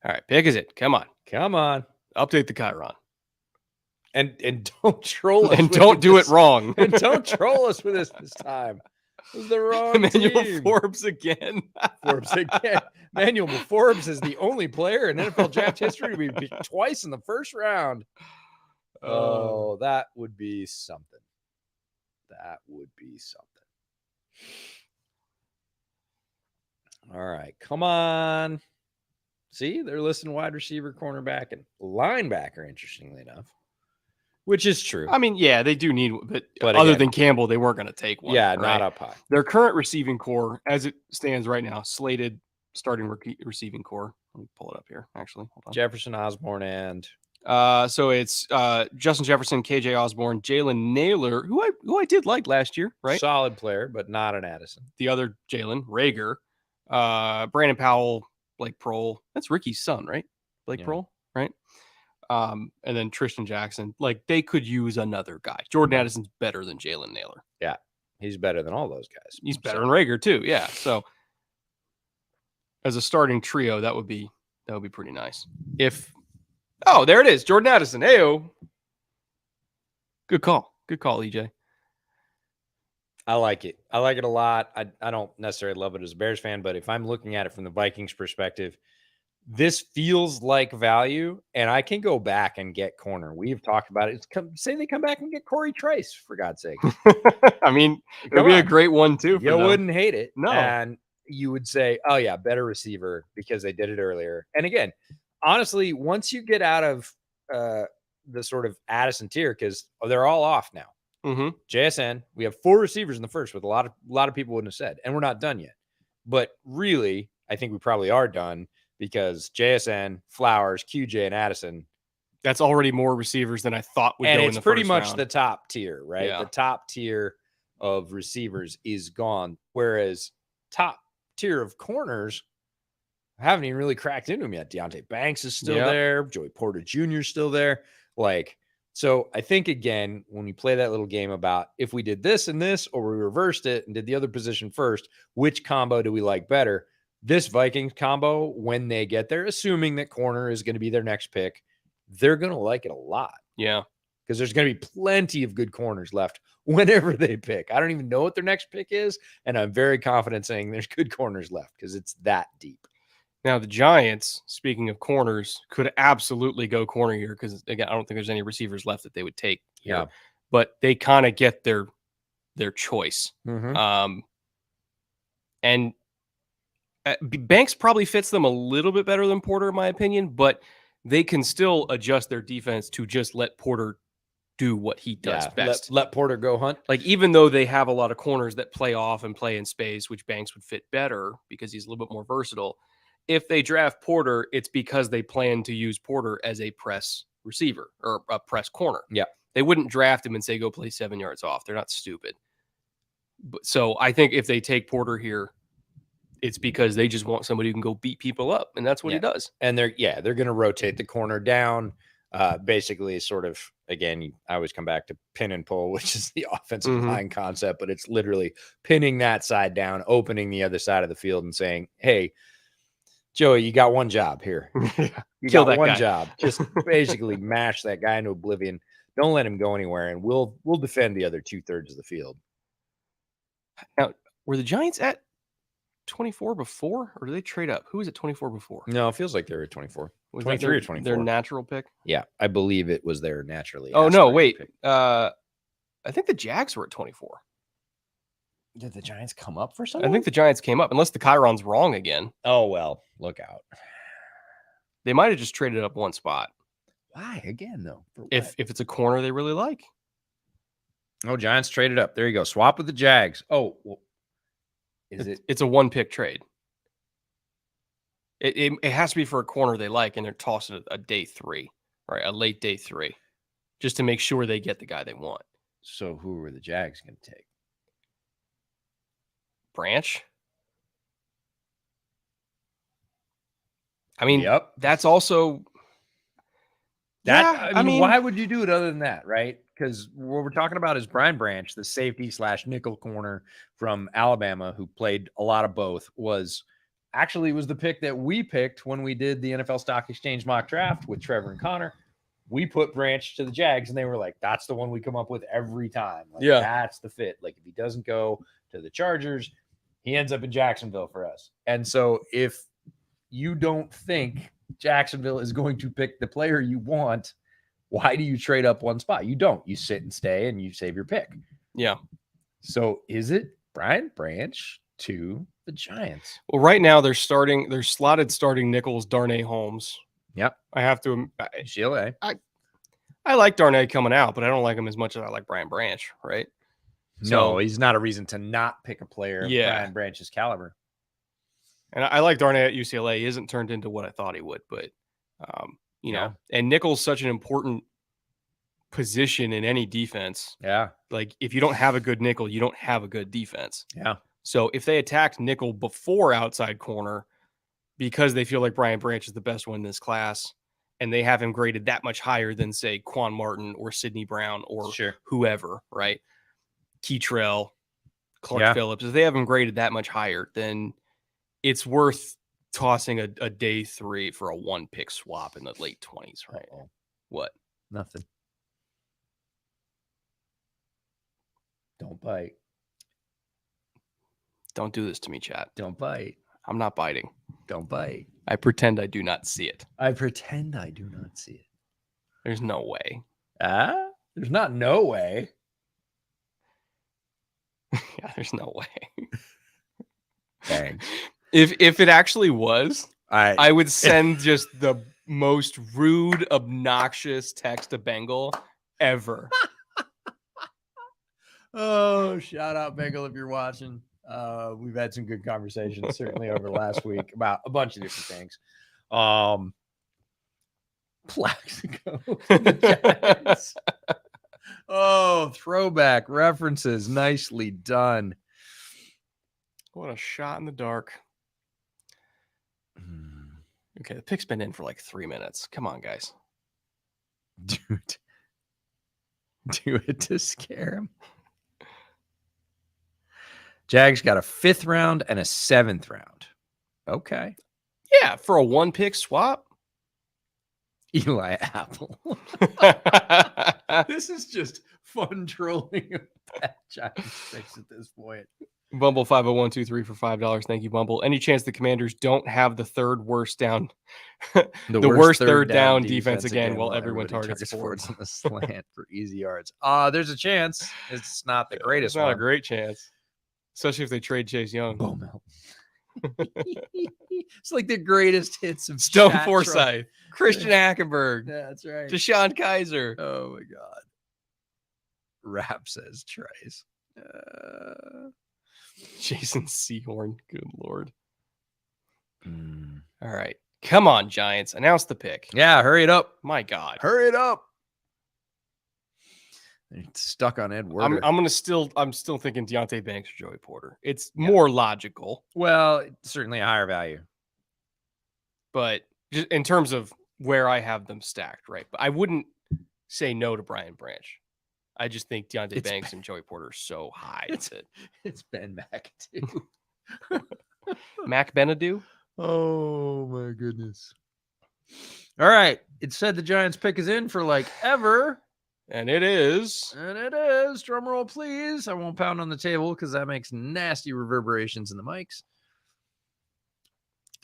All right, pick is it. Come on. Come on. Update the Chiron. And don't troll us. And with don't do it this. wrong. And don't troll us with this time. It was the wrong Emmanuel team. Forbes again. Forbes again. Manuel Forbes is the only player in NFL draft history to be picked twice in the first round. Oh, that would be something. That would be something. All right, come on. See, they're listing wide receiver, cornerback, and linebacker, interestingly enough, which is true. I mean, yeah, they do need, but But other again- than Campbell, they weren't going to take one. yeah, right? not up high. Their current receiving core, as it stands right now, slated starting receiving core. Let me pull it up here. Actually, hold on. Jefferson, Osborne, and So it's Justin Jefferson, KJ Osborne, Jalen Naylor, who I did like last year, right? solid player, but not an Addison. The other Jalen Rager, Brandon Powell, Blake Prohl. That's Ricky's son, right? Blake Yeah. Prohl, right? And then Tristan Jackson. Like they could use another guy. Jordan Addison's better than Jalen Naylor. He's better than all those guys. He's better So, than Rager too. Yeah. So as a starting trio, that would be pretty nice. Oh, there it is, Jordan Addison. Heyo. Good call, EJ. I like it. I like it a lot. I don't necessarily love it as a Bears fan, but if I'm looking at it from the Vikings perspective, this feels like value, and I can go back and get corner. We've talked about it. Say they come back and get Corey Trice, for God's sake. I mean, it Come would be a on. great one too. For You them. wouldn't hate it. No. And you would say, oh, yeah, better receiver because they did it earlier. And again, honestly, once you get out of the sort of Addison tier, because they're all off now. Mhm. JSN, we have 4 receivers in the first, with a lot of people wouldn't have said, and we're not done yet. But really, I think we probably are done because JSN, Flowers, QJ, and Addison, That's already more receivers than I thought would and go in it's the pretty first much round. the top tier, right? Yeah. The top tier of receivers is gone, whereas top tier of corners haven't even really cracked into them yet. Deontay Banks is still Yep. there. Joey Porter Jr. is still there. Like, so I think, again, when we play that little game about if we did this and this, or we reversed it and did the other position first, which combo do we like better? This Vikings combo, when they get there, assuming that corner is going to be their next pick, they're going to like it a lot Yeah. because there's going to be plenty of good corners left whenever they pick. I don't even know what their next pick is, and I'm very confident saying there's good corners left because it's that deep. Now the Giants, speaking of corners, could absolutely go corner here because again, I don't think there's any receivers left that they would take here. Yeah. But they kind of get their choice. Mm-hmm. And Banks probably fits them a little bit better than Porter, in my opinion, but they can still adjust their defense to just let Porter do what he does best. Let Porter go hunt. Like, even though they have a lot of corners that play off and play in space, which Banks would fit better because he's a little bit more versatile. If they draft Porter, it's because they plan to use Porter as a press receiver or a press corner. Yeah. They wouldn't draft him and say, go play 7 yards off. They're not stupid. But, so I think if they take Porter here, it's because they just want somebody who can go beat people up. And that's what he does. And they're going to rotate the corner down. Basically, sort of, again, I always come back to pin and pull, which is the offensive Mhm. line concept, but it's literally pinning that side down, opening the other side of the field and saying, hey, Joey, you got one job here. You Kill got that one guy. job. Just basically mash that guy into oblivion. Don't let him go anywhere, and we'll defend the other 2/3 of the field. Now, were the Giants at 24 before, or did they trade up? Who was at 24 before? No, it feels like they're at 24. Was 23 that or their, 24. their natural pick? Yeah, I believe it was there naturally. Oh no, aspirated wait. pick. I think the Jags were at 24. Did the Giants come up for I something? think the Giants came up, unless the Chiron's wrong again. Oh, well, look out. They might have just traded up one spot. Why again, though? For If what? it's a corner they really like. Oh, Giants traded up. There you go. Swap with the Jags. Oh, well, is it? It's a one pick trade. It has to be for a corner they like, and they're tossing a day 3, right? A late day 3, just to make sure they get the guy they want. So who were the Jags going to take? Branch. I mean, Yep. that's also That yeah, I mean, why would you do it other than that, right? Because what we're talking about is Brian Branch, the safety / nickel corner from Alabama, who played a lot of both, was the pick that we picked when we did the NFL Stock Exchange mock draft with Trevor and Connor. We put Branch to the Jags, and they were like, that's the one we come up with every time. Like, Yeah. that's the fit. Like, if he doesn't go to the Chargers, he ends up in Jacksonville for us. And so if you don't think Jacksonville is going to pick the player you want, why do you trade up one spot? You don't. You sit and stay and you save your pick. yeah. So is it Brian Branch to the Giants? Well, right now they're slotted starting nickels Darnay Holmes. Yep. I have to. GLA. I like Darnay coming out, but I don't like him as much as I like Brian Branch. Right? No, So- he's not a reason to not pick a player of Yeah. Brian Branch's caliber. And I like Darnay at UCLA. He hasn't turned into what I thought he would, but you know, and nickel's such an important position in any defense. Yeah. Like if you don't have a good nickel, you don't have a good defense. Yeah. So if they attacked nickel before outside corner because they feel like Brian Branch is the best one in this class, and they have him graded that much higher than, say, Quan Martin or Sidney Brown or Sure. whoever, right? Keytrell, Clark Yeah. Phillips. If they have him graded that much higher, then it's worth tossing a day 3 for a 1-pick swap in the late 20s, right? Uh-oh. What? Nothing. Don't bite. Don't do this to me, chat. Don't bite. I'm not biting. Don't bite. I pretend I do not see it. I pretend I do not see it. There's no way. There's not no way. Yeah, there's no way. Dang. If it actually was, I I would send just the most rude, obnoxious text to Bengal ever. Oh, shout out Bengal if you're watching. We've had some good conversations certainly over the last week about a bunch of different things. Plaxico. to the Giants. Oh, throwback references. Nicely done. What a shot in the dark. Okay, the pick's been in for like 3 minutes. Come on, guys. Dude. Do it to scare him. Jags got a 5th round and a 7th round. Okay. Yeah, for a 1-pick swap. Eli Apple. This is just fun trolling of bad Giants picks at this point. Bumble 50123 for $5. Thank you, Bumble. Any chance the Commanders don't have the third worst down, the worst third down defense again while everyone targets forwards on the slant for easy yards? There's a chance. It's not the greatest It's not one. a great chance, especially if they trade Chase Young. Bowmel. It's like the greatest hits of Stone chat Forsythe, Christian Hackenberg, troll. That's right. Deshaun Kaiser. Oh my god. Rap says Trice. Jason Sehorn. Good Lord. Mm. All right. Come on, Giants. Announce the pick. Yeah, hurry it up. My God. Hurry it up. They're stuck on Ed Werder. I'm still thinking Deontay Banks or Joey Porter. It's more logical, Well, certainly a higher value. but just in terms of where I have them stacked, right? But I wouldn't say no to Brian Branch. I just think Deontay It's Banks and Joey Porter are so high. It's Ben McAdoo. Mac Benadoo? Oh my goodness. All right. It said the Giants pick is in for like ever. And it is. And it is. Drum roll, please. I won't pound on the table because that makes nasty reverberations in the mics.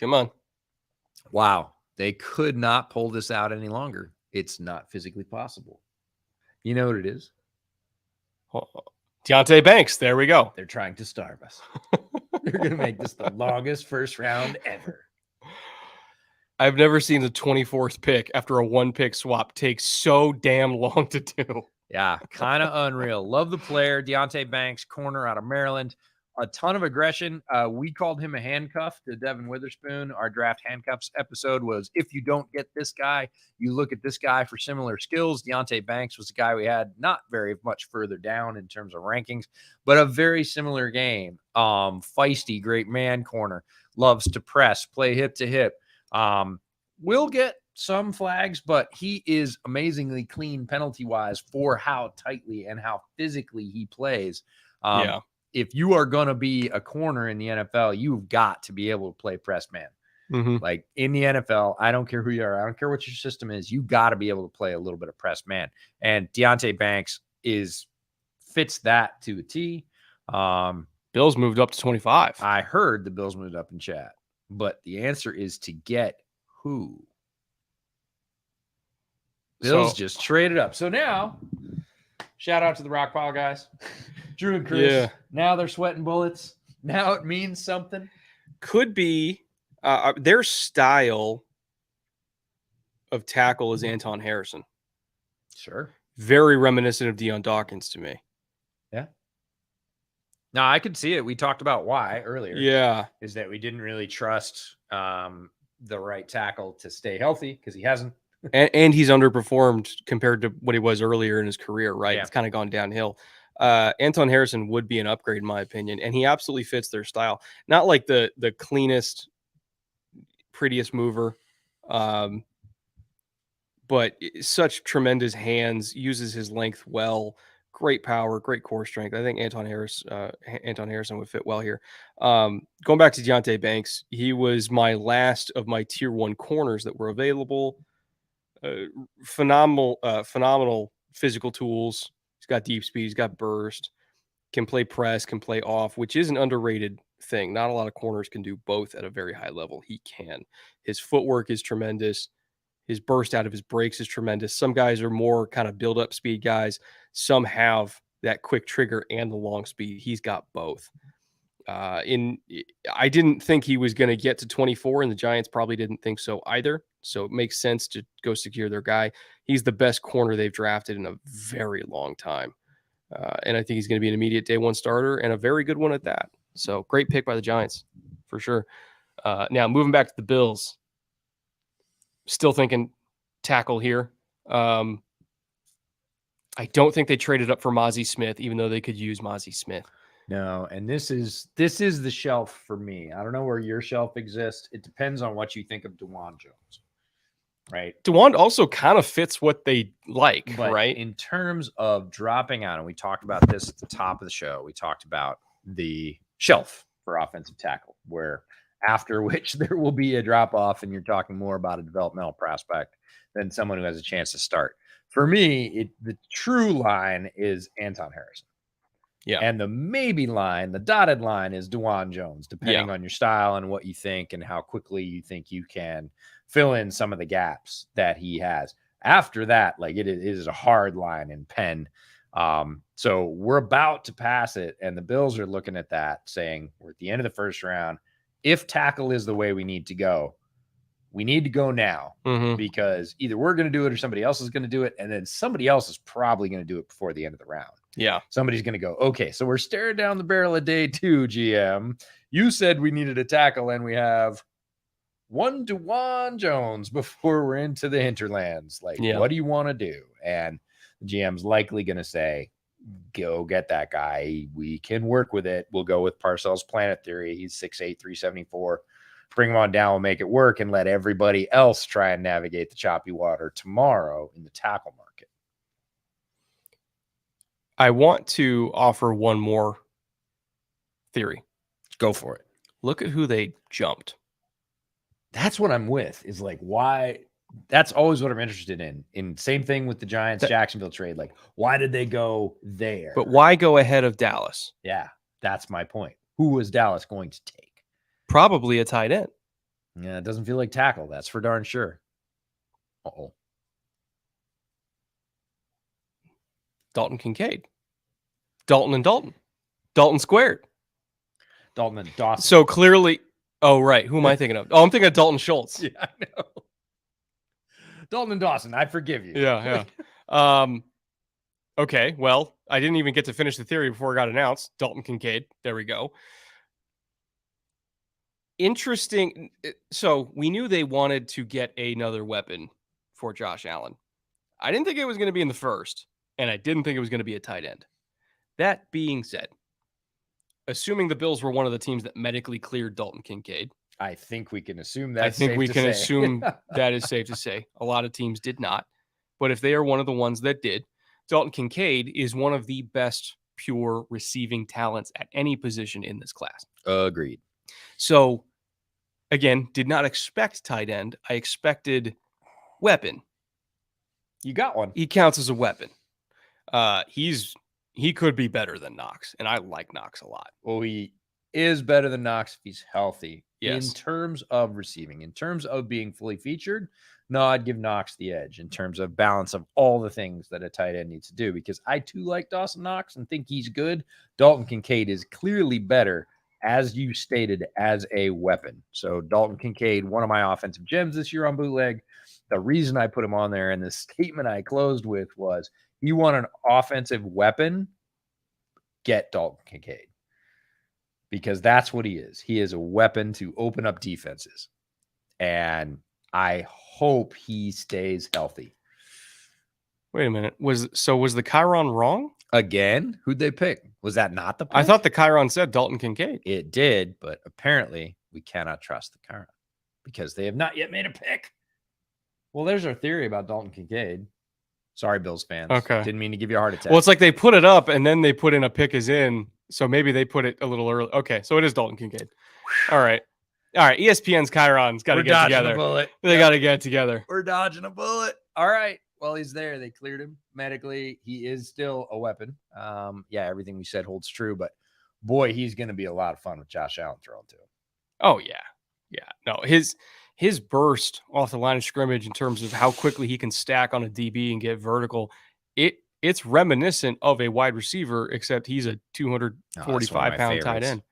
Come on. Wow. They could not pull this out any longer. It's not physically possible. You know what it is? Deontay Banks. There we go. They're trying to starve us. They're going to make this the longest first round ever. I've never seen the 24th pick after a 1-pick swap take so damn long to do. Yeah, kind of unreal. Love the player. Deontay Banks, corner out of Maryland. A ton of aggression. We called him a handcuff to Devin Witherspoon. Our draft handcuffs episode was, if you don't get this guy, you look at this guy for similar skills. Deontay Banks was a guy we had not very much further down in terms of rankings, but a very similar game. Feisty, great man corner. Loves to press, play hip to hip. Will get some flags, but he is amazingly clean penalty-wise for how tightly and how physically he plays. Yeah. If you are going to be a corner in the NFL, you've got to be able to play press man. Mm-hmm. Like in the NFL, I don't care who you are. I don't care what your system is. You got to be able to play a little bit of press man. And Deontay Banks fits that to a T. Bills moved up to 25. I heard the Bills moved up in chat, but the answer is to get who? Bills just traded up. So now, shout out to the Rockpile guys. Drew and Chris. Yeah. Now they're sweating bullets. Now it means something. Could be their style of tackle is Anton Harrison. Sure. Very reminiscent of Deion Dawkins to me. Yeah. Now I could see it. We talked about why earlier. Yeah. Is that we didn't really trust the right tackle to stay healthy because he hasn't. And he's underperformed compared to what he was earlier in his career, right? Yeah. It's kind of gone downhill. Anton Harrison would be an upgrade, in my opinion, and he absolutely fits their style. Not like the cleanest, prettiest mover, but such tremendous hands, uses his length well, great power, great core strength. I think Anton Harrison would fit well here. Going back to Deontay Banks, he was my last of my tier 1 corners that were available. Phenomenal physical tools. He's got deep speed. He's got burst. Can play press. Can play off, which is an underrated thing. Not a lot of corners can do both at a very high level. He can. His footwork is tremendous. His burst out of his breaks is tremendous. Some guys are more kind of build-up speed guys. Some have that quick trigger and the long speed. He's got both. I didn't think he was going to get to 24, and the Giants probably didn't think so either. So it makes sense to go secure their guy. He's the best corner they've drafted in a very long time. And I think he's going to be an immediate day 1 starter and a very good one at that. So great pick by the Giants for sure. Now moving back to the Bills, still thinking tackle here. I don't think they traded up for Mozzie Smith, even though they could use Mozzie Smith. No, and this is the shelf for me. I don't know where your shelf exists. It depends on what you think of DeJuan Jones, right? DeJuan also kind of fits what they like, But right? in terms of dropping out, and we talked about this at the top of the show, we talked about the shelf for offensive tackle, where after which there will be a drop off, and you're talking more about a developmental prospect than someone who has a chance to start. For me, the true line is Anton Harrison. Yeah. And the maybe line, the dotted line, is DeJuan Jones, depending on your style and what you think and how quickly you think you can fill in some of the gaps that he has. After that, like it is a hard line in pen. So we're about to pass it, and the Bills are looking at that, saying we're at the end of the first round. If tackle is the way we need to go, we need to go now, because either we're going to do it or somebody else is going to do it, and then somebody else is probably going to do it before the end of the round. Yeah. Somebody's going to go, okay, so we're staring down the barrel of day 2, GM. You said we needed a tackle, and we have one DeJuan Jones before we're into the hinterlands. Like, what do you want to do? And the GM's likely going to say, go get that guy. We can work with it. We'll go with Parcells Planet Theory. He's 6'8", 374. bring him on down, we'll make it work, and let everybody else try and navigate the choppy water tomorrow in the tackle market. I want to offer one more theory. Go for it. Look at who they jumped. That's what I'm with, is like, why? That's always what I'm interested in. And same thing with the Giants Jacksonville trade. Like, why did they go there? But why go ahead of Dallas? Yeah, that's my point. Who was Dallas going to take? Probably a tight end. Yeah, it doesn't feel like tackle. That's for darn sure. Uh-oh. Dalton Kincaid. Dalton and Dalton. Dalton squared. Dalton and Dawson. So clearly, oh, right. Who am I thinking of? Oh, I'm thinking of Dalton Schultz. Yeah, I know. Dalton and Dawson, I forgive you. Yeah. Okay, well, I didn't even get to finish the theory before it got announced. Dalton Kincaid. There we go. Interesting. So we knew they wanted to get another weapon for Josh Allen. I didn't think it was going to be in the first, and I didn't think it was going to be a tight end. That being said, assuming the Bills were one of the teams that medically cleared Dalton Kincaid, I think we can assume that. I think we can assume that is safe to say. A lot of teams did not. But if they are one of the ones that did, Dalton Kincaid is one of the best pure receiving talents at any position in this class. Agreed. So, again, did not expect tight end. I expected weapon. You got one. He counts as a weapon. He could be better than Knox, and I like Knox a lot. Well, he is better than Knox if he's healthy. Yes. In terms of receiving, in terms of being fully featured, no, I'd give Knox the edge in terms of balance of all the things that a tight end needs to do, because I too like Dawson Knox and think he's good. Dalton Kincaid is clearly better, as you stated, as a weapon. So Dalton Kincaid, one of my offensive gems this year on Bootleg. The reason I put him on there and the statement I closed with was, you want an offensive weapon, get Dalton Kincaid. Because that's what he is. He is a weapon to open up defenses. And I hope he stays healthy. Wait a minute. Was the Chiron wrong? Again, who'd they pick? Was that not the pick? I thought the Chiron said Dalton Kincaid. It did, but apparently we cannot trust the Chiron because they have not yet made a pick. Well, there's our theory about Dalton Kincaid. Sorry, Bills fans. Okay. Didn't mean to give you a heart attack. Well, it's like they put it up and then they put in a pick is in. So maybe they put it a little early. Okay, so it is Dalton Kincaid. All right. ESPN's Chiron's got to get together. They got to get together. We're dodging a bullet. All right. Well, he's there. They cleared him medically. He is still a weapon. Yeah, everything we said holds true. But boy, he's going to be a lot of fun with Josh Allen thrown to him. Oh yeah. No, his burst off the line of scrimmage in terms of how quickly he can stack on a DB and get vertical, it's reminiscent of a wide receiver, except he's a 245-pound tight end.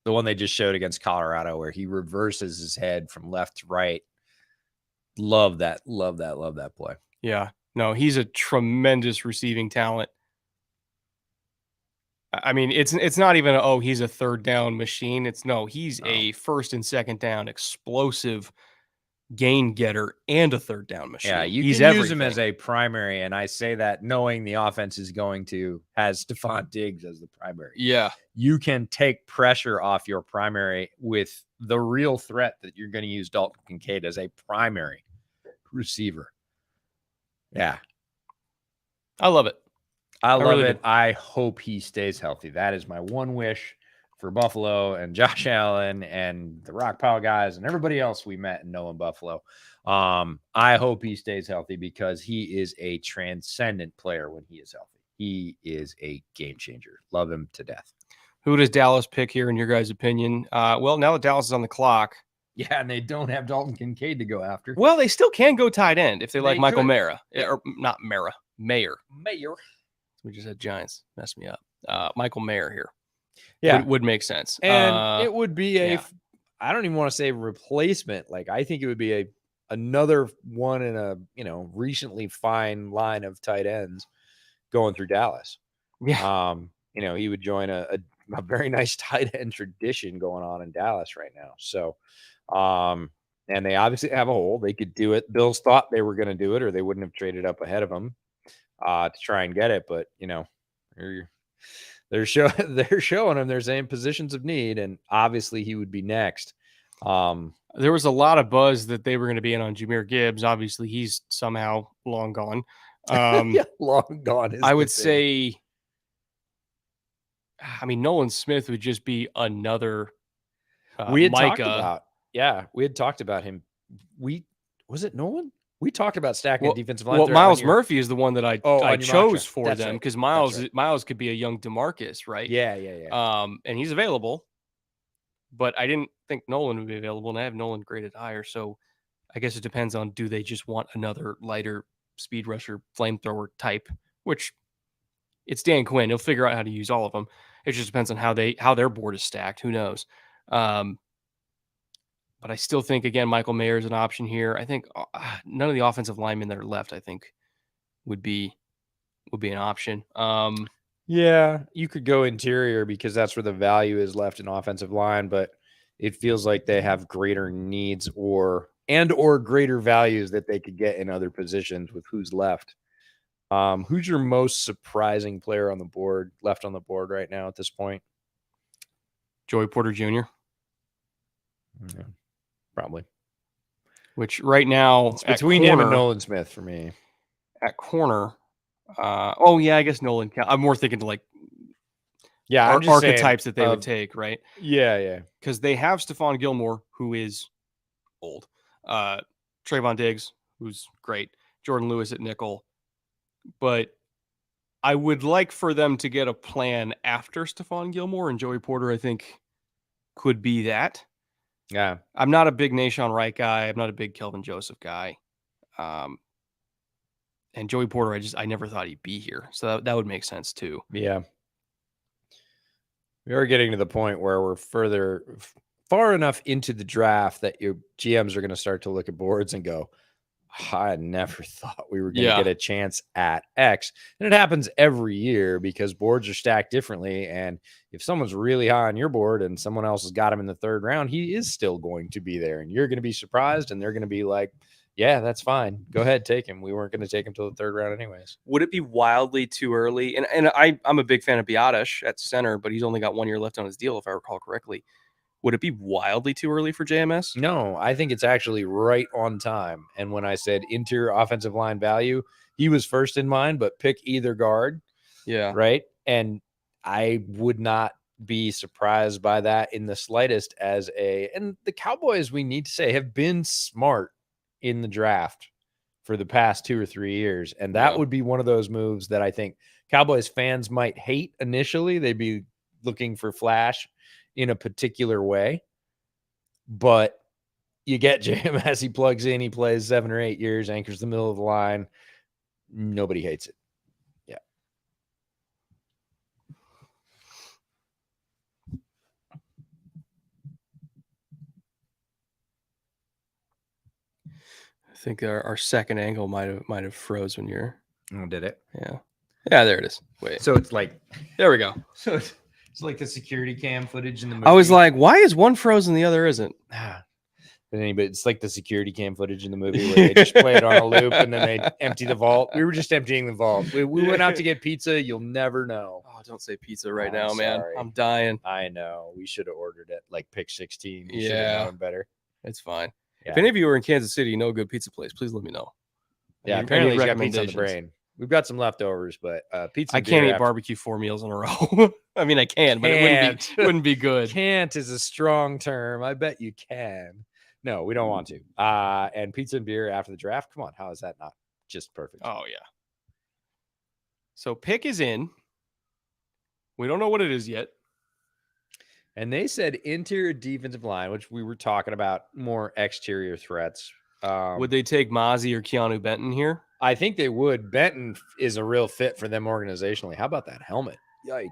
The one they just showed against Colorado where he reverses his head from left to right. Love that play. Yeah. No, he's a tremendous receiving talent. I mean, it's not even, he's a third down machine. He's a first and second down explosive gain getter and a third down machine. Yeah, you can use him as a primary, and I say that knowing the offense is going to has Stephon Diggs as the primary. Yeah. You can take pressure off your primary with the real threat that you're going to use Dalton Kincaid as a primary receiver. Yeah. I love it. I love really it. do. I hope he stays healthy. That is my one wish for Buffalo and Josh Allen and the Rock Pile guys and everybody else we met and know in Buffalo. I hope he stays healthy because he is a transcendent player when he is healthy. He is a game changer. Love him to death. Who does Dallas pick here in your guys' opinion? Well, now that Dallas is on the clock. Yeah, and they don't have Dalton Kincaid to go after. Well, they still can go tight end if they like Michael could. Mara. Or not Mara, Mayer. Mayer. We just had Giants. Mess me up. Michael Mayer here. Yeah. Would make sense. And it would be yeah. I don't even want to say replacement. Like, I think it would be another one in a, recently fine line of tight ends going through Dallas. Yeah. He would join a very nice tight end tradition going on in Dallas right now. So, and they obviously have a hole. They could do it. Bills thought they were going to do it, or they wouldn't have traded up ahead of them to try and get it. But, they're showing him. They're saying positions of need, and obviously he would be next. There was a lot of buzz that they were going to be in on Jahmyr Gibbs. Obviously, he's somehow long gone. Yeah, long gone. Is I the would thing. say, I mean, Nolan Smith would just be another we had talked Micah. about. Yeah, we had talked about him. Was it Nolan? We talked about stacking defensive line. Well, threat on Miles your- Murphy is the one that I on your mock chose draft. for That's them right. because That's right. Miles could be a young DeMarcus, right? Yeah. And he's available, but I didn't think Nolan would be available, and I have Nolan graded higher. So I guess it depends on, do they just want another lighter speed rusher flamethrower type, which it's Dan Quinn. He'll figure out how to use all of them. It just depends on how their board is stacked. Who knows? But I still think, again, Michael Mayer is an option here. I think none of the offensive linemen that are left, I think, would be an option. Yeah, you could go interior because that's where the value is left in offensive line, but it feels like they have greater needs or greater values that they could get in other positions with who's left. Who's your most surprising player on the board, left on the board right now at this point? Joey Porter Jr. Yeah, probably. Which right now It's between him and Nolan Smith for me. At corner. I guess Nolan. I'm more thinking to like I'm just archetypes saying, that they would take, right? Yeah. Because they have Stephon Gilmore, who is old. Trayvon Diggs, who's great. Jordan Lewis at nickel. But I would like for them to get a plan after Stephon Gilmore, and Joey Porter, I think, could be that. Yeah. I'm not a big Nahshon Wright guy. I'm not a big Kelvin Joseph guy. And Joey Porter, I never thought he'd be here. So that would make sense too. Yeah. We are getting to the point where we're far enough into the draft that your GMs are going to start to look at boards and go, I never thought we were going to get a chance at X. And it happens every year because boards are stacked differently. And if someone's really high on your board and someone else has got him in the third round, he is still going to be there. And you're going to be surprised and they're going to be like, yeah, that's fine. Go ahead, take him. We weren't going to take him till the third round anyways. Would it be wildly too early? And I'm a big fan of Biotish at center, but he's only got 1 year left on his deal, if I recall correctly. Would it be wildly too early for JMS? No, I think it's actually right on time. And when I said interior offensive line value, he was first in mind, but pick either guard. Yeah. Right. And I would not be surprised by that in the slightest and the Cowboys, we need to say, have been smart in the draft for the past 2 or 3 years. And that would be one of those moves that I think Cowboys fans might hate initially. They'd be looking for flash in a particular way, but you get JMS, he plugs in, he plays 7 or 8 years, anchors the middle of the line. Nobody hates it. Yeah. I think our second angle might have froze when you're. Oh, did it? Yeah. Yeah, there it is. Wait. So it's like, there we go. So it's like the security cam footage in the movie. I was like, why is one frozen and the other isn't? But anyway, it's like the security cam footage in the movie where they just play it on a loop and then they empty the vault. We were just emptying the vault. We went out to get pizza. You'll never know. Oh, don't say pizza right now, I'm man. sorry. I'm dying. I know. We should have ordered it like pick 16. We Yeah. should have known better. It's fine. Yeah. If any of you are in Kansas City, know a good pizza place, please let me know. Yeah, Any apparently he's got pizza on the recommendations? brain. We've got some leftovers, but pizza. I and can't beer eat after- barbecue 4 meals in a row. I mean, I can, but it wouldn't be good. Can't is a strong term. I bet you can. No, we don't want to. And pizza and beer after the draft. Come on, how is that not just perfect? Oh yeah. So pick is in. We don't know what it is yet. And they said interior defensive line, which we were talking about, more exterior threats. Would they take Mozzie or Keanu Benton here? I think they would. Benton is a real fit for them organizationally. How about that helmet? Yikes.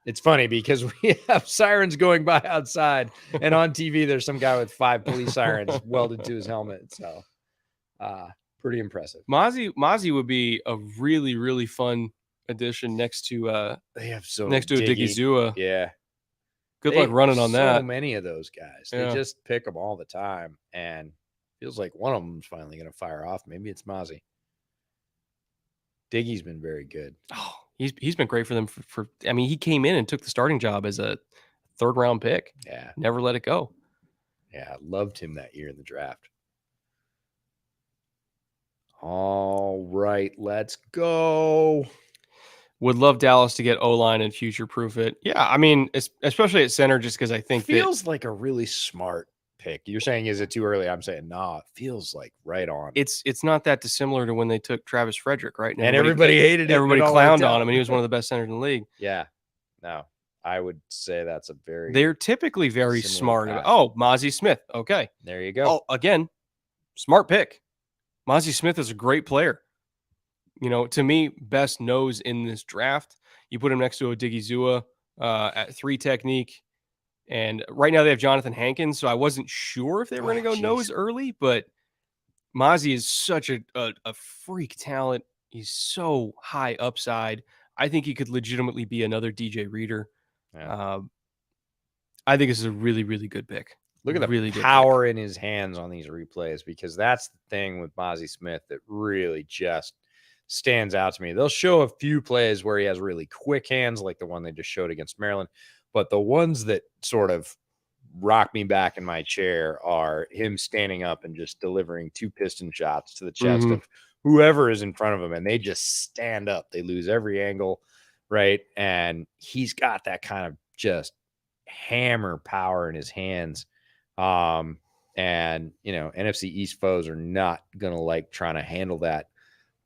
It's funny because we have sirens going by outside, and on TV, there's some guy with 5 police sirens welded to his helmet. So, pretty impressive. Mozzie would be a really, really fun addition next to They have so next to a Diggy Zua. Yeah. Good They luck have running on so that. many of those guys. Yeah. They just pick them all the time, and feels like one of them's finally going to fire off. Maybe it's Mozzie. Diggy's been very good. Oh, he's been great for them for I mean, he came in and took the starting job as a third-round pick. Yeah. Never let it go. Yeah. Loved him that year in the draft. All right. Let's go. Would love Dallas to get O-line and future-proof it. Yeah, I mean, especially at center, just because I think Feels like a really smart pick. You're saying, is it too early? I'm saying, nah, it feels like right on. it's not that dissimilar to when they took Travis Frederick, right? And everybody hated it. Everybody but all clowned worked on out. him, and he was one of the best centers in the league. Yeah. No, I would say that's a very. They're typically very Similar smart. path. Oh, Mozzie Smith. Okay. There you go. Oh, again, smart pick. Mozzie Smith is a great player. You know, to me, best nose in this draft. You put him next to Odigizua at 3 technique. And right now they have Jonathan Hankins, so I wasn't sure if they were going to go nose early, but Mozzie is such a freak talent. He's so high upside. I think he could legitimately be another DJ Reader. Yeah. I think this is a really, really good pick. Look at the really good pick. power in his hands on these replays, because that's the thing with Mozzie Smith that really just stands out to me. They'll show a few plays where he has really quick hands, like the one they just showed against Maryland, but the ones that sort of rock me back in my chair are him standing up and just delivering 2 piston shots to the chest of whoever is in front of him, and they just stand up. They lose every angle, right? And he's got that kind of just hammer power in his hands. And NFC East foes are not gonna like trying to handle that.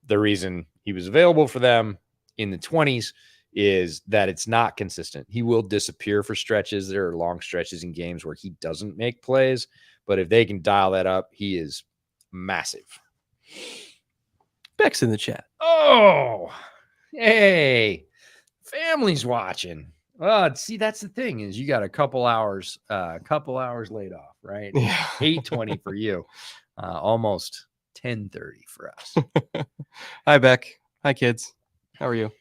The reason he was available for them in the 20s is that it's not consistent. He will disappear for stretches. There are long stretches in games where he doesn't make plays, but if they can dial that up, he is massive. Beck's in the chat. Oh, hey, family's watching. Well, see, that's the thing, is you got a couple hours laid off, right? Yeah. 8:20 for you, almost 10:30 for us. Hi, Beck. Hi, kids. How are you?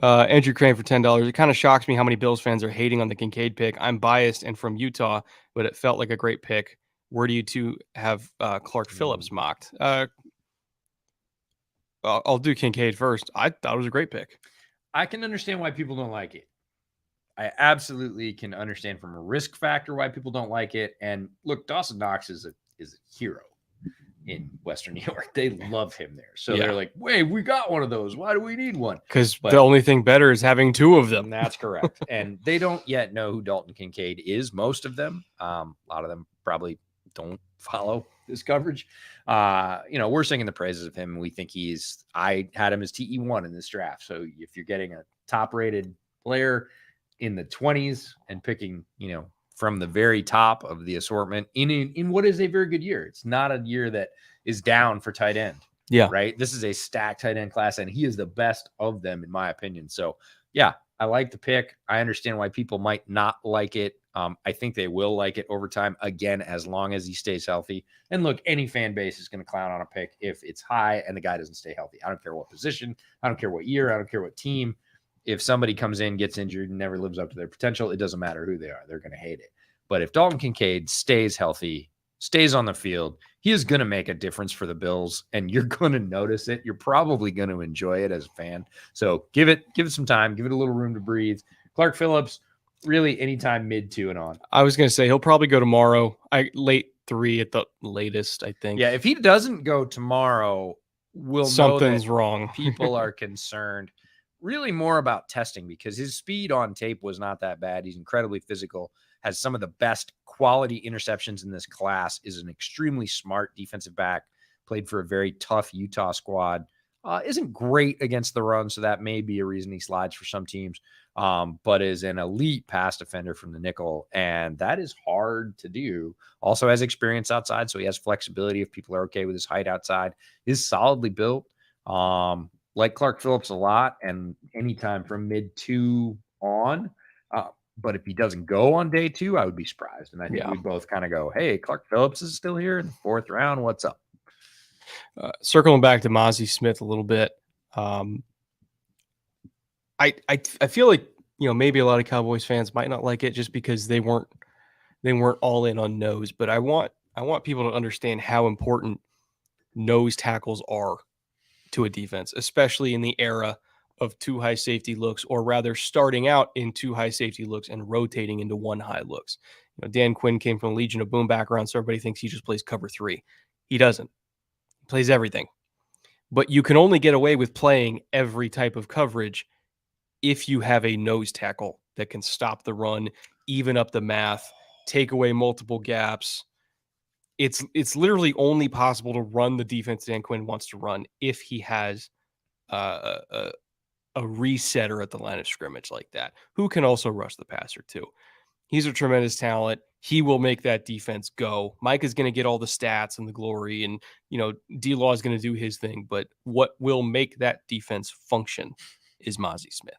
Andrew Crane for $10. It kind of shocks me how many Bills fans are hating on the Kincaid pick. I'm biased and from Utah, but it felt like a great pick. Where do you two have Clark Phillips mocked? I'll do Kincaid first. I thought it was a great pick. I can understand why people don't like it. I absolutely can understand from a risk factor why people don't like it. And look, Dawson Knox is a hero in Western New York. They love him there. So Yeah. they're like, wait, we got one of those. Why do we need one? Because But- the only thing better is having 2 of them. That's correct. And they don't yet know who Dalton Kincaid is. Most of them, a lot of them probably don't follow this coverage. We're singing the praises of him. We think I had him as TE1 in this draft. So if you're getting a top rated player in the 20s and picking, from the very top of the assortment in what is a very good year. It's not a year that is down for tight end. Yeah. Right. This is a stacked tight end class, and he is the best of them, in my opinion. So, yeah, I like the pick. I understand why people might not like it. I think they will like it over time, again, as long as he stays healthy. And look, any fan base is going to clown on a pick if it's high and the guy doesn't stay healthy. I don't care what position. I don't care what year. I don't care what team. If somebody comes in, gets injured, and never lives up to their potential, it doesn't matter who they are. They're going to hate it. But if Dalton Kincaid stays healthy, stays on the field, he is going to make a difference for the Bills, and you're going to notice it. You're probably going to enjoy it as a fan. So give it some time, give it a little room to breathe. Clark Phillips, really anytime mid-2 and on. I was going to say he'll probably go tomorrow. Late 3 at the latest, I think. Yeah, if he doesn't go tomorrow, we'll Something's know that wrong. people are concerned. Really more about testing, because his speed on tape was not that bad. He's incredibly physical, has some of the best quality interceptions in this class, is an extremely smart defensive back, played for a very tough Utah squad. Isn't great against the run, so that may be a reason he slides for some teams, but is an elite pass defender from the nickel, and that is hard to do. Also has experience outside, so he has flexibility if people are okay with his height outside. Is solidly built. Like Clark Phillips a lot, and anytime from mid-2 on. But if he doesn't go on day 2, I would be surprised. And I think we both kind of go, hey, Clark Phillips is still here in the 4th round. What's up? Circling back to Mozzie Smith a little bit. I feel like, maybe a lot of Cowboys fans might not like it just because they weren't all in on nose, but I want people to understand how important nose tackles are to a defense, especially in the era of 2 high safety looks, or rather starting out in 2 high safety looks and rotating into 1 high looks. Dan Quinn came from a Legion of Boom background, so everybody thinks he just plays cover 3. He doesn't. He plays everything. But you can only get away with playing every type of coverage if you have a nose tackle that can stop the run, even up the math, take away multiple gaps. It's literally only possible to run the defense Dan Quinn wants to run if he has a resetter at the line of scrimmage like that, who can also rush the passer too. He's a tremendous talent. He will make that defense go. Mike is going to get all the stats and the glory, and D-Law is going to do his thing. But what will make that defense function is Mozzie Smith.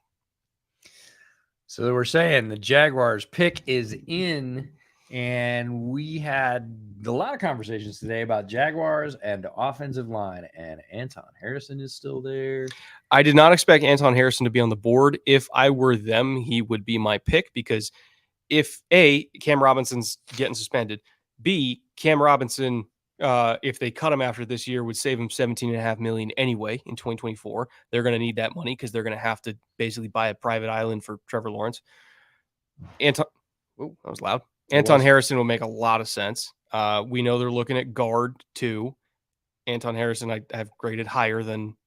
So we're saying the Jaguars pick is in, and we had a lot of conversations today about Jaguars and offensive line, and Anton Harrison is still there. I did not expect Anton Harrison to be on the board. If I were them, he would be my pick, because if A, Cam Robinson's getting suspended, B, Cam Robinson, if they cut him after this year, would save him $17.5 million anyway in 2024. They're going to need that money because they're going to have to basically buy a private island for Trevor Lawrence. That was loud. Anton Harrison will make a lot of sense. We know they're looking at guard too. Anton Harrison I have graded higher than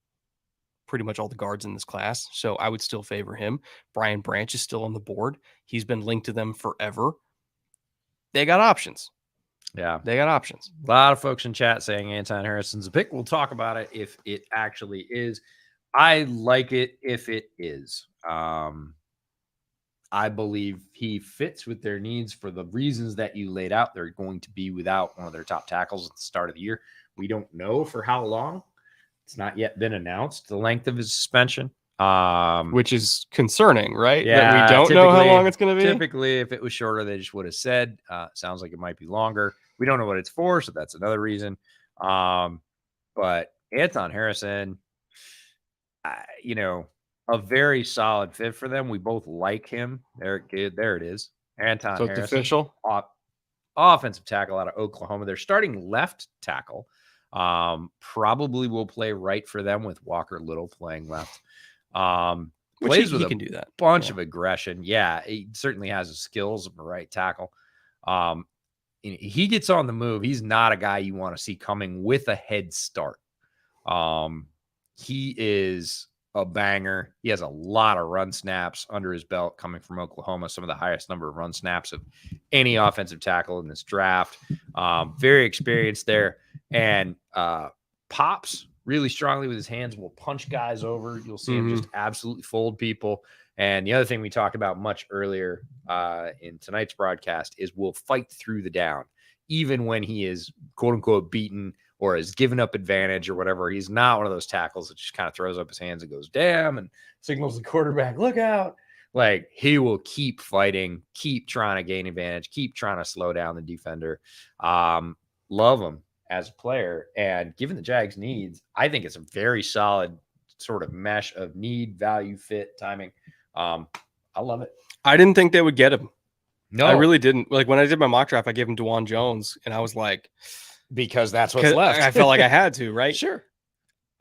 pretty much all the guards in this class, so I would still favor him. Brian Branch is still on the board. He's been linked to them forever. They got options. Yeah, they got options. A lot of folks in chat saying Anton Harrison's a pick. We'll talk about it if it actually is. I like it if it is. I believe he fits with their needs for the reasons that you laid out. They're going to be without one of their top tackles at the start of the year. We don't know for how long. It's not yet been announced, the length of his suspension. Which is concerning, right? Yeah, that we don't know how long it's going to be. Typically, if it was shorter, they just would have said. Sounds like it might be longer. We don't know what it's for, so that's another reason. But Anton Harrison, a very solid fit for them. We both like him. There it is. Anton so Harrison, official offensive tackle out of Oklahoma. They're starting left tackle. Probably will play right for them with Walker Little playing left. Plays with he can do that. Bunch of aggression. Yeah, he certainly has the skills of a right tackle. He gets on the move. He's not a guy you want to see coming with a head start. He is a banger. He has a lot of run snaps under his belt coming from Oklahoma, some of the highest number of run snaps of any offensive tackle in this draft. Very experienced there, and pops really strongly with his hands, will punch guys over. You'll see him just absolutely fold people. And the other thing we talked about much earlier in tonight's broadcast is will fight through the down, even when he is quote unquote beaten or has given up advantage or whatever. He's not one of those tackles that just kind of throws up his hands and goes, damn, and signals the quarterback, look out. Like, he will keep fighting, keep trying to gain advantage, keep trying to slow down the defender. Love him as a player. And given the Jags' needs, I think it's a very solid sort of mesh of need, value, fit, timing. I love it. I didn't think they would get him. No, I really didn't. Like, when I did my mock draft, I gave him DeJuan Jones, and I was like, because that's what's left. I felt like I had to, right? Sure.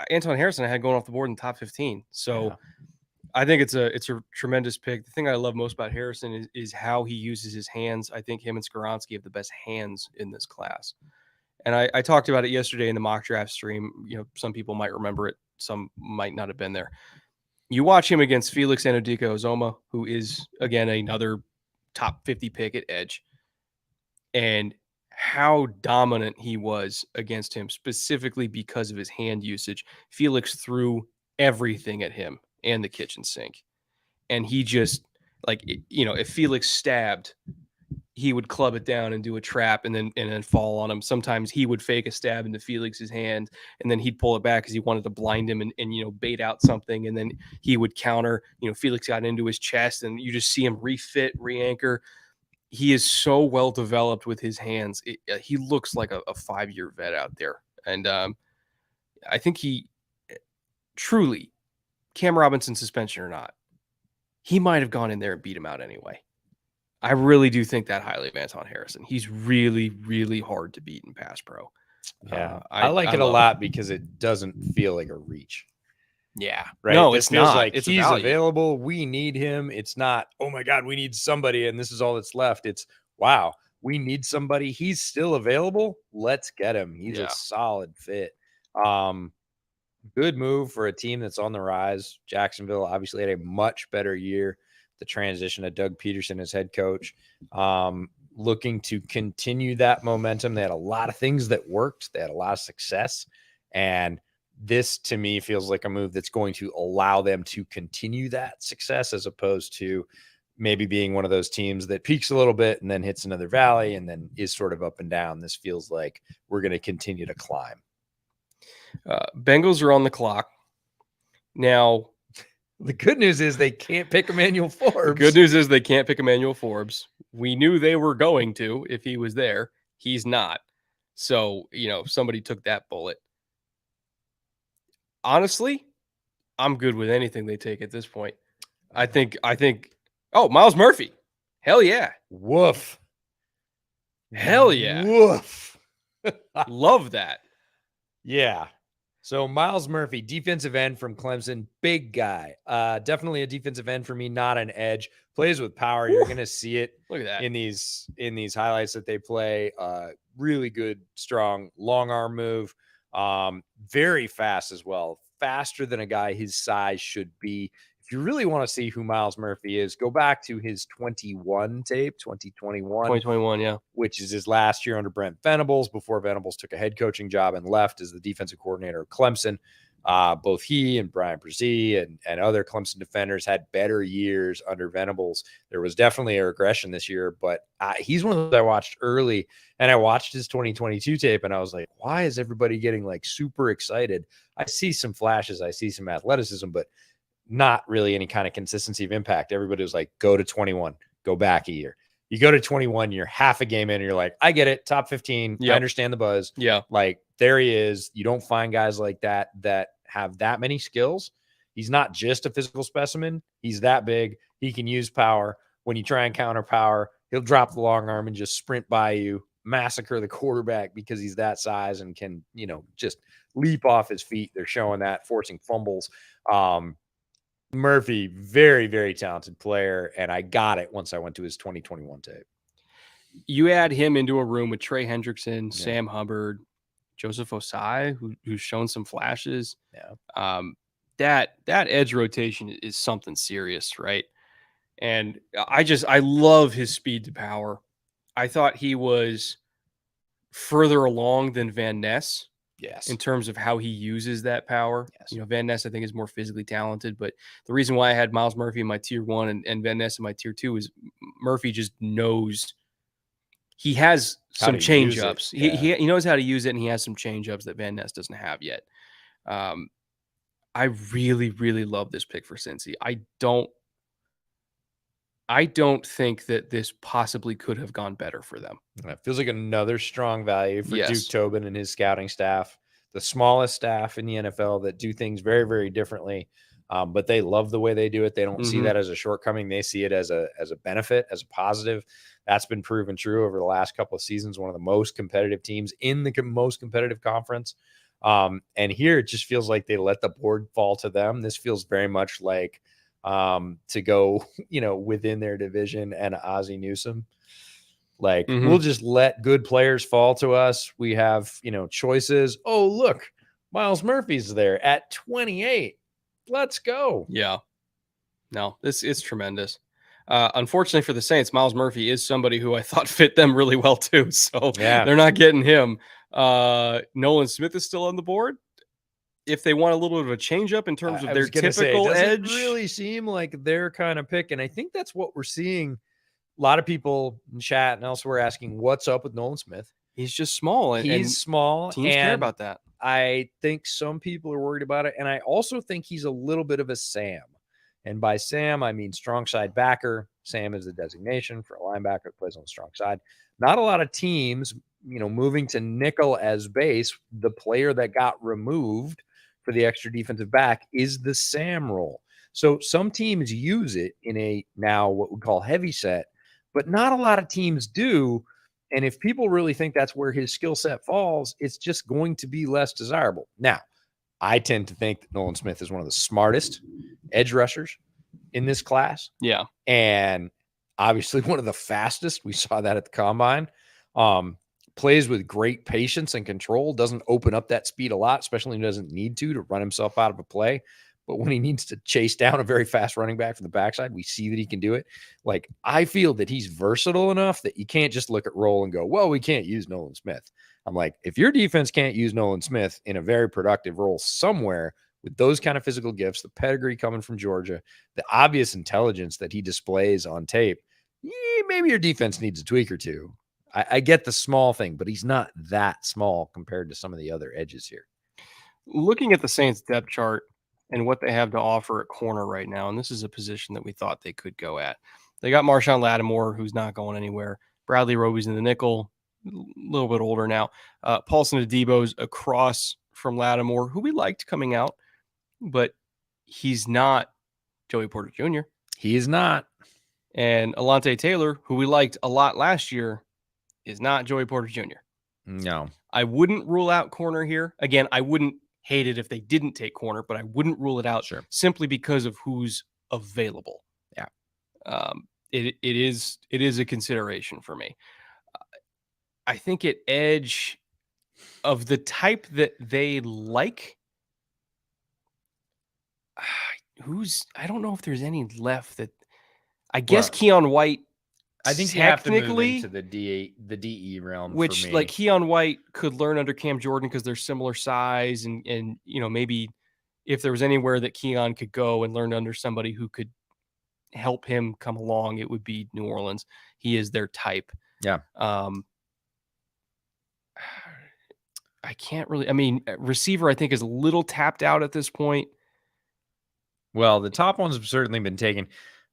Anton Harrison I had going off the board in the top 15. So yeah. I think it's a tremendous pick. The thing I love most about Harrison is how he uses his hands. I think him and Skoronski have the best hands in this class. And I talked about it yesterday in the mock draft stream. Some people might remember it. Some might not have been there. You watch him against Felix Anudike-Uzomah, who is, again, another top 50 pick at edge. And how dominant he was against him, specifically because of his hand usage. Felix threw everything at him and the kitchen sink. And he just, if Felix stabbed, he would club it down and do a trap and then fall on him. Sometimes he would fake a stab into Felix's hand, and then he'd pull it back because he wanted to blind him and bait out something. And then he would counter. Felix got into his chest, and you just see him refit, re-anchor. He is so well developed with his hands. He looks like a 5-year vet out there. And I think he truly, Cam Robinson suspension or not, he might have gone in there and beat him out anyway. I really do think that highly of Anton Harrison. He's really, really hard to beat in pass pro. Yeah, I like it a lot because it doesn't feel like a reach. Yeah. Right. No, This it's feels not. like It's a he's value. available. We need him. It's not, oh my God, we need somebody and this is all that's left. It's wow, we need somebody. He's still available. Let's get him. He's Yeah. a solid fit. Good move for a team that's on the rise. Jacksonville obviously had a much better year. The transition of Doug Peterson as head coach. Looking to continue that momentum. They had a lot of things that worked. They had a lot of success. And this to me feels like a move that's going to allow them to continue that success as opposed to maybe being one of those teams that peaks a little bit and then hits another valley and then is sort of up and down. This feels like we're going to continue to climb. Bengals are on the clock. Now, The good news is they can't pick Emmanuel Forbes. the good news is they can't pick Emmanuel Forbes. We knew they were going to if he was there. He's not. So, somebody took that bullet. Honestly, I'm good with anything they take at this point. I think oh, Miles Murphy. Hell yeah. Woof. Hell yeah. Woof. Love that. Yeah. So Miles Murphy, defensive end from Clemson, big guy. Definitely a defensive end for me, not an edge. Plays with power. You're going to see it Look at that. in these highlights that they play. Really good, strong, long arm move. Very fast as well. Faster than a guy his size should be. If you really want to see who Miles Murphy is, go back to his 2021 tape, 2021, yeah. which is his last year under Brent Venables before Venables took a head coaching job and left as the defensive coordinator of Clemson. Both he and Brian Brzee and other Clemson defenders had better years under Venables. There was definitely a regression this year, but he's one of those I watched early, and I watched his 2022 tape, and I was like, why is everybody getting like super excited? I see some flashes, I see some athleticism, but not really any kind of consistency of impact. Everybody was like, go to 21, go back a year. You go to 21, you're half a game in, and you're like, I get it, top 15. Yep. I understand the buzz. Yeah. Like, there he is. You don't find guys like that have that many skills. He's not just a physical specimen. He's that big. He can use power. When you try and counter power, he'll drop the long arm and just sprint by you, massacre the quarterback because he's that size and can, just leap off his feet. They're showing that, forcing fumbles. Murphy, very, very talented player, and I got it once I went to his 2021 tape. You add him into a room with Trey Hendrickson, Sam Hubbard, Joseph Osai, who's shown some flashes. Yeah. That edge rotation is something serious, right? And I love his speed to power. I thought he was further along than Van Ness. Yes. In terms of how he uses that power. Yes. Van Ness, I think, is more physically talented. But the reason why I had Miles Murphy in my tier 1 and Van Ness in my tier 2 is Murphy just knows he has some change ups. Yeah. He knows how to use it, and he has some change ups that Van Ness doesn't have yet. I really, really love this pick for Cincy. I don't think that this possibly could have gone better for them. It feels like another strong value for Yes. Duke Tobin and his scouting staff, the smallest staff in the NFL that do things very, very differently. But they love the way they do it. They don't see that as a shortcoming. They see it as a benefit, as a positive. That's been proven true over the last couple of seasons. One of the most competitive teams in the most competitive conference. And here it just feels like they let the board fall to them. This feels very much like to go, within their division and Ozzie Newsome. Like, we'll just let good players fall to us. We have, choices. Oh, look, Miles Murphy's there at 28. Let's go. Yeah. No, this is tremendous. Unfortunately for the Saints, Miles Murphy is somebody who I thought fit them really well too. So they're not getting him. Nolan Smith is still on the board. If they want a little bit of a change up in terms of their typical edge, it really seem like their kind of pick. And I think that's what we're seeing. A lot of people in chat and elsewhere asking what's up with Nolan Smith. He's just small. He's small. Teams care about that. I think some people are worried about it. And I also think he's a little bit of a Sam. And by Sam, I mean strong side backer. Sam is the designation for a linebacker that plays on the strong side. Not a lot of teams, moving to nickel as base. The player that got removed for the extra defensive back is the Sam role. So some teams use it in a now what we call heavy set, but not a lot of teams do. And if people really think that's where his skill set falls, it's just going to be less desirable. Now, I tend to think that Nolan Smith is one of the smartest edge rushers in this class. Yeah. And obviously one of the fastest. We saw that at the combine. Plays with great patience and control, doesn't open up that speed a lot, especially when he doesn't need to run himself out of a play. But when he needs to chase down a very fast running back from the backside, we see that he can do it. Like, I feel that he's versatile enough that you can't just look at Roll and go, well, we can't use Nolan Smith. I'm like, if your defense can't use Nolan Smith in a very productive role somewhere with those kind of physical gifts, the pedigree coming from Georgia, the obvious intelligence that he displays on tape, maybe your defense needs a tweak or two. I get the small thing, but he's not that small compared to some of the other edges here. Looking at the Saints depth chart and what they have to offer at corner right now, and this is a position that we thought they could go at. They got Marshawn Lattimore, who's not going anywhere. Bradley Roby's in the nickel, a little bit older now. Paulson Adebo's across from Lattimore, who we liked coming out, but he's not Joey Porter Jr. He is not. And Alontae Taylor, who we liked a lot last year, is not Joey Porter Jr. No. I wouldn't rule out corner here. Again, I wouldn't hate it if they didn't take corner, but I wouldn't rule it out simply because of who's available. Yeah. It is a consideration for me. I think at edge of the type that they like, I don't know if there's any left that I guess Keon White. I think you have to move into the DE realm, which for me. Like Keon White could learn under Cam Jordan because they're similar size, and maybe if there was anywhere that Keon could go and learn under somebody who could help him come along, it would be New Orleans. He is their type. Yeah. I can't really. I mean, receiver I think is a little tapped out at this point. Well, the top ones have certainly been taken.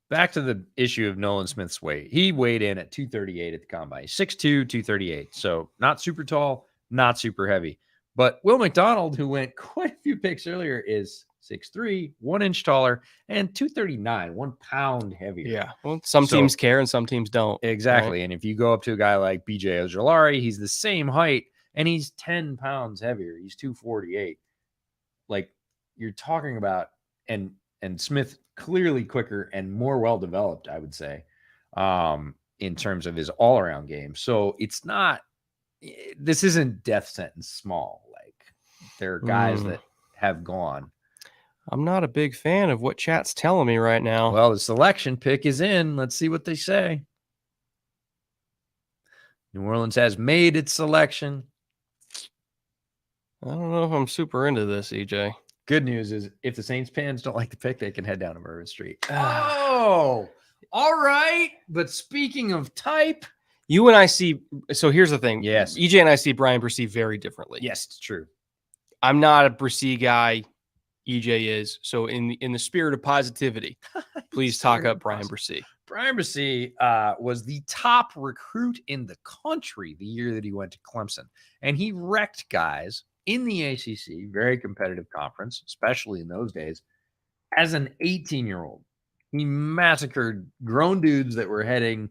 Back to the issue of Nolan Smith's weight. He weighed in at 238 at the combine. 6'2", 238. So not super tall, not super heavy. But Will McDonald, who went quite a few picks earlier, is 6'3", 1 inch taller, and 239, 1 pound heavier. Yeah. Well, some teams care and some teams don't. Exactly. Right? And if you go up to a guy like BJ Ojolari, he's the same height, and he's 10 pounds heavier. He's 248. Like, you're talking about, and Smith clearly quicker and more well-developed, I would say, in terms of his all-around game. So it's not, this isn't death sentence small. Like, there are guys that have gone. I'm not a big fan of what chat's telling me right now. Well, the selection pick is in. Let's see what they say. New Orleans has made its selection. I don't know if I'm super into this, EJ. Good news is if the Saints fans don't like the pick, they can head down to Bourbon Street. Oh, all right. But speaking of type, you and I see. So here's the thing. Yes. EJ and I see Brian Bresee very differently. Yes, it's true. I'm not a Bresee guy. EJ is. So in the spirit of positivity, please talk up Brian Bresee. Brian Bresee was the top recruit in the country the year that he went to Clemson. And he wrecked guys in the ACC, very competitive conference, especially in those days, as an 18-year-old. He massacred grown dudes that were heading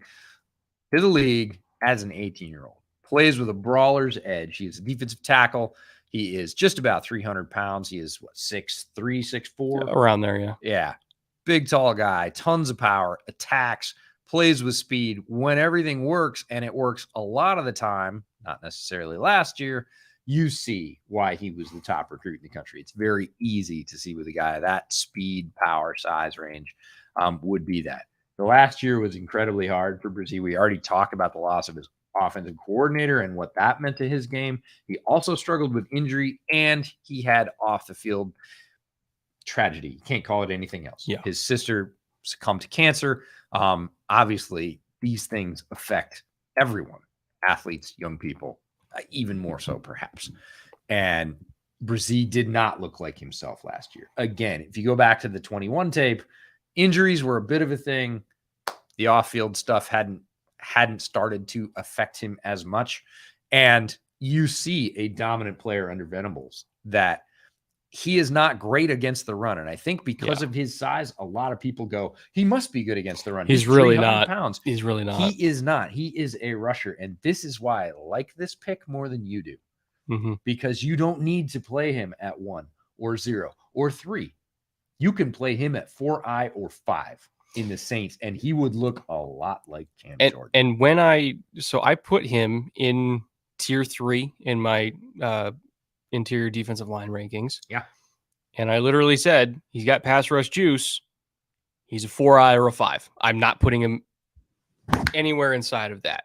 to the league as an 18-year-old. Plays with a brawler's edge. He is a defensive tackle. He is just about 300 pounds. He is, 6'3", 6'4"? Around there, yeah. Yeah. Big, tall guy, tons of power, attacks, plays with speed. When everything works, and it works a lot of the time, not necessarily last year, you see why he was the top recruit in the country. It's very easy to see with a guy that speed, power, size range would be that. The last year was incredibly hard for Bresee. We already talked about the loss of his offensive coordinator and what that meant to his game. He also struggled with injury, and he had off the field tragedy. You can't call it anything else. Yeah. His sister succumbed to cancer. Obviously, these things affect everyone, athletes, young people, even more so perhaps. And Bresee did not look like himself last year. Again, if you go back to the 21 tape, injuries were a bit of a thing. The off-field stuff hadn't started to affect him as much. And you see a dominant player under Venables that he is not great against the run. And I think because of his size, a lot of people go, he must be good against the run. He's really not. Pounds. He's really not. He is not. He is a rusher. And this is why I like this pick more than you do. Mm-hmm. Because you don't need to play him at 1 or 0 or 3. You can play him at 4i or 5 in the Saints, and he would look a lot like Cam Jordan. And when I put him in tier 3 in my interior defensive line rankings. Yeah. And I literally said, he's got pass rush juice. He's a 4i or a 5. I'm not putting him anywhere inside of that.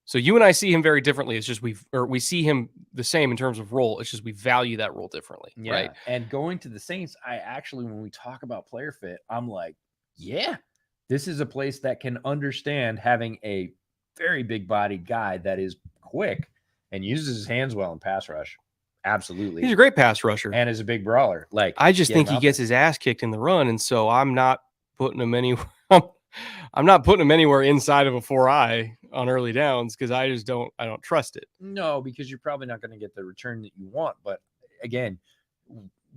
So you and I see him very differently. It's just we see him the same in terms of role. It's just we value that role differently. Yeah. Right. And going to the Saints, I actually, when we talk about player fit, I'm like, yeah, this is a place that can understand having a very big bodied guy that is quick and uses his hands well in pass rush. Absolutely. He's a great pass rusher. And is a big brawler. Like, I just get think him he out gets there. his ass kicked in the run. And so I'm not putting him anywhere. I'm not putting him anywhere inside of a 4i on early downs because I don't trust it. No, because you're probably not going to get the return that you want. But again,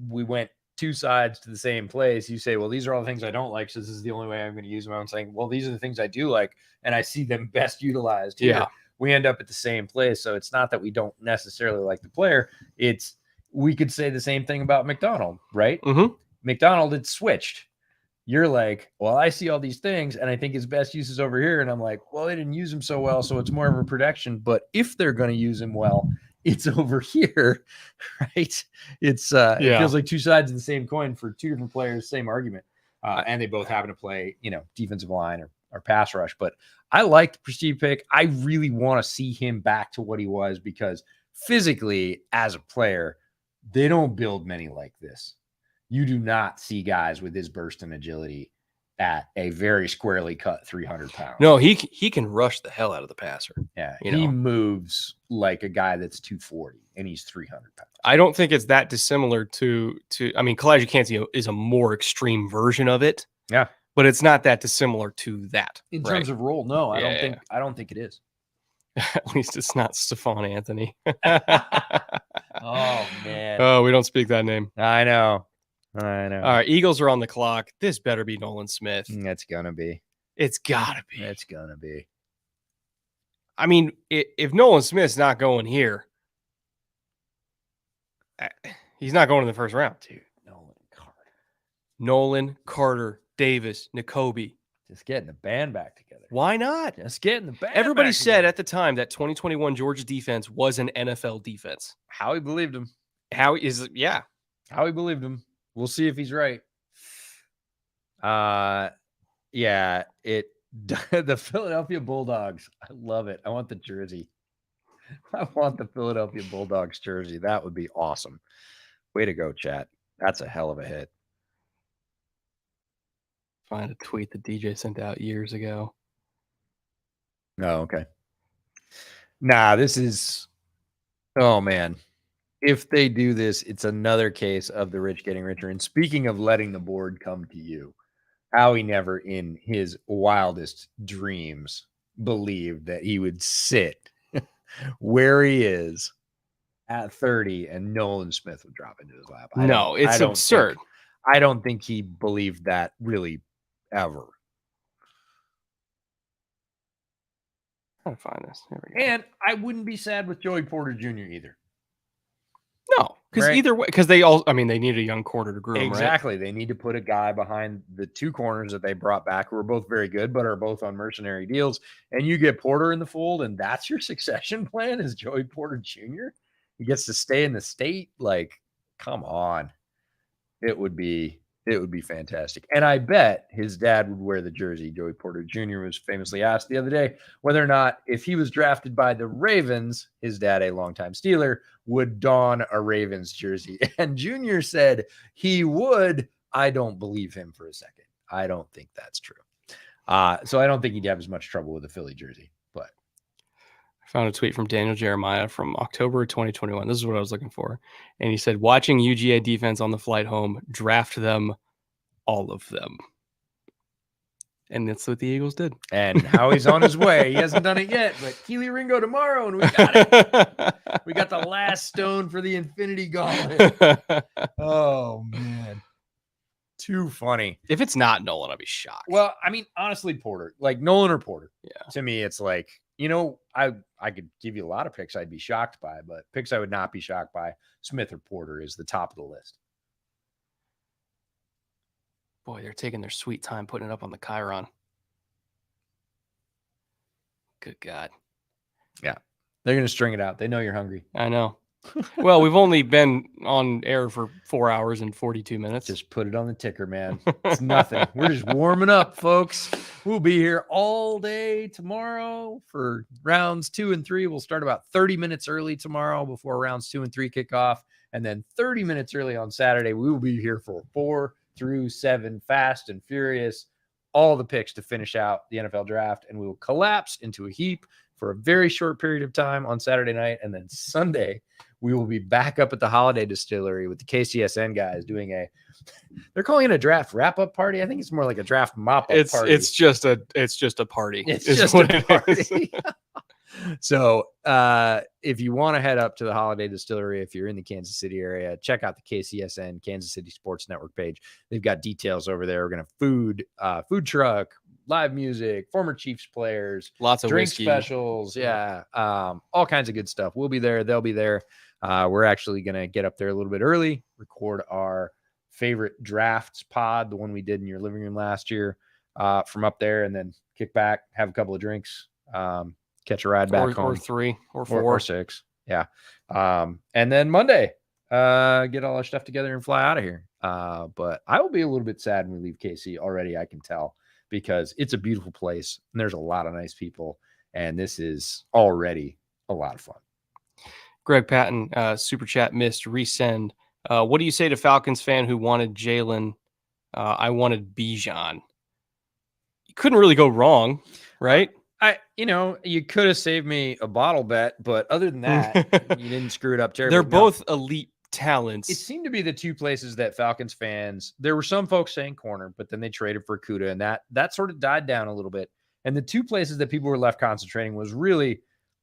we went two sides to the same place. You say, well, these are all the things I don't like, so this is the only way I'm going to use them. I'm saying, well, these are the things I do like, and I see them best utilized here. Yeah. We end up at the same place. So it's not that we don't necessarily like the player. It's we could say the same thing about McDonald, right? Mm-hmm. McDonald had switched. You're like, well, I see all these things, and I think his best use is over here. And I'm like, well, they didn't use him so well, so it's more of a protection. But if they're going to use him well, it's over here, right? It's It feels like two sides of the same coin for two different players, same argument, and they both happen to play, defensive line or pass rush. But I like the prestige pick. I really want to see him back to what he was because physically, as a player, they don't build many like this. You do not see guys with his burst and agility at a very squarely cut 300 pounds. No, he can rush the hell out of the passer. Yeah, he moves like a guy that's 240 and he's 300 pounds. I don't think it's that dissimilar to I mean, Kalijah Kancey is a more extreme version of it. Yeah, but it's not that dissimilar to that. In terms of role, no, I don't think it is. At least it's not Stephon Anthony. Oh man. Oh, we don't speak that name. I know. All right, Eagles are on the clock. This better be Nolan Smith. That's gonna be. It's gotta be. It's gonna be. I mean, if Nolan Smith's not going here, he's not going in the first round. Dude, Nolan Carter, Davis, Nakobe. Just getting the band back together. Why not? Just getting the band. Everybody said at the time that 2021 Georgia defense was an NFL defense. Howie believed him. Howie believed him. We'll see if he's right. The Philadelphia Bulldogs. I love it. I want the jersey. I want the Philadelphia Bulldogs jersey. That would be awesome. Way to go, chat. That's a hell of a hit. Find a tweet that DJ sent out years ago. Oh, okay. Nah, this is. Oh man. If they do this, it's another case of the rich getting richer. And speaking of letting the board come to you, Howie never in his wildest dreams believed that he would sit where he is at 30 and Nolan Smith would drop into his lap. It's absurd. I don't think he believed that really ever. I'll find this. There we go. And I wouldn't be sad with Joey Porter Jr. either. No, because either way, because they need a young quarter to groom. Exactly. Right? They need to put a guy behind the two corners that they brought back who are both very good, but are both on mercenary deals. And you get Porter in the fold, and that's your succession plan is Joey Porter Jr. He gets to stay in the state. Like, come on. It would be fantastic. And I bet his dad would wear the jersey. Joey Porter Jr. was famously asked the other day whether or not, if he was drafted by the Ravens, his dad, a longtime Steeler, would don a Ravens jersey. And Jr. said he would. I don't believe him for a second. I don't think that's true. So I don't think he'd have as much trouble with a Philly jersey. But I found a tweet from Daniel Jeremiah from October 2021. This is what I was looking for. And he said, watching UGA defense on the flight home, draft them, all of them. And that's what the Eagles did. And Howie's on his way. He hasn't done it yet, but Keely Ringo tomorrow, and we got it. We got the last stone for the Infinity Gauntlet. Oh, man. Too funny. If it's not Nolan, I'll be shocked. Well, I mean, honestly, Porter, like Nolan or Porter. Yeah. To me, it's like You know, I could give you a lot of picks I'd be shocked by, but picks I would not be shocked by, Smith or Porter is the top of the list. Boy, they're taking their sweet time putting it up on the Chiron. Good God. Yeah. They're going to string it out. They know you're hungry. I know. Well, we've only been on air for 4 hours and 42 minutes. Just put it on the ticker, man. It's nothing. We're just warming up, folks. We'll be here all day tomorrow for rounds 2 and 3. We'll start about 30 minutes early tomorrow before rounds 2 and 3 kick off. And then 30 minutes early on Saturday, we will be here for 4 through 7, fast and furious, all the picks to finish out the NFL draft. And we will collapse into a heap for a very short period of time on Saturday night. And then Sunday, we will be back up at the Holiday Distillery with the KCSN guys doing they're calling it a draft wrap-up party. I think it's more like a draft mop-up party. It's just a party. It's is just what a it is. party. So if you want to head up to the Holiday Distillery, if you're in the Kansas City area, check out the KCSN Kansas City Sports Network page. They've got details over there. We're going to food truck, live music, former Chiefs players, Lots of drink whiskey. specials. Yeah. All kinds of good stuff. We'll be there. They'll be there. We're actually going to get up there a little bit early, record our favorite drafts pod, the one we did in your living room last year, from up there, and then kick back, have a couple of drinks, catch a ride back home. Or 3 or 4. Or 6. Yeah. And then Monday, get all our stuff together and fly out of here. But I will be a little bit sad when we leave KC already, I can tell, because it's a beautiful place and there's a lot of nice people. And this is already a lot of fun. Greg Patton, super chat missed, resend. What do you say to Falcons fan who wanted Jalen? I wanted Bijan. You couldn't really go wrong, right? You could have saved me a bottle bet, but other than that, you didn't screw it up terribly. They're both elite talents. It seemed to be the two places that Falcons fans, there were some folks saying corner, but then they traded for Kuda, and that sort of died down a little bit. And the two places that people were left concentrating was really,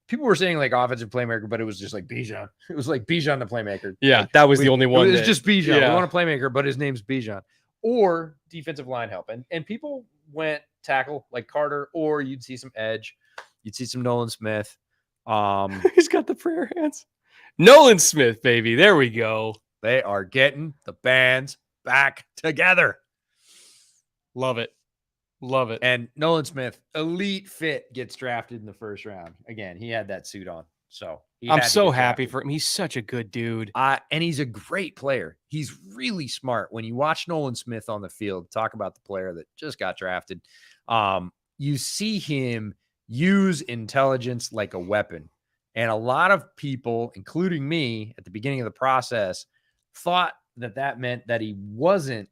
people were saying like offensive playmaker, but it was just like Bijan. It was like Bijan the playmaker. Yeah, like, that was the only one. It was just Bijan. Yeah. We want a playmaker, but his name's Bijan. Or defensive line help. And people went tackle like Carter, or you'd see some edge. You'd see some Nolan Smith. He's got the prayer hands. Nolan Smith, baby. There we go. They are getting the bands back together. Love it. Love it. And Nolan Smith, elite fit, gets drafted in the first round. Again, he had that suit on. So I'm so happy for him. He's such a good dude. And he's a great player. He's really smart. When you watch Nolan Smith on the field, talk about the player that just got drafted, you see him use intelligence like a weapon. And a lot of people, including me, at the beginning of the process, thought that meant that he wasn't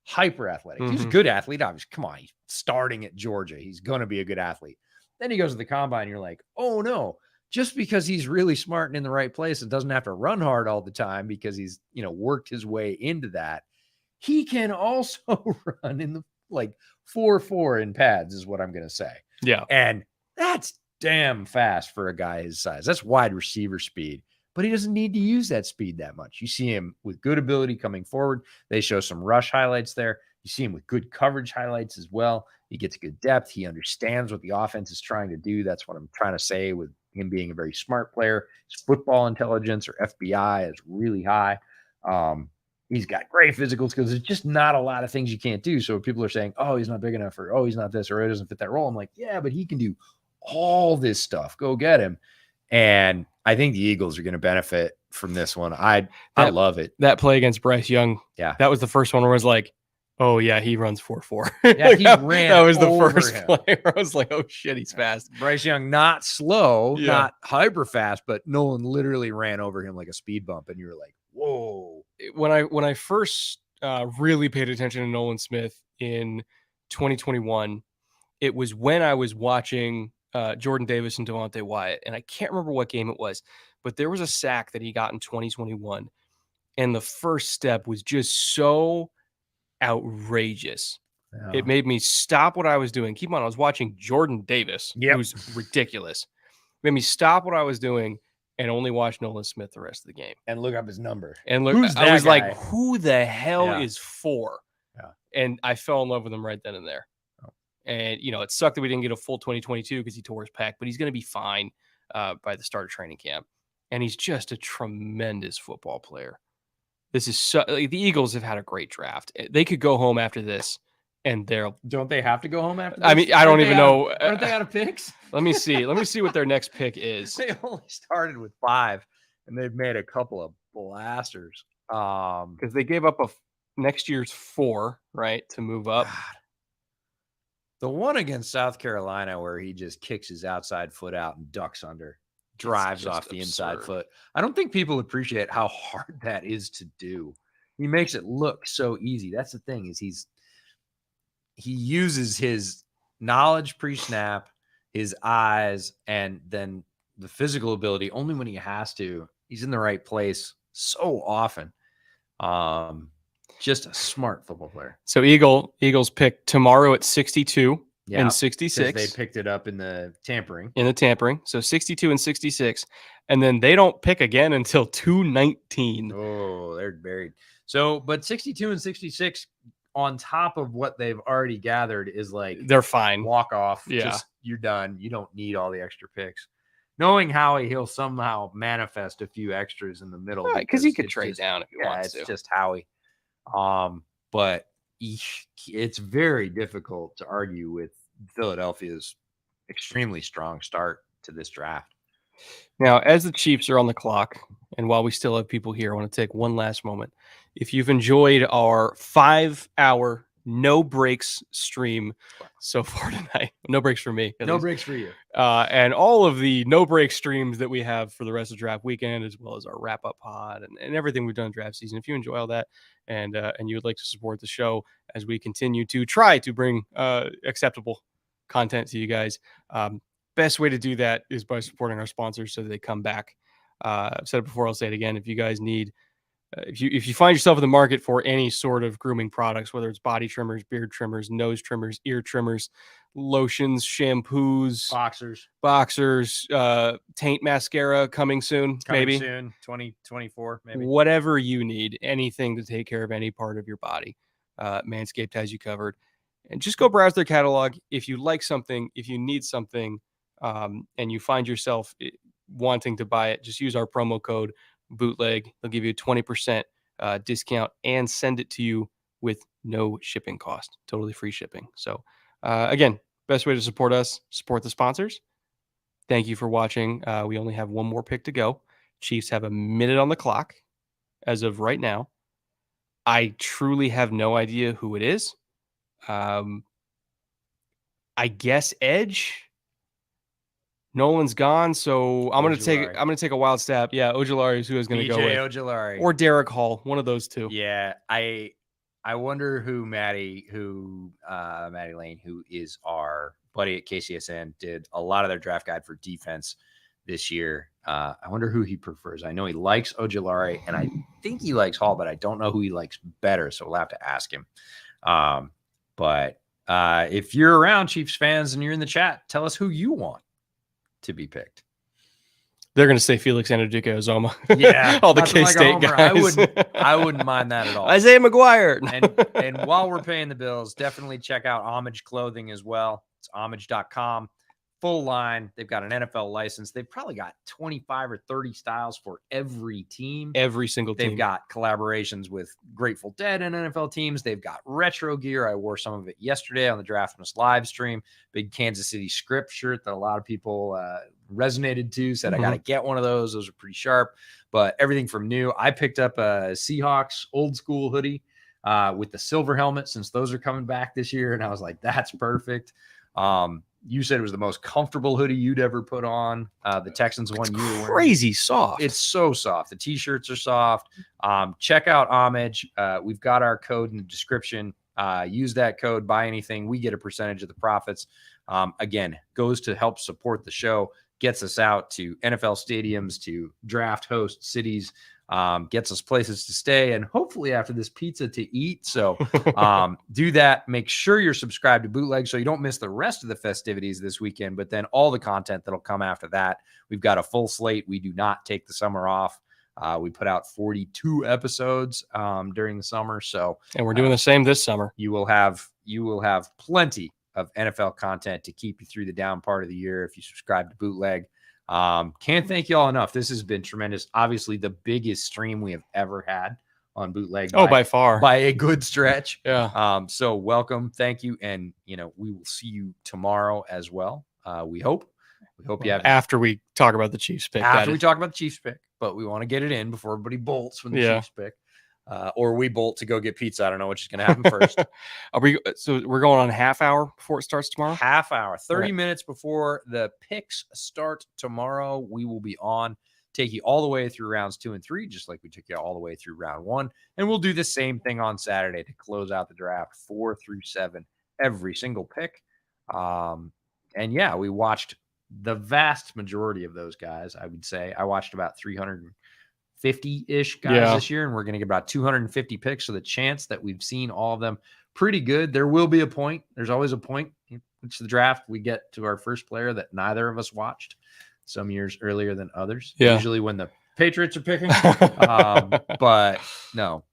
hyper athletic. Mm-hmm. He's a good athlete. Obviously, come on, he's starting at Georgia. He's going to be a good athlete. Then he goes to the combine. You're like, oh no, just because he's really smart and in the right place and doesn't have to run hard all the time because he's, worked his way into that. He can also run in the 4.4 in pads is what I'm going to say. Yeah. And that's damn fast for a guy his size. That's wide receiver speed, but he doesn't need to use that speed that much. You see him with good ability coming forward. They show some rush highlights there. You see him with good coverage highlights as well. He gets good depth. He understands what the offense is trying to do. That's what I'm trying to say with him being a very smart player. His football intelligence, or FBI, is really high. He's got great physical skills. There's just not a lot of things you can't do. So people are saying, oh, he's not big enough, or oh, he's not this, or it doesn't fit that role. I'm like, yeah, but he can do all this stuff. Go get him. And I think the Eagles are going to benefit from this one. I love it. That play against Bryce Young. Yeah. That was the first one where I was like, oh yeah, he runs 4.4. Yeah, he ran. That was the over first him. play where I was like, oh shit, he's fast. Bryce Young, not slow, Yeah. not hyper fast, but Nolan literally ran over him like a speed bump. And you were like, whoa. When I first really paid attention to Nolan Smith in 2021, it was when I was watching Jordan Davis and Devontae Wyatt, and I can't remember what game it was, but there was a sack that he got in 2021, and the first step was just so outrageous. Yeah. It made me stop what I was doing. Keep on, I was watching Jordan Davis, Yep. who's ridiculous. It made me stop what I was doing and only watch Nolan Smith the rest of the game. And look up his number. And look, Who's I that was guy? like, who the hell Yeah. is 4? Yeah. And I fell in love with him right then and there. And, it sucked that we didn't get a full 2022 because he tore his pec, but he's going to be fine by the start of training camp. And he's just a tremendous football player. This is the Eagles have had a great draft. They could go home after this, and Don't they have to go home after this? I mean, I don't even know. Aren't they out of picks? Let me see what their next pick is. They only started with 5, and they've made a couple of blasters. Because they gave up next year's 4, right, to move up. God. The one against South Carolina where he just kicks his outside foot out and ducks under, drives off the inside foot. I don't think people appreciate how hard that is to do. He makes it look so easy. That's the thing, is he uses his knowledge pre-snap, his eyes, and then the physical ability only when he has to. He's in the right place so often. Just a smart football player. So Eagles pick tomorrow at 62 Yeah, and 66. They picked it up in the tampering. So 62 and 66. And then they don't pick again until 219. Oh, they're buried. So, but 62 and 66 on top of what they've already gathered is like They're fine. walk off. Yeah. Just, you're done. You don't need all the extra picks. Knowing Howie, he'll somehow manifest a few extras in the middle Because he could it's trade just- down if he Yeah, wants it's to. just Howie. But it's very difficult to argue with Philadelphia's extremely strong start to this draft. Now, as the Chiefs are on the clock, and while we still have people here, I want to take one last moment. If you've enjoyed our 5-hour no breaks stream so far tonight, no breaks for me, at No least. breaks for you. And all of the no break streams that we have for the rest of draft weekend, as well as our wrap up pod and everything we've done draft season. If you enjoy all that and you would like to support the show as we continue to try to bring acceptable content to you guys, best way to do that is by supporting our sponsors so that they come back. I've said it before, I'll say it again. If you guys need, if you find yourself in the market for any sort of grooming products, whether it's body trimmers, beard trimmers, nose trimmers, ear trimmers, lotions, shampoos, boxers, taint mascara coming soon, maybe soon, 2024, maybe. whatever you need, anything to take care of any part of your body, Manscaped has you covered. And just go browse their catalog. If you like something, if you need something, and you find yourself wanting to buy it, just use our promo code bootleg. They'll give you a 20% discount and send it to you with no shipping cost. Totally free shipping. So again, best way to support us, support the sponsors. Thank you for watching. We only have one more pick to go. Chiefs have a minute on the clock as of right now. I truly have no idea who it is. I guess Edge. Nolan's gone, so I'm gonna take a wild stab. Yeah, Ojulari is who I was gonna go with, Ojulari or Derek Hall, one of those two. Yeah, I wonder who Maddie Lane, who is our buddy at KCSN, did a lot of their draft guide for defense this year. I wonder who he prefers. I know he likes Ojulari, and I think he likes Hall, but I don't know who he likes better. So we'll have to ask him. But if you're around, Chiefs fans, and you're in the chat, tell us who you want to be picked. They're going to say Felix Anudike-Uzomah. Yeah, all the K-State guys. I wouldn't mind that at all. Isaiah McGuire. and while we're paying the bills, definitely check out Homage Clothing as well. It's homage.com. Full line. They've got an NFL license. They've probably got 25 or 30 styles for every team. Every single team. They've got collaborations with Grateful Dead and NFL teams. They've got retro gear. I wore some of it yesterday on the Draftmas live stream. Big Kansas City script shirt that a lot of people resonated to. Said, I got to get one of those. Those are pretty sharp. But everything from new. I picked up a Seahawks old school hoodie with the silver helmet, since those are coming back this year. And I was like, that's perfect. You said it was the most comfortable hoodie you'd ever put on. The Texans one you were wearing. Crazy soft. It's so soft. The t-shirts are soft. Check out Homage. We've got our code in the description. Use that code, buy anything. We get a percentage of the profits. Again, goes to help support the show, gets us out to NFL stadiums, to draft host cities, gets us places to stay, and hopefully after this pizza to eat. So do that. Make sure you're subscribed to Bootleg so you don't miss the rest of the festivities this weekend, but then all the content that'll come after that. We've got a full slate. We do not take the summer off. We put out 42 episodes during the summer. So, and we're doing the same this summer. You will have plenty of NFL content to keep you through the down part of the year. If you subscribe to Bootleg, can't thank you all enough. This has been tremendous. Obviously, the biggest stream we have ever had on Bootleg. Oh, by far. By a good stretch. Yeah. So welcome. Thank you. And, we will see you tomorrow as well. We hope you have After we talk about the Chiefs pick. after we talk about the Chiefs pick, but we want to get it in before everybody bolts when the Chiefs pick. Or we bolt to go get pizza. I don't know which is going to happen first. So we're going on half hour before it starts tomorrow? Half hour, 30 right. minutes before the picks start tomorrow. We will be on, take you all the way through rounds 2 and 3, just like we took you all the way through round 1. And we'll do the same thing on Saturday to close out the draft 4 through 7, every single pick. And yeah, we watched the vast majority of those guys. I would say I watched about 350-ish guys this year, and we're going to get about 250 picks. So the chance that we've seen all of them pretty good. There will be a point. There's always a point. It's the draft. We get to our first player that neither of us watched some years earlier than others. Yeah. Usually when the Patriots are picking. But no,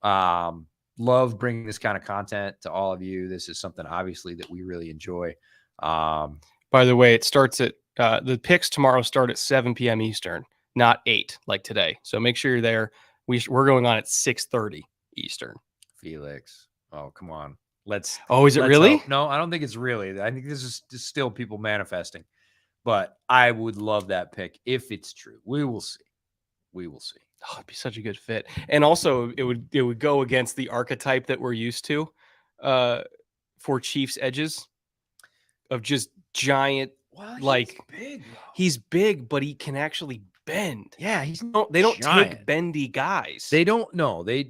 love bringing this kind of content to all of you. This is something obviously that we really enjoy. By the way, it starts at the picks tomorrow start at 7 p.m. Eastern, not 8 like today. So make sure you're there. We're going on at 6:30 Eastern. Felix, oh come on, is it really? Hope. No, I don't think it's really. I think this is just still people manifesting. But I would love that pick if it's true. We will see. Oh, it'd be such a good fit, and also it would go against the archetype that we're used to for Chiefs edges of just giant. Well, he's big, but he can actually bend. Yeah, they don't giant. take bendy guys. They don't know. They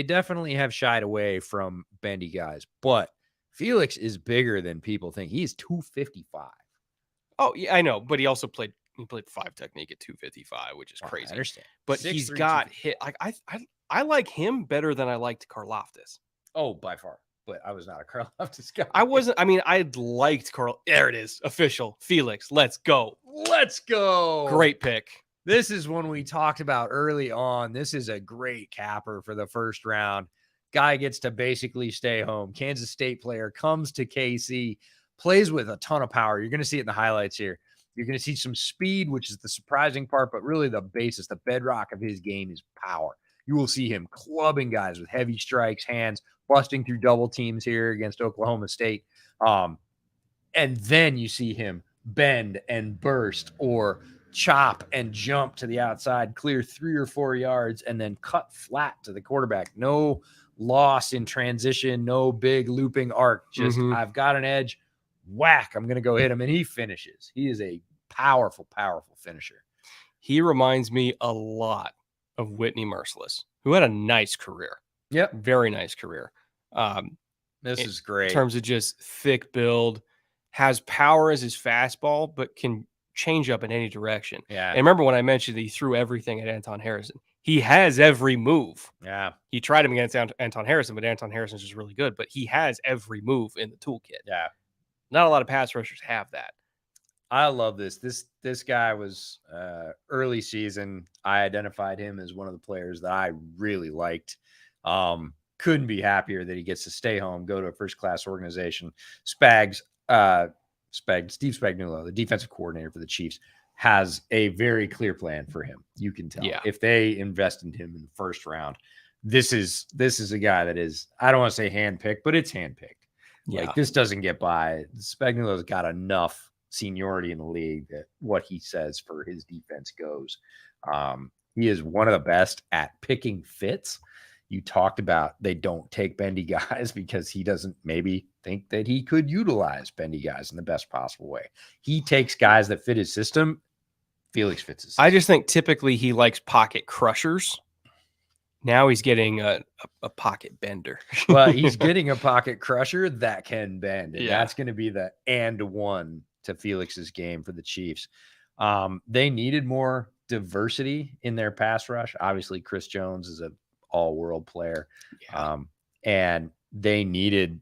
definitely have shied away from bendy guys. But Felix is bigger than people think. He's 255. Oh yeah, I know, but he also played 5 technique at 255, which is crazy. I understand. But he's got hit. Like I like him better than I liked Karlaftis. Oh, by far. But I was not a Karlaftis guy. I wasn't. I mean, I liked Carl. There it is. Official. Felix. Let's go. Let's go. Great pick. This is one we talked about early on. This is a great capper for the first round. Guy gets to basically stay home. Kansas State player comes to KC, plays with a ton of power. You're going to see it in the highlights here. You're going to see some speed, which is the surprising part, but really the basis, the bedrock of his game is power. You will see him clubbing guys with heavy strikes, hands, busting through double teams here against Oklahoma State. And then you see him bend and burst or chop and jump to the outside, clear 3 or 4 yards, and then cut flat to the quarterback. No loss in transition, no big looping arc. Just I've got an edge. Whack, I'm going to go hit him. And he finishes. He is a powerful, powerful finisher. He reminds me a lot of Whitney Merciless, who had a nice career. Yep. Very nice career. This is great. In terms of just thick build, has power as his fastball, but can change up in any direction. Yeah. And remember when I mentioned that he threw everything at Anton Harrison? He has every move. Yeah. He tried him against Anton Harrison, but Anton Harrison's just really good. But he has every move in the toolkit. Yeah. Not a lot of pass rushers have that. I love this. This guy was early season. I identified him as one of the players that I really liked. Couldn't be happier that he gets to stay home, go to a first-class organization. Steve Spagnuolo, the defensive coordinator for the Chiefs, has a very clear plan for him. You can tell. Yeah. If they invest in him in the first round, this is a guy that is, I don't want to say handpicked, but it's handpicked. Yeah. Like this doesn't get by. Spagnuolo's got enough seniority in the league that what he says for his defense goes. He is one of the best at picking fits. You talked about they don't take bendy guys because he doesn't maybe think that he could utilize bendy guys in the best possible way. He takes guys that fit his system. Felix fits his system. I just think typically he likes pocket crushers. Now he's getting a pocket bender. Well, he's getting a pocket crusher that can bend. And Yeah. that's going to be the and one to Felix's game for the Chiefs. They needed more diversity in their pass rush. Obviously, Chris Jones is an all-world player. Yeah. And they needed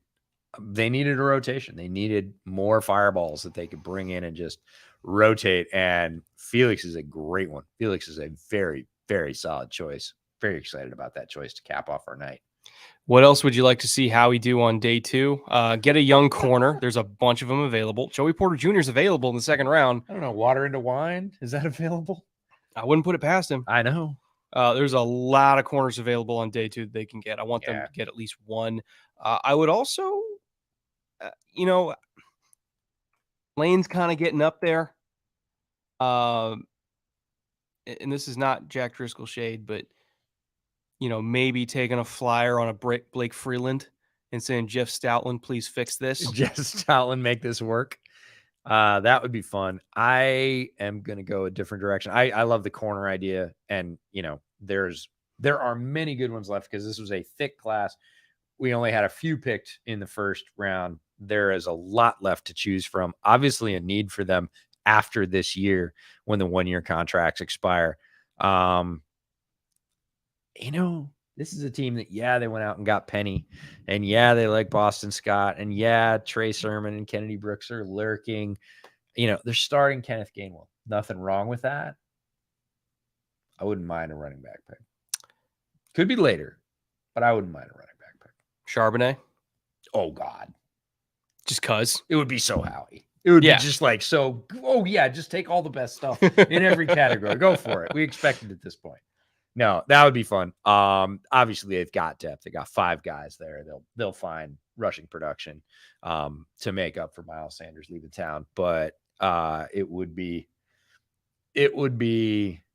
a rotation. They needed more fireballs that they could bring in and just rotate. And Felix is a great one. Felix is a very, very solid choice. Very excited about that choice to cap off our night. What else would you like to see Howie do on day 2? Get a young corner. There's a bunch of them available. Joey Porter Jr. is available in the second round. I don't know. Water into wine. Is that available? I wouldn't put it past him. I know. There's a lot of corners available on day 2 that they can get. I want them to get at least one. I would also, Lane's kind of getting up there. And this is not Jack Driscoll shade, but maybe taking a flyer on a Blake Freeland and saying, Jeff Stoutland, please fix this. Jeff Stoutland, make this work. That would be fun. I am going to go a different direction. I love the corner idea. And, there are many good ones left because this was a thick class. We only had a few picked in the first round. There is a lot left to choose from. Obviously a need for them after this year when the 1-year contracts expire. This is a team that, they went out and got Penny, and they like Boston Scott, and Trey Sermon and Kennedy Brooks are lurking. They're starting Kenneth Gainwell. Nothing wrong with that. I wouldn't mind a running back pick. Could be later, but I wouldn't mind a running back pick. Charbonnet? Oh, God. Just cuz. It would be so Howie. It would be just like, just take all the best stuff in every category. Go for it. We expected at this point. No, that would be fun. Obviously they've got depth. They got 5 guys there. They'll find rushing production to make up for Miles Sanders leaving town. But it would be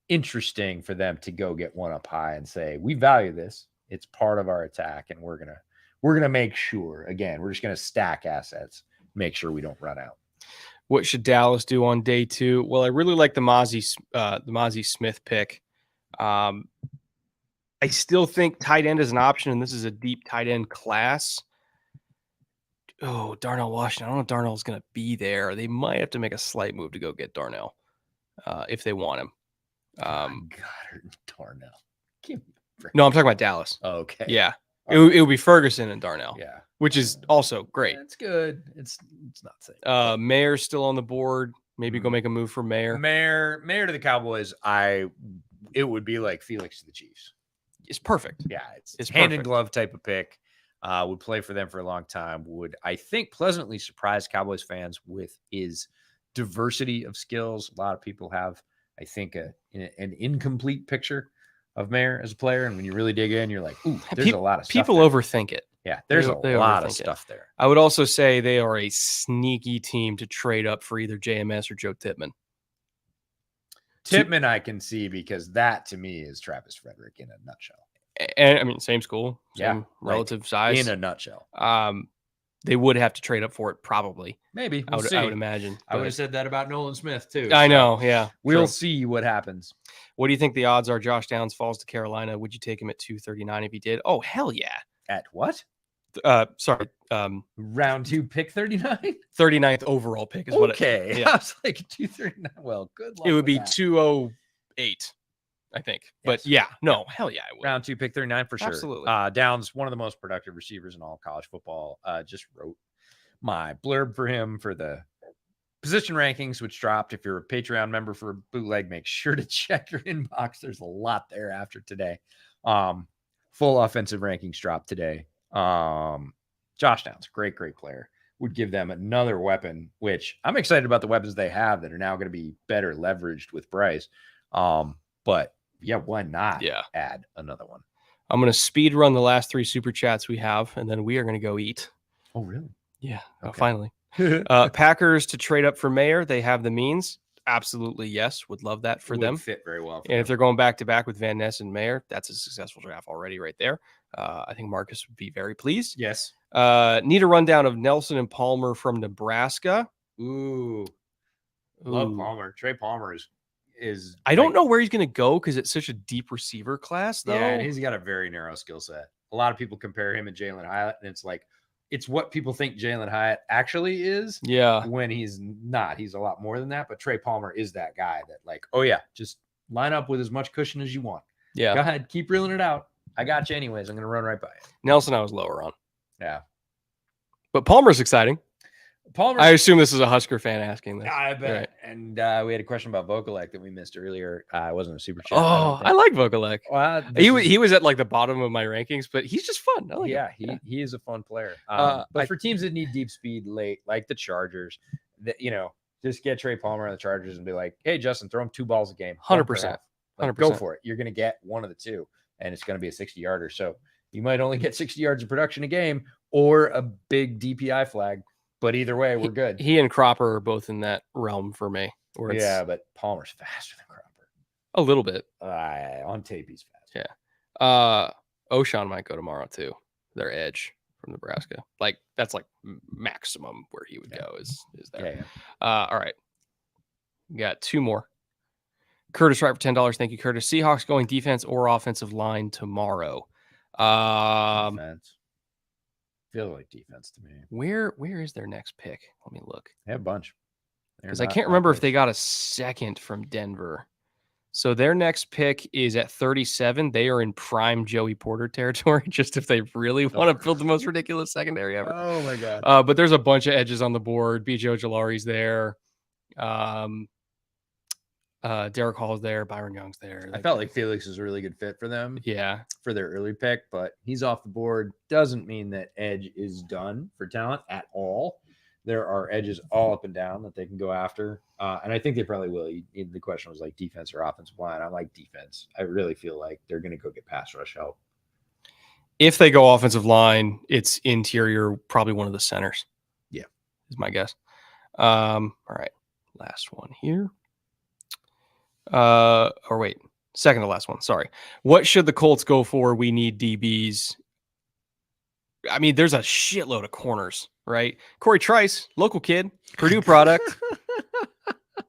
interesting for them to go get one up high and say, we value this. It's part of our attack, and we're gonna make sure. Again, we're just gonna stack assets, make sure we don't run out. What should Dallas do on day 2? Well, I really like the Mozzie Smith pick. I still think tight end is an option, and this is a deep tight end class. Oh, Darnell Washington. I don't know if Darnell's going to be there. They might have to make a slight move to go get Darnell if they want him. Goddard, Darnell. No, I'm talking about Dallas. Okay. Yeah. It would be Ferguson and Darnell. Yeah. Which is also great. It's good. It's not safe. Mayer's still on the board. Maybe go make a move for Mayer. Mayer to the Cowboys. It would be like Felix to the Chiefs. It's perfect. Yeah, it's hand perfect. and glove type of pick. Would play for them for a long time. Would, I think, pleasantly surprise Cowboys fans with his diversity of skills. A lot of people have, I think, an incomplete picture of Mayer as a player. And when you really dig in, you're like, ooh, there's a lot of stuff. People there. overthink it. Yeah, there's a lot of stuff there. I would also say they are a sneaky team to trade up for either JMS or Joe Tippmann. Tippmann I can see because that to me is Travis Frederick in a nutshell. And I mean, same school, same relative size. In a nutshell. They would have to trade up for it, probably. Maybe. I would imagine. I would have said that about Nolan Smith, too. I know, yeah. We'll see what happens. What do you think the odds are Josh Downs falls to Carolina? Would you take him at 239 if he did? Oh, hell yeah. At what? Sorry. Round 2, pick 39? 39th overall pick is what it I was like 239. Well, good luck. It would be 208, I think. But hell yeah, I would. Round 2, pick 39 for sure. Absolutely. Downs, one of the most productive receivers in all of college football. Just wrote my blurb for him for the position rankings, which dropped. If you're a Patreon member for Bootleg, make sure to check your inbox. There's a lot there after today. Full offensive rankings dropped today. Josh Downs, great player, would give them another weapon, which I'm excited about the weapons they have that are now going to be better leveraged with Bryce. But yeah, why not add another one? I'm going to speed run the last 3 super chats we have, and then we are going to go eat. Oh, really? Yeah. Okay. Finally. Packers to trade up for Mayer. They have the means. Absolutely. Yes. Would love that for them. Fit very well. And if they're going back to back with Van Ness and Mayer, that's a successful draft already right there. I think Marcus would be very pleased. Yes. Need a rundown of Nelson and Palmer from Nebraska. Ooh. Love Palmer. Trey Palmer is I don't know where he's going to go because it's such a deep receiver class, though. Yeah, and he's got a very narrow skill set. A lot of people compare him and Jalen Hyatt, and it's like, it's what people think Jalen Hyatt actually is. Yeah. When he's not. He's a lot more than that. But Trey Palmer is that guy that, like, oh, yeah, just line up with as much cushion as you want. Yeah. Go ahead. Keep reeling it out. I got you anyways. I'm going to run right by you. Nelson, I was lower on. Yeah. But Palmer's exciting. Palmer. I assume this is a Husker fan asking this. I bet. Right. And we had a question about Vokalek that we missed earlier. It wasn't a super chat. Oh, I like Vokalek. Well, He was at like the bottom of my rankings, but he's just fun. I like him. he is a fun player. I- For teams that need deep speed late, like the Chargers, that just get Trey Palmer on the Chargers and be like, "Hey, Justin, throw him 2 balls a game, 100%. Like, go 100%. for it. You're going to get one of the two, and it's going to be a 60-yarder. So you might only get 60 yards of production a game or a big DPI flag, but either way, we're good. He and Cropper are both in that realm for me. Where it's But Palmer's faster than Cropper. a little bit. On tape, he's fast. Yeah. O'Shawn might go tomorrow too. Their edge from Nebraska. Like that's like maximum where he would go is there. All right. We got 2 more. Curtis Wright for $10. Thank you, Curtis. Seahawks going defense or offensive line tomorrow. Defense. Feel like defense to me. Where is their next pick? Let me look. They have a bunch. Because I can't remember if they got a second from Denver. So their next pick is at 37. They are in prime Joey Porter territory, just if they really want to build the most ridiculous secondary ever. Oh my god. But there's a bunch of edges on the board. B.J. Ojolari's there. Derek Hall's there. Byron Young's there. I felt like Felix is a really good fit for them. Yeah. For their early pick, but he's off the board. Doesn't mean that edge is done for talent at all. There are edges all up and down that they can go after. And I think they probably will. The question was like defense or offensive line. I'm like defense. I really feel like they're going to go get pass rush help. If they go offensive line, it's interior, probably one of the centers. Yeah. Is my guess. All right. Last one here. Or wait. Second to last one. Sorry. What should the Colts go for? We need DBs. I mean, there's a shitload of corners, right? Corey Trice, local kid, Purdue product.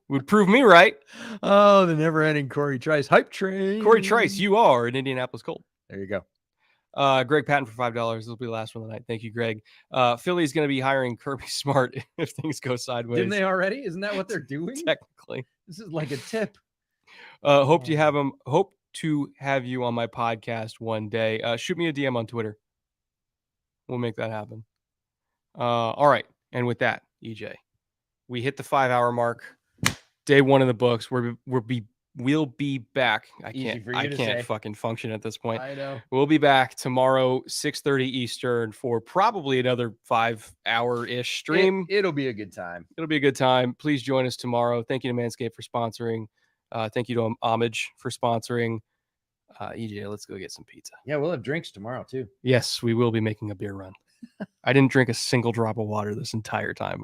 Would prove me right. Oh, the never-ending Corey Trice hype train. Corey Trice, you are an Indianapolis Colt. There you go. Greg Patton for $5. This will be the last one of the night. Thank you, Greg. Philly's going to be hiring Kirby Smart if things go sideways. Didn't they already? Isn't that what they're doing? Technically. This is like a tip. Hope to have you on my podcast one day. Shoot me a DM on Twitter. We'll make that happen. All right. And with that, EJ, we hit the 5-hour mark. Day 1 in the books. We'll be back. I can't fucking function at this point. I know. We'll be back tomorrow, 6:30 Eastern, for probably another 5-hour-ish stream. It'll be a good time. It'll be a good time. Please join us tomorrow. Thank you to Manscaped for sponsoring. Thank you to Homage for sponsoring. EJ, let's go get some pizza. Yeah, we'll have drinks tomorrow too. Yes, we will be making a beer run. I didn't drink a single drop of water this entire time.